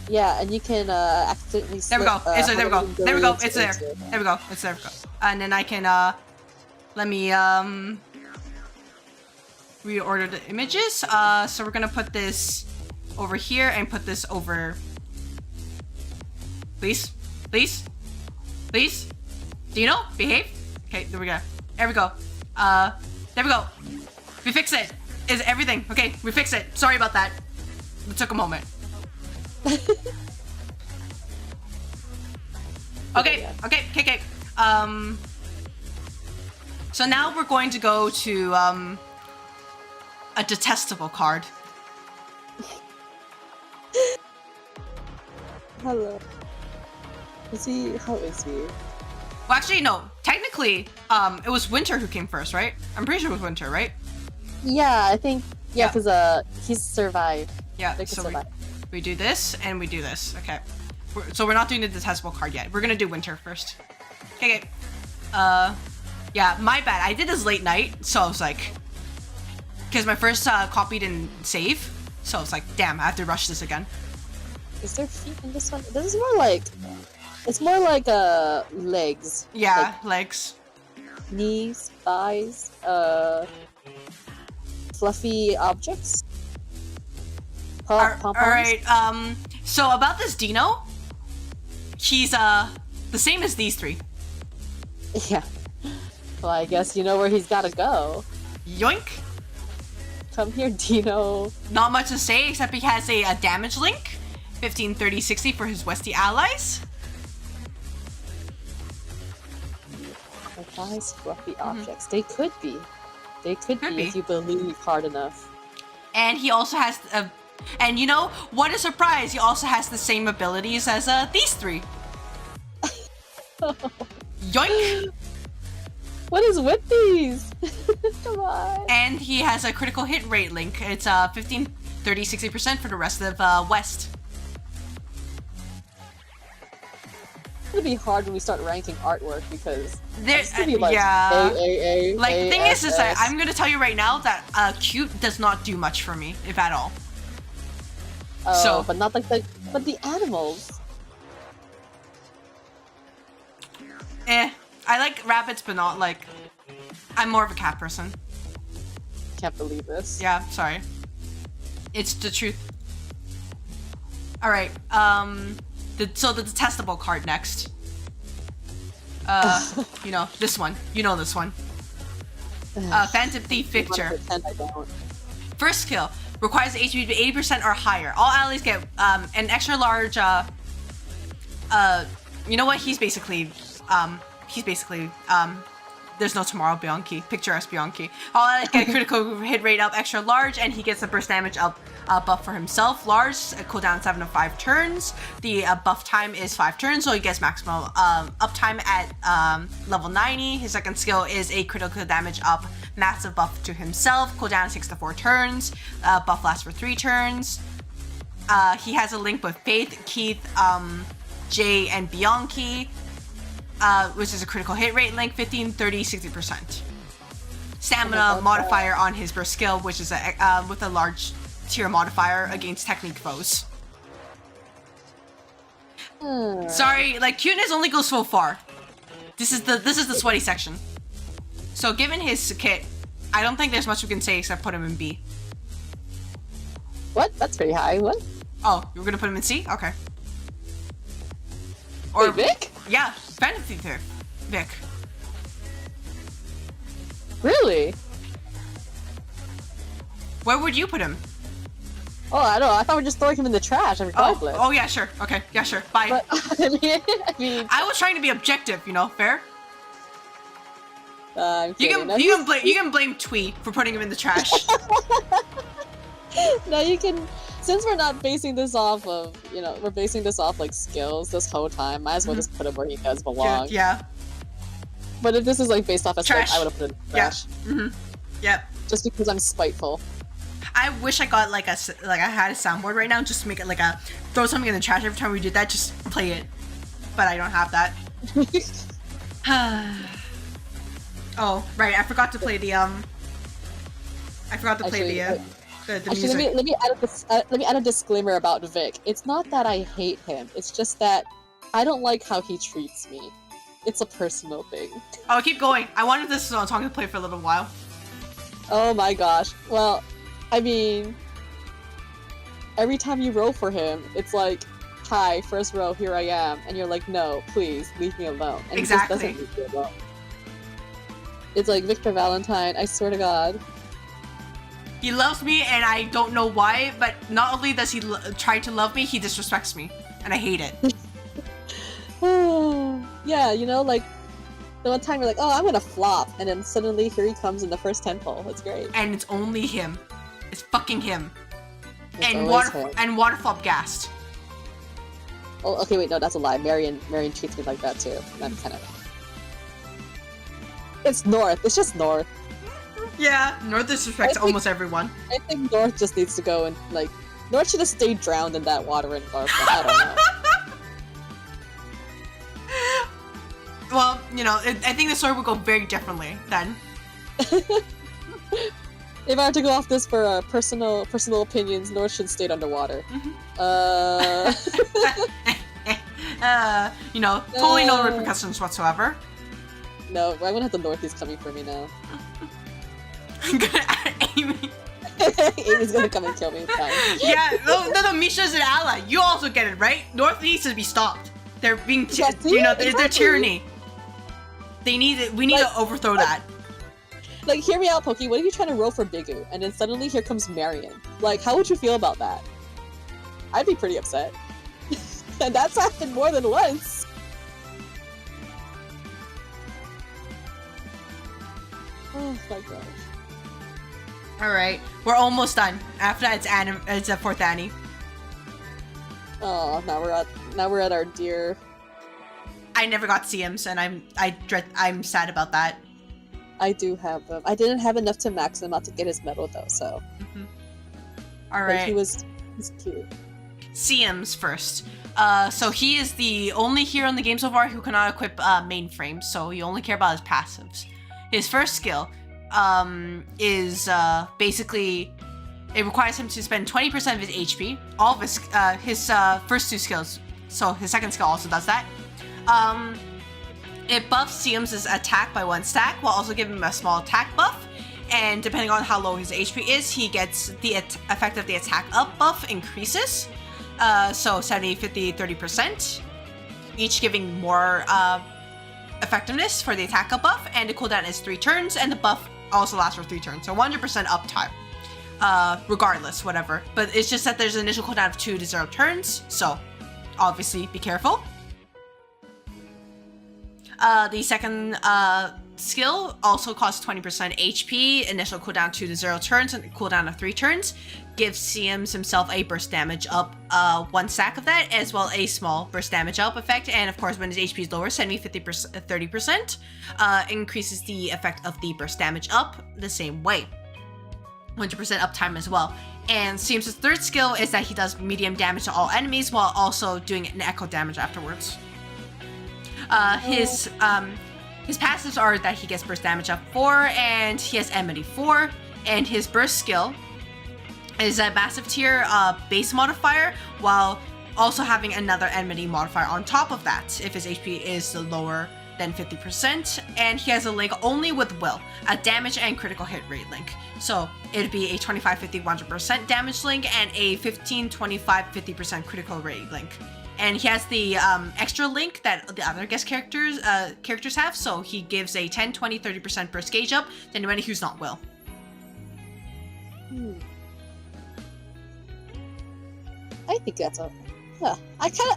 C: Yeah, and you can accidentally.
A: There we go. It's there. There we go. There we go. It's there. There we go. It's there. And then I can let me reorder the images. So we're gonna put this over here and put this over. Please, please, please. Dino, behave. Okay, there we go. There we go. There we go. We fix it. is everything. Okay, we fixed it. Sorry about that. It took a moment. Okay. So now we're going to go to a detestable card.
C: Hello. Is he? How is he?
A: Well, actually, no. Technically, it was Winter who came first, right? I'm pretty sure it was Winter, right?
C: Yeah, I think. Yeah, because he's survived.
A: Yeah. So we do this and we do this. Okay. So we're not doing the detestable card yet. We're gonna do Winter first. Okay. Yeah, my bad. I did this late night, so I was like, because my first copy didn't save, so I was like, damn, I have to rush this again.
C: Is there feet in this one? This is more like, it's more like legs.
A: Yeah, like legs.
C: Knees, thighs, fluffy objects.
A: Alright, so about this Dino, he's the same as these three.
C: Yeah. Well, I guess you know where he's gotta go.
A: Yoink!
C: Come here, Dino.
A: Not much to say, except he has a damage link. 15, 30, 60 for his Westie allies.
C: Thighs, fluffy objects. They could be. They could be if you believe hard enough.
A: And he also has and you know, what a surprise, he also has the same abilities as these three. Yoink!
C: What is with these? Come on.
A: And he has a critical hit rate link. It's 15, 30, 60% for the rest of West.
C: It's gonna be hard when we start ranking artwork because
A: there's
C: gonna be like
A: yeah.
C: A,
A: like the thing is that
C: S.
A: I'm gonna tell you right now that cute does not do much for me, if at all.
C: Oh,
A: so,
C: but not like the animals.
A: I like rabbits, but not like. I'm more of a cat person.
C: Can't believe this.
A: Yeah, sorry. It's the truth. All right. So the detestable card next. You know this one. You know this one. Phantom Thief Victor.
C: I don't.
A: First skill requires the HP to be 80% or higher. All allies get an extra large. You know what? He's basically. There's no tomorrow Bianchi. Picturesque Bianchi. All allies get a critical hit rate up extra large, and he gets a burst damage up buff for himself. Large cooldown 7 to 5 turns. The buff time is 5 turns, so he gets maximum uptime at level 90. His second skill is a critical damage up, massive buff to himself. Cooldown 6 to 4 turns. Buff lasts for 3 turns. He has a link with Faith, Keith, Jay, and Bianchi. Which is a critical hit rate link, 15, 30, 60%. Stamina modifier on his burst skill, which is with a large tier modifier against technique foes. Sorry, like cuteness only goes so far. This is the sweaty section. So given his kit, I don't think there's much we can say except put him in B.
C: What? That's pretty high. What?
A: Oh, you were gonna put him in C? Okay. Or
C: wait, Vic?
A: Yeah, Phantom Thief Vic.
C: Really?
A: Where would you put him?
C: Oh, I don't know. I thought we were just throwing him in the trash regardless.
A: Oh yeah, sure. Okay, yeah, sure. Bye.
C: But, I mean,
A: I was trying to be objective, you know, fair.
C: I'm
A: you
C: kidding.
A: can blame Twee for putting him in the trash.
C: No, you can. Since we're not basing this off of, you know, we're basing this off like skills this whole time. Might as well just put him where he does belong.
A: Yeah.
C: But if this is like based off of
A: trash,
C: I would have put it in the trash.
A: Yeah. Yep.
C: Just because I'm spiteful.
A: I wish I got I had a soundboard right now just to make it like a throw something in the trash every time we did that. Just play it, but I don't have that. Oh right, I forgot to play the the music.
C: Let me add a disclaimer about Vic. It's not that I hate him. It's just that I don't like how he treats me. It's a personal thing.
A: Oh, keep going. I wanted this song to play for a little while.
C: Oh my gosh. Well, I mean, every time you roll for him, it's like, hi, first row, here I am. And you're like, no, please, leave me alone. And
A: exactly.
C: He just doesn't leave you alone. It's like, Victor Valentine, I swear to God.
A: He loves me, and I don't know why, but not only does he try to love me, he disrespects me, and I hate it.
C: Yeah, you know, like, the one time you're like, oh, I'm gonna flop, and then suddenly here he comes in the first temple. It's great.
A: And it's only him. It's fucking him.
C: It's
A: And
C: always him.
A: Waterflop gassed.
C: Oh, okay, wait, no, that's a lie. Marion treats me like that too. I'm kind of... It's North. It's just North.
A: Yeah, North disrespects almost everyone.
C: I think North just needs to go and, like... North should have stayed drowned in that water in North, but I don't know.
A: Well, you know, I think the story would go very differently then.
C: If I were to go off this for personal opinions, North should have stayed underwater.
A: You know, totally no repercussions whatsoever.
C: No, I'm gonna have the Northies coming for me now.
A: I'm gonna add Amy.
C: Amy's gonna come and kill me. It's fine.
A: Yeah, no, Misha's an ally. You also get it, right? North needs to be stopped. They're being, you know, they're tyranny. We need to overthrow that.
C: Like, hear me out, Pokey. What if you're trying to roll for Bigu, and then suddenly here comes Marion? Like, how would you feel about that? I'd be pretty upset. And that's happened more than once. Oh my gosh.
A: Alright, we're almost done. After that, it's a fourth Annie.
C: Oh, now we're at our dear...
A: I never got CMs, and I'm sad about that.
C: I do have them. I didn't have enough to max him out to get his medal though, so.
A: Alright.
C: He's cute.
A: CMs first. So he is the only hero in the game so far who cannot equip mainframes, so you only care about his passives. His first skill is basically, it requires him to spend 20% of his HP. All of his first two skills, so his second skill also does that. It buffs CM's attack by 1 stack while also giving him a small attack buff. And depending on how low his HP is, he gets the effect of the attack up buff increases. So 70, 50, 30%, each giving more effectiveness for the attack up buff. And the cooldown is 3 turns, and the buff also lasts for 3 turns. So 100% uptime, regardless, whatever. But it's just that there's an initial cooldown of 2 to 0 turns. So obviously be careful. The second skill also costs 20% HP, initial cooldown 2 to 0 turns, and cooldown of 3 turns. Gives CMs himself a burst damage up 1 stack of that, as well a small burst damage up effect. And of course, when his HP is lower, 70, 50%, 30%, increases the effect of the burst damage up the same way. 100% uptime as well. And CM's third skill is that he does medium damage to all enemies while also doing an echo damage afterwards. His passives are that he gets burst damage up 4, and he has enmity 4, and his burst skill is a massive tier base modifier, while also having another enmity modifier on top of that if his HP is lower than 50%, and he has a link only with will, a damage and critical hit rate link. So it'd be a 25, 50, 100% damage link and a 15, 25, 50% critical rate link. And he has the extra link that the other guest characters have, so he gives a 10, 20, 30% burst gauge up to anybody who's not Will.
C: I think that's okay. Yeah,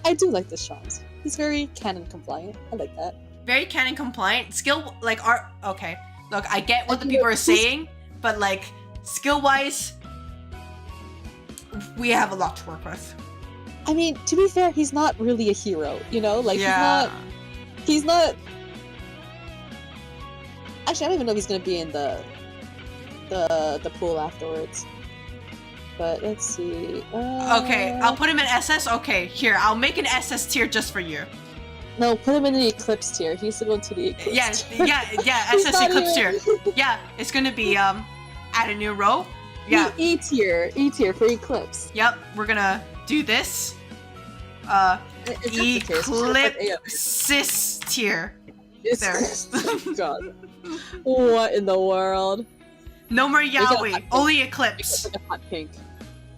C: I do like this shot. He's very canon compliant. I like that.
A: Very canon compliant. Skill, like, art. Okay, look, I get what the people are saying, but like, skill-wise, we have a lot to work with.
C: I mean, to be fair, he's not really a hero, you know? Like,
A: yeah.
C: He's not... Actually, I don't even know if he's gonna be in the pool afterwards. But let's see...
A: Okay, I'll put him in SS? Okay, here, I'll make an SS tier just for you.
C: No, put him in the Eclipse tier. He needs to go into the Eclipse tier.
A: Yeah, SS Eclipse tier. Yeah, it's gonna be, add a new row. Yeah.
C: E tier for Eclipse.
A: Yep, we're gonna do this. Eclipse tier. There.
C: God. What in the world?
A: No more Yaoi, only Eclipse.
C: Like a hot pink.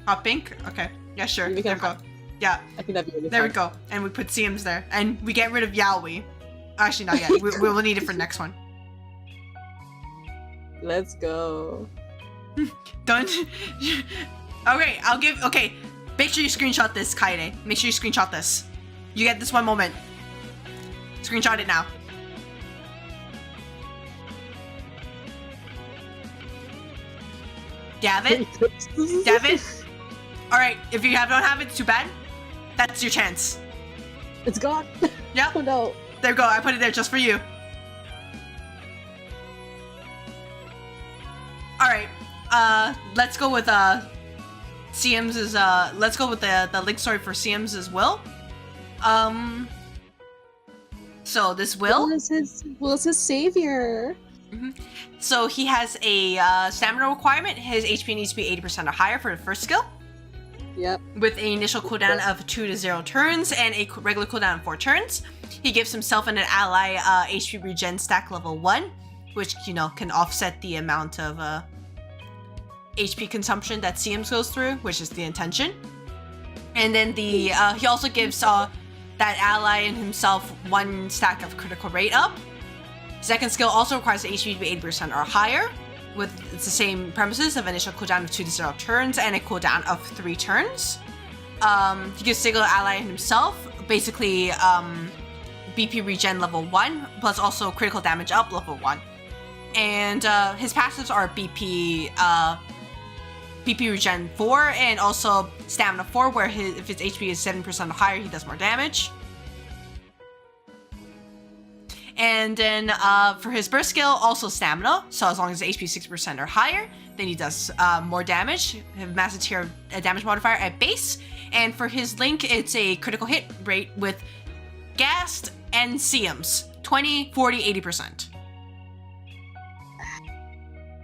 A: Hot pink? Okay. Yeah, sure. There we go. Yeah.
C: I think that'd be really
A: There
C: fun.
A: we go. And we put CMs there. And we get rid of Yaoi. Actually, not yet. we will need it for next one.
C: Let's go.
A: Don't. Okay, I'll give. Okay, make sure you screenshot this, Kaede. Make sure you screenshot this. You get this one moment. Screenshot it now. Davin? Davin? Alright, if you don't have it, too bad. That's your chance.
C: It's gone.
A: Yep.
C: Oh no.
A: There you go, I put it there just for you. Alright, let's go with, CM's let's go with the link story for CM's as Will. So this Will
C: Will's his savior.
A: So he has a stamina requirement. His HP needs to be 80% or higher for the first skill.
C: Yep.
A: With an initial cooldown of 2 to 0 turns and a regular cooldown of 4 turns. He gives himself and an ally HP regen stack level 1, which, you know, can offset the amount of HP consumption that CMs goes through, which is the intention. And then the he also gives that ally and himself 1 stack of critical rate up. Second skill also requires the HP to be 80% or higher, with it's the same premises of initial cooldown of 2 to 0 turns and a cooldown of 3 turns. He gives single ally and himself basically BP regen level 1, plus also critical damage up level 1. And his passives are BP regen 4 and also stamina 4, where if his HP is 7% or higher, he does more damage. And then for his burst skill, also stamina. So as long as the HP is 6% or higher, then he does more damage. Massive tier damage modifier at base. And for his link, it's a critical hit rate with Gast and CMs. 20, 40, 80%.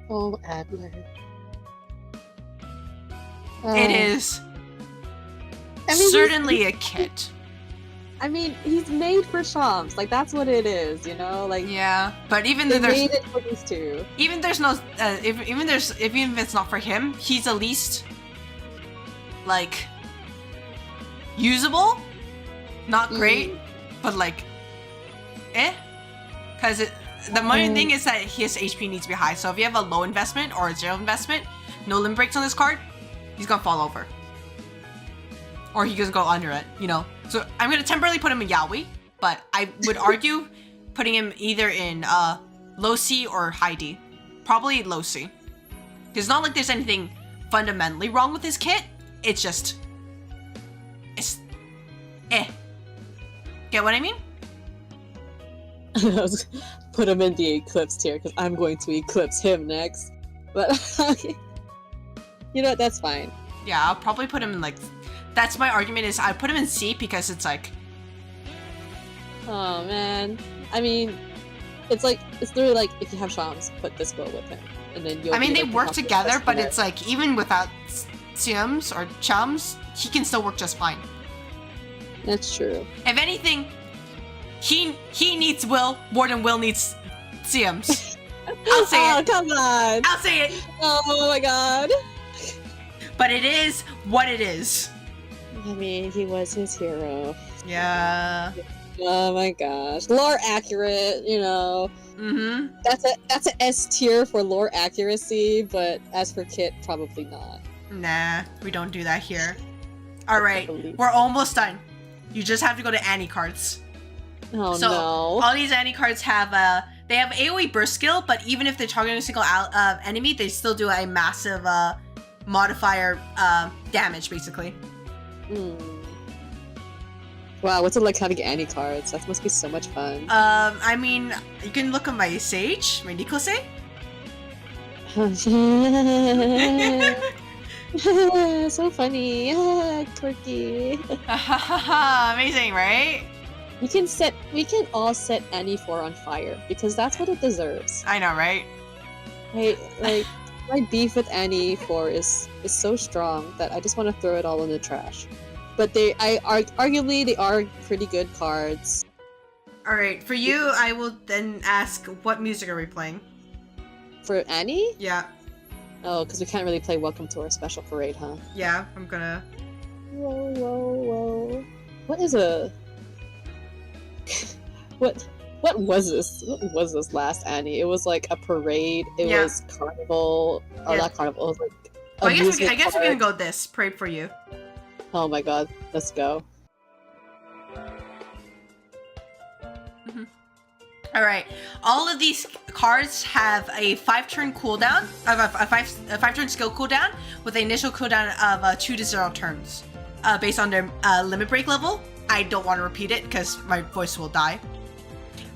C: Oh, Adler.
A: It is certainly a kit.
C: I mean, he's made for Shams. Like, that's what it is, you know? Like,
A: yeah, but even
C: they
A: though there's
C: made it for these two.
A: even there's no even if it's not for him, he's at least like usable, not great, but like because the main thing is that his HP needs to be high. So if you have a low investment or a 0 investment, no limb breaks on this card, he's gonna fall over, or he gonna go under it, you know. So I'm gonna temporarily put him in Yaoi, but I would argue putting him either in low C or high D. Probably low C. It's not like there's anything fundamentally wrong with his kit. It's just Get what I mean?
C: Put him in the Eclipse tier because I'm going to eclipse him next. But you know what? That's fine.
A: Yeah, I'll probably put him in like. That's my argument. Is I put him in C because it's like.
C: Oh man, I mean, it's literally like if you have Shams, put this girl with him, and then you'll.
A: I mean,
C: be,
A: they
C: like,
A: work together, but
C: there.
A: it's like even without Sims or Chums, he can still work just fine.
C: That's true.
A: If anything, he needs Will more than Will needs Sims. I'll say it.
C: Come on.
A: I'll say it.
C: Oh my god.
A: But it is what it is.
C: I mean, he was his hero.
A: Yeah.
C: Oh my gosh. Lore accurate, you know.
A: Mm-hmm.
C: That's a S tier for lore accuracy, but as for kit, probably not.
A: Nah, we don't do that here. Alright, we're almost done. You just have to go to Annie cards.
C: Oh
A: so,
C: no.
A: all these Annie cards have they have AoE burst skill, but even if they're targeting a single enemy, they still do a massive modifier damage, basically.
C: Wow, what's it like having Annie cards? That must be so much fun.
A: I mean, you can look at my Sage, my Nikose.
C: So funny. Quirky.
A: Amazing, right?
C: We can all set Annie 4 on fire because that's what it deserves.
A: I know, right?
C: My beef with Annie 4 is so strong that I just want to throw it all in the trash. But arguably they are pretty good cards.
A: All right, for you, I will then ask, what music are we playing?
C: For Annie?
A: Yeah.
C: Oh, because we can't really play Welcome to Our Special Parade, huh?
A: Yeah, I'm gonna.
C: Whoa, whoa, whoa! What is a? What what was this? What was this last Annie? It was like a parade. It was carnival. Or not carnival. It was like
A: well, I guess we're gonna go this parade for you.
C: Oh my god, let's go.
A: All right, all of these cards have a 5-turn cooldown, a 5-turn skill cooldown with an initial cooldown of 2 to 0 turns, based on their limit break level. I don't want to repeat it because my voice will die.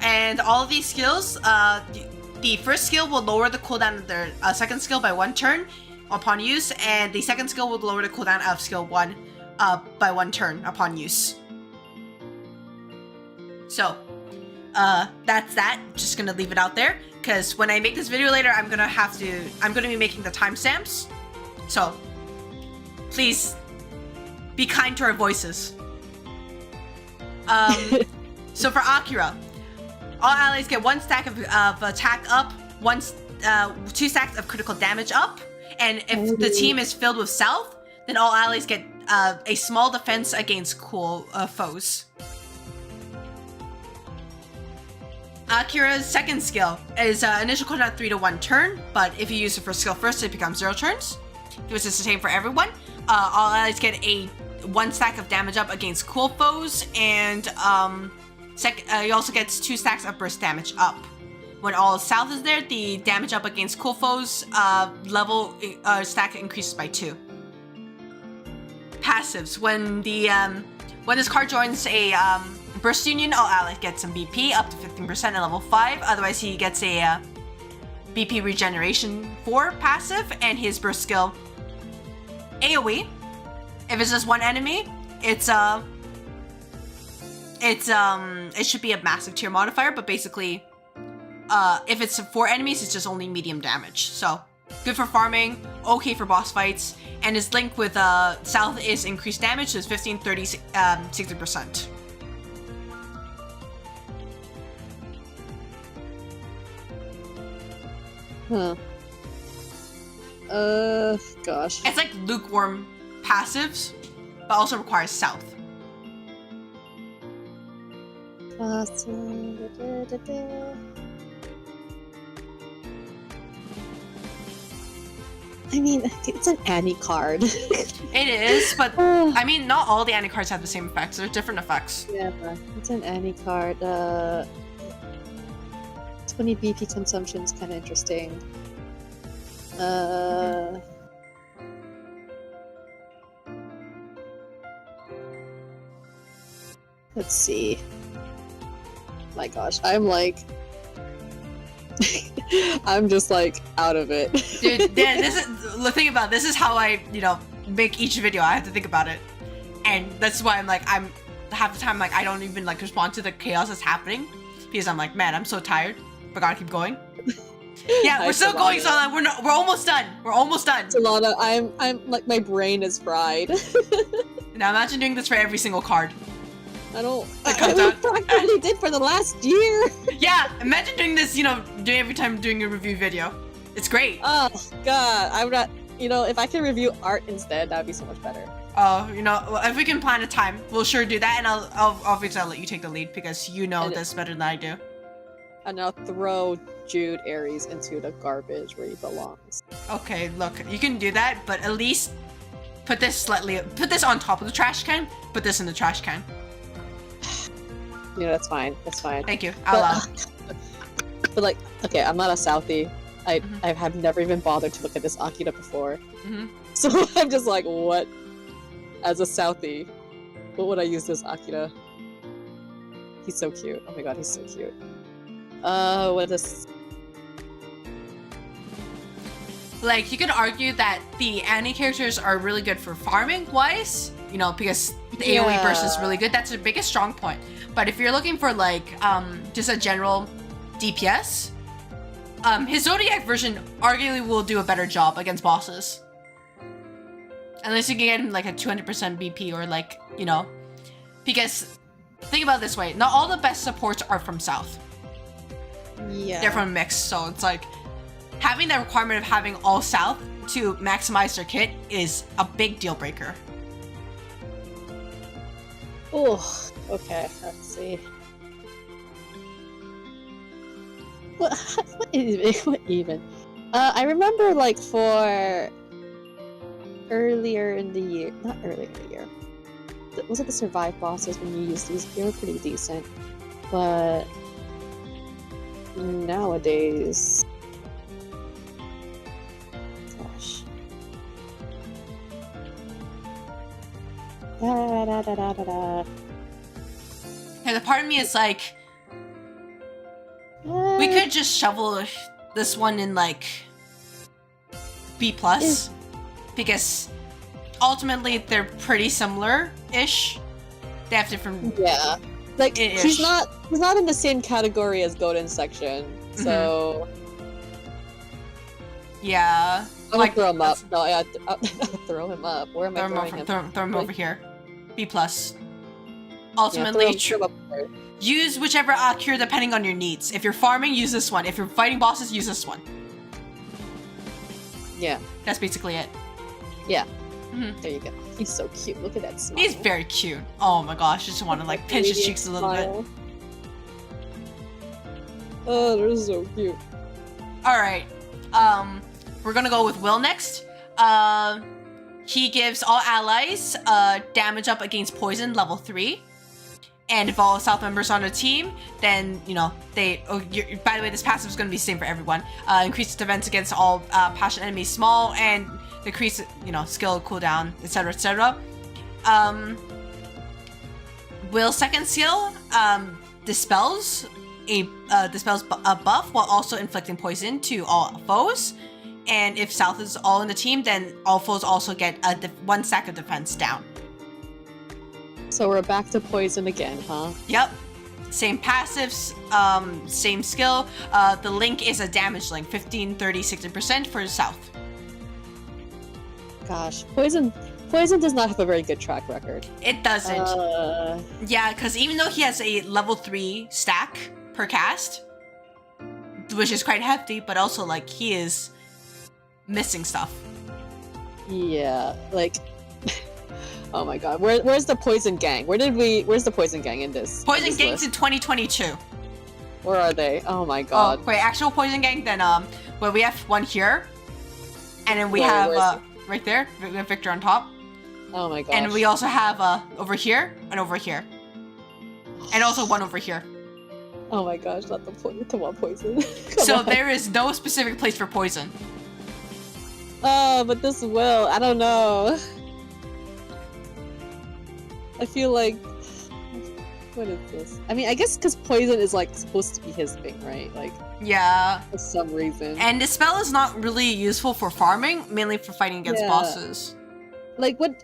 A: And all of these skills, the first skill will lower the cooldown of their second skill by 1 turn upon use, and the second skill will lower the cooldown of skill 1 by 1 turn upon use. So. That's that. Just gonna leave it out there because when I make this video later, I'm gonna be making the timestamps. So please be kind to our voices. So for Akira, all allies get 1 stack of attack up, 2 stacks of critical damage up, and if the team is filled with South, then all allies get a small defense against cool foes. Akira's second skill is initial cooldown 3 to 1 turn, but if you use the first skill first, it becomes 0 turns. Which is the same for everyone. All allies get a 1 stack of damage up against cool foes, and he also gets 2 stacks of burst damage up. When all South is there, the damage up against cool foes level stack increases by 2. Passives: when this card joins a Burst Union, all allies get some BP up to 15% at level 5. Otherwise, he gets a BP regeneration 4 passive, and his burst skill AoE. If it's just one enemy, it should be a massive tier modifier, but basically, if it's 4 enemies, it's just only medium damage. So good for farming, okay for boss fights, and his link with South is increased damage, so it's 15, 30, 60%.
C: Huh. Gosh.
A: It's like lukewarm passives, but also requires South.
C: I mean, it's an Annie card.
A: It is, but I mean, not all the Annie cards have the same effects. They're different effects.
C: Yeah, it's an Annie card. 20 BP consumption is kind of interesting. Let's see. My gosh, I'm like... I'm just like out of it.
A: Dude, yeah, the thing about this is how I, make each video. I have to think about it. And that's why I'm half the time, like, I don't even, like, respond to the chaos that's happening. Because I'm like, man, I'm so tired. But gotta keep going. Yeah, we're still going, Solana. We're almost done. We're almost done.
C: Solana, I'm like, my brain is fried.
A: Now imagine doing this for every single card.
C: I practically did for the last year.
A: Yeah, imagine doing this, every time doing a review video. It's great.
C: Oh, God. I'm not, if I can review art instead, that'd be so much better.
A: Oh, if we can plan a time, we'll sure do that, and I'll obviously let you take the lead because you know this better than I do.
C: And I'll throw Jude Aries into the garbage where he belongs.
A: Okay, look, you can do that, but at least put this on top of the trash can. Put this in the trash can.
C: That's fine. That's fine.
A: Thank you. I'll allow.
C: But like, okay, I'm not a Southie. I have never even bothered to look at this Akira before. So I'm just like, what? As a Southie, what would I use this Akira? He's so cute. Oh my god, he's so cute. What is...
A: Like, you could argue that the Annie characters are really good for farming-wise, because the AoE burst is really good. That's the biggest strong point. But if you're looking for, like, just a general DPS, his Zodiac version arguably will do a better job against bosses. Unless you can get him, like, a 200% BP or, like, because think about it this way. Not all the best supports are from South.
C: Yeah.
A: They're from mix, so it's like having that requirement of having all South to maximize their kit is a big deal breaker.
C: Oh, okay, let's see. what even? I remember like for earlier in the year, not earlier in the year. Was it the survive bosses when you used these? They were pretty decent, but nowadays, gosh.
A: And the part of me is like, we could just shovel this one in like B plus, because ultimately they're pretty similar-ish. They have different.
C: Yeah, like he's not in the same category as Golden Section, so.
A: Yeah.
C: I'm gonna throw him up. No, I'll throw him up. Where am I throwing him?
A: Throw him over here. B plus. Ultimately, use whichever cure depending on your needs. If you're farming, use this one. If you're fighting bosses, use this one.
C: Yeah.
A: That's basically it.
C: Yeah. There you go. He's so cute. Look at that smile.
A: He's very cute. Oh my gosh, just want to like pinch his cheeks a little bit.
C: Oh, they're so cute.
A: Alright. We're gonna go with Will next. He gives all allies damage up against poison level 3. And if all South members on a team, then, you know, by the way, this passive is going to be the same for everyone. Increase defense against all passionate enemies small, and decrease, you know, skill cooldown, etc., etc. Will's second skill dispels a buff while also inflicting poison to all foes. And if South is all in the team, then all foes also get one stack of defense down.
C: So we're back to poison again, huh?
A: Yep. Same passives, same skill. The link is a damage link, 15, 30, 60% for South.
C: Gosh, poison does not have a very good track record.
A: It doesn't. Yeah, because even though he has a level 3 stack per cast, which is quite hefty, but also like he is missing stuff.
C: Yeah, like. Oh my god, where's the poison gang? Where's the poison gang in this?
A: Poison gang's in 2022.
C: Where are they? Oh my god.
A: Oh, wait, actual poison gang? Then, well, we have one here. And then we have, right there, we have Victor on top.
C: Oh my god.
A: And we also have, over here, and over here. And also one over here.
C: Oh my gosh, not the poison. Come on, poison.
A: So there is no specific place for poison.
C: Oh, but this will. I don't know. I feel like, what is this? I mean, I guess because poison is like supposed to be his thing, right? Like,
A: yeah,
C: for some reason.
A: And the spell is not really useful for farming, mainly for fighting against bosses.
C: Like what?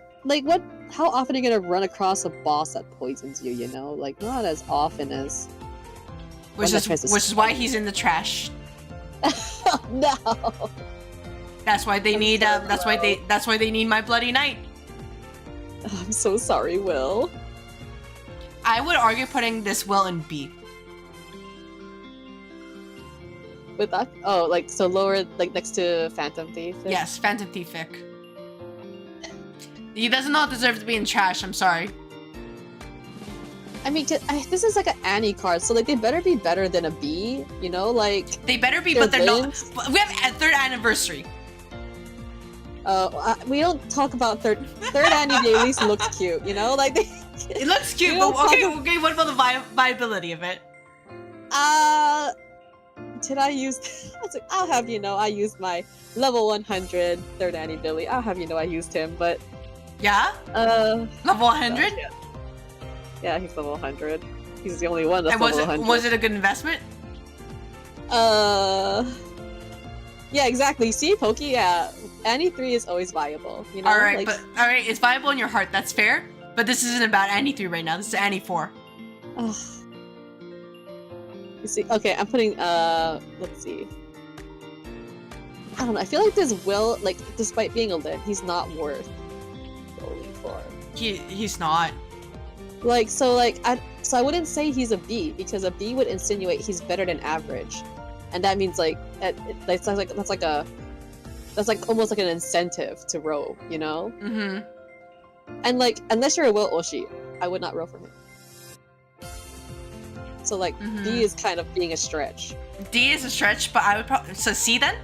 C: How often are you gonna run across a boss that poisons you? You know, like not as often as.
A: Which is why he's in the trash.
C: No.
A: That's why they need. That's why they need my bloody knight.
C: I'm so sorry, Will.
A: I would argue putting this Will in B.
C: With that? Oh, like, so lower, like, next to Phantom Thief?
A: Yes, Phantom Thief. He does not deserve to be in trash, I'm sorry.
C: I mean, this is like an Annie card, so, like, they better be better than a B, you know? Like...
A: They better be, but they're not. We have a 3rd anniversary.
C: We don't talk about third Annie. They at least looks cute, you know? Like
A: it looks cute, but okay. What about the viability of it?
C: Did I use? I'll have you know, I used my level 100 3rd Annie Billy. I'll have you know, I used him, but
A: yeah. Level 100.
C: Yeah, he's level 100. He's the only one that's level 100.
A: Was it a good investment?
C: Yeah, exactly. See, Pokey, yeah. Annie 3 is always viable, you know?
A: Alright, alright, it's viable in your heart, that's fair. But this isn't about Annie 3 right now, this is Annie 4.
C: Ugh. You see, okay, I'm putting, let's see. I don't know, I feel like this Will, like, despite being a lit, he's not worth rolling for.
A: He's not.
C: Like, so I wouldn't say he's a B, because a B would insinuate he's better than average. And that means, like, that's like almost like an incentive to row, you know?
A: Mm-hmm.
C: And, like, unless you're a Will Oshi, I would not row for him. So, like, B is kind of being a stretch.
A: D is a stretch, but I would probably... So C then?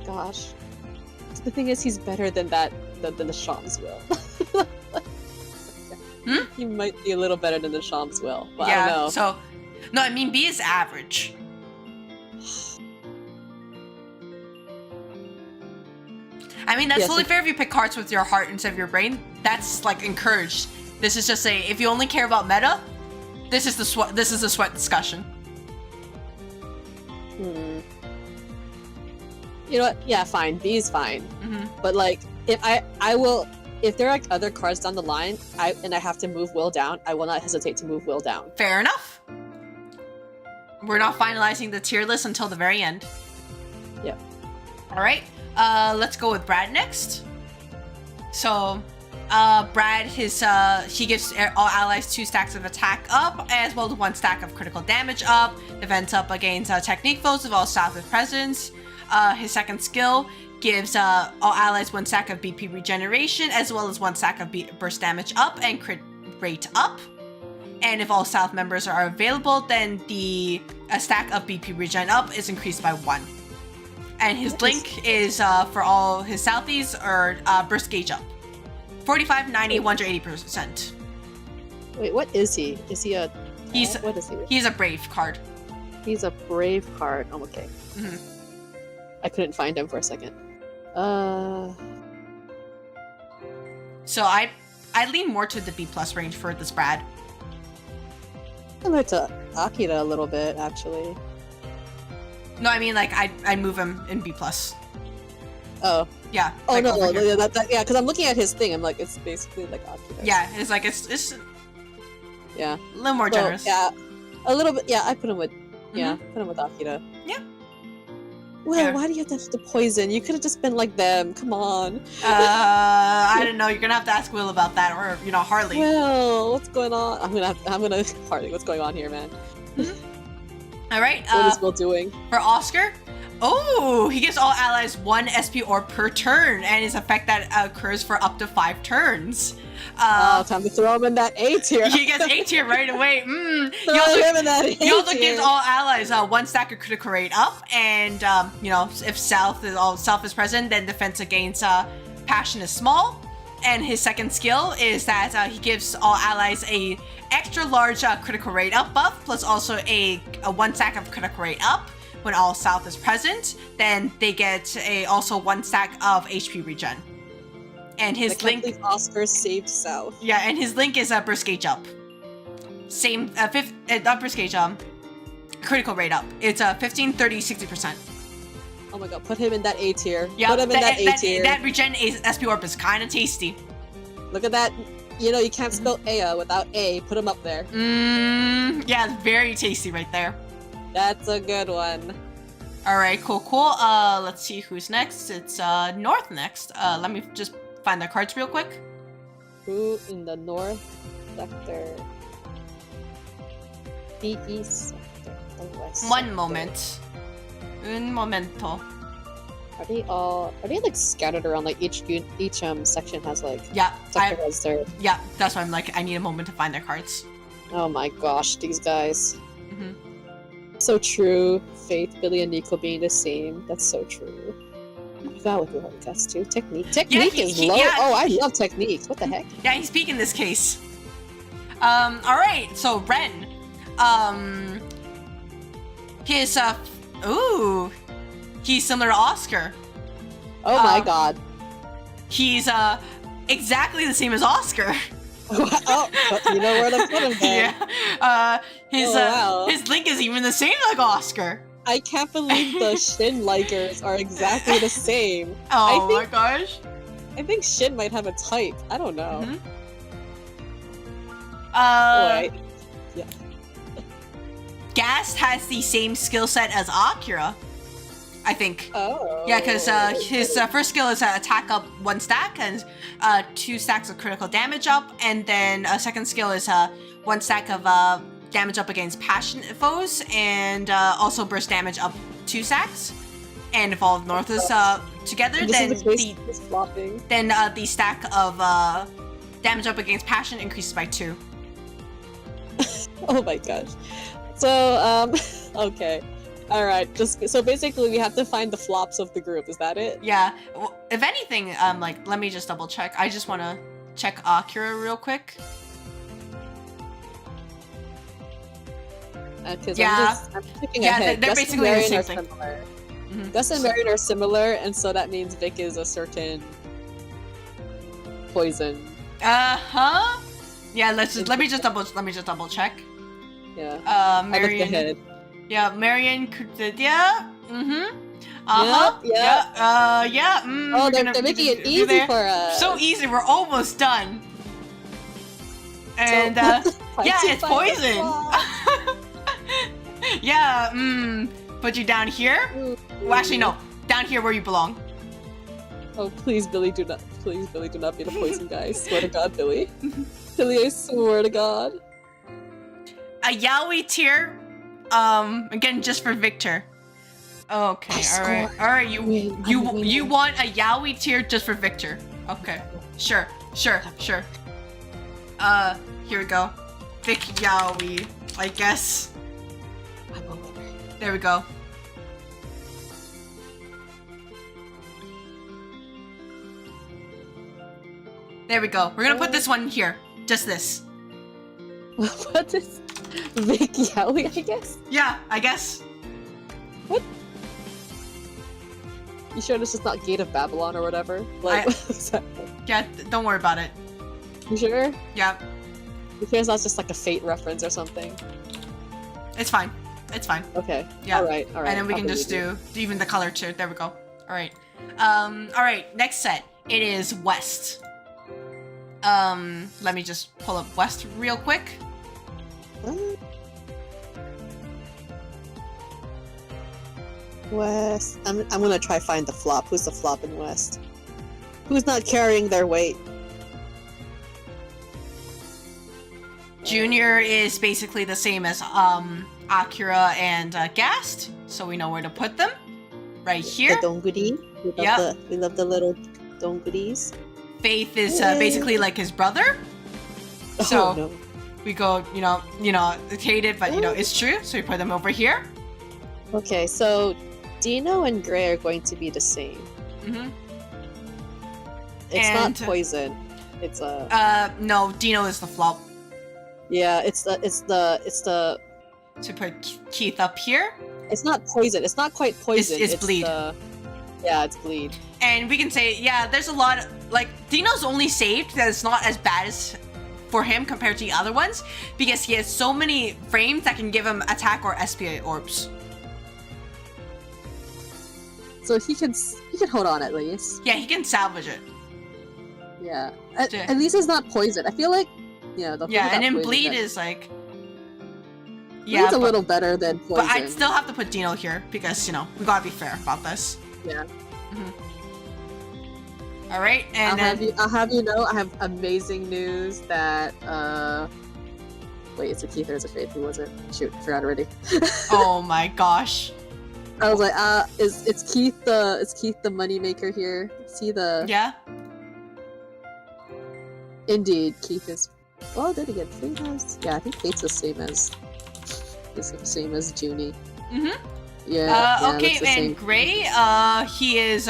C: Gosh. The thing is, he's better than than the Shams will. He might be a little better than the Shams will, but I don't know.
A: So... No, I mean B is average. I mean, that's totally fair if you pick cards with your heart instead of your brain. That's, like, encouraged. This is just if you only care about meta, this is the sweat discussion.
C: You know what? Yeah, fine. B is fine. But, like, if if there are, like, other cards down the line, and I have to move Will down, I will not hesitate to move Will down.
A: Fair enough. We're not finalizing the tier list until the very end.
C: Yep.
A: All right. Let's go with Brad next. So, Brad, he gives all allies 2 stacks of attack up, as well as 1 stack of critical damage up. Defense up against technique foes of all South with presence. His second skill gives all allies 1 stack of BP regeneration, as well as 1 stack of burst damage up and crit rate up. And if all South members are available, then the stack of BP regen up is increased by 1. And his link is for all his Southies or burst gauge up. 45, 90, 180%.
C: Wait, what is he? Is he a... what is he?
A: He's a brave card.
C: He's a brave card. Oh, okay. I couldn't find him for a second.
A: So I lean more to the B+ range for this Brad.
C: Similar to Akira a little bit, actually.
A: No, I mean, like, I'd move him in B+.
C: Oh.
A: Yeah.
C: Oh,
A: like
C: no, yeah, because I'm looking at his thing, I'm like, it's basically like Akira.
A: Yeah, it's like, it's
C: yeah.
A: A little more generous.
C: Yeah, a little bit, yeah, I put him with, put him with Akira.
A: Yeah.
C: Well, why do you have to have the poison? You could have just been like them, come on.
A: I don't know, you're gonna have to ask Will about that, or, Harley.
C: Well, what's going on? I'm gonna, Harley, what's going on here, man?
A: All right.
C: What is Will doing?
A: For Oscar, he gives all allies 1 SP orb per turn, and his effect that occurs for up to 5 turns.
C: Time to throw him in that A tier.
A: He gets A tier right away.
C: Throw him in that A tier.
A: He also gives all allies 1 stack of critical rate up, and if South is present, then defense against passion is small. And his second skill is that he gives all allies a extra large critical rate up buff, plus also a 1 stack of critical rate up when all South is present. Then they get also 1 stack of HP regen. And his link...
C: Oscar saved South.
A: Yeah, and his link is burst gauge up. Same, burst gauge critical rate up. It's 15, 30, 60%.
C: Oh my god, put him in that A tier.
A: Yeah,
C: put him in that A tier.
A: That regen SP orb is kind of tasty.
C: Look at that. You can't spell Aya without A. Put him up there.
A: Yeah, it's very tasty right there.
C: That's a good one.
A: Alright, cool. Let's see who's next. It's North next. Let me just find their cards real quick.
C: Who in the North sector? The East sector. The West sector.
A: One moment. Un momento.
C: Are they like scattered around, like each section has like sector has their...
A: Yeah, that's why I'm like, I need a moment to find their cards.
C: Oh my gosh, these guys. So true. Faith, Billy, and Nico being the same. That's so true. I forgot what the hard cast too. Technique is low. Oh, I love technique. What the heck?
A: Yeah, he's peak in this case. Alright, so Ren. His he's similar to Oscar.
C: Oh my god.
A: He's exactly the same as Oscar.
C: Oh, you know where to put him then.
A: Yeah. His link is even the same like Oscar.
C: I can't believe the Shin likers are exactly the same.
A: Oh my gosh.
C: I think Shin might have a type. I don't know.
A: Yeah.
C: Yeah.
A: Gast has the same skill set as Akira, I think.
C: Oh.
A: Yeah, because his first skill is attack up 1 stack and 2 stacks of critical damage up, and then second skill is 1 stack of damage up against passion foes, and also burst damage up 2 stacks. And if all of North is together, then the stack of damage up against passion increases by 2.
C: Oh my gosh. So, okay. Alright, just so basically we have to find the flops of the group, is that it?
A: Yeah. Well, if anything, like, let me just double check. I just want to check Akira real quick.
C: Because
A: Yeah.
C: I'm checking
A: Yeah,
C: ahead.
A: they're
C: Gus
A: basically
C: and
A: the
C: Marion
A: same
C: are
A: thing.
C: similar.
A: Mhm.
C: Gus and Marion are similar, and so that means Vic is a certain poison.
A: Uh-huh. Yeah, let me just double check.
C: Yeah. I looked
A: Marion.
C: ahead.
A: Yeah, Marion could, yeah. Mm-hmm. Uh-huh.
C: Yep.
A: Yeah.
C: Oh, they're making it easy for us.
A: So easy, we're almost done. And
C: So,
A: yeah, it's poison.
C: Wow.
A: Yeah, put you down here. Well, actually no, down here where you belong.
C: Oh, please, Billy, do not. Please, Billy, do not be the poison guy. I swear to God, Billy. Billy, I swear to God.
A: A yaoi tier. Again, just for Victor. Okay, all right. You want a yaoi tier just for Victor? Okay, sure. Here we go. Vic yaoi, I guess. There we go. There we go. We're gonna put this one here. Just this.
C: What is Vic Yowie, I guess?
A: Yeah, I guess.
C: What? You sure this is not Gate of Babylon or whatever? Like, what is that?
A: Yeah, don't worry about it.
C: You sure?
A: Yeah.
C: You sure it's not just like a Fate reference or something?
A: It's fine. It's fine.
C: Okay.
A: Yeah.
C: Alright.
A: And then we can just do even the color too. There we go. Alright. Alright, next set. It is West. Let me just pull up West real quick.
C: West. I'm gonna try find the flop. Who's the flop in West? Who's not carrying their weight?
A: Junior is basically the same as Akira and Gast, so we know where to put them. Right here.
C: The donguri. We love the little donguris.
A: Faith is basically like his brother. So
C: Oh, no.
A: we go, it's hated, but it's true. So we put them over here.
C: Okay, so Dino and Gray are going to be the same.
A: Mm-hmm.
C: It's
A: And-
C: not poison. It's a
A: No, Dino is the flop.
C: yeah. It's the.
A: To put Keith up here.
C: It's not poison. It's not quite poison.
A: It's bleed.
C: Yeah, it's bleed.
A: And we can say, yeah, there's a lot of, like, Dino's only saved that it's not as bad as for him compared to the other ones because he has so many frames that can give him attack or SPA orbs.
C: So he can hold on at least.
A: Yeah, he can salvage it.
C: Yeah.
A: Yeah.
C: At least it's not poison. I feel like the
A: Yeah, and then bleed is like, yeah,
C: Bleed's a little better than poison.
A: but I'd still have to put Dino here because we gotta be fair about this.
C: Yeah.
A: All right, and
C: I'll have you know, I have amazing news that wait, it's a Keith or it's a Faith? Who was it? Shoot, I forgot already.
A: oh my gosh.
C: I was like, it's Keith the moneymaker here? Is he the
A: Yeah.
C: Indeed, Keith is well then again, Faith has I think Faith's the same as Junie.
A: Mm-hmm.
C: Yeah.
A: Okay,
C: looks the
A: and
C: same.
A: Gray, he is,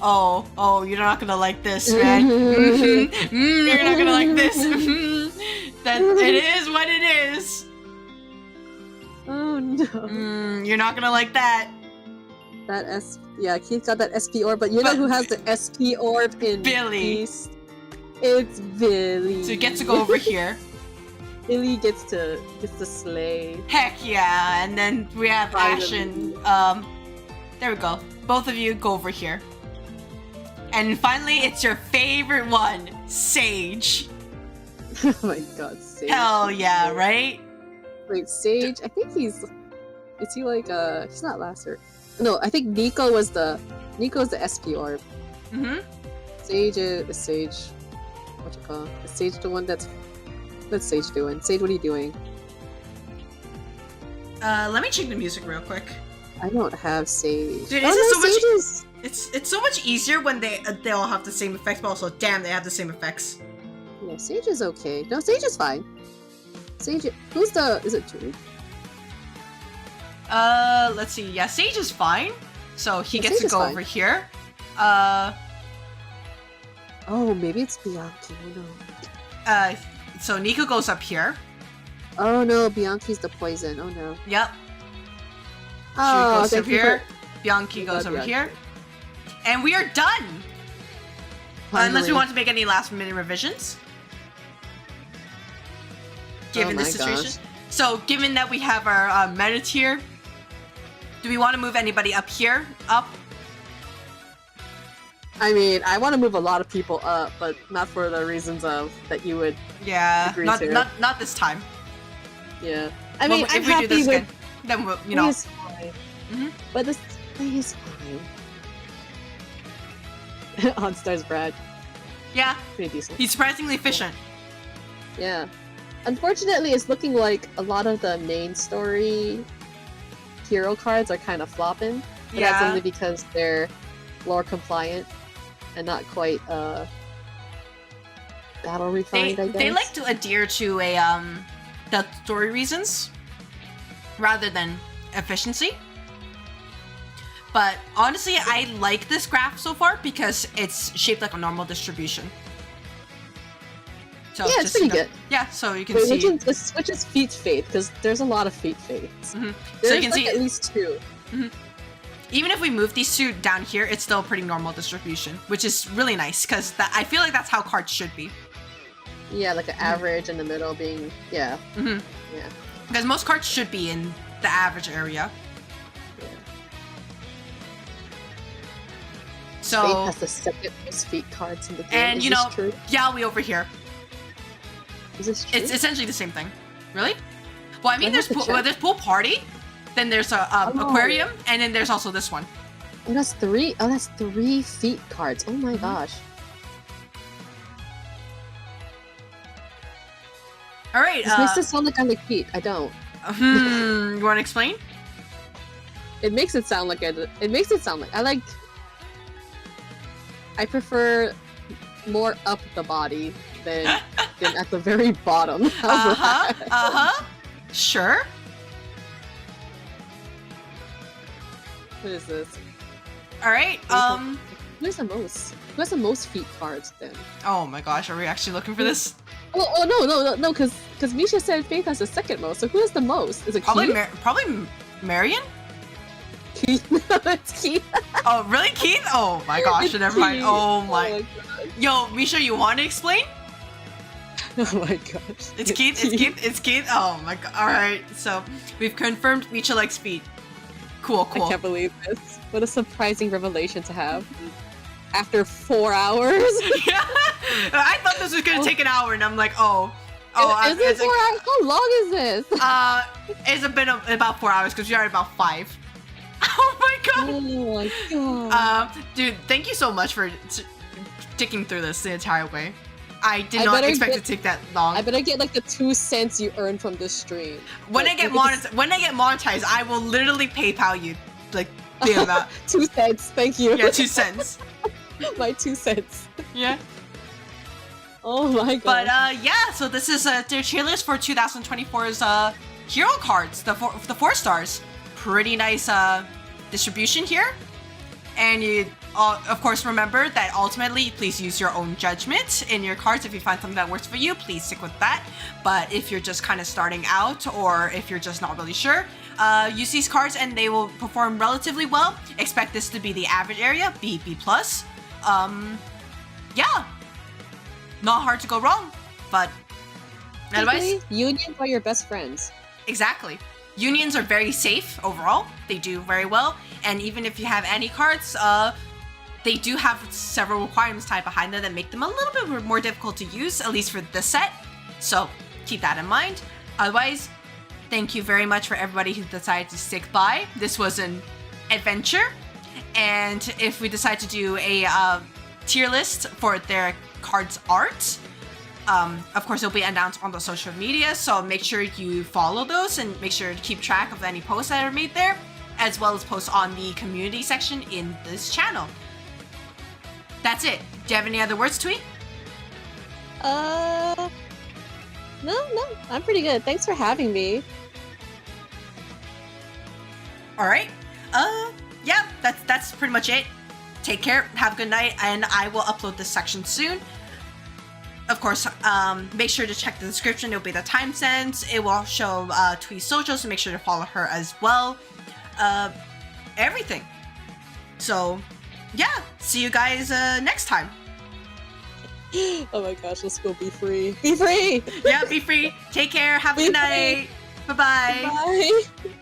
A: oh, you're not gonna like this, man. You're not gonna like this. That it is what it is.
C: Oh no.
A: You're not gonna like that.
C: Keith got that SP orb, but know who has the SP orb in
A: Billy.
C: Beast? It's Billy.
A: So he gets to go over here.
C: Billy gets to slay.
A: Heck yeah, and then we have Ash and, there we go. Both of you go over here. And finally, it's your favorite one, Sage.
C: Oh my god, Sage.
A: Hell yeah, right?
C: Wait, Sage, I think is he like, he's not Lasser. No, I think Nico's the SP orb.
A: Mm-hmm.
C: Sage is Sage. What you call? Is Sage the one what's Sage doing? Sage, what are you doing?
A: Let me check the music real quick.
C: I don't have Sage.
A: Dude, it's so much easier when they all have the same effects, but also, damn, they have the same effects.
C: Yeah, Sage is okay. No, Sage is fine. Sage, who's the? Is it Twee?
A: Let's see. Yeah, Sage is fine. So he
C: Yeah,
A: gets
C: Sage
A: to
C: is
A: go
C: fine.
A: over here.
C: Oh, maybe it's Bianchi. Oh no.
A: So Nico goes up here.
C: Oh no, Bianchi's the poison. Oh no.
A: Yep.
C: Oh,
A: She goes
C: thank
A: over
C: you
A: here.
C: for-
A: Bianchi
C: Oh,
A: goes
C: God,
A: over
C: Bianchi.
A: here. And we are done! Unless we
C: Finally.
A: want to make any last minute revisions. Given
C: Oh
A: the
C: my
A: situation.
C: gosh.
A: So, given that we have our meta tier, do we want to move anybody up here? Up?
C: I mean, I want to move a lot of people up, but not for the reasons of that you would.
A: Yeah,
C: Agree
A: not,
C: to.
A: not this time.
C: Yeah. I
A: Well,
C: mean, I'm
A: if we
C: happy
A: do this
C: with.
A: again, then we'll, you know.
C: It's fine.
A: Mhm.
C: But this thing is fine. On Stars Brad,
A: Yeah,
C: pretty decent.
A: he's surprisingly efficient.
C: Yeah. Unfortunately, it's looking like a lot of the main story hero cards are kind of flopping. But that's
A: Yeah.
C: only because they're lore compliant and not quite battle refined, I guess.
A: They like to adhere to the story reasons rather than efficiency. But honestly, I like this graph so far because it's shaped like a normal distribution. So
C: Yeah, it's pretty good.
A: Yeah, so you can
C: Wait,
A: see.
C: which is Feet Faith, because there's a lot of Feet Faiths.
A: Mhm.
C: There's
A: So you can
C: like
A: see,
C: at least two.
A: even if we move these two down here, it's still a pretty normal distribution, which is really nice because I feel like that's how cards should be.
C: Yeah, like an average in the middle being, yeah.
A: Mm-hmm.
C: Yeah.
A: Because most cards should be in the average area.
C: Yeah.
A: So.
C: Faith has the second most feet cards in the game.
A: And
C: Is
A: you
C: this
A: know,
C: true?
A: Yaoi over here.
C: Is this true?
A: It's essentially the same thing. Really? Well, I mean,
C: I
A: there's
C: have to
A: pool,
C: check.
A: there's pool party, then there's a
C: Oh.
A: aquarium, and then there's also this one.
C: Oh, that's three. Oh, that's 3 feet cards. Oh my
A: Mhm.
C: gosh.
A: All right.
C: This makes it sound like I like feet. I don't.
A: You want to explain?
C: It makes it sound like it makes it sound like I like. I prefer more up the body than at the very bottom. How's that?
A: Sure.
C: What is this?
A: All right.
C: Who has the most? Who has the most feet cards then?
A: Oh my gosh, are we actually looking for this?
C: Oh no, because Misha said Faith has the second most. So who has the most? Is it
A: Probably
C: Keith?
A: probably Marion.
C: Keith. It's Keith.
A: Oh, really, Keith? Oh my gosh,
C: It's
A: never mind.
C: Keith.
A: Oh my.
C: God.
A: Yo, Misha, you want to explain?
C: Oh my gosh.
A: It's Keith. It's Keith. It's Keith. Oh my god. All right. So we've confirmed Misha likes feet. Cool.
C: I can't believe this. What a surprising revelation to have. After 4 hours?
A: Yeah. I thought this was gonna take an hour, and I'm like, oh,
C: Is it
A: it's
C: 4 hours? How long is this?
A: it's been about 4 hours because we are about 5. Oh my god.
C: Oh my god.
A: Dude, thank you so much for sticking through this the entire way. I did
C: I
A: not
C: better
A: expect
C: get-
A: it to take that long.
C: I better get like the 2 cents you earn from this stream.
A: When I
C: Like,
A: get
C: look at
A: monetized, I will literally PayPal you like the amount.
C: this- 2 cents, thank you.
A: Yeah, 2 cents.
C: My 2 cents.
A: Yeah.
C: Oh my god.
A: But yeah, so this is their tier list for 2024's hero cards, the 4 stars. Pretty nice distribution here. And you of course remember that ultimately please use your own judgment in your cards. If you find something that works for you, please stick with that. But if you're just kind of starting out, or if you're just not really sure, use these cards and they will perform relatively well. Expect this to be the average area, B+. Yeah, not hard to go wrong, but otherwise,
C: Basically, unions are your best friends.
A: exactly. Unions are very safe overall. They do very well, and even if you have any cards, they do have several requirements tied behind them that make them a little bit more difficult to use, at least for this set. So keep that in mind. Otherwise, thank you very much for everybody who decided to stick by. This was an adventure, and if we decide to do a tier list for their cards art, of course it'll be announced on the social media, so make sure you follow those and make sure to keep track of any posts that are made there, as well as posts on the community section in this channel. That's it. Do you have any other words, Twee?
C: No, I'm pretty good. Thanks for having me.
A: All right. Yeah, that's pretty much it. Take care, have a good night, and I will upload this section soon. Of course, make sure to check the description. It'll be the timestamps. It will show Twee's socials, so make sure to follow her as well. Everything. So, yeah, see you guys next time.
C: Oh my gosh, let's go be free. Be free!
A: Yeah, be free. Take care. Have a good night. Bye-bye.
C: Bye.